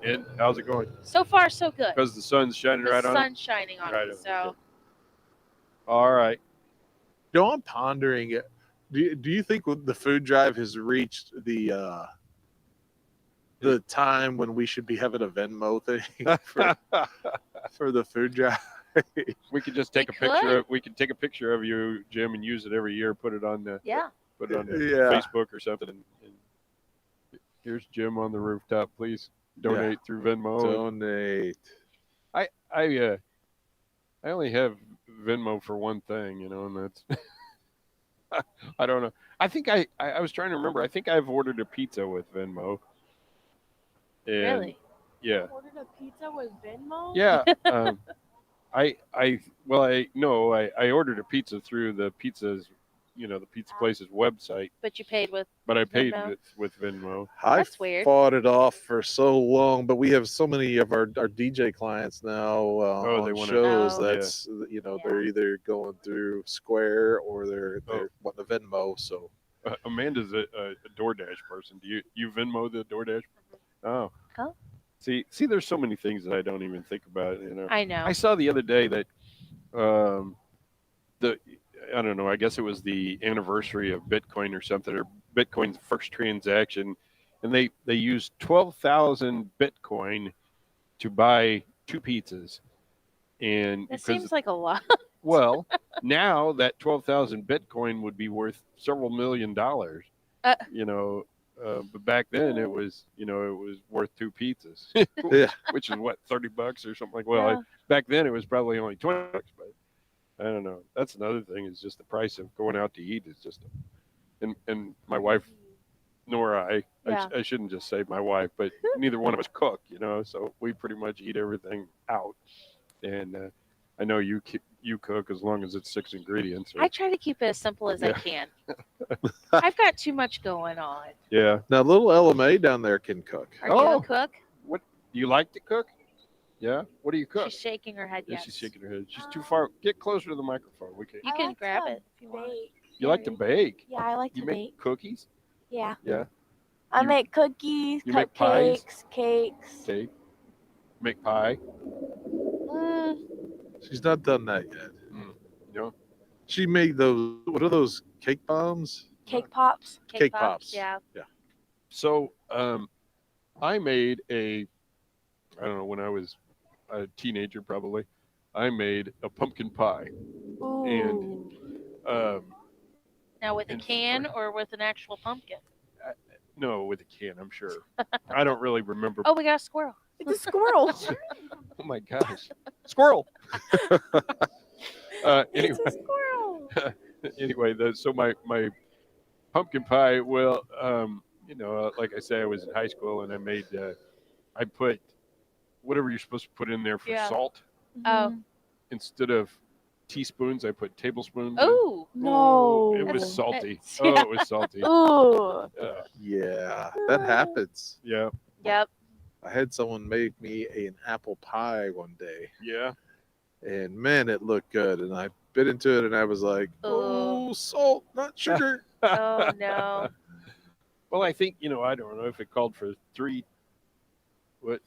And how's it going? So far, so good. Because the sun's shining The right on it. sun's shining on Right me, on it. so All right. I'm pondering it. Do you think the food drive has reached the time when we should be having a Venmo thing for the food drive? We could just take a picture of. We could take a picture of you, Jim, and use it every year. Put it on the. yeah. Put it on the Yeah. Facebook or something. And here's Jim on the rooftop. Please donate through Venmo. Donate. I only have Venmo for one thing, and that's. I don't know. I think I was trying to remember. I think I've ordered a pizza with Venmo. And, Really? Yeah. Ordered a pizza with Venmo? Yeah. I ordered a pizza through the pizza's, the pizza place's website, But you paid with. but I paid Venmo? with Venmo. I That's weird. fought it off for so long, but we have so many of our DJ clients now they on wanna- shows. Oh. That's they're either going through Square or they're Oh. wanting to Venmo. So Amanda's a DoorDash person. Do you Venmo the DoorDash? Oh. Huh? See, there's so many things that I don't even think about. I know. I saw the other day that I don't know, I guess it was the anniversary of Bitcoin or something, or Bitcoin's first transaction, and they used 12,000 Bitcoin to buy 2 pizzas. And That seems like a lot. well, now that 12,000 Bitcoin would be worth several $1 million. You know, but back then it was worth 2 pizzas, Yeah. which is what, $30 or something like. Well, back then it was probably only $20, but I don't know. That's another thing, is just the price of going out to eat is just, and my wife nor I shouldn't just say my wife, but neither one of us cook, so we pretty much eat everything out. And I know you cook as long as it's 6 ingredients. I try to keep it as simple as I can. I've got too much going on. Yeah. Now, little LMA down there can cook. Are you a cook? What do you like to cook? Yeah. What do you cook? She's shaking her head. Yeah, Yes. she's shaking her head. She's too far. Get closer to the microphone. We can. You can grab it if you want. You like to bake? Yeah, I like you to make bake. Cookies? Yeah. Yeah. I make cookies, you make pies? cupcakes, cakes. Cake. Make pie? She's not done that yet. No. She made those. What are those cake bombs? Cake pops. Cake pops. Yeah. Yeah. So, I made I don't know, when I was a teenager probably, I made a pumpkin pie. Ooh. And Now with a can or with an actual pumpkin? no, with a can, I'm sure. I don't really remember. Oh, we got a squirrel. It's a squirrel. Oh my gosh. Squirrel. Anyway. It's a squirrel. Anyway, so my pumpkin pie, well, like I say, I was in high school and I made, I put whatever you're supposed to put in there for salt. Oh. Instead of teaspoons, I put tablespoons. Oh. No. It was salty. Yeah. Oh, it was salty. Ooh. Yeah, that happens. Yeah. Yep. I had someone make me an apple pie one day. Yeah. And man, it looked good. And I bit into it and I was like, oh, salt, not sugar. Oh, no. Well, I think, I don't know if it called for 3. What?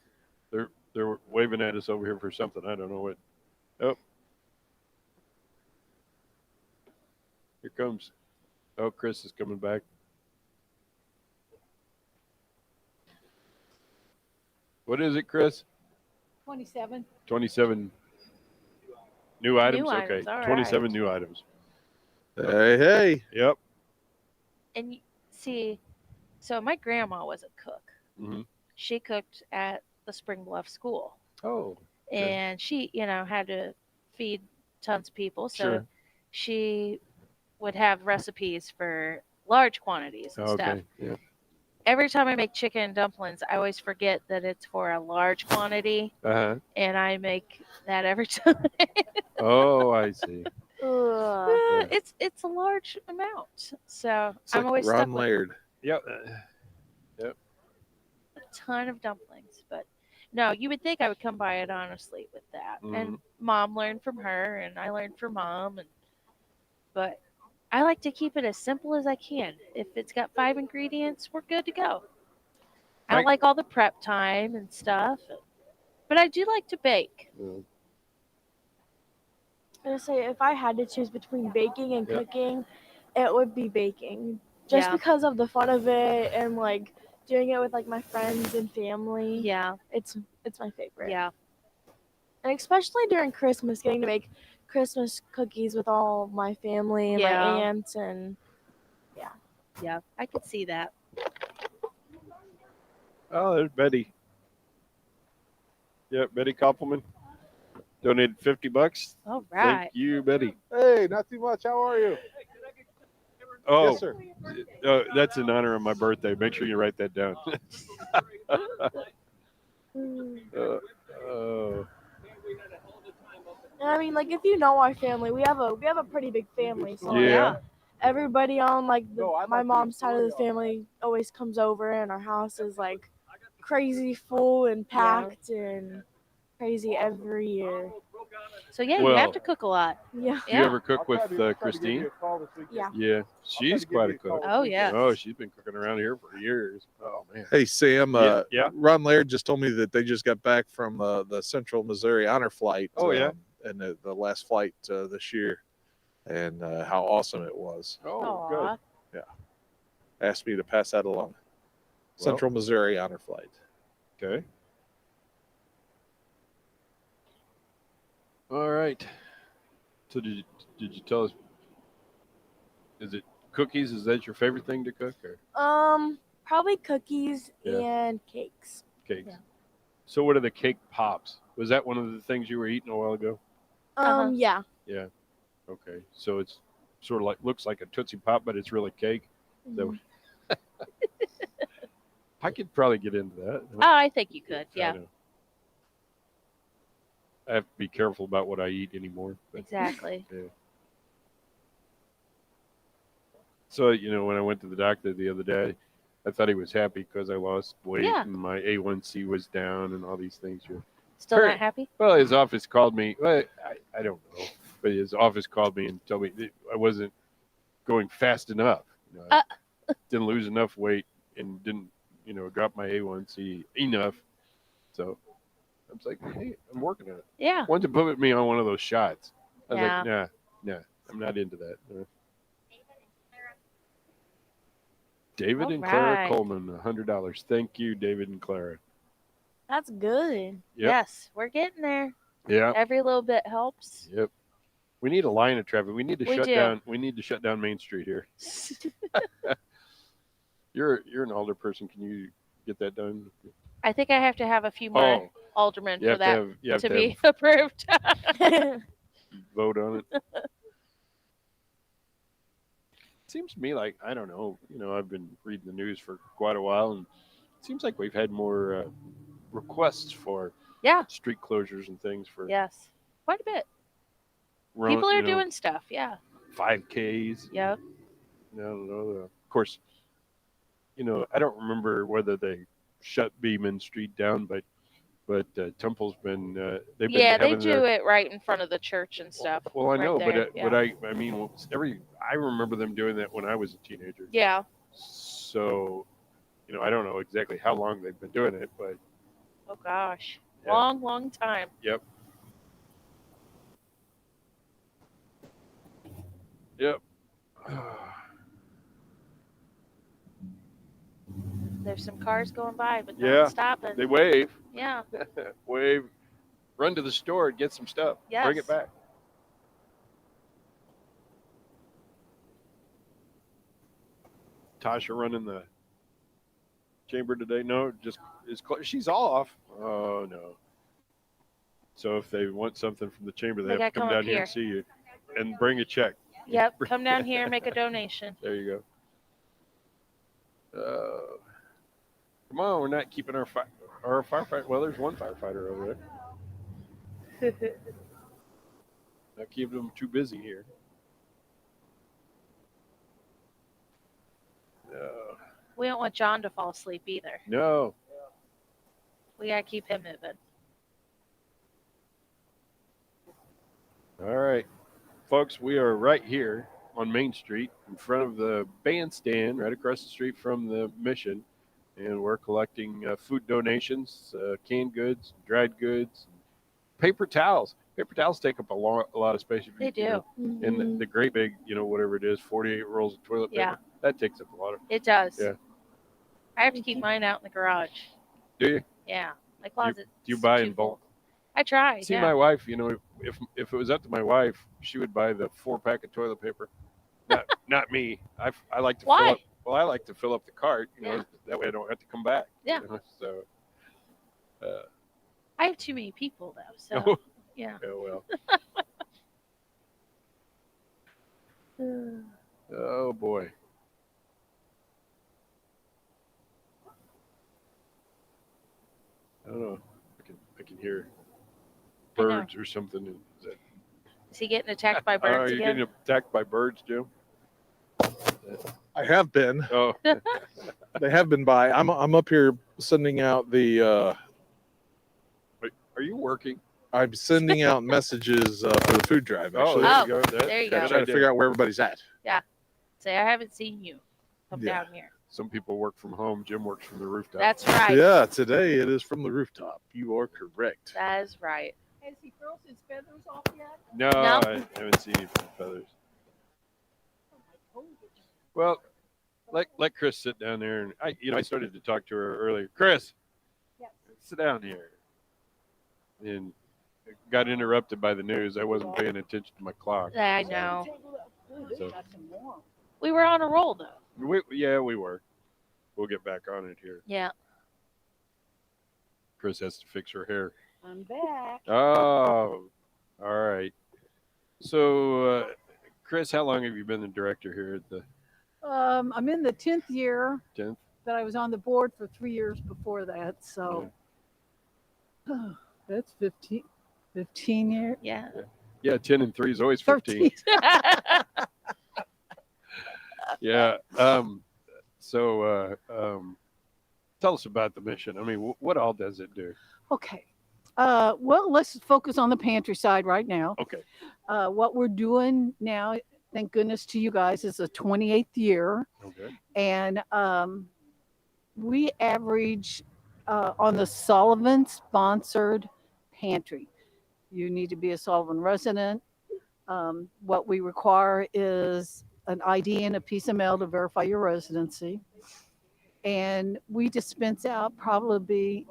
They're waving at us over here for something. I don't know what. Oh. Here comes. Oh, Chris is coming back. What is it, Chris? 27. 27 new items? New Okay. items, all 27 right. new items. Hey. Yep. And see, so my grandma was a cook. Mm-hmm. She cooked at the Spring Bluff school. Oh. And she, had to feed tons of people. So Sure. she would have recipes for large quantities and stuff. Okay. Yeah. Every time I make chicken dumplings, I always forget that it's for a large quantity. Uh-huh. And I make that every time. Oh, I see. It's a large amount. So It's I'm like always stuck Ron with Laird. Yep. Yep. a ton of dumplings. But no, you would think I would come by it honestly with that. Mm-hmm. And Mom learned from her and I learned from Mom, but I like to keep it as simple as I can. If it's got 5 ingredients, we're good to go. I don't like all the prep time and stuff, but I do like to bake. I would say if I had to choose between baking and Yeah. cooking, it would be baking. Just Yeah. because of the fun of it and like doing it with like my friends and family. Yeah. It's my favorite. Yeah. And especially during Christmas, getting to make Christmas cookies with all my family and my aunts and Yeah, I could see that. Oh, there's Betty. Yeah, Betty Koppelman donated $50. All right. Thank you, Betty. Hey, not too much. How are you? Oh, Yes, sir. That's in honor of my birthday. Make sure you write that down. I mean, like if you know our family, we have a pretty big family. So Yeah. everybody on like my mom's side of the family always comes over, and our house is like crazy full and packed and crazy every year. So yeah, you Well, have to cook a lot. Yeah. Do you ever cook with Christine? Yeah. Yeah, she's quite a cook. Oh, yes. Oh, she's been cooking around here for years. Oh man. Hey, Sam. Yeah. Ron Laird just told me that they just got back from the Central Missouri Honor Flight. Oh, yeah. And the last flight this year, and how awesome it was. Oh, Aw. Yeah. Asked me to pass that along. Central Missouri honor flight. Okay. All right. So did you tell us? Is it cookies? Is that your favorite thing to cook, or Probably cookies Yeah. and cakes. cakes? So what are the cake pops? Was that one of the things you were eating a while ago? Yeah. Yeah. Okay. So it's sort of like looks like a Tootsie Pop, but it's really cake. Is that what- I could probably get into that. Oh, I think you could. I Yeah. know. I have to be careful about what I eat anymore. But, Exactly. Yeah. So, when I went to the doctor the other day, I thought he was happy because I lost weight Yeah. and my A1C was down and all these things. Still not happy? Well, his office called me. Well, I don't know. But his office called me and told me that I wasn't going fast enough. Didn't lose enough weight and didn't, drop my A1C enough. So I was like, hey, I'm working on it. Yeah. Wanted to put me on one of those shots. I was Yeah. like, nah, I'm not into that. David All and Clara right. Coleman, $100. Thank you, David and Clara. That's good. Yep. Yes, we're getting there. Yeah. Every little bit helps. Yep. We need a line of traffic. We need to We shut do. down. We need to shut down Main Street here. You're an older person. Can you get that done? I think I have to have a few more aldermen You for have to that have- you have to to be have- approved. Vote on it. Seems to me like I don't know. I've been reading the news for quite a while, and it seems like we've had more requests for street closures and things for Yes, quite a bit. run- People are you know, doing stuff. Yeah. 5Ks. Yep. I don't know. Of course, I don't remember whether they shut Beeman Street down, but Temple's been they've been Yeah, they having do their, it right in front of the church and stuff. Well, I right know, there. but I mean I remember them doing that when I was a teenager. Yeah. So, I don't know exactly how long they've been doing it, but Oh gosh, Yeah. long time. yep. Yep. There's some cars going by, but Yeah. not stopping. They wave. Yeah. Wave. Run to the store and get some stuff. Bring Yes. it back. Tasha running the chamber today? No, just she's off. Oh no. So if they want something from the chamber, they They have to gotta come come down up here here. and see you, and bring a check. Yep. Come down here and make a donation. There you go. Come on, we're not keeping our firefighter. Well, there's one firefighter over there. Not keeping them too busy here. We don't want John to fall asleep either. No. We gotta keep him moving. All right, folks, we are right here on Main Street in front of the bandstand, right across the street from the mission, and we're collecting food donations, canned goods, dried goods, paper towels. Paper towels take up a lot of space. If They do. And the great big, whatever it is, 48 rolls of toilet paper. Yeah. That takes up a lot of. It does. Yeah. I have to keep mine out in the garage. Do you? Yeah. My closet. Do you buy in bulk? I try. See, yeah. my wife, if it was up to my wife, she would buy the 4-pack of toilet paper. Not me. I like to Why? fill up. Well, I like to fill up the cart. Yeah. That way I don't have to come back. Yeah. So. I have too many people though, so Oh. yeah. Oh well. Oh boy. I don't know. I can hear I know. birds or something. Is he getting attacked by Are birds you again? getting attacked by birds, Jim? I have been. Oh. They have been by. I'm up here sending out the. Wait, are you working? I'm sending out messages for the food drive. Oh, Actually. Oh, there you go. I'm trying to figure out where everybody's at. Yeah. Say I haven't seen you. Come Yeah. down here. Some people work from home. Jim works from the rooftop. That's right. Yeah, today it is from the rooftop. You are correct. That is right. Has he froze his feathers off yet? No, No? I haven't seen any feathers. Well, let Chris sit down there, and I started to talk to her earlier. Chris, sit down here, and got interrupted by the news. I wasn't paying attention to my clock. I know. So, We were on a roll though. we were. We'll get back on it here. Yeah. Chris has to fix her hair. I'm back. Oh, all right. So, Chris, how long have you been the director here at the I'm in the 10th year, 10th? but I was on the board for 3 years before that. So that's 15 years. Yeah. Yeah, 10 and 3 is always 15. Yeah. So, tell us about the mission. I mean, what all does it do? Okay. Well, let's focus on the pantry side right now. Okay. What we're doing now, thank goodness to you guys, is the 28th year. Okay. And we average on the Sullivan sponsored pantry. You need to be a Sullivan resident. What we require is an ID and a piece of mail to verify your residency. And we dispense out probably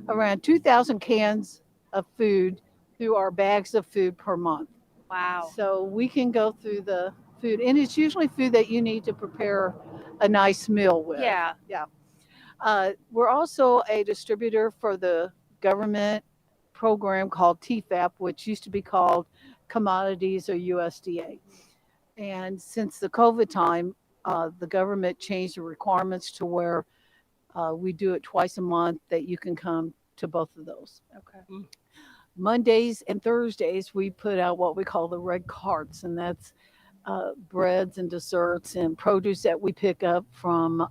around 2,000 cans of food through our bags of food per month. Wow. So we can go through the food, and it's usually food that you need to prepare a nice meal with. Yeah. Yeah. We're also a distributor for the government program called TFAP, which used to be called Commodities or USDA. And since the COVID time, the government changed the requirements to where we do it twice a month, that you can come to both of those. Okay. Mondays and Thursdays, we put out what we call the red carts, and that's breads and desserts and produce that we pick up from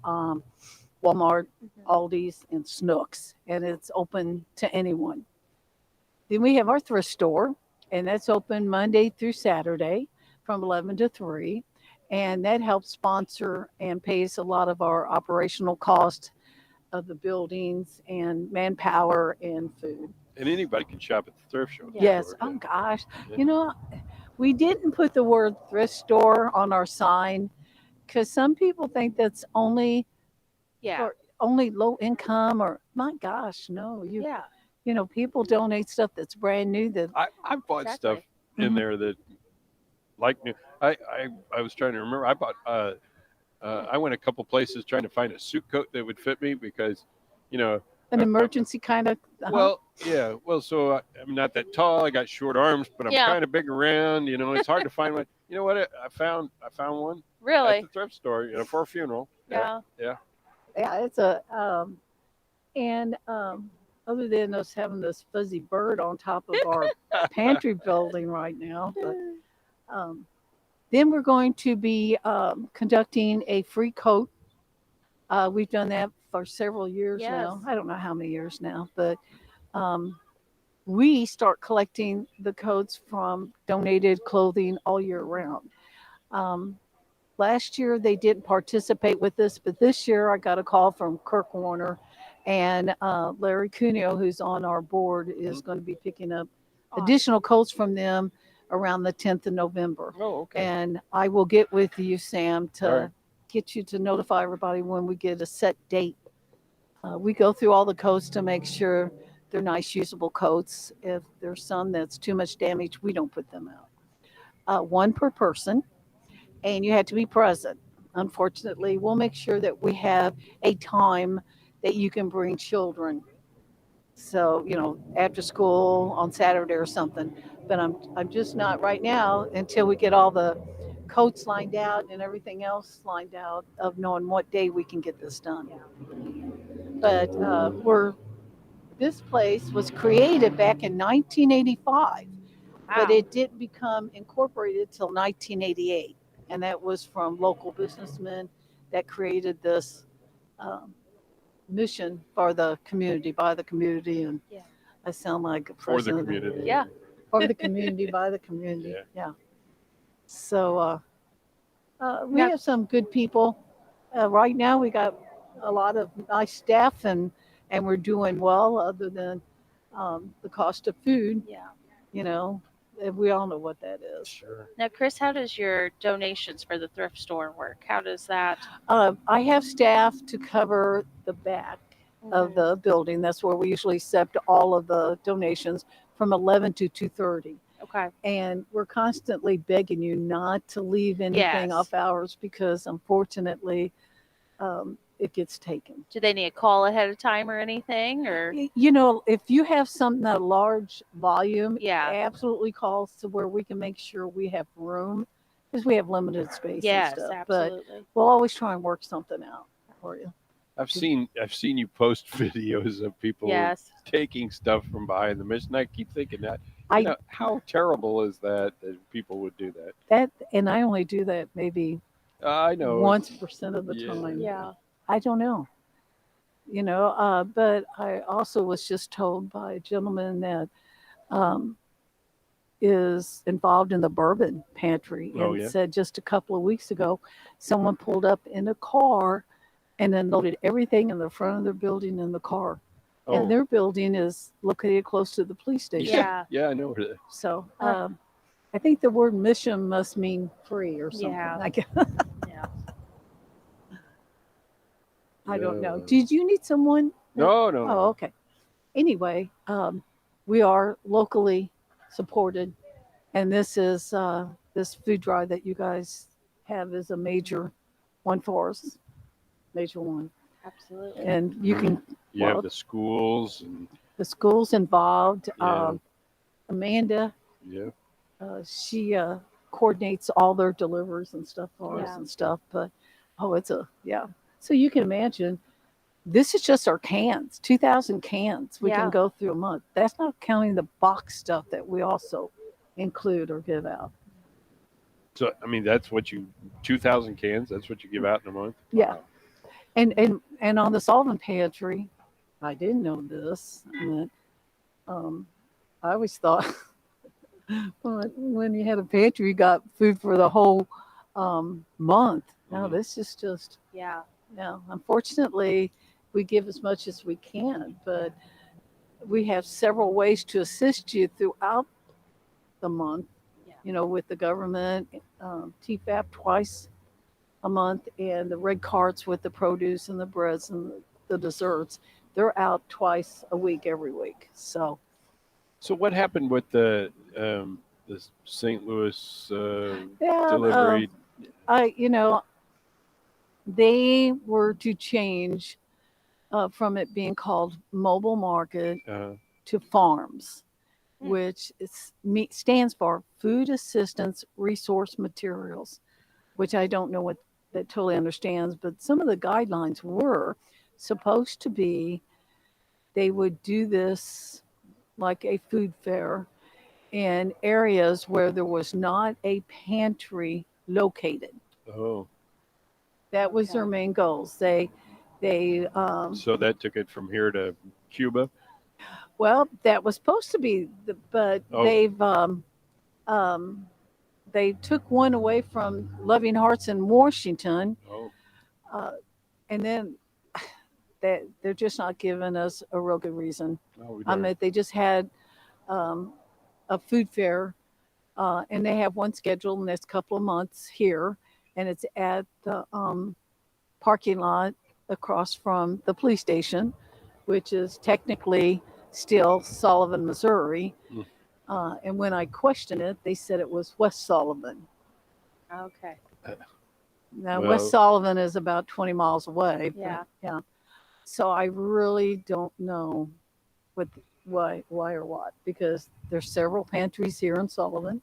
Walmart, Aldi's, and Snooks, and it's open to anyone. Then we have our thrift store, and that's open Monday through Saturday from 11 to 3, and that helps sponsor and pays a lot of our operational cost of the buildings and manpower and food. And anybody can shop at the thrift store. Yes. Oh gosh. You know, we didn't put the word thrift store on our sign because some people think that's only for only low income, or my gosh, no. You know, people donate stuff that's brand new. That I bought stuff in there that like new. I was trying to remember. I bought I went a couple places trying to find a suit coat that would fit me because, you know, an emergency kind of. Well, yeah. Well, so I'm not that tall. I got short arms, but I'm kind of big around. You know, it's hard to find one. You know what? I found one. Really? At the thrift store. You know, for a funeral. Yeah. Yeah. Yeah, it's a other than us having this fuzzy bird on top of our pantry building right now, but then we're going to be conducting a free coat. We've done that for several years now. I don't know how many years now, but we start collecting the coats from donated clothing all year round. Last year they didn't participate with this, but this year I got a call from Kirk Warner, and Larry Cuneo, who's on our board, is going to be picking up additional coats from them around the 10th of November. Oh, okay. And I will get with you, Sam, to get you to notify everybody when we get a set date. We go through all the coats to make sure they're nice, usable coats. If there's some that's too much damage, we don't put them out. One per person, and you have to be present. Unfortunately, we'll make sure that we have a time that you can bring children. So, you know, after school on Saturday or something. But I'm just not right now until we get all the coats lined out and everything else lined out of knowing what day we can get this done. But this place was created back in 1985, but it didn't become incorporated till 1988. And that was from local businessmen that created this mission for the community, by the community. And I sound like a For the president. community. Yeah. For the community, by the community. Yeah. So we have some good people. Right now we got a lot of nice staff, and we're doing well, other than the cost of food. Yeah. You know, we all know what that is. Sure. Now, Chris, how does your donations for the thrift store work? How does that? I have staff to cover the back of the building. That's where we usually accept all of the donations from 11 to 2:30. Okay. And we're constantly begging you not to leave anything Yes. off hours because unfortunately it gets taken. Do they need a call ahead of time or anything? Or You know, if you have something a large volume, Yeah. absolutely calls to where we can make sure we have room because we have limited space Yes, and stuff. absolutely. But we'll always try and work something out for you. I've seen you post videos of people Yes. taking stuff from behind the mission. I keep thinking that, I- how terrible is that people would do that? And I only do that maybe I know. 1% of the Yeah. time. Yeah. I don't know. You know, but I also was just told by a gentleman that is involved in the bourbon pantry and Oh, yeah? said just a couple of weeks ago, someone pulled up in a car and then loaded everything in the front of their building in the car. Oh. And their building is located close to the police station. Yeah, I know where that. So I think the word mission must mean free or something. Yeah. I guess. Yeah. I don't know. Yeah. Did you need someone? No, no, Oh, no. okay. Anyway, we are locally supported, and this is this food drive that you guys have is a major one for us, major one. Absolutely. And you can You have the schools and the schools involved. Yeah. Amanda, yeah. she coordinates all their deliveries and stuff for us Yeah. and stuff. But so you can imagine. This is just our cans, 2,000 cans we Yeah. can go through a month. That's not counting the box stuff that we also include or give out. So I mean, that's what 2,000 cans. That's what you give out in a month. Yeah. And on the Sullivan pantry, I didn't know this. That, I always thought when you had a pantry, you got food for the whole month. No, this is just Yeah. unfortunately, we give as much as we can, but we have several ways to assist you throughout the month. You know, with the government, TFAP twice a month, and the red carts with the produce and the breads and the desserts. They're out twice a week, every week. So what happened with the St. Louis Yeah, delivery? they were to change from it being called mobile market to farms, which stands for Food Assistance Resource Materials, which I don't know what that totally understands, but some of the guidelines were supposed to be they would do this like a food fair in areas where there was not a pantry located. Oh, That was their main goals. They so that took it from here to Cuba. well, that was supposed to be, but Oh. they took one away from Loving Hearts in Washington, Oh, and then they're just not giving us a real good reason. no, we I don't. mean, they just had a food fair, and they have one scheduled in the next couple of months here, and it's at the parking lot across from the police station, which is technically still Sullivan, Missouri. Mm. And when I questioned it, they said it was West Sullivan. Okay. Now, Well- West Sullivan is about 20 miles away. but, Yeah. yeah. So I really don't know why or what, because there's several pantries here in Sullivan.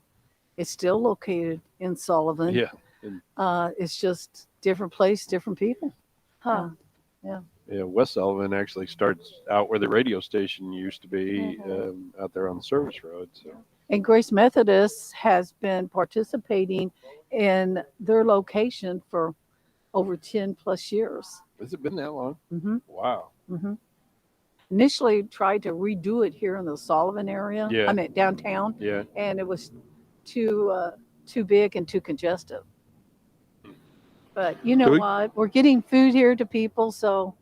It's still located in Sullivan. Yeah. And, It's just different place, different people. Huh. Yeah. yeah, West Sullivan actually starts out where the radio station used to be, out there on the service road. So And Grace Methodist has been participating in their location for over 10 plus years. has it been that long? Mm-hmm. Wow. Mm-hmm. Initially tried to redo it here in the Sullivan area. Yeah. I mean downtown. Yeah. And it was too big and too congested. But you know Do we- what? We're getting food here to people, so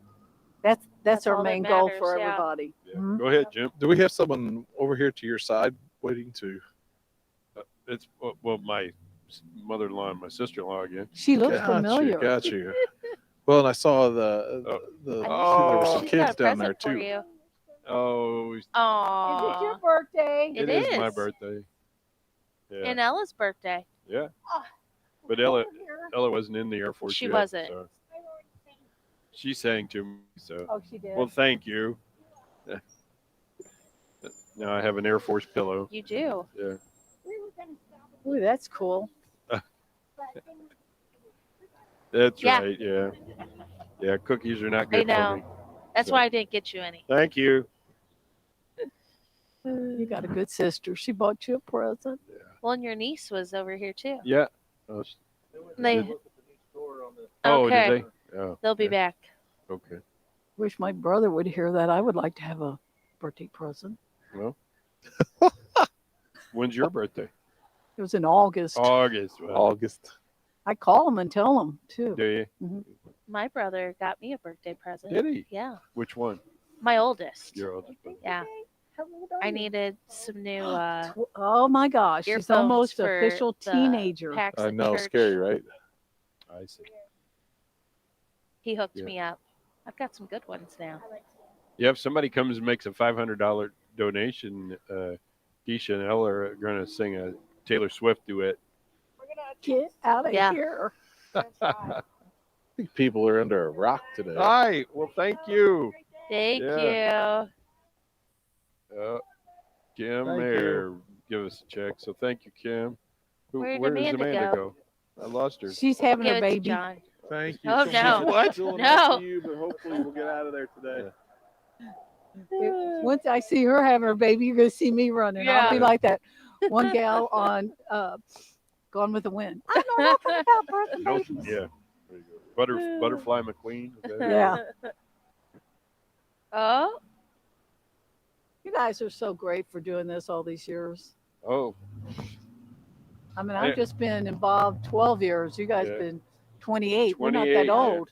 that's our all that main goal matters, for yeah. everybody. Yeah. Mhm. Go ahead, Jim. Do we have someone over here to your side waiting to It's well, my mother-in-law and my sister-in-law again. She looks Got familiar. you, got you. Well, and I saw the there were some She's got kids a down there present for too. you. Oh, Is it your birthday? It is my is. birthday. Yeah. And Ella's birthday. Yeah. But Ella wasn't in the Air Force She yet, wasn't. So. She sang to me, so. Oh, she did. Well, thank you. Now I have an Air Force pillow. You do. Yeah. Ooh, that's cool. That's Yeah. right. Yeah. Yeah. Cookies are not I good for know. me. That's So. why I didn't get you any. Thank you. You got a good sister. She bought you a present. Well, and your niece was over here too. Yeah. They. Oh, Okay. did they? Oh, They'll be back. okay. Wish my brother would hear that. I would like to have a birthday present. Well, when's your birthday? It was in August. August. Well, August. I call him and tell him too. do you? Mhm. My brother got me a birthday present. Did he? Yeah. Which one? My oldest. Your oldest brother. Yeah. I needed some new Oh my gosh, she's earphones almost for official the teenager. PAX I at know, church. scary, right? I see. He hooked Yeah. me up. I've got some good ones now. Yeah, if somebody comes and makes a $500 donation, Keisha and Ella are going to sing a Taylor Swift duet. Get out of Yeah. here. I think people are under a rock today. Hi. Well, thank you. Thank Yeah. Kim Thank there, give us a check. So thank you, Kim. Where did Where does Amanda Amanda go? go? I lost her. She's you. having Give a it to baby. John. Thank you. Oh, so no. much. What? Still No. nice to you, but hopefully we'll get out of there today. Once I see her having her baby, you're gonna see me running. I'll be Yeah. like that one gal on Gone with the Wind. I know nothing about birth and No, babies. yeah. There you go. Butterfly McQueen. Is that it? Yeah. Oh, You guys are so great for doing this all these years. Oh, I mean, Yeah. I've just been involved 12 years. You guys Yeah. been 28. We're not 28, that old.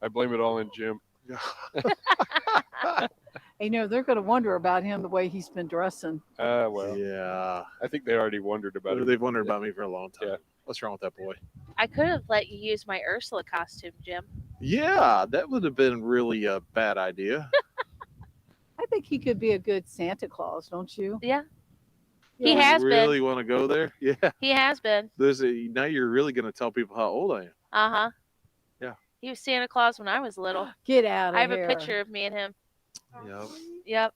I blame it all on Jim. You know, they're going to wonder about him the way he's been dressing. Well, Yeah. I think they already wondered about it. They've wondered about me for a long time. Yeah. What's wrong with that boy? I could have let you use my Ursula costume, Jim. Yeah, that would have been really a bad idea. I think he could be a good Santa Claus, don't you? Yeah. He You has really been. want to go there? Yeah. He has been. Now you're really going to tell people how old I am. Uh huh. Yeah. He was Santa Claus when I was little. Get out of I have here. a picture of me and him. Yep. Yep.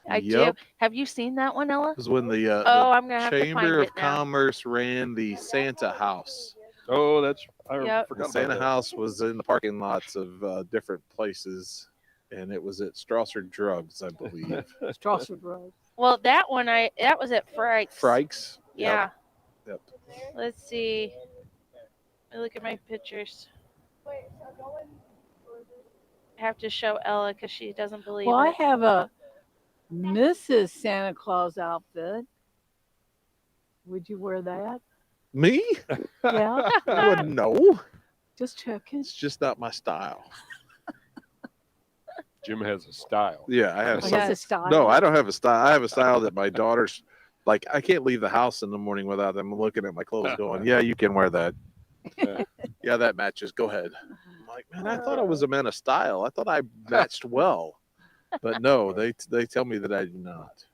I do. Yep. Have you seen that one, Ella? It was when the I'm gonna have to Chamber find of it now. Commerce ran the Santa House. Oh, that's I Yep. forgot The about Santa that. House was in the parking lots of different places, and it was at Strasser Drugs, I believe. Strasser Road. Well, that one that was at Frike's. Frikes. Yeah. Yep. Let's see. Let me look at my pictures. I have to show Ella because she doesn't believe Well, I it. have a Mrs. Santa Claus outfit. Would you wear that? Me? Yeah. I wouldn't know. Just checking. It's just not my style. Jim has a style. Yeah, I have Oh, he some. has a style. No, I don't have a style. I have a style that my daughters like. I can't leave the house in the morning without them looking at my clothes, going, "Yeah, you can wear that. Yeah, that matches. Go ahead." I'm like, man, I thought I was a man of style. I thought I matched well, but no, they tell me that I do not.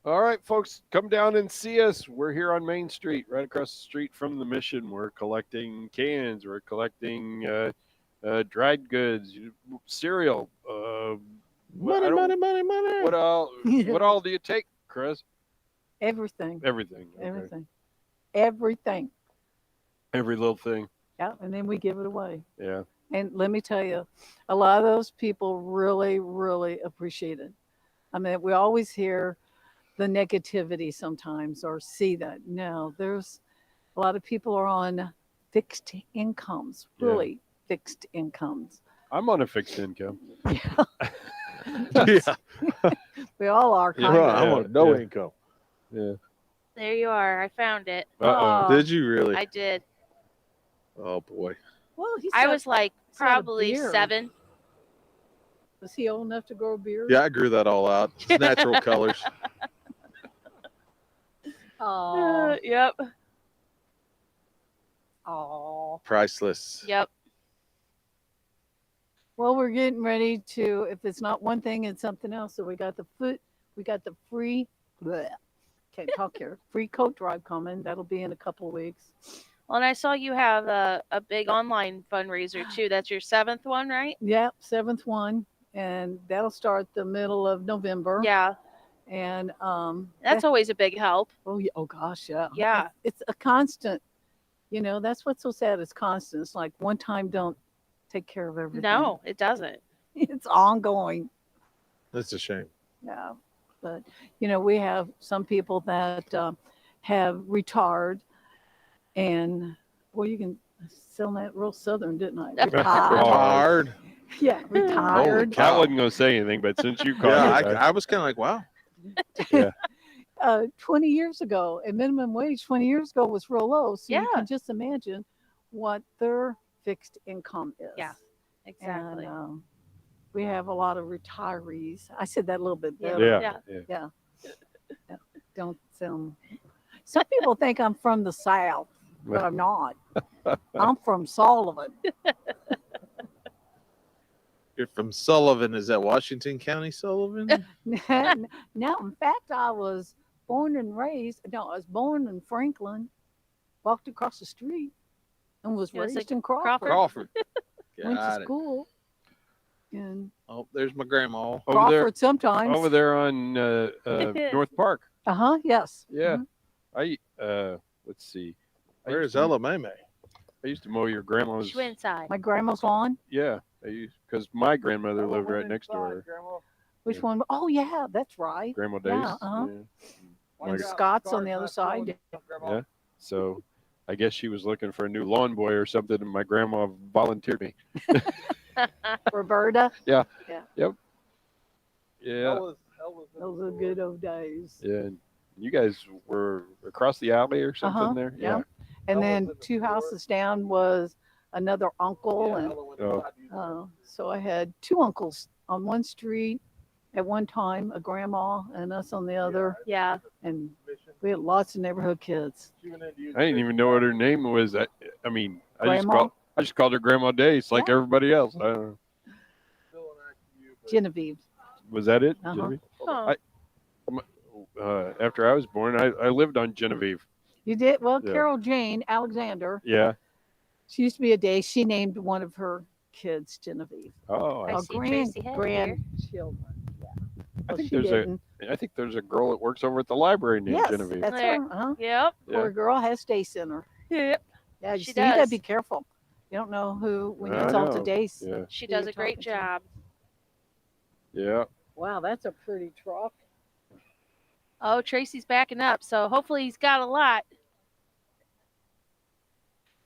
All right, folks, come down and see us. We're here on Main Street, right across the street from the Mission. We're collecting cans. We're collecting dried goods, cereal. Money. What all? What all do you take, Chris? Everything. Everything. Okay. Everything. Everything. Every little thing. Yeah, and then we give it away. Yeah. And let me tell you, a lot of those people really, really appreciate it. I mean, we always hear the negativity sometimes or see that. No, there's a lot of people are on fixed incomes, really fixed incomes. I'm on a fixed income. Yeah. We all are kind Right, of. I'm on no Yeah. income. Yeah. There you are. I found it. Uh-oh. Did you really? I did. Oh boy. Well, I was like he's got a probably beard. 7. Was he old enough to grow a beard? Yeah, I grew that all out. It's natural colors. Oh, Yep. oh. Priceless. Yep. Well, we're getting ready to, if it's not one thing, it's something else. So we got the free, bleh, can't talk here, free coat drive coming. That'll be in a couple of weeks. Well, and I saw you have a big online fundraiser too. That's your 7th one, right? Yep, 7th one. And that'll start the middle of November. Yeah. And That's always a big help. Oh, yeah. Oh, gosh, yeah. Yeah. It's a constant. You know, that's what's so sad. It's constant. It's like one time don't take care of everything. No, it doesn't. It's ongoing. That's a shame. Yeah. But, you know, we have some people that have retired. And, well, you can sell that real Southern, didn't I? Retired. Yeah, retired. I wasn't going to say anything, but since you called Yeah, it, I was kind of like, wow. Yeah. 20 years ago, and minimum wage 20 years ago was real low. So you Yeah. can just imagine what their fixed income is. Yeah, exactly. And we have a lot of retirees. I said that a little bit Yeah. better. Yeah. Yeah. Don't sound. Some people think I'm from the South, but I'm not. I'm from Sullivan. You're from Sullivan. Is that Washington County, Sullivan? No, in fact, I was born and raised. No, I was born in Franklin, walked across the street, and was You was raised like in Crawford. Crawford. Went Got to it. school. And Oh, there's my grandma. Crawford sometimes. Over there on North Park. Yes. Yeah. Let's see. Where's Ella May May? I used to mow your grandma's. She went inside. My grandma's lawn. Yeah, because my grandmother lived right next door. Which one? Oh, yeah, that's right. Grandma Days. Yeah, Yeah. And Scott's on the other side. Yeah. So I guess she was looking for a new lawn boy or something, and my grandma volunteered me. Roberta. Yeah. Yeah. Yep. Yeah. Those are good old days. Yeah. And you guys were across the alley or something there? Yeah. And then 2 houses down was another uncle. And Oh. so I had 2 uncles on one street at one time, a grandma and us on the other. Yeah. And we had lots of neighborhood kids. I didn't even know what her name was. I Grandma? I just called her Grandma Days like everybody else. I don't know. Genevieve. Was that it? Uh-huh. Genevieve? Huh. After I was born, I lived on Genevieve. You did? Well, Yeah. Carol Jane Alexander. Yeah. She used to be a day. She named one of her kids Genevieve. Oh, I Oh, see. grandchildren. I think she there's didn't. I think there's a girl that works over at the library named Yes, Genevieve. that's her. Uh-huh. Yep. Poor girl has day center. Yep. Yeah, She you gotta does. be careful. You don't know who when you I talk to know. Dace. Yeah. She who does you're a great talking to. job. Yeah. Wow, that's a pretty truck. Oh, Tracy's backing up, so hopefully he's got a lot.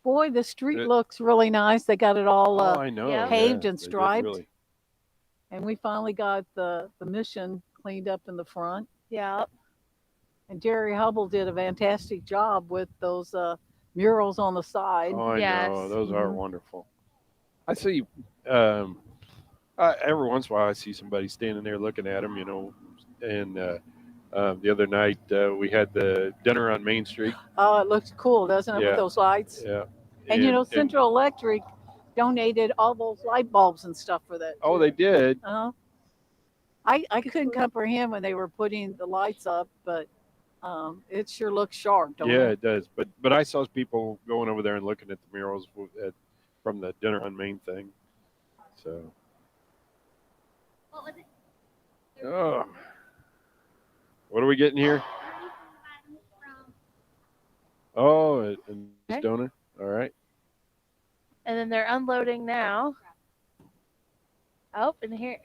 Boy, the street It- looks really nice. They got it all Oh, I know. Yeah. paved Yeah, and they did striped. really. And we finally got the mission cleaned up in the front. Yeah. And Jerry Hubble did a fantastic job with those murals on the side. Oh, I know. Those are Mhm. wonderful. I see. Every once in a while, I see somebody standing there looking at them, And the other night, we had the dinner on Main Street. Oh, it looks cool, doesn't it, Yeah. with those lights? Yeah. And Central Electric donated all those light bulbs and stuff for that. Oh, they did. Uh-huh. I couldn't comprehend when they were putting the lights up, but it sure looks sharp, don't Yeah, it? it does. But I saw people going over there and looking at the murals from the dinner on Main thing. So. What was it? Oh. What are we getting here? Oh, and Okay. donor. All right. And then they're unloading now. Oh, and here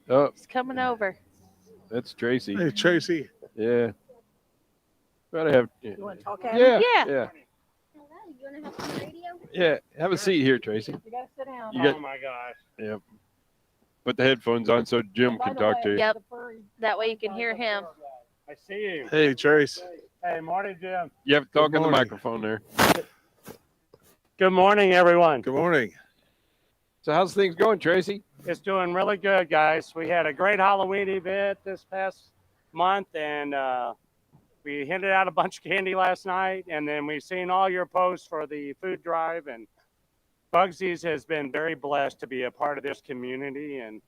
Oh, he's coming over. that's Tracy. Hey, Tracy. Yeah. Gotta have. You want to talk at Yeah. him? Yeah. Yeah. Hello, you want to have some radio? Yeah. Have a seat here, Tracy. You gotta sit down. You got- my gosh. Yeah. Put the headphones on so Jim By can the talk way, to you. Yep. the furry- That way you can hear him. I see you. Hey, Trace. Hey, morning, Jim. You have to talk in the morning. microphone there. Good morning, everyone. Good morning. So how's things going, Tracy? It's doing really good, guys. We had a great Halloween event this past month, and we handed out a bunch of candy last night, and then we've seen all your posts for the food drive, and Bugsy's has been very blessed to be a part of this community, and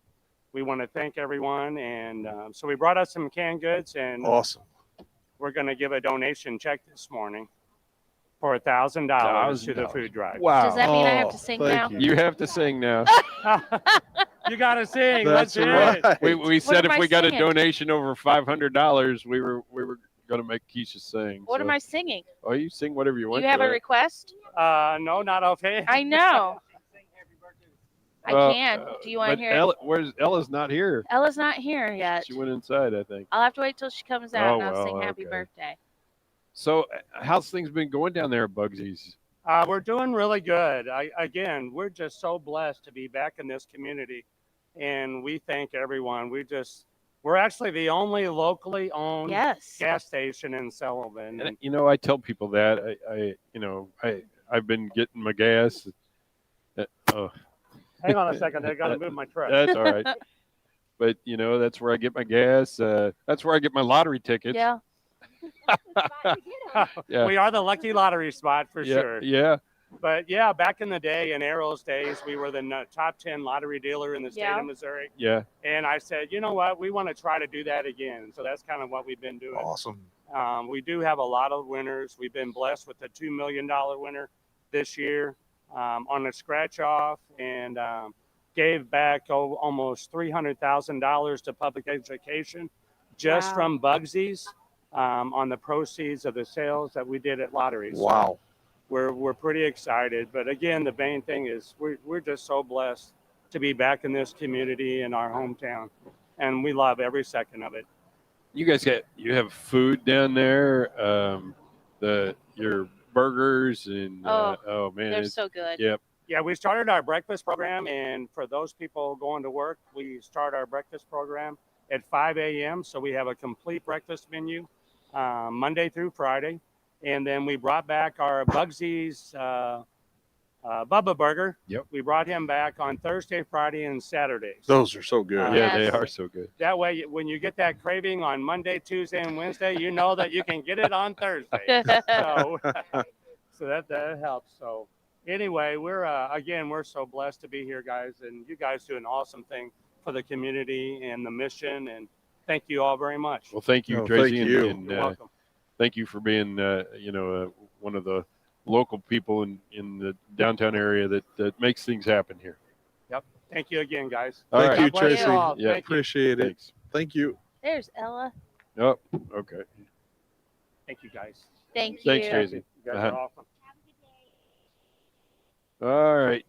we want to thank everyone. And so we brought us some canned goods, and Awesome. we're going to give a donation check this morning for $1,000 to the $1,000. food drive. Wow. Does that mean I have to sing now? You have to sing now. You got to sing. That's Let's hear it. We said am if I we got a singing? donation over $500, we were going to make Keisha sing. What so. am I singing? Oh, you sing whatever you Do want. you have to. a request? No, not offhand. I know. I can. Do you want to but hear it? Ella's not here. Ella's not here yet. She went inside, I think. I'll have to wait till she comes out Oh, and I'll well, sing happy okay. birthday. So, how's things been going down there at Bugsy's? We're doing really good. Again, we're just so blessed to be back in this community, and we thank everyone. We're actually the only locally owned gas station in Sullivan. And, you know, I tell people that I've been getting my gas. Hang on a second, I got to move my truck. That's all right. But you know, that's where I get my gas. That's where I get my lottery tickets. Yeah. Yeah. We are the lucky lottery spot for Yeah, sure. yeah. But yeah, back in the day, in Arrow's days, we were the top 10 lottery dealer in the state of Missouri. Yeah. And I said, you know what, we want to try to do that again. So that's kind of what we've been doing. Awesome. We do have a lot of winners. We've been blessed with the $2 million winner this year on a scratch off, and gave back almost $300,000 to public education just from Bugsy's on the proceeds of the sales that we did at lotteries. Wow. So we're pretty excited. But again, the main thing is we're just so blessed to be back in this community in our hometown, and we love every second of it. You guys you have food down there. Your burgers and oh man, they're so good. Yep. Yeah, we started our breakfast program, and for those people going to work, we start our breakfast program at 5 a.m. So we have a complete breakfast menu Monday through Friday. And then we brought back our Bugsy's Bubba Burger. Yep. We brought him back on Thursday, Friday, and Saturdays. Those are so good. Yeah, they are so good. That way, when you get that craving on Monday, Tuesday, and Wednesday, you know that you can get it on Thursday. So that helps. So anyway, we're so blessed to be here, guys, and you guys do an awesome thing for the community and the mission, and thank you all very much. Well, thank you, No, Tracy, thank you. and You're welcome. thank you for being one of the local people in the downtown area that makes things happen here. Yep. Thank you again, guys. All Thank you, right. God bless Tracy. all. Yeah. Thank you. Appreciate it. Thanks. Thank you. There's Ella. Oh, okay. Thank you, guys. Thank you. Thanks, Tracy. You guys are awesome. All right.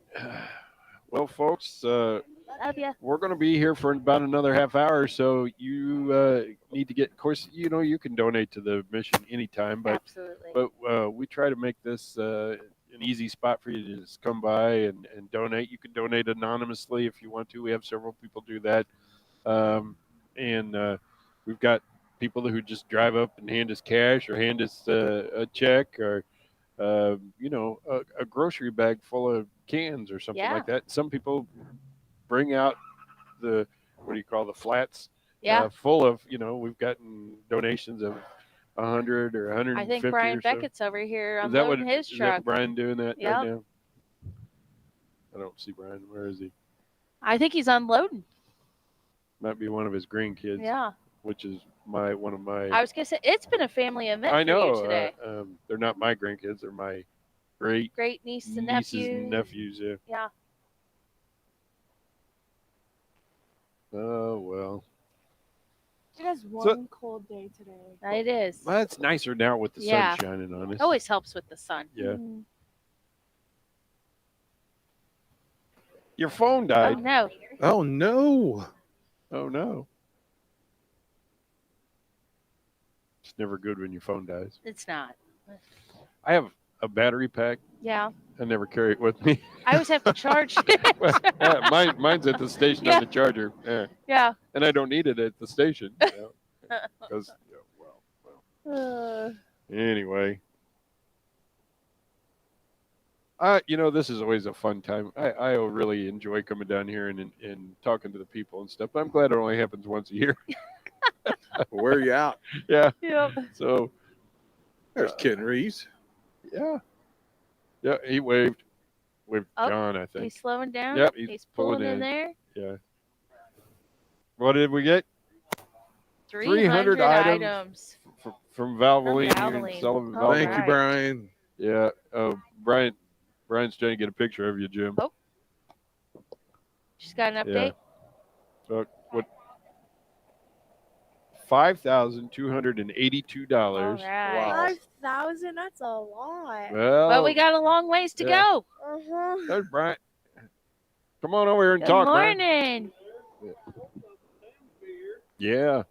Well, folks, Love ya. we're going to be here for about another half hour, so you need to get. Of course, you can donate to the mission anytime, but Absolutely. we try to make this an easy spot for you to just come by and donate. You can donate anonymously if you want to. We have several people do that, and we've got people who just drive up and hand us cash or hand us a check or a grocery bag full of cans or something like that. Some people bring out the flats full of, we've gotten donations of 100 or 150. I think Brian or so. Beckett's over here Is that unloading his is that truck. Brian doing that Yep. right now? I don't see Brian. Where is he? I think he's unloading. Might be one of his grandkids. Yeah. Which is one of my. I was gonna say it's been a family event I know. for you today. They're not my grandkids. They're my great Nieces and nieces nephews. and nephews. Yeah. Yeah. Oh well. It is one cold day today. It is. Well, it's nicer now with the Yeah. sun shining on us. Always helps with the sun. Yeah. Your phone died. Oh no. Oh no. Oh no. It's never good when your phone dies. It's not. I have a battery pack. Yeah. I never carry it with me. I always have to charge it. Yeah, mine's at the station on the charger. Yeah. Yeah. And I don't need it at the station. Because, anyway. This is always a fun time. I really enjoy coming down here and talking to the people and stuff. But I'm glad it only happens once a year. Wear you out. Yeah. Yep. So There's Ken Reeves. Yeah. Yeah, he waved with Oh, John, I think. He's slowing down. Yep, he's pulling in there. Yeah. What did we get? 300 items. From Valvoline here in Valvoline. Sullivan. All Thank you, right. Brian. Yeah. Brian's trying to get a picture of you, Jim. Oh. She's got an update. So what? $5,282. All right. Wow. 5,000? That's a lot. Well, But we got a long ways to yeah. go. There's Brian. Come on over here and Good talk, Brian. morning. Yeah.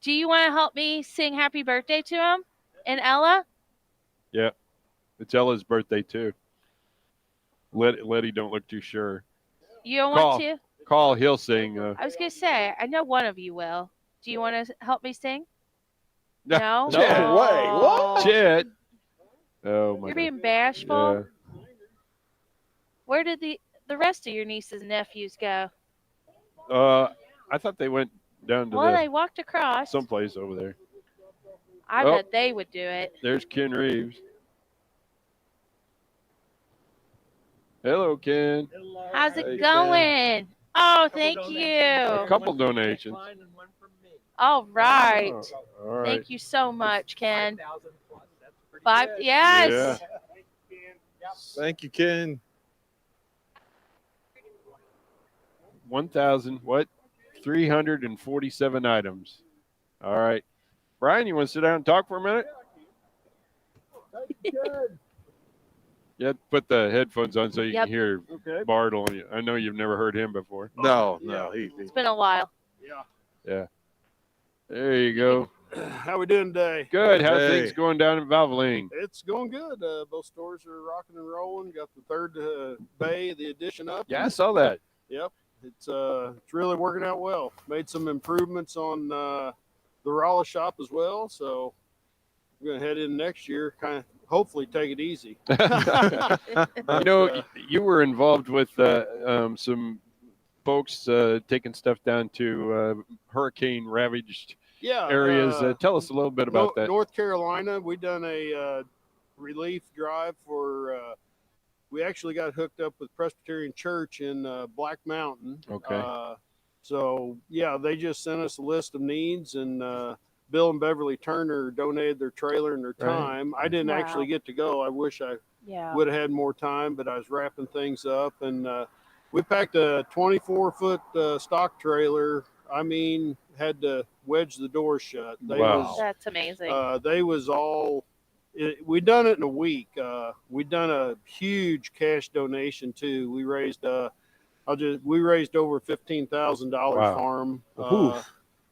Do you want to help me sing happy birthday to him and Ella? Yeah. It's Ella's birthday, too. Letty don't look too sure. You don't want to? Call, he'll sing. I was going to say, I know one of you will. Do you want to help me sing? No? No way. What? Chet. Oh, my You're God. being bashful. Yeah. Where did the rest of your nieces and nephews go? I thought they went down to Well, they walked across. someplace over there. I bet they would do it. There's Ken Reeves. Hello, Ken. How's it Hey, going? Oh, thank you. A couple donations. All right. All right. Thank you so much, Ken. 5, yes. Yeah. Thank you, Ken. 1,000, what? 347 items. All right. Brian, you want to sit down and talk for a minute? Yeah, put the headphones on so you can hear Bartle. I know you've never heard him before. No. It's been a while. Yeah. There you go. How we doing today? Good. How's things going down in Valvoline? It's going good. Both stores are rocking and rolling. Got the third bay, the addition up. Yeah, I saw that. Yep. It's really working out well. Made some improvements on the Rolla shop as well. So we're going to head in next year, kind of hopefully take it easy. You know, you were involved with some folks taking stuff down to hurricane ravaged areas. Tell us a little bit about that. North Carolina, we done a relief drive for we actually got hooked up with Presbyterian Church in Black Mountain. Okay. So yeah, they just sent us a list of needs, and Bill and Beverly Turner donated their trailer and their time. I didn't actually get to go. I wish I would have had more time, but I was wrapping things up, and we packed a 24-foot stock trailer. I mean, had to wedge the door shut. That's amazing. They was all. We done it in a week. We done a huge cash donation too. We raised we raised over $15,000 for them.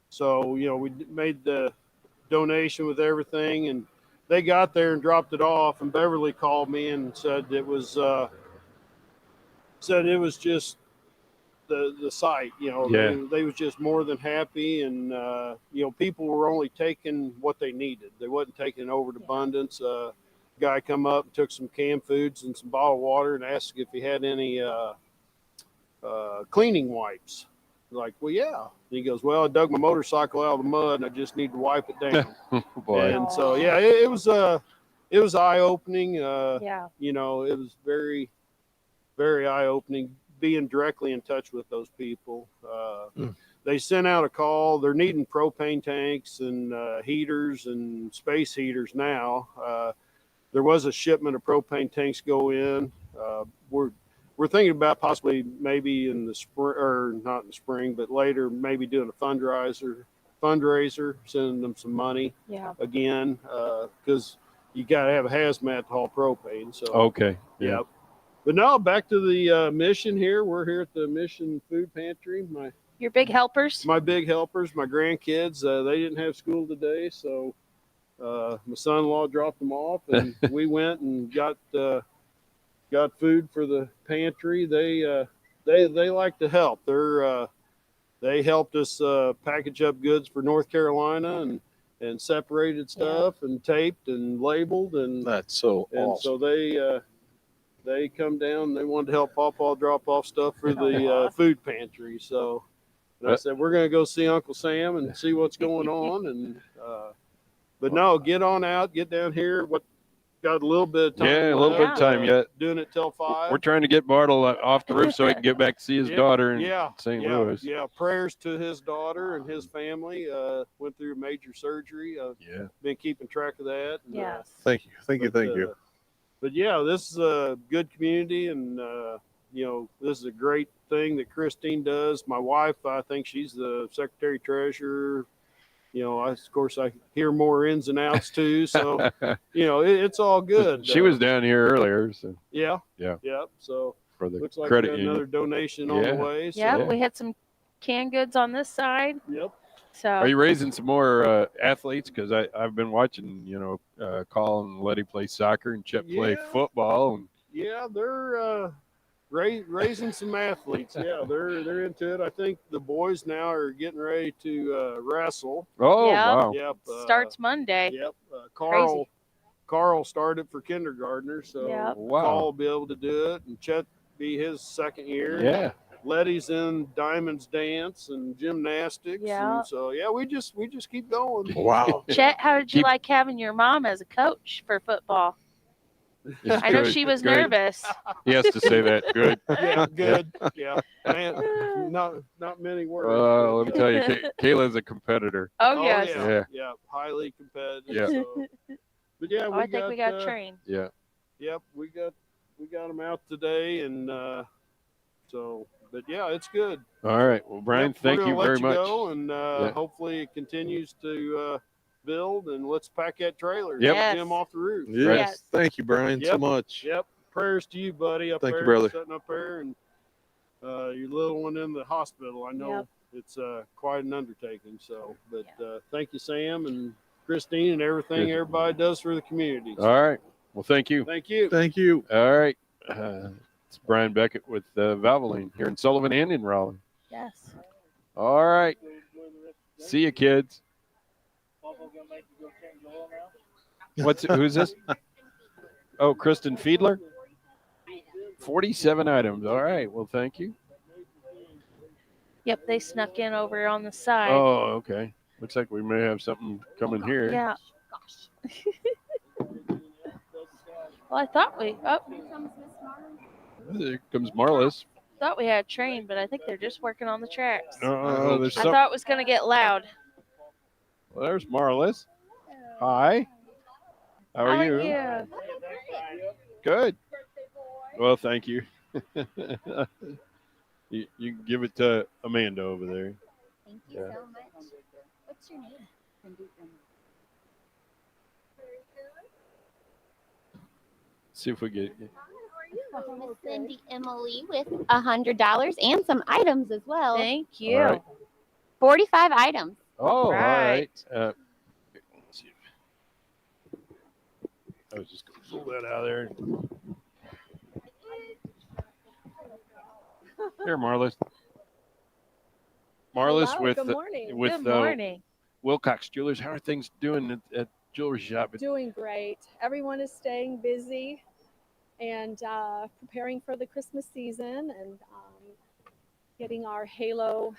So you know, we made the donation with everything, and they got there and dropped it off. And Beverly called me and said it was just the site. You know, they was just more than happy, and you know, people were only taking what they needed. They wasn't taking overabundance. Guy come up and took some canned foods and some bottled water and asked if he had any cleaning wipes. Like, well, yeah. And he goes, well, I dug my motorcycle out of the mud and I just need to wipe it down. Boy. And so, yeah, it was eye opening. You know, it was very, very eye opening being directly in touch with those people. They sent out a call. They're needing propane tanks and heaters and space heaters now. There was a shipment of propane tanks go in. We're thinking about possibly maybe in the spring, or not in the spring, but later, maybe doing a fundraiser, sending them some money again, because you got to have a hazmat to haul propane. So Okay. yeah. But now back to the mission here. We're here at the Mission Food Pantry. Your big helpers? My big helpers, my grandkids. They didn't have school today, so my son-in-law dropped them off, and we went and got food for the pantry. They like to help. They helped us package up goods for North Carolina and separated stuff and taped and labeled, and that's so awesome. And so they come down. They wanted to help Pawpaw drop off stuff for the food pantry. So and I said, we're going to go see Uncle Sam and see what's going on. And but no, get on out, get down here. What got a little bit of time? Yeah, a little bit of time yet. Doing it till 5. We're trying to get Bartle off the roof so he can get back to see his daughter in St. Louis. Yeah, prayers to his daughter and his family. Went through major surgery. Been keeping track of that. And, Yes. Thank you. But yeah, this is a good community, and this is a great thing that Christine does. My wife, I think she's the secretary treasurer. Of course, I hear more ins and outs too. So, it's all good. She was down here earlier. So Yeah. So for the looks like credit we got union. another donation on the way. So. Yeah, we had some canned goods on this side. Yep. So Are you raising some more athletes? Because I've been watching, Colin and Letty play soccer and Chet play football. And Yeah, they're raising some athletes. Yeah, they're into it. I think the boys now are getting ready to wrestle. Oh, Yep. wow. Yep. Starts Monday. Yep. Crazy. Carl started for kindergartner, so Yep. Wow. Carl will be able to do it, and Chet be his second year. Yeah. Letty's in diamonds dance and gymnastics. Yeah. And so we just keep going. Wow. Chet, how did you like having your mom as a coach for football? I know she was nervous. He has to say that. Good. Yeah, good. Yeah, man, not many words. Let me tell you, Kayla's a competitor. Oh, yes. Yeah, highly competitive. Yeah. So. But yeah, I think we got trained. Yeah. Yep, we got them out today, and so. But yeah, it's good. All right. Well, Brian, Yep, we're thank you gonna very let much. Go, and hopefully it continues to build, and let's pack that trailer. Yep. Get Jim off the roof. Yes. Thank you, Brian, so Yep. much. Yep. Prayers to you, buddy, up Thank you, there, brother. sitting up there, and your little one in the hospital. I know it's quite an undertaking. So, but thank you, Sam and Christine, and everything Good. everybody does for the community. All right. Well, thank you. Thank you. Thank you. All right. It's Brian Beckett with Valvoline here in Sullivan and in Raleigh. Yes. All right. See you, kids. Who's this? Oh, Kristen Fiedler. 47 items. All right. Well, thank you. Yep, they snuck in over on the side. Oh, okay. Looks like we may have something coming here. Yeah. Well, I thought we Here comes Marlis. thought we had a train, but I think they're just working on the tracks. Oh, there's I some. thought it was going to get loud. Well, there's Marlis. Hi. How are you? Yeah. Good. Well, thank you. you can give it to Amanda over there. Thank you so much. What's your name? See if we get. Miss Cindy Emily with $100 and some items as well. Thank you. All right. 45 items. Oh, all right. Right. Let's see. I was just going to pull that out of there. Here, Marlis. Marlis Hello, with good morning. with Good morning. Wilcox Jewelers. How are things doing at jewelry shop? Doing great. Everyone is staying busy and preparing for the Christmas season and getting our Halo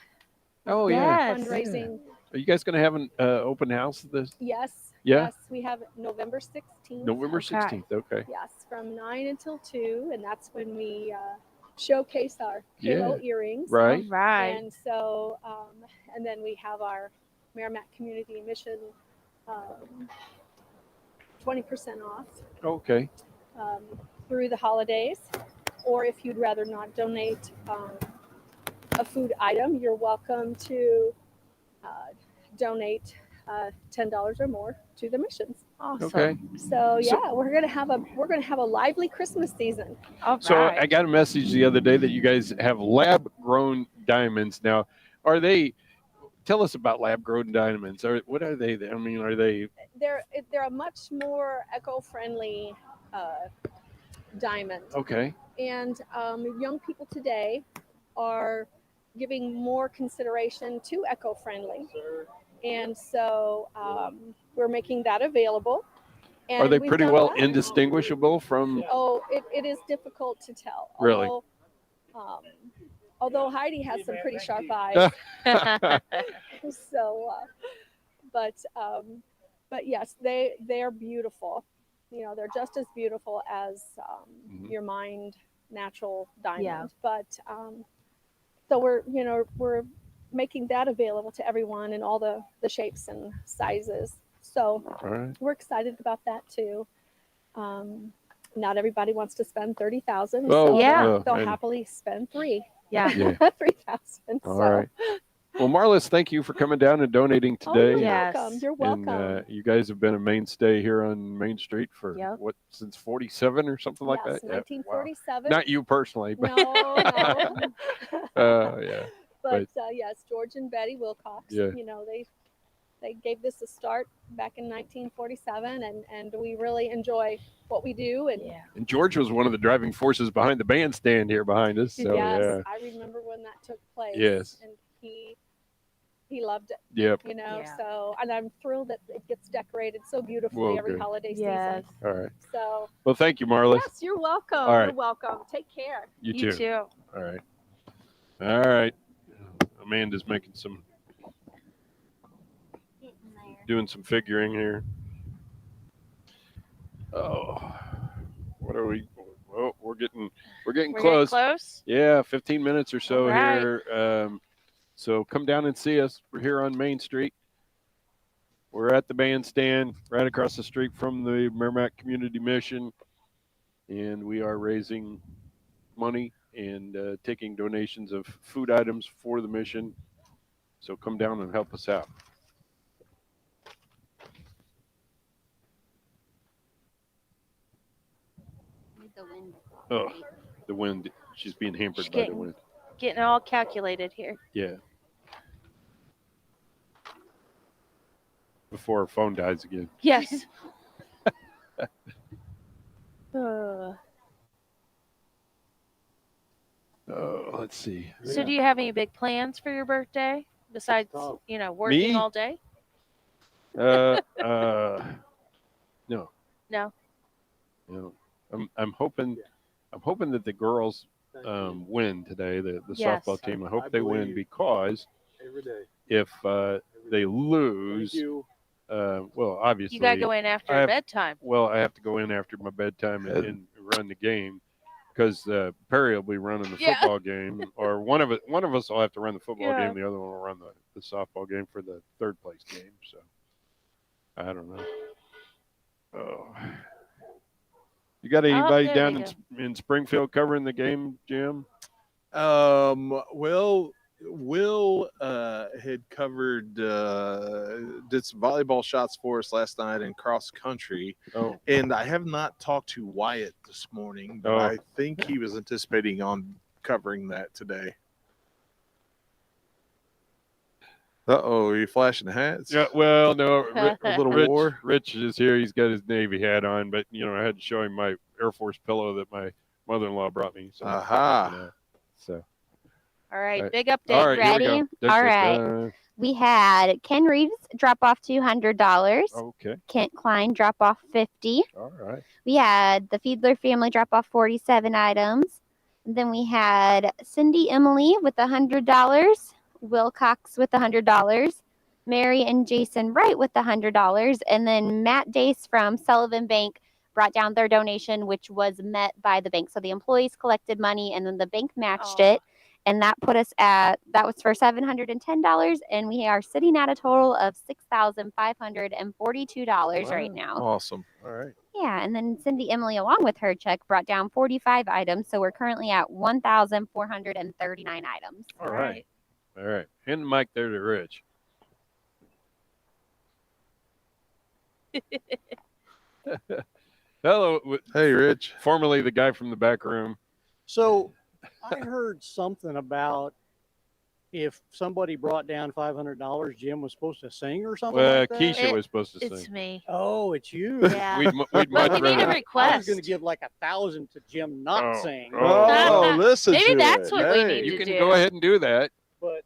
Oh yeah. fundraising. Are you guys going to have an open house this Yes. Yeah? Yes, we have it November 16th. November 16th? Okay. Yes, from 9 until 2, and that's when we showcase our Halo Yeah, earrings. right. Right. And so, and then we have our Merrimack Community Mission 20% off Okay. through the holidays. Or if you'd rather not donate a food item, you're welcome to donate $10 or more to the missions. Awesome. Okay. So yeah, we're gonna have a lively Christmas season. All So right. I got a message the other day that you guys have lab grown diamonds. Now, are they? Tell us about lab grown diamonds. What are they? I mean, are they? They're a much more eco-friendly diamond. Okay. And young people today are giving more consideration to eco-friendly. And so we're making that available. And Are they we've pretty done well indistinguishable from? Oh, it is difficult to tell. Really? Although Heidi has some pretty sharp eyes. So, but but yes, they're beautiful. They're just as beautiful as your mined natural diamond. But so we're making that available to everyone in all the shapes and sizes. So we're excited about that too. Not everybody wants to spend $30,000, so they'll happily spend $3,000. Yeah. $3,000. All right. Well, Marlis, thank you for coming down and donating Oh, today. you're welcome. You're welcome. And you guys have been a mainstay here on Main Street for what, since 47 or something like that? 1947. Wow. Not you personally, but no. yeah. But yes, George and Betty Wilcox. Yeah. They gave this a start back in 1947, and we really enjoy what we do. And George was one of the driving forces behind the bandstand here behind us. So yes, I remember when that took place. Yes. And he loved it. Yep. So, and I'm thrilled that it gets decorated so beautifully every holiday season. All right. So. Well, thank you, Marlis. Yes, you're welcome. All right. You're welcome. Take care. You too. You too. All right. All right. Amanda's making doing some figuring here. Oh, what are we? Oh, we're getting close. Close? Yeah, 15 minutes or so All right. here. So come down and see us. We're here on Main Street. We're at the bandstand right across the street from the Merrimack Community Mission, and we are raising money and taking donations of food items for the mission. So come down and help us out. Oh, the wind. She's being hampered by the wind. Getting all calculated here. Yeah. Before her phone dies again. Yes. Oh, let's see. So do you have any big plans for your birthday besides, working Me? all day? No. No. No. I'm hoping that the girls win today, the softball team. I hope they win because if they lose, well, obviously You got to go in after bedtime. Well, I have to go in after my bedtime and run the game because Perry will be running the football game, or one of us will have to run the football game. The other one will run the softball game for the third place game. So I don't know. Oh. You got anybody down in Springfield covering the game, Jim? Well, Will had covered, did some volleyball shots for us last night in cross country. Oh. And I have not talked to Wyatt this morning, but I think he was anticipating on covering that today. Uh-oh, are you flashing hats? Yeah, well, no. A little Rich, war? Rich is here. He's got his Navy hat on, but, I had to show him my Air Force pillow that my mother-in-law brought me. So, so. All right, All right. big update. All right, here we Ready? go. All right. We had Ken Reeves drop off $200. Okay. Kent Klein drop off $50. All right. We had the Fiedler family drop off 47 items. And then we had Cindy Emily with $100. Wilcox with $100. Mary and Jason Wright with $100. And then Matt Dace from Sullivan Bank brought down their donation, which was met by the bank. So the employees collected money and then the bank matched it. And that put us that was for $710. And we are sitting at a total of $6,542 right now. Awesome. All right. Yeah. And then Cindy Emily, along with her check, brought down 45 items. So we're currently at 1,439 items. All right. All right. Hand the mic there to Rich. Hello. Hey, Rich. Formerly the guy from the back room. So I heard something about if somebody brought down $500, Jim was supposed to sing or something Well, like that? Keisha was supposed to sing. It's me. Oh, it's you. Yeah. We'd Well, much we need a rather. I request. was going to give like 1,000 to Jim not sing. Oh, listen Maybe to that's it. what we Hey. need You to can do. go ahead and do that. But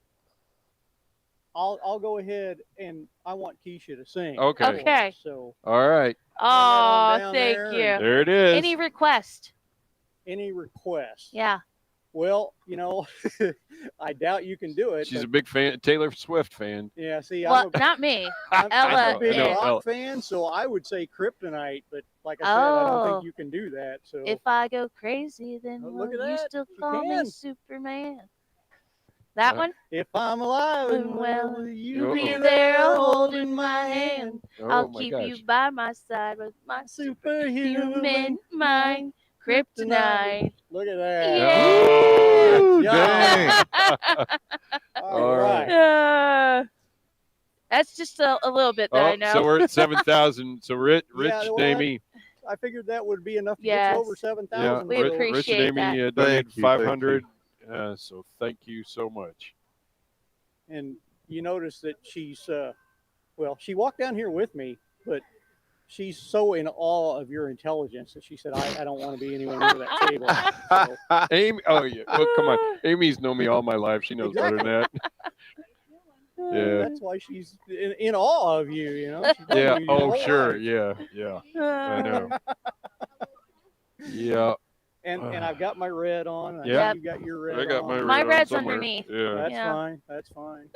I'll go ahead and I want Keisha to sing. Okay. Okay. So All right. Oh, down thank there you. and- There it is. Any request? any requests? Yeah. Well, I doubt you can do it. She's but- a big fan, Taylor Swift fan. Yeah, see, Well, not me. Ella I'm a big is. rock Ella. fan, so I would say Kryptonite, but like I said, I don't Oh. think you can do that. So If I go crazy, then Oh, will look at you that. still She call me can. Superman? That one? if I'm alive and Well, well, you'll you be be there there holding my hand. Oh I'll my keep gosh. you by my side with my superhuman human mind. Kryptonite. Look at that. Yeah. Ooh, Good job. dang. All right. That's just a little bit that I know. So we're at 7,000. So Rich Yeah, and well, Amy. I figured that would be enough to get Yes. you over 7,000. We Rich and appreciate Amy that. donated Thank you, 500. So thank you so much. And you notice that she's, she walked down here with me, but she's so in awe of your intelligence that she said, I don't want to be anywhere near that table. So, Amy, oh yeah, well, come on. Amy's known me all my life. She knows better than that. Yeah. that's why she's in awe of you, She's known Yeah. you your Oh, whole sure. life. Yeah. I know. Yeah. And I've got my red on. I Yeah. know you got your red I got on. my red My on red's somewhere. underneath. Yeah. That's Yeah. fine. That's fine.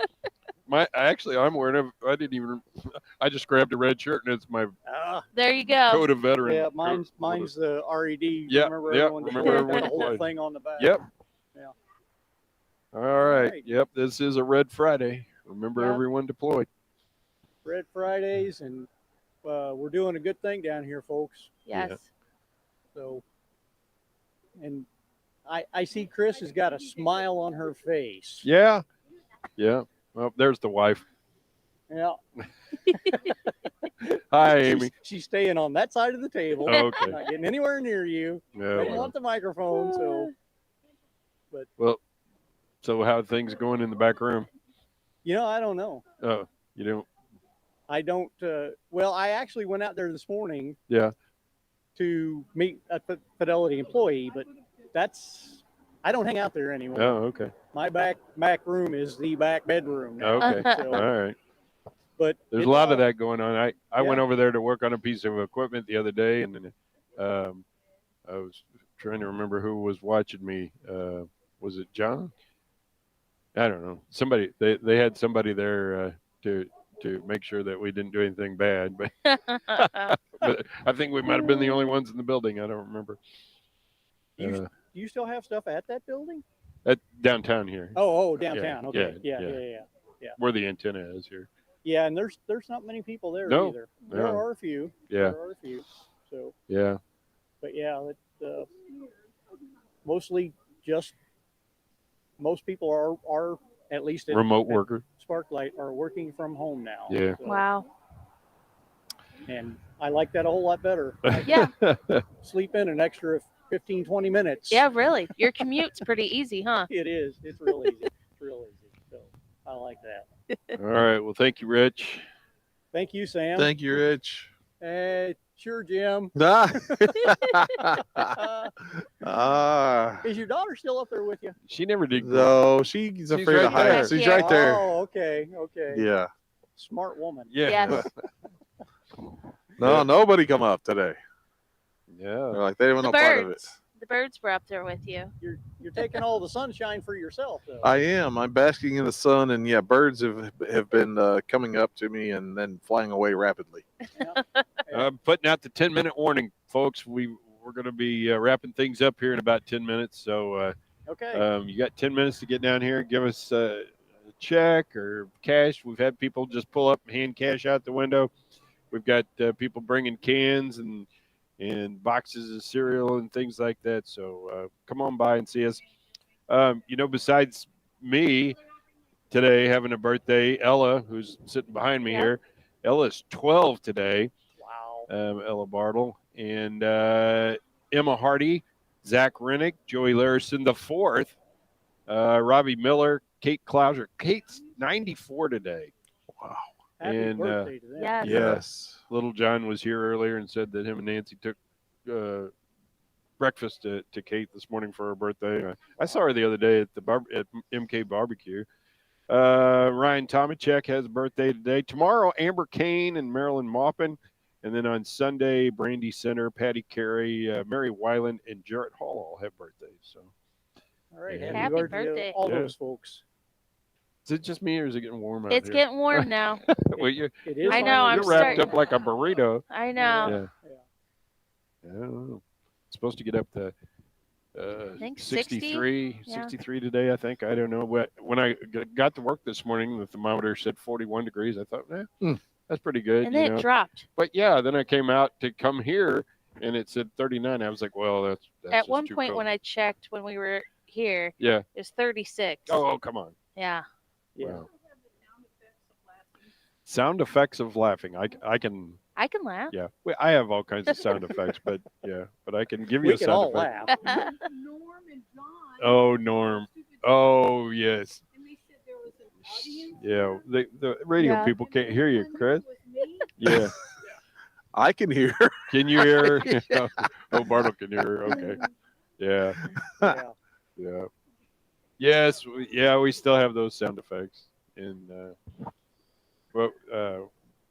I'm wearing I didn't even. I just grabbed a red shirt and it's my There you go. coat of veteran. Yeah, mine's the RED. Yeah, Remember yeah, everyone remember everyone the whole deployed. thing on the back. Yep. Yeah. All right. right. Yep. This is a Red Friday. Remember Yep. everyone deployed. Red Fridays, and we're doing a good thing down here, folks. Yes. Yeah. So, and I see Chris has got a smile on her face. Yeah. Yeah. Well, there's the wife. Yeah. Hi, Amy. She's staying on that side of the table. Oh, okay. Not getting anywhere near you. Yeah, Doesn't well. want the microphone, so. Well, so how are things going in the back room? I don't know. Oh, you don't. I don't. I actually went out there this morning Yeah. to meet a Fidelity employee, but I don't hang out there anymore. Oh, okay. My back room is the back bedroom now. Okay. So, All right. but There's it's a lot all- of that going on. I went Yeah. over there to work on a piece of equipment the other day, and then I was trying to remember who was watching me. Was it John? I don't know. Somebody they had somebody there to make sure that we didn't do anything bad, but, but I think we might have been the only ones in the building. I don't remember. Do you still have stuff at that building? At downtown here. Oh, downtown. Okay. Yeah. Yeah. Where the antenna is here. Yeah, and there's not many people there No, either. There no. are a few. Yeah. There are a few. So, Yeah. but yeah, mostly just most people are at least Remote worker. Sparklight are working from home now. Yeah. So- Wow. And I like that a whole lot better. Yeah. Sleep in an extra 15, 20 minutes. Yeah, really. Your commute's pretty easy, huh? It is. It's real easy. It's real easy. So I like that. All right. Well, thank you, Rich. Thank you, Sam. Thank you, Rich. Sure, Jim. Is your daughter still up there with you? She never did. No, she's afraid right of heights. there. She's right there. Oh, okay. Yeah. Smart woman. Yeah. Yes. No, nobody come up today. Yeah. They're like, they didn't The want no part of it. birds. The birds were up there with you. You're taking all the sunshine for yourself, though. I am. I'm basking in the sun, and yeah, birds have been coming up to me and then flying away rapidly. Putting out the 10-minute warning, folks. We're going to be wrapping things up here in about 10 minutes. So Okay. you got 10 minutes to get down here and give us a check or cash. We've had people just pull up and hand cash out the window. We've got people bringing cans and boxes of cereal and things like that. So come on by and see us. Besides me today having a birthday, Ella, who's sitting behind me here, Ella's 12 today. Wow. Ella Bartle and Emma Hardy, Zach Rennick, Joey Larison the fourth, Robbie Miller, Kate Clouser. Kate's 94 today. Wow. Happy birthday to them. Yes. Yes. Little John was here earlier and said that him and Nancy took breakfast to Kate this morning for her birthday. I saw her the other day at at MK Barbecue. Ryan Tomachek has a birthday today. Tomorrow, Amber Kane and Marilyn Maupin. And then on Sunday, Brandy Center, Patty Carey, Mary Weiland, and Jarrett Hall all have birthdays. So All right. Yeah. Happy birthday to birthday. all Yeah. those folks. Is it just me or is it getting warm out It's here? getting warm now. Well, you, It is. I know, finally I'm you're getting wrapped starting- up like a burrito. I know. Yeah. Yeah, I don't know. It's supposed to get up to think 60? 63, Yeah. 63 today, I think. I don't know. When I got to work this morning, the thermometer said 41 degrees. I thought, that's pretty good. And then it dropped. But yeah, then I came out to come here and it said 39. I was like, well, that's At just one too point cold. when I checked when we were here, Yeah. it was 36. Oh, come on. Yeah. Wow. Sound effects of laughing. I can. I can laugh. Yeah. Well, I have all kinds of sound effects, but yeah, but I can give you We a can sound all effect. laugh. Oh, Norm. Oh, yes. Yeah, the radio Yeah. people can't hear you, Chris. Yeah. I can hear. Can you hear her? Oh, Bartle can hear her. Okay. Yeah. Yeah. Yeah. Yes. We still have those sound effects. And,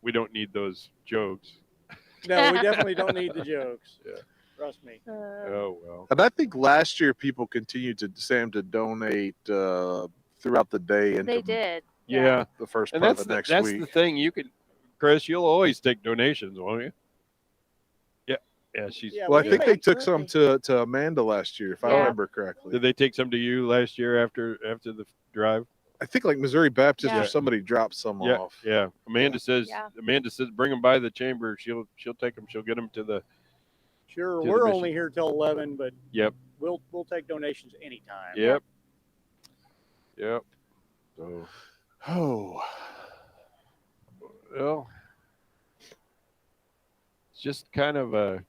we don't need those jokes. No, we definitely don't need the jokes. Yeah. Trust me. Oh, well. And I think last year people continued to donate throughout the day into They did. Yeah. the first And part that's of the next that's week. the thing. You can, Chris, you'll always take donations, won't you? Yeah. Yeah. She's. Yeah, Well, I we think make they took some to Amanda last year, if I Yeah. remember correctly. Did they take some to you last year after the drive? I think like Missouri Baptist Yeah. or somebody dropped some Yeah, off. yeah. Amanda says. Yeah. Amanda says, bring them by the chamber. She'll take them. She'll get them to the. Sure, To the we're mission. only here till 11, but Yep. we'll take donations anytime. Yep. Yep. So, Oh, well, it's just kind of a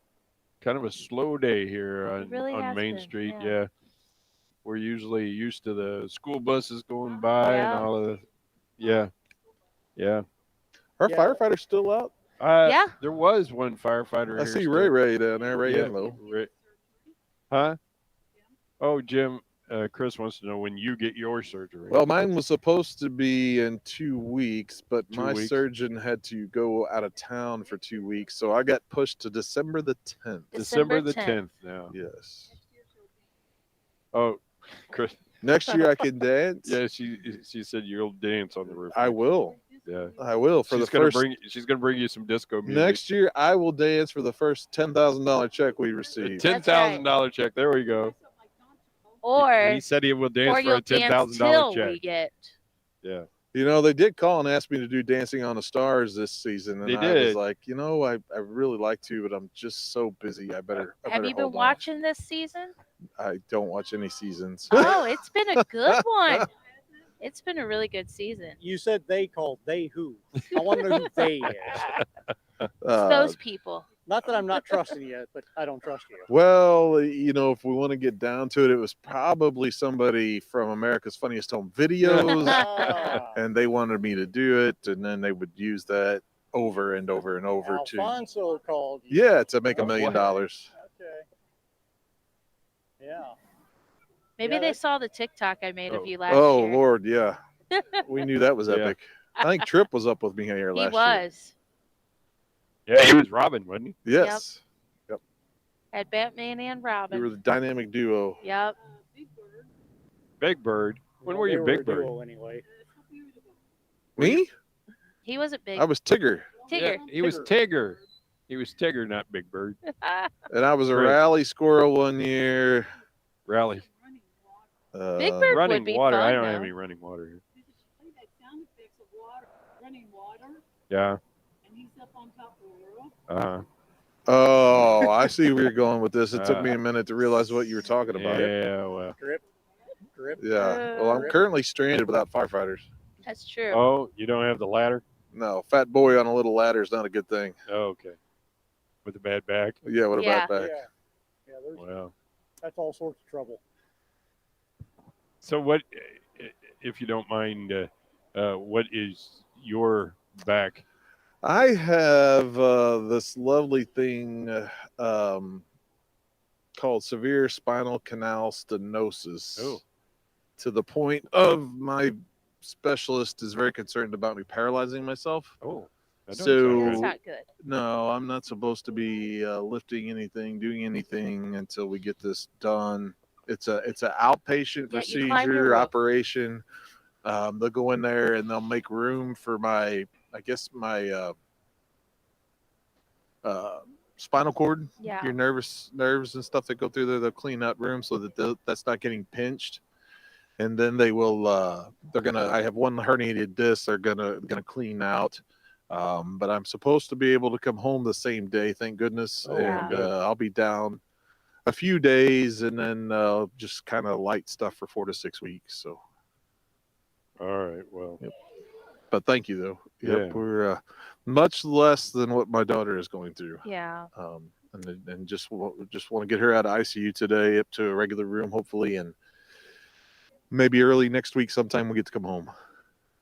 slow day here on, really has Main been, Street. yeah. Yeah. We're usually used to the school buses going by Yeah. and all of the. Yeah. Yeah. our Yeah. firefighters still out? Yeah. There was one firefighter. I here see still. Ray down there, Ray Yeah, Enlow. Huh? Oh, Jim. Chris wants to know when you get your surgery. Well, mine was supposed to be in 2 weeks, but 2 my weeks. surgeon had to go out of town for 2 weeks, so I got pushed to December the 10th. December the 10th. 10th now. Yes. Oh, Chris. Next year I can dance. Yeah, she said you'll dance on the roof. I will. Yeah. I will for She's the gonna first. she's gonna bring you some disco music. Next year I will dance for the first $10,000 check we receive. $10,000 check. There we go. Or He said he will dance or for you'll a dance $10,000 till check. we get. Yeah. You know, they did call and ask me to do Dancing on the Stars this season, and They I was did. like, I really like to, but I'm just so busy. I better. Have you been hold on. watching this season? I don't watch any seasons. Oh, it's been a good one. It's been a really good season. You said they called. They who? I want to know who they is. It's those people. Not that I'm not trusting you, but I don't trust you. Well, if we want to get down to it, it was probably somebody from America's Funniest Home Videos, Ah, and they wanted me to do it, and then they would use that over and over and over Alfonso called you. to make $1 million. Okay. Yeah. Maybe Yeah, they that's- saw the TikTok I made of you last Oh year. Lord, yeah, we knew that was Yeah. epic. I think Tripp was up with me here He last year. was. Yeah, he was Robin, wasn't he? Yes, Had Batman and we Robin. were the dynamic duo. Yep. Big Bird. When Well, were they you a Big Bird? duo Anyway. Me? He wasn't big. I was Tigger, Tigger. Yeah, he was Tigger. He was Tigger, not Big Bird. and I was a Right. rally squirrel one year. Rally. Big Bird Running would be water. fun, I don't have though. any running water here. Yeah. Uh-huh. Oh, I see where you're going with this. It took me a minute to realize what you were talking about. Yeah, well. Drip. Yeah. Well, I'm Drip. currently stranded without firefighters. That's true. Oh, you don't have the ladder? No, fat boy on a little ladder is not a good thing. Oh, okay. With a bad back? Yeah, with a Yeah. bad back. Yeah, there's, Well. that's all sorts of trouble. So what, if you don't mind, what is your back? I have this lovely thing called severe spinal canal stenosis. Oh. To the point of my specialist is very concerned about me paralyzing myself. Oh. That don't So sound That's good. not good. no, I'm not supposed to be lifting anything, doing anything until we get this done. It's an outpatient Yeah, you climb your procedure roof. operation. They'll go in there and they'll make room for my spinal cord, Yeah. your nerves and stuff that go through there. They'll clean that room so that that's not getting pinched. And then they will. I have one herniated disc. They're gonna clean out. But I'm supposed to be able to come home the same day. Thank goodness. Oh, and good. I'll be down a few days, and then just kind of light stuff for 4 to 6 weeks. So. All right. Well. Yep. But thank you though. Yep, Yeah. we're much less than what my daughter is going through. Yeah. And just want to get her out of ICU today up to a regular room, hopefully, and maybe early next week sometime we get to come home.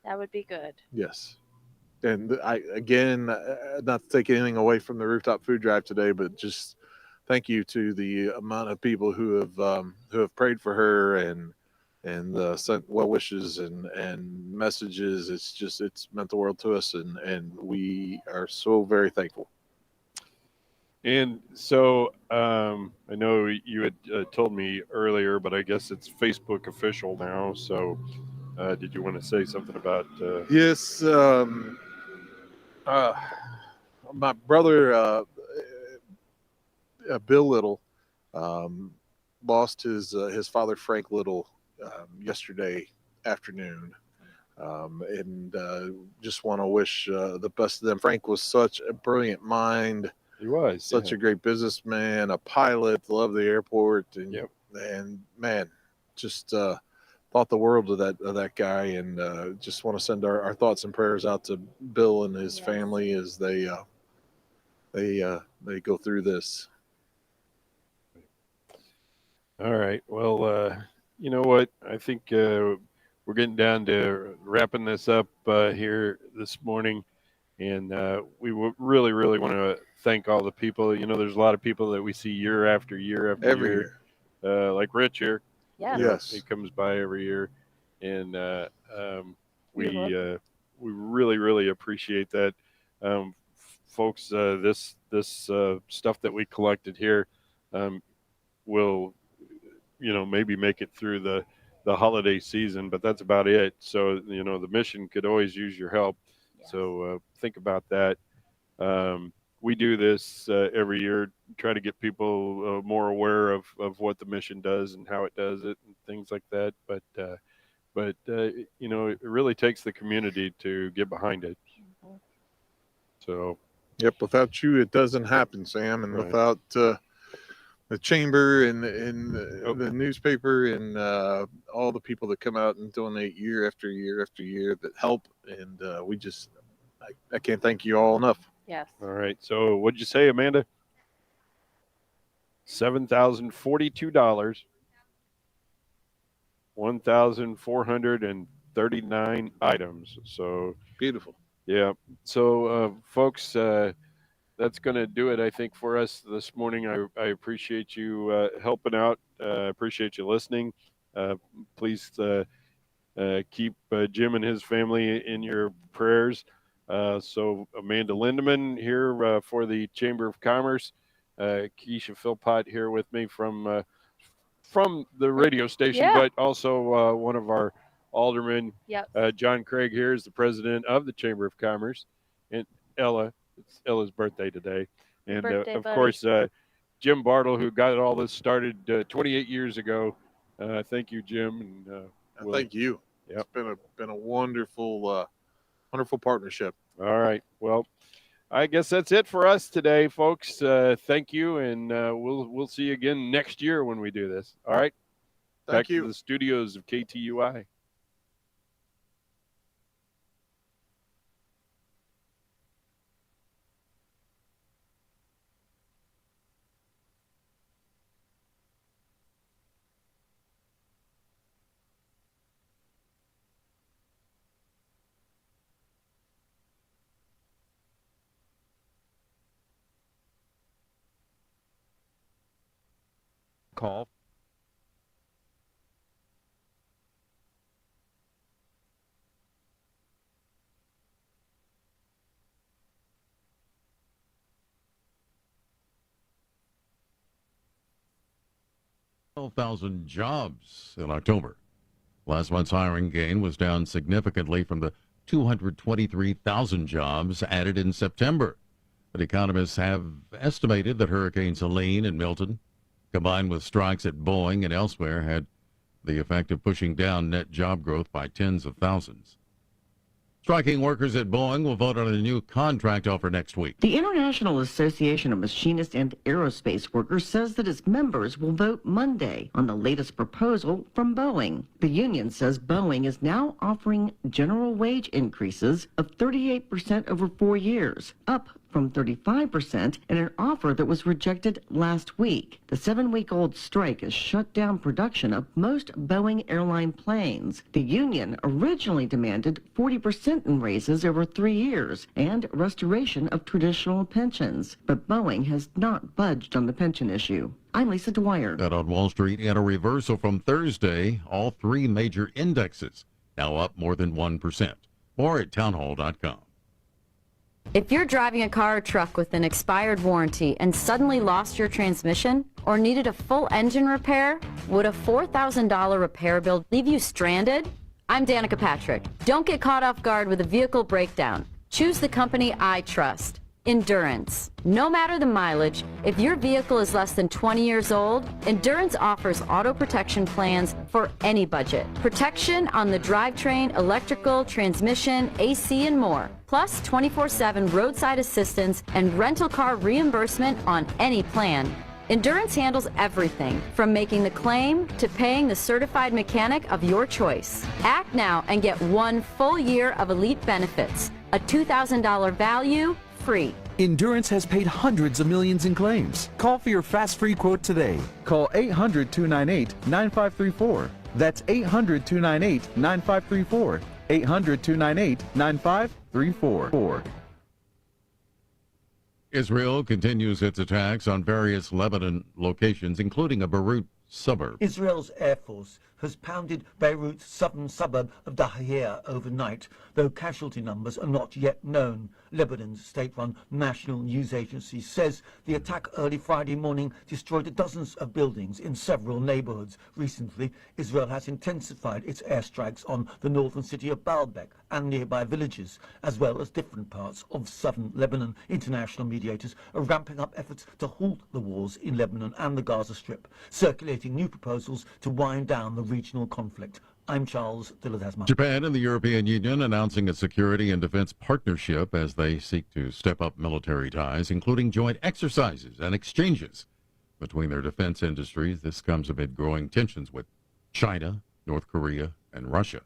That would be good. Yes. And not to take anything away from the rooftop food drive today, but just thank you to the amount of people who have prayed for her and sent well wishes and messages. It's meant the world to us, and we are so very thankful. And so I know you had told me earlier, but I guess it's Facebook official now. So did you want to say something about? Yes. My brother, Bill Little, lost his father, Frank Little, yesterday afternoon. And just want to wish the best of them. Frank was such a brilliant mind. He was such a great businessman, a pilot, loved the airport, and man, just thought the world of that guy. And just want to send our thoughts and prayers out to Bill and his family as they go through this. All right. Well, you know what? I think we're getting down to wrapping this up here this morning. And we really, really want to thank all the people. You know, there's a lot of people that we see year after year after Every year. Like Rich here. Yeah. You know, Yes. he comes by every year. And we really, really appreciate that. Folks, this stuff that we collected here will, maybe make it through the holiday season, but that's about it. So, the mission could always use your help. So think about that. We do this every year, try to get people more aware of what the mission does and how it does it and things like that. But it really takes the community to get behind it. So. Yep. Without you, it doesn't happen, Sam. And Right. without the chamber and the newspaper and all the people that come out and donate year after year after year that help. And I can't thank you all enough. Yes. All right. So what'd you say, Amanda? $7,042. 1,439 items. So beautiful. Yeah. So, folks, that's going to do it, I think, for us this morning. I appreciate you helping out. Appreciate you listening. Please keep Jim and his family in your prayers. So Amanda Lindeman here for the Chamber of Commerce. Keisha Philpott here with me from the radio station, Yeah. but also one of our aldermen. Yep. John Craig here is the president of the Chamber of Commerce. And Ella, it's Ella's birthday today. And Birthday, of buddy. course, Jim Bartle, who got all this started 28 years ago. Thank you, Jim. And Thank you. Yep. It's been a wonderful partnership. All right. Well, I guess that's it for us today, folks. Thank you, and we'll see you again next year when we do this. All right. Back you. to the studios of KTUI. Call. 12,000 jobs in October. Last month's hiring gain was down significantly from the 223,000 jobs added in September. But economists have estimated that Hurricanes Helene and Milton, combined with strikes at Boeing and elsewhere, had the effect of pushing down net job growth by tens of thousands. Striking workers at Boeing will vote on a new contract offer next week. The International Association of Machinists and Aerospace Workers says that its members will vote Monday on the latest proposal from Boeing. The union says Boeing is now offering general wage increases of 38% over 4 years, up from 35% in an offer that was rejected last week. The 7-week-old strike has shut down production of most Boeing airline planes. The union originally demanded 40% in raises over 3 years and restoration of traditional pensions, but Boeing has not budged on the pension issue. I'm Lisa Dwyer. And on Wall Street, in a reversal from Thursday, all 3 major indexes now up more than 1%. More at townhall.com. If you're driving a car or truck with an expired warranty and suddenly lost your transmission or needed a full engine repair, would a $4,000 repair bill leave you stranded? I'm Danica Patrick. Don't get caught off guard with a vehicle breakdown. Choose the company I trust. Endurance. No matter the mileage, if your vehicle is less than 20 years old, Endurance offers auto protection plans for any budget. Protection on the drivetrain, electrical, transmission, AC, and more. Plus 24/7 roadside assistance and rental car reimbursement on any plan. Endurance handles everything from making the claim to paying the certified mechanic of your choice. Act now and get 1 full year of elite benefits. A $2,000 value, free. Endurance has paid hundreds of millions in claims. Call for your fast free quote today. Call 800-298-9534. That's 800-298-9534. 800-298-9534. Israel continues its attacks on various Lebanon locations, including a Beirut suburb. Israel's Air Force has pounded Beirut's southern suburb of Dahiyeh overnight, though casualty numbers are not yet known. Lebanon's state-run national news agency says the attack early Friday morning destroyed dozens of buildings in several neighborhoods. Recently, Israel has intensified its airstrikes on the northern city of Baalbek and nearby villages, as well as different parts of southern Lebanon. International mediators are ramping up efforts to halt the wars in Lebanon and the Gaza Strip, circulating new proposals to wind down the regional conflict. I'm Charles Dilladasma. Japan and the European Union announcing a security and defense partnership as they seek to step up military ties, including joint exercises and exchanges between their defense industries. This comes amid growing tensions with China, North Korea, and Russia.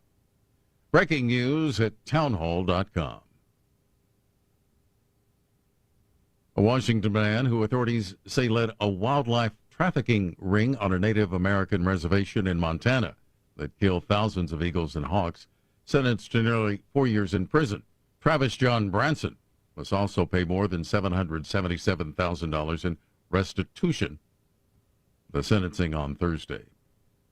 Breaking news at townhall.com. A Washington man who authorities say led a wildlife trafficking ring on a Native American reservation in Montana that killed thousands of eagles and hawks, sentenced to nearly 4 years in prison. Travis John Branson must also pay more than $777,000 in restitution. The sentencing on Thursday.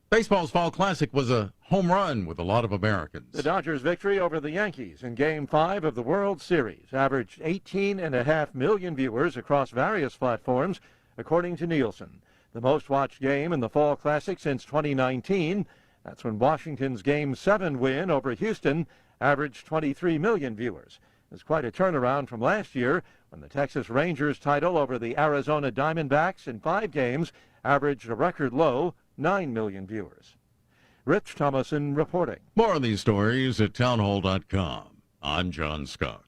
Baseball's Fall Classic was a home run with a lot of Americans. The Dodgers' victory over the Yankees in Game 5 of the World Series averaged 18.5 million viewers across various platforms, according to Nielsen. The most watched game in the Fall Classic since 2019. That's when Washington's Game 7 win over Houston averaged 23 million viewers. It's quite a turnaround from last year when the Texas Rangers title over the Arizona Diamondbacks in 5 games averaged a record low 9 million viewers. Rich Thomason reporting. More on these stories at townhall.com. I'm John Scott.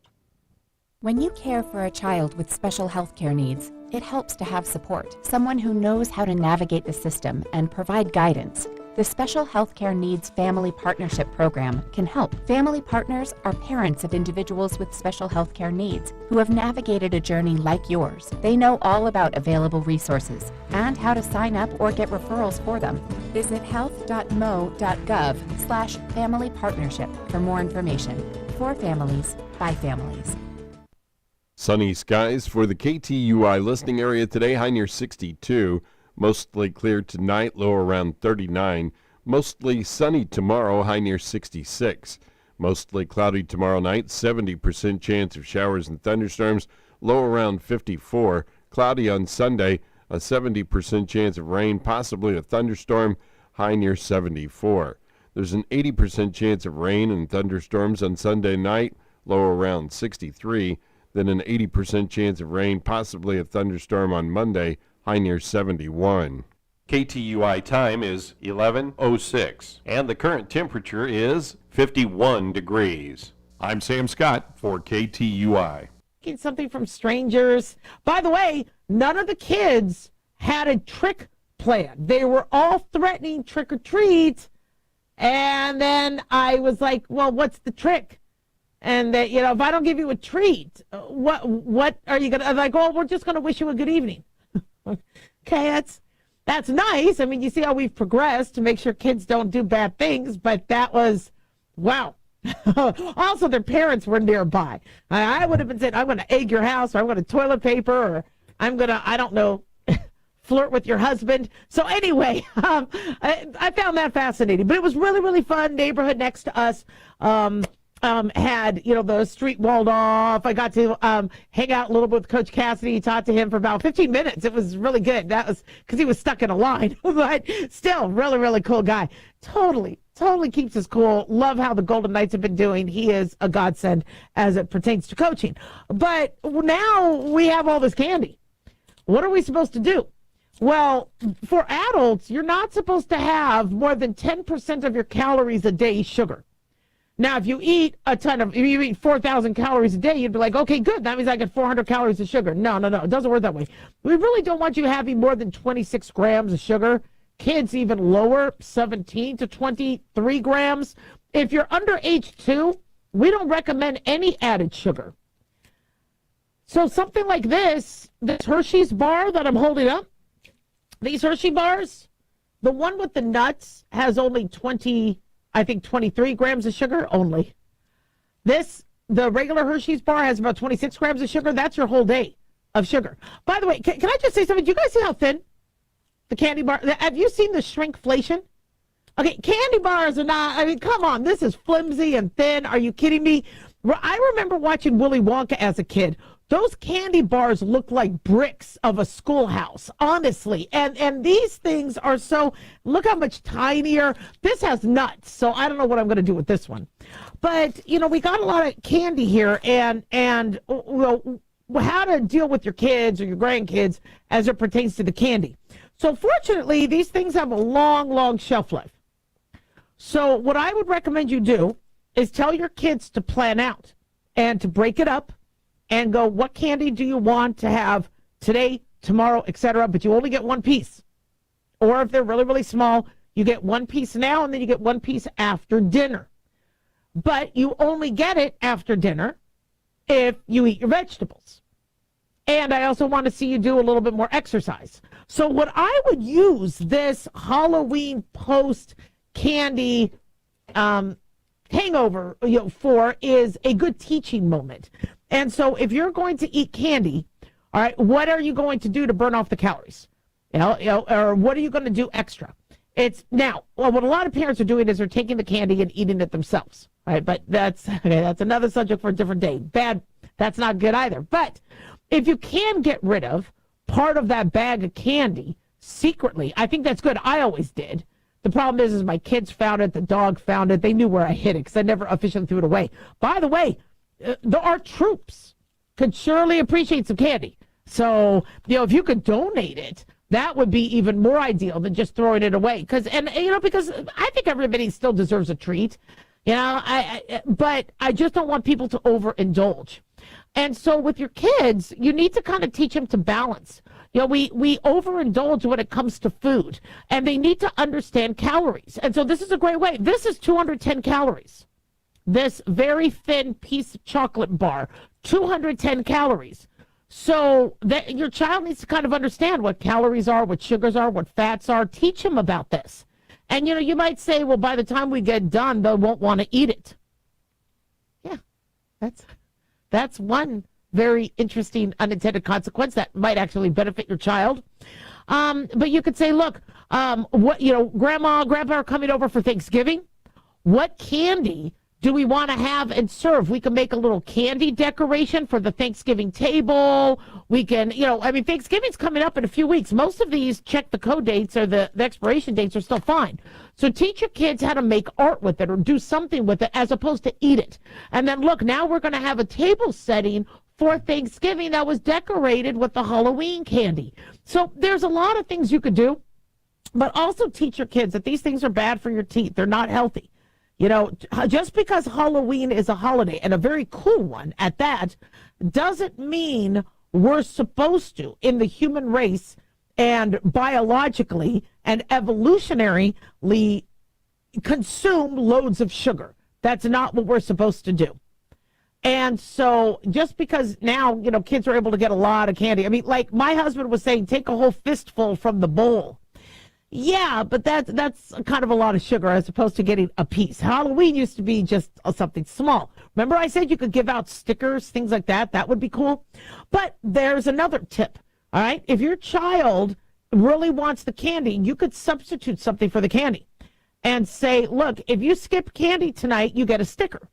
When you care for a child with special health care needs, it helps to have support, someone who knows how to navigate the system and provide guidance. The Special Healthcare Needs Family Partnership Program can help. Family partners are parents of individuals with special healthcare needs who have navigated a journey like yours. They know all about available resources and how to sign up or get referrals for them. Visit health.mo.gov/family partnership for more information. For families, by families. Sunny skies for the KTUI listening area today, high near 62. Mostly clear tonight, low around 39. Mostly sunny tomorrow, high near 66. Mostly cloudy tomorrow night, 70% chance of showers and thunderstorms, low around 54. Cloudy on Sunday, a 70% chance of rain, possibly a thunderstorm, high near 74. There's an 80% chance of rain and thunderstorms on Sunday night, low around 63. Then an 80% chance of rain, possibly a thunderstorm on Monday, high near 71. KTUI time is 11:06, and the current temperature is 51 degrees. I'm Sam Scott for KTUI. Get something from strangers. By the way, none of the kids had a trick plan. They were all threatening trick or treat, and then I was like, "Well, what's the trick?" And that, you know, if I don't give you a treat, what are you gonna? I'm like, "Oh, we're just gonna wish you a good evening." Okay, that's nice. I mean, you see how we've progressed to make sure kids don't do bad things, but that was, wow. Also, their parents were nearby. I would have been saying, I'm going to egg your house, or I'm going to toilet paper, or I'm going to, I don't know, flirt with your husband. So anyway, I found that fascinating. But it was really, really fun. Neighborhood next to us had, you know, the street walled off. I got to hang out a little bit with Coach Cassidy, talk to him for about 15 minutes. It was really good. That was because he was stuck in a line, but still, really, really cool guy. Totally keeps us cool. Love how the Golden Knights have been doing. He is a godsend as it pertains to coaching. But now we have all this candy. What are we supposed to do? Well, for adults, you're not supposed to have more than 10% of your calories a day sugar. Now, if you eat if you eat 4,000 calories a day, you'd be like, okay, good. That means I get 400 calories of sugar. No. It doesn't work that way. We really don't want you having more than 26 grams of sugar. Kids even lower, 17 to 23 grams. If you're under age 2, we don't recommend any added sugar. So something like this Hershey's bar that I'm holding up, these Hershey bars, the one with the nuts has only 23 grams of sugar only. The regular Hershey's bar has about 26 grams of sugar. That's your whole day of sugar. By the way, can I just say something? Do you guys see how thin the candy bar? Have you seen the shrinkflation? Okay, candy bars are not, I mean, come on. This is flimsy and thin. Are you kidding me? I remember watching Willy Wonka as a kid. Those candy bars look like bricks of a schoolhouse, honestly. And these things are so, look how much tinier. This has nuts, so I don't know what I'm going to do with this one. But, you know, we got a lot of candy here, and well, how to deal with your kids or your grandkids as it pertains to the candy. So fortunately, these things have a long, long shelf life. So what I would recommend you do is tell your kids to plan out and to break it up and go, what candy do you want to have today, tomorrow, etc., but you only get one piece. Or if they're really, really small, you get one piece now and then you get one piece after dinner. But you only get it after dinner if you eat your vegetables. And I also want to see you do a little bit more exercise. So what I would use this Halloween post candy hangover for is a good teaching moment. And so if you're going to eat candy, all right, what are you going to do to burn off the calories? Or what are you going to do extra? What a lot of parents are doing is they're taking the candy and eating it themselves. All right, but that's another subject for a different day. That's not good either. But if you can get rid of part of that bag of candy secretly, I think that's good. I always did. The problem is my kids found it, the dog found it. They knew where I hid it because I never officially threw it away. By the way, our troops could surely appreciate some candy. So, if you could donate it, that would be even more ideal than just throwing it away. Because I think everybody still deserves a treat. But I just don't want people to overindulge. And so with your kids, you need to kind of teach them to balance. We overindulge when it comes to food, and they need to understand calories. And so this is a great way. This is 210 calories. This very thin piece of chocolate bar, 210 calories. So that your child needs to kind of understand what calories are, what sugars are, what fats are. Teach them about this. And, you might say, well, by the time we get done, they won't want to eat it. Yeah, that's one very interesting unintended consequence that might actually benefit your child. But you could say, look, Grandma, Grandpa are coming over for Thanksgiving. What candy Do we want to have and serve? We can make a little candy decoration for the Thanksgiving table. We can, Thanksgiving's coming up in a few weeks. Most of these, check the code dates or the expiration dates are still fine. So teach your kids how to make art with it or do something with it as opposed to eat it. And then look, now we're going to have a table setting for Thanksgiving that was decorated with the Halloween candy. So there's a lot of things you could do, but also teach your kids that these things are bad for your teeth. They're not healthy. Just because Halloween is a holiday, and a very cool one at that, doesn't mean we're supposed to, in the human race and biologically and evolutionarily, consume loads of sugar. That's not what we're supposed to do. And so just because now, kids are able to get a lot of candy. I mean, like my husband was saying, take a whole fistful from the bowl. Yeah, but that's kind of a lot of sugar as opposed to getting a piece. Halloween used to be just something small. Remember I said you could give out stickers, things like that? That would be cool. But there's another tip, all right? If your child really wants the candy, you could substitute something for the candy and say, look, if you skip candy tonight, you get a sticker.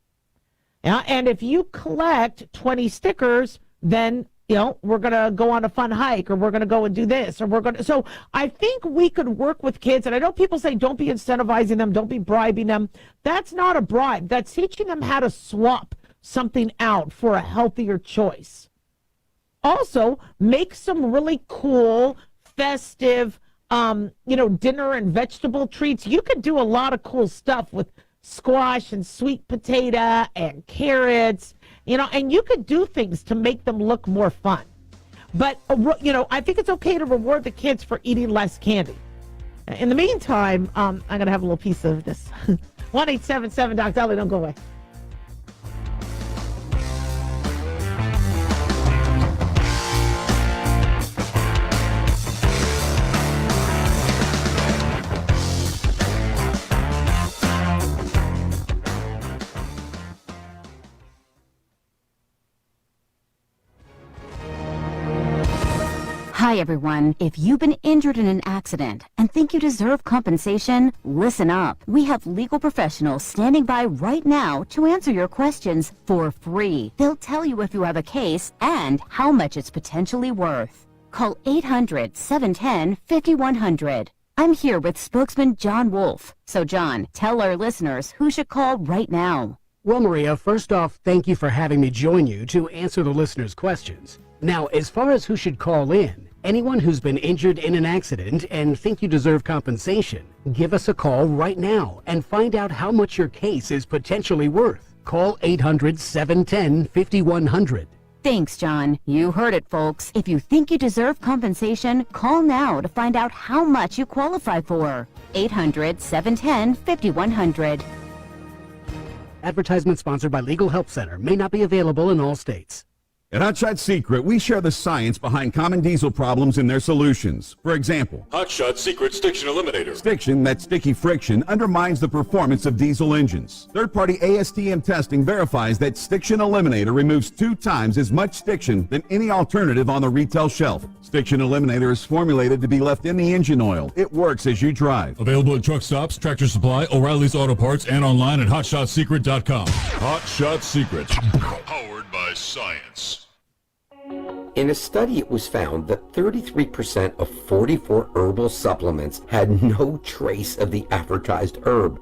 Yeah, and if you collect 20 stickers, then we're going to go on a fun hike, or we're going to go and do this, or so I think we could work with kids. And I know people say, don't be incentivizing them, don't be bribing them. That's not a bribe. That's teaching them how to swap something out for a healthier choice. Also, make some really cool, festive, dinner and vegetable treats. You could do a lot of cool stuff with squash and sweet potato and carrots, and you could do things to make them look more fun. But, I think it's okay to reward the kids for eating less candy. In the meantime, I'm going to have a little piece of this. 1-877-DOC-DOLLY, don't go away. Hi, everyone. If you've been injured in an accident and think you deserve compensation, listen up. We have legal professionals standing by right now to answer your questions for free. They'll tell you if you have a case and how much it's potentially worth. Call 800-710-5100. I'm here with spokesman John Wolf. So, John, tell our listeners who should call right now. Well, Maria, first off, thank you for having me join you to answer the listeners' questions. Now, as far as who should call in, anyone who's been injured in an accident and think you deserve compensation, give us a call right now and find out how much your case is potentially worth. Call 800-710-5100. Thanks, John. You heard it, folks. If you think you deserve compensation, call now to find out how much you qualify for. 800-710-5100. Advertisement sponsored by Legal Help Center. May not be available in all states. At Hotshot Secret, we share the science behind common diesel problems and their solutions. For example, Hotshot Secret Stiction Eliminator. Stiction, that sticky friction, undermines the performance of diesel engines. Third-party ASTM testing verifies that Stiction Eliminator removes 2 times as much stiction than any alternative on the retail shelf. Stiction Eliminator is formulated to be left in the engine oil. It works as you drive. Available at truck stops, Tractor Supply, O'Reilly's Auto Parts, and online at HotShotSecret.com. Hotshot Secret. Powered by science. In a study, it was found that 33% of 44 herbal supplements had no trace of the advertised herb.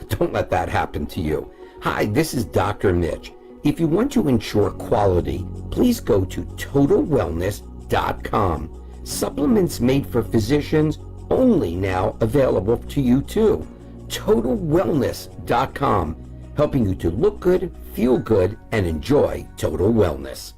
Don't let that happen to you. Hi, this is Dr. Mitch. If you want to ensure quality, please go to TotalWellness.com. Supplements made for physicians, only now available to you too. TotalWellness.com, helping you to look good, feel good, and enjoy total wellness.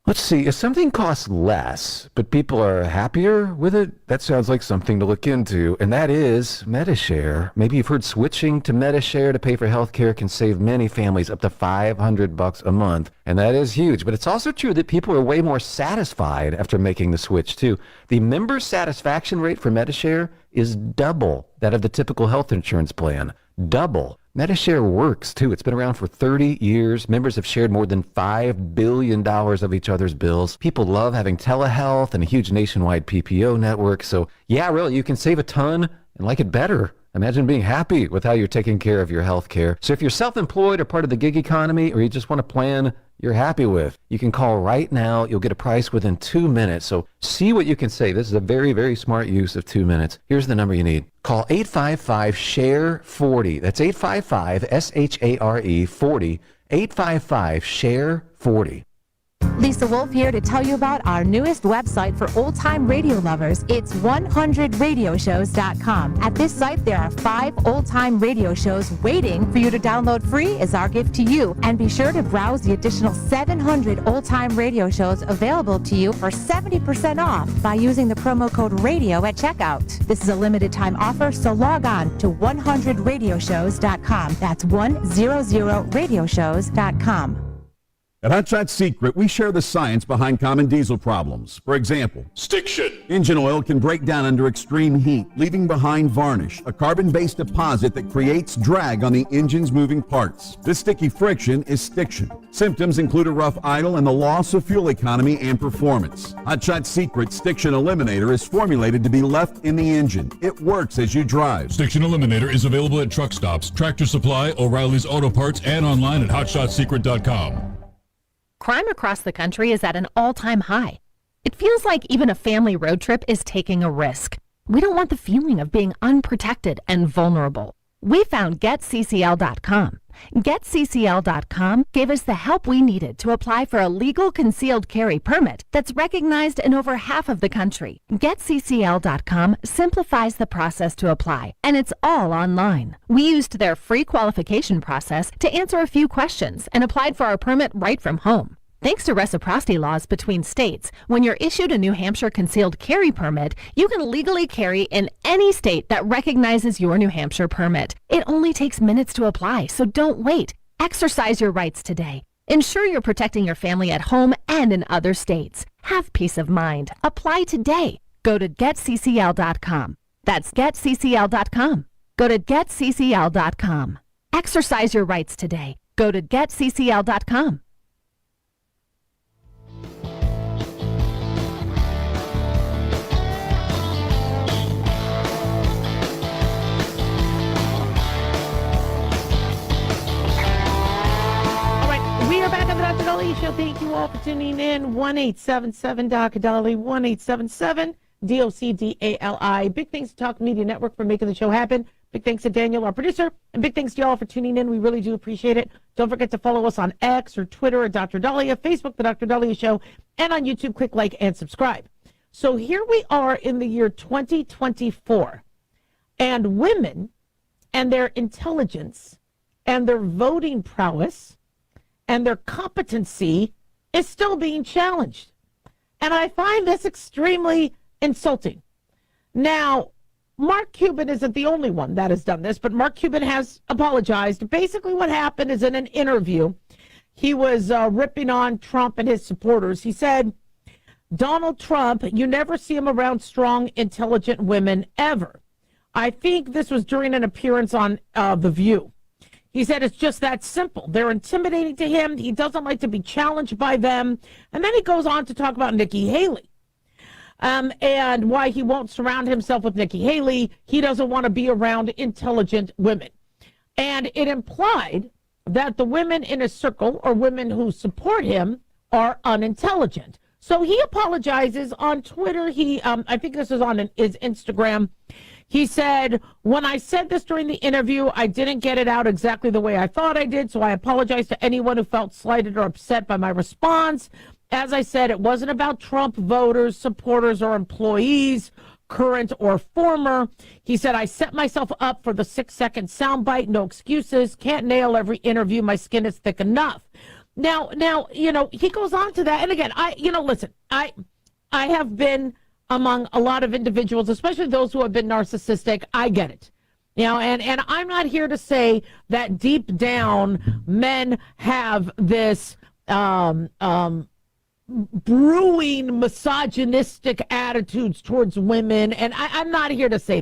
Let's see, if something costs less, but people are happier with it, that sounds like something to look into, and that is MediShare. Maybe you've heard switching to MediShare to pay for healthcare can save many families up to $500 a month, and that is huge. But it's also true that people are way more satisfied after making the switch, too. The member satisfaction rate for MediShare is double that of the typical health insurance plan. Double. MediShare works, too. It's been around for 30 years. Members have shared more than $5 billion of each other's bills. People love having telehealth and a huge nationwide PPO network. So, yeah, really, you can save a ton and like it better Imagine being happy with how you're taking care of your health care. So if you're self-employed or part of the gig economy, or you just want a plan you're happy with, you can call right now. You'll get a price within 2 minutes. So see what you can say. This is a very, very smart use of 2 minutes. Here's the number you need. Call 855-SHARE-40. That's 855-SHARE-40. 855-SHARE-40. Lisa Wolf here to tell you about our newest website for old-time radio lovers. It's 100radioshows.com. At this site, there are 5 old-time radio shows waiting for you to download free as our gift to you. And be sure to browse the additional 700 old-time radio shows available to you for 70% off by using the promo code RADIO at checkout. This is a limited-time offer, so log on to 100radioshows.com. That's 100radioshows.com. At Hot Shot Secret, we share the science behind common diesel problems. For example, Stiction. Engine oil can break down under extreme heat, leaving behind varnish, a carbon-based deposit that creates drag on the engine's moving parts. This sticky friction is stiction. Symptoms include a rough idle and the loss of fuel economy and performance. Hot Shot Secret Stiction Eliminator is formulated to be left in the engine. It works as you drive. Stiction Eliminator is available at truck stops, Tractor Supply, O'Reilly's Auto Parts, and online at hotshotsecret.com. Crime across the country is at an all-time high. It feels like even a family road trip is taking a risk. We don't want the feeling of being unprotected and vulnerable. We found GetCCL.com. GetCCL.com gave us the help we needed to apply for a legal concealed carry permit that's recognized in over half of the country. GetCCL.com simplifies the process to apply, and it's all online. We used their free qualification process to answer a few questions and applied for our permit right from home. Thanks to reciprocity laws between states, when you're issued a New Hampshire concealed carry permit, you can legally carry in any state that recognizes your New Hampshire permit. It only takes minutes to apply, so don't wait. Exercise your rights today. Ensure you're protecting your family at home and in other states. Have peace of mind. Apply today. Go to getccl.com. That's getccl.com. Go to getccl.com. Exercise your rights today. Go to getccl.com. We are back on the Dr. Dolly Show. Thank you all for tuning in. 1-877 Dr. Dolly, 1-877 DOCDALI. Big thanks to Talk Media Network for making the show happen. Big thanks to Daniel, our producer, and big thanks to y'all for tuning in. We really do appreciate it. Don't forget to follow us on X or Twitter at Dr. Dahlia, Facebook, The Dr. Dahlia Show, and on YouTube. Click like and subscribe. So here we are in the year 2024, and women and their intelligence and their voting prowess and their competency is still being challenged. And I find this extremely insulting. Now, Mark Cuban isn't the only one that has done this, but Mark Cuban has apologized. Basically what happened is in an interview, he was ripping on Trump and his supporters. He said, Donald Trump, you never see him around strong, intelligent women ever. I think this was during an appearance on The View. He said it's just that simple. They're intimidating to him. He doesn't like to be challenged by them. And then he goes on to talk about Nikki Haley and why he won't surround himself with Nikki Haley. He doesn't want to be around intelligent women. And it implied that the women in his circle or women who support him are unintelligent. So he apologizes on Twitter. I think this is on his Instagram. He said, when I said this during the interview, I didn't get it out exactly the way I thought I did, so I apologize to anyone who felt slighted or upset by my response. As I said, it wasn't about Trump voters, supporters, or employees, current or former. He said, I set myself up for the 6-second soundbite, no excuses, can't nail every interview, my skin is thick enough. Now, he goes on to that, and again, listen, I have been among a lot of individuals, especially those who have been narcissistic. I get it. And I'm not here to say that deep down men have this brewing misogynistic attitudes towards women, and I'm not here to say that.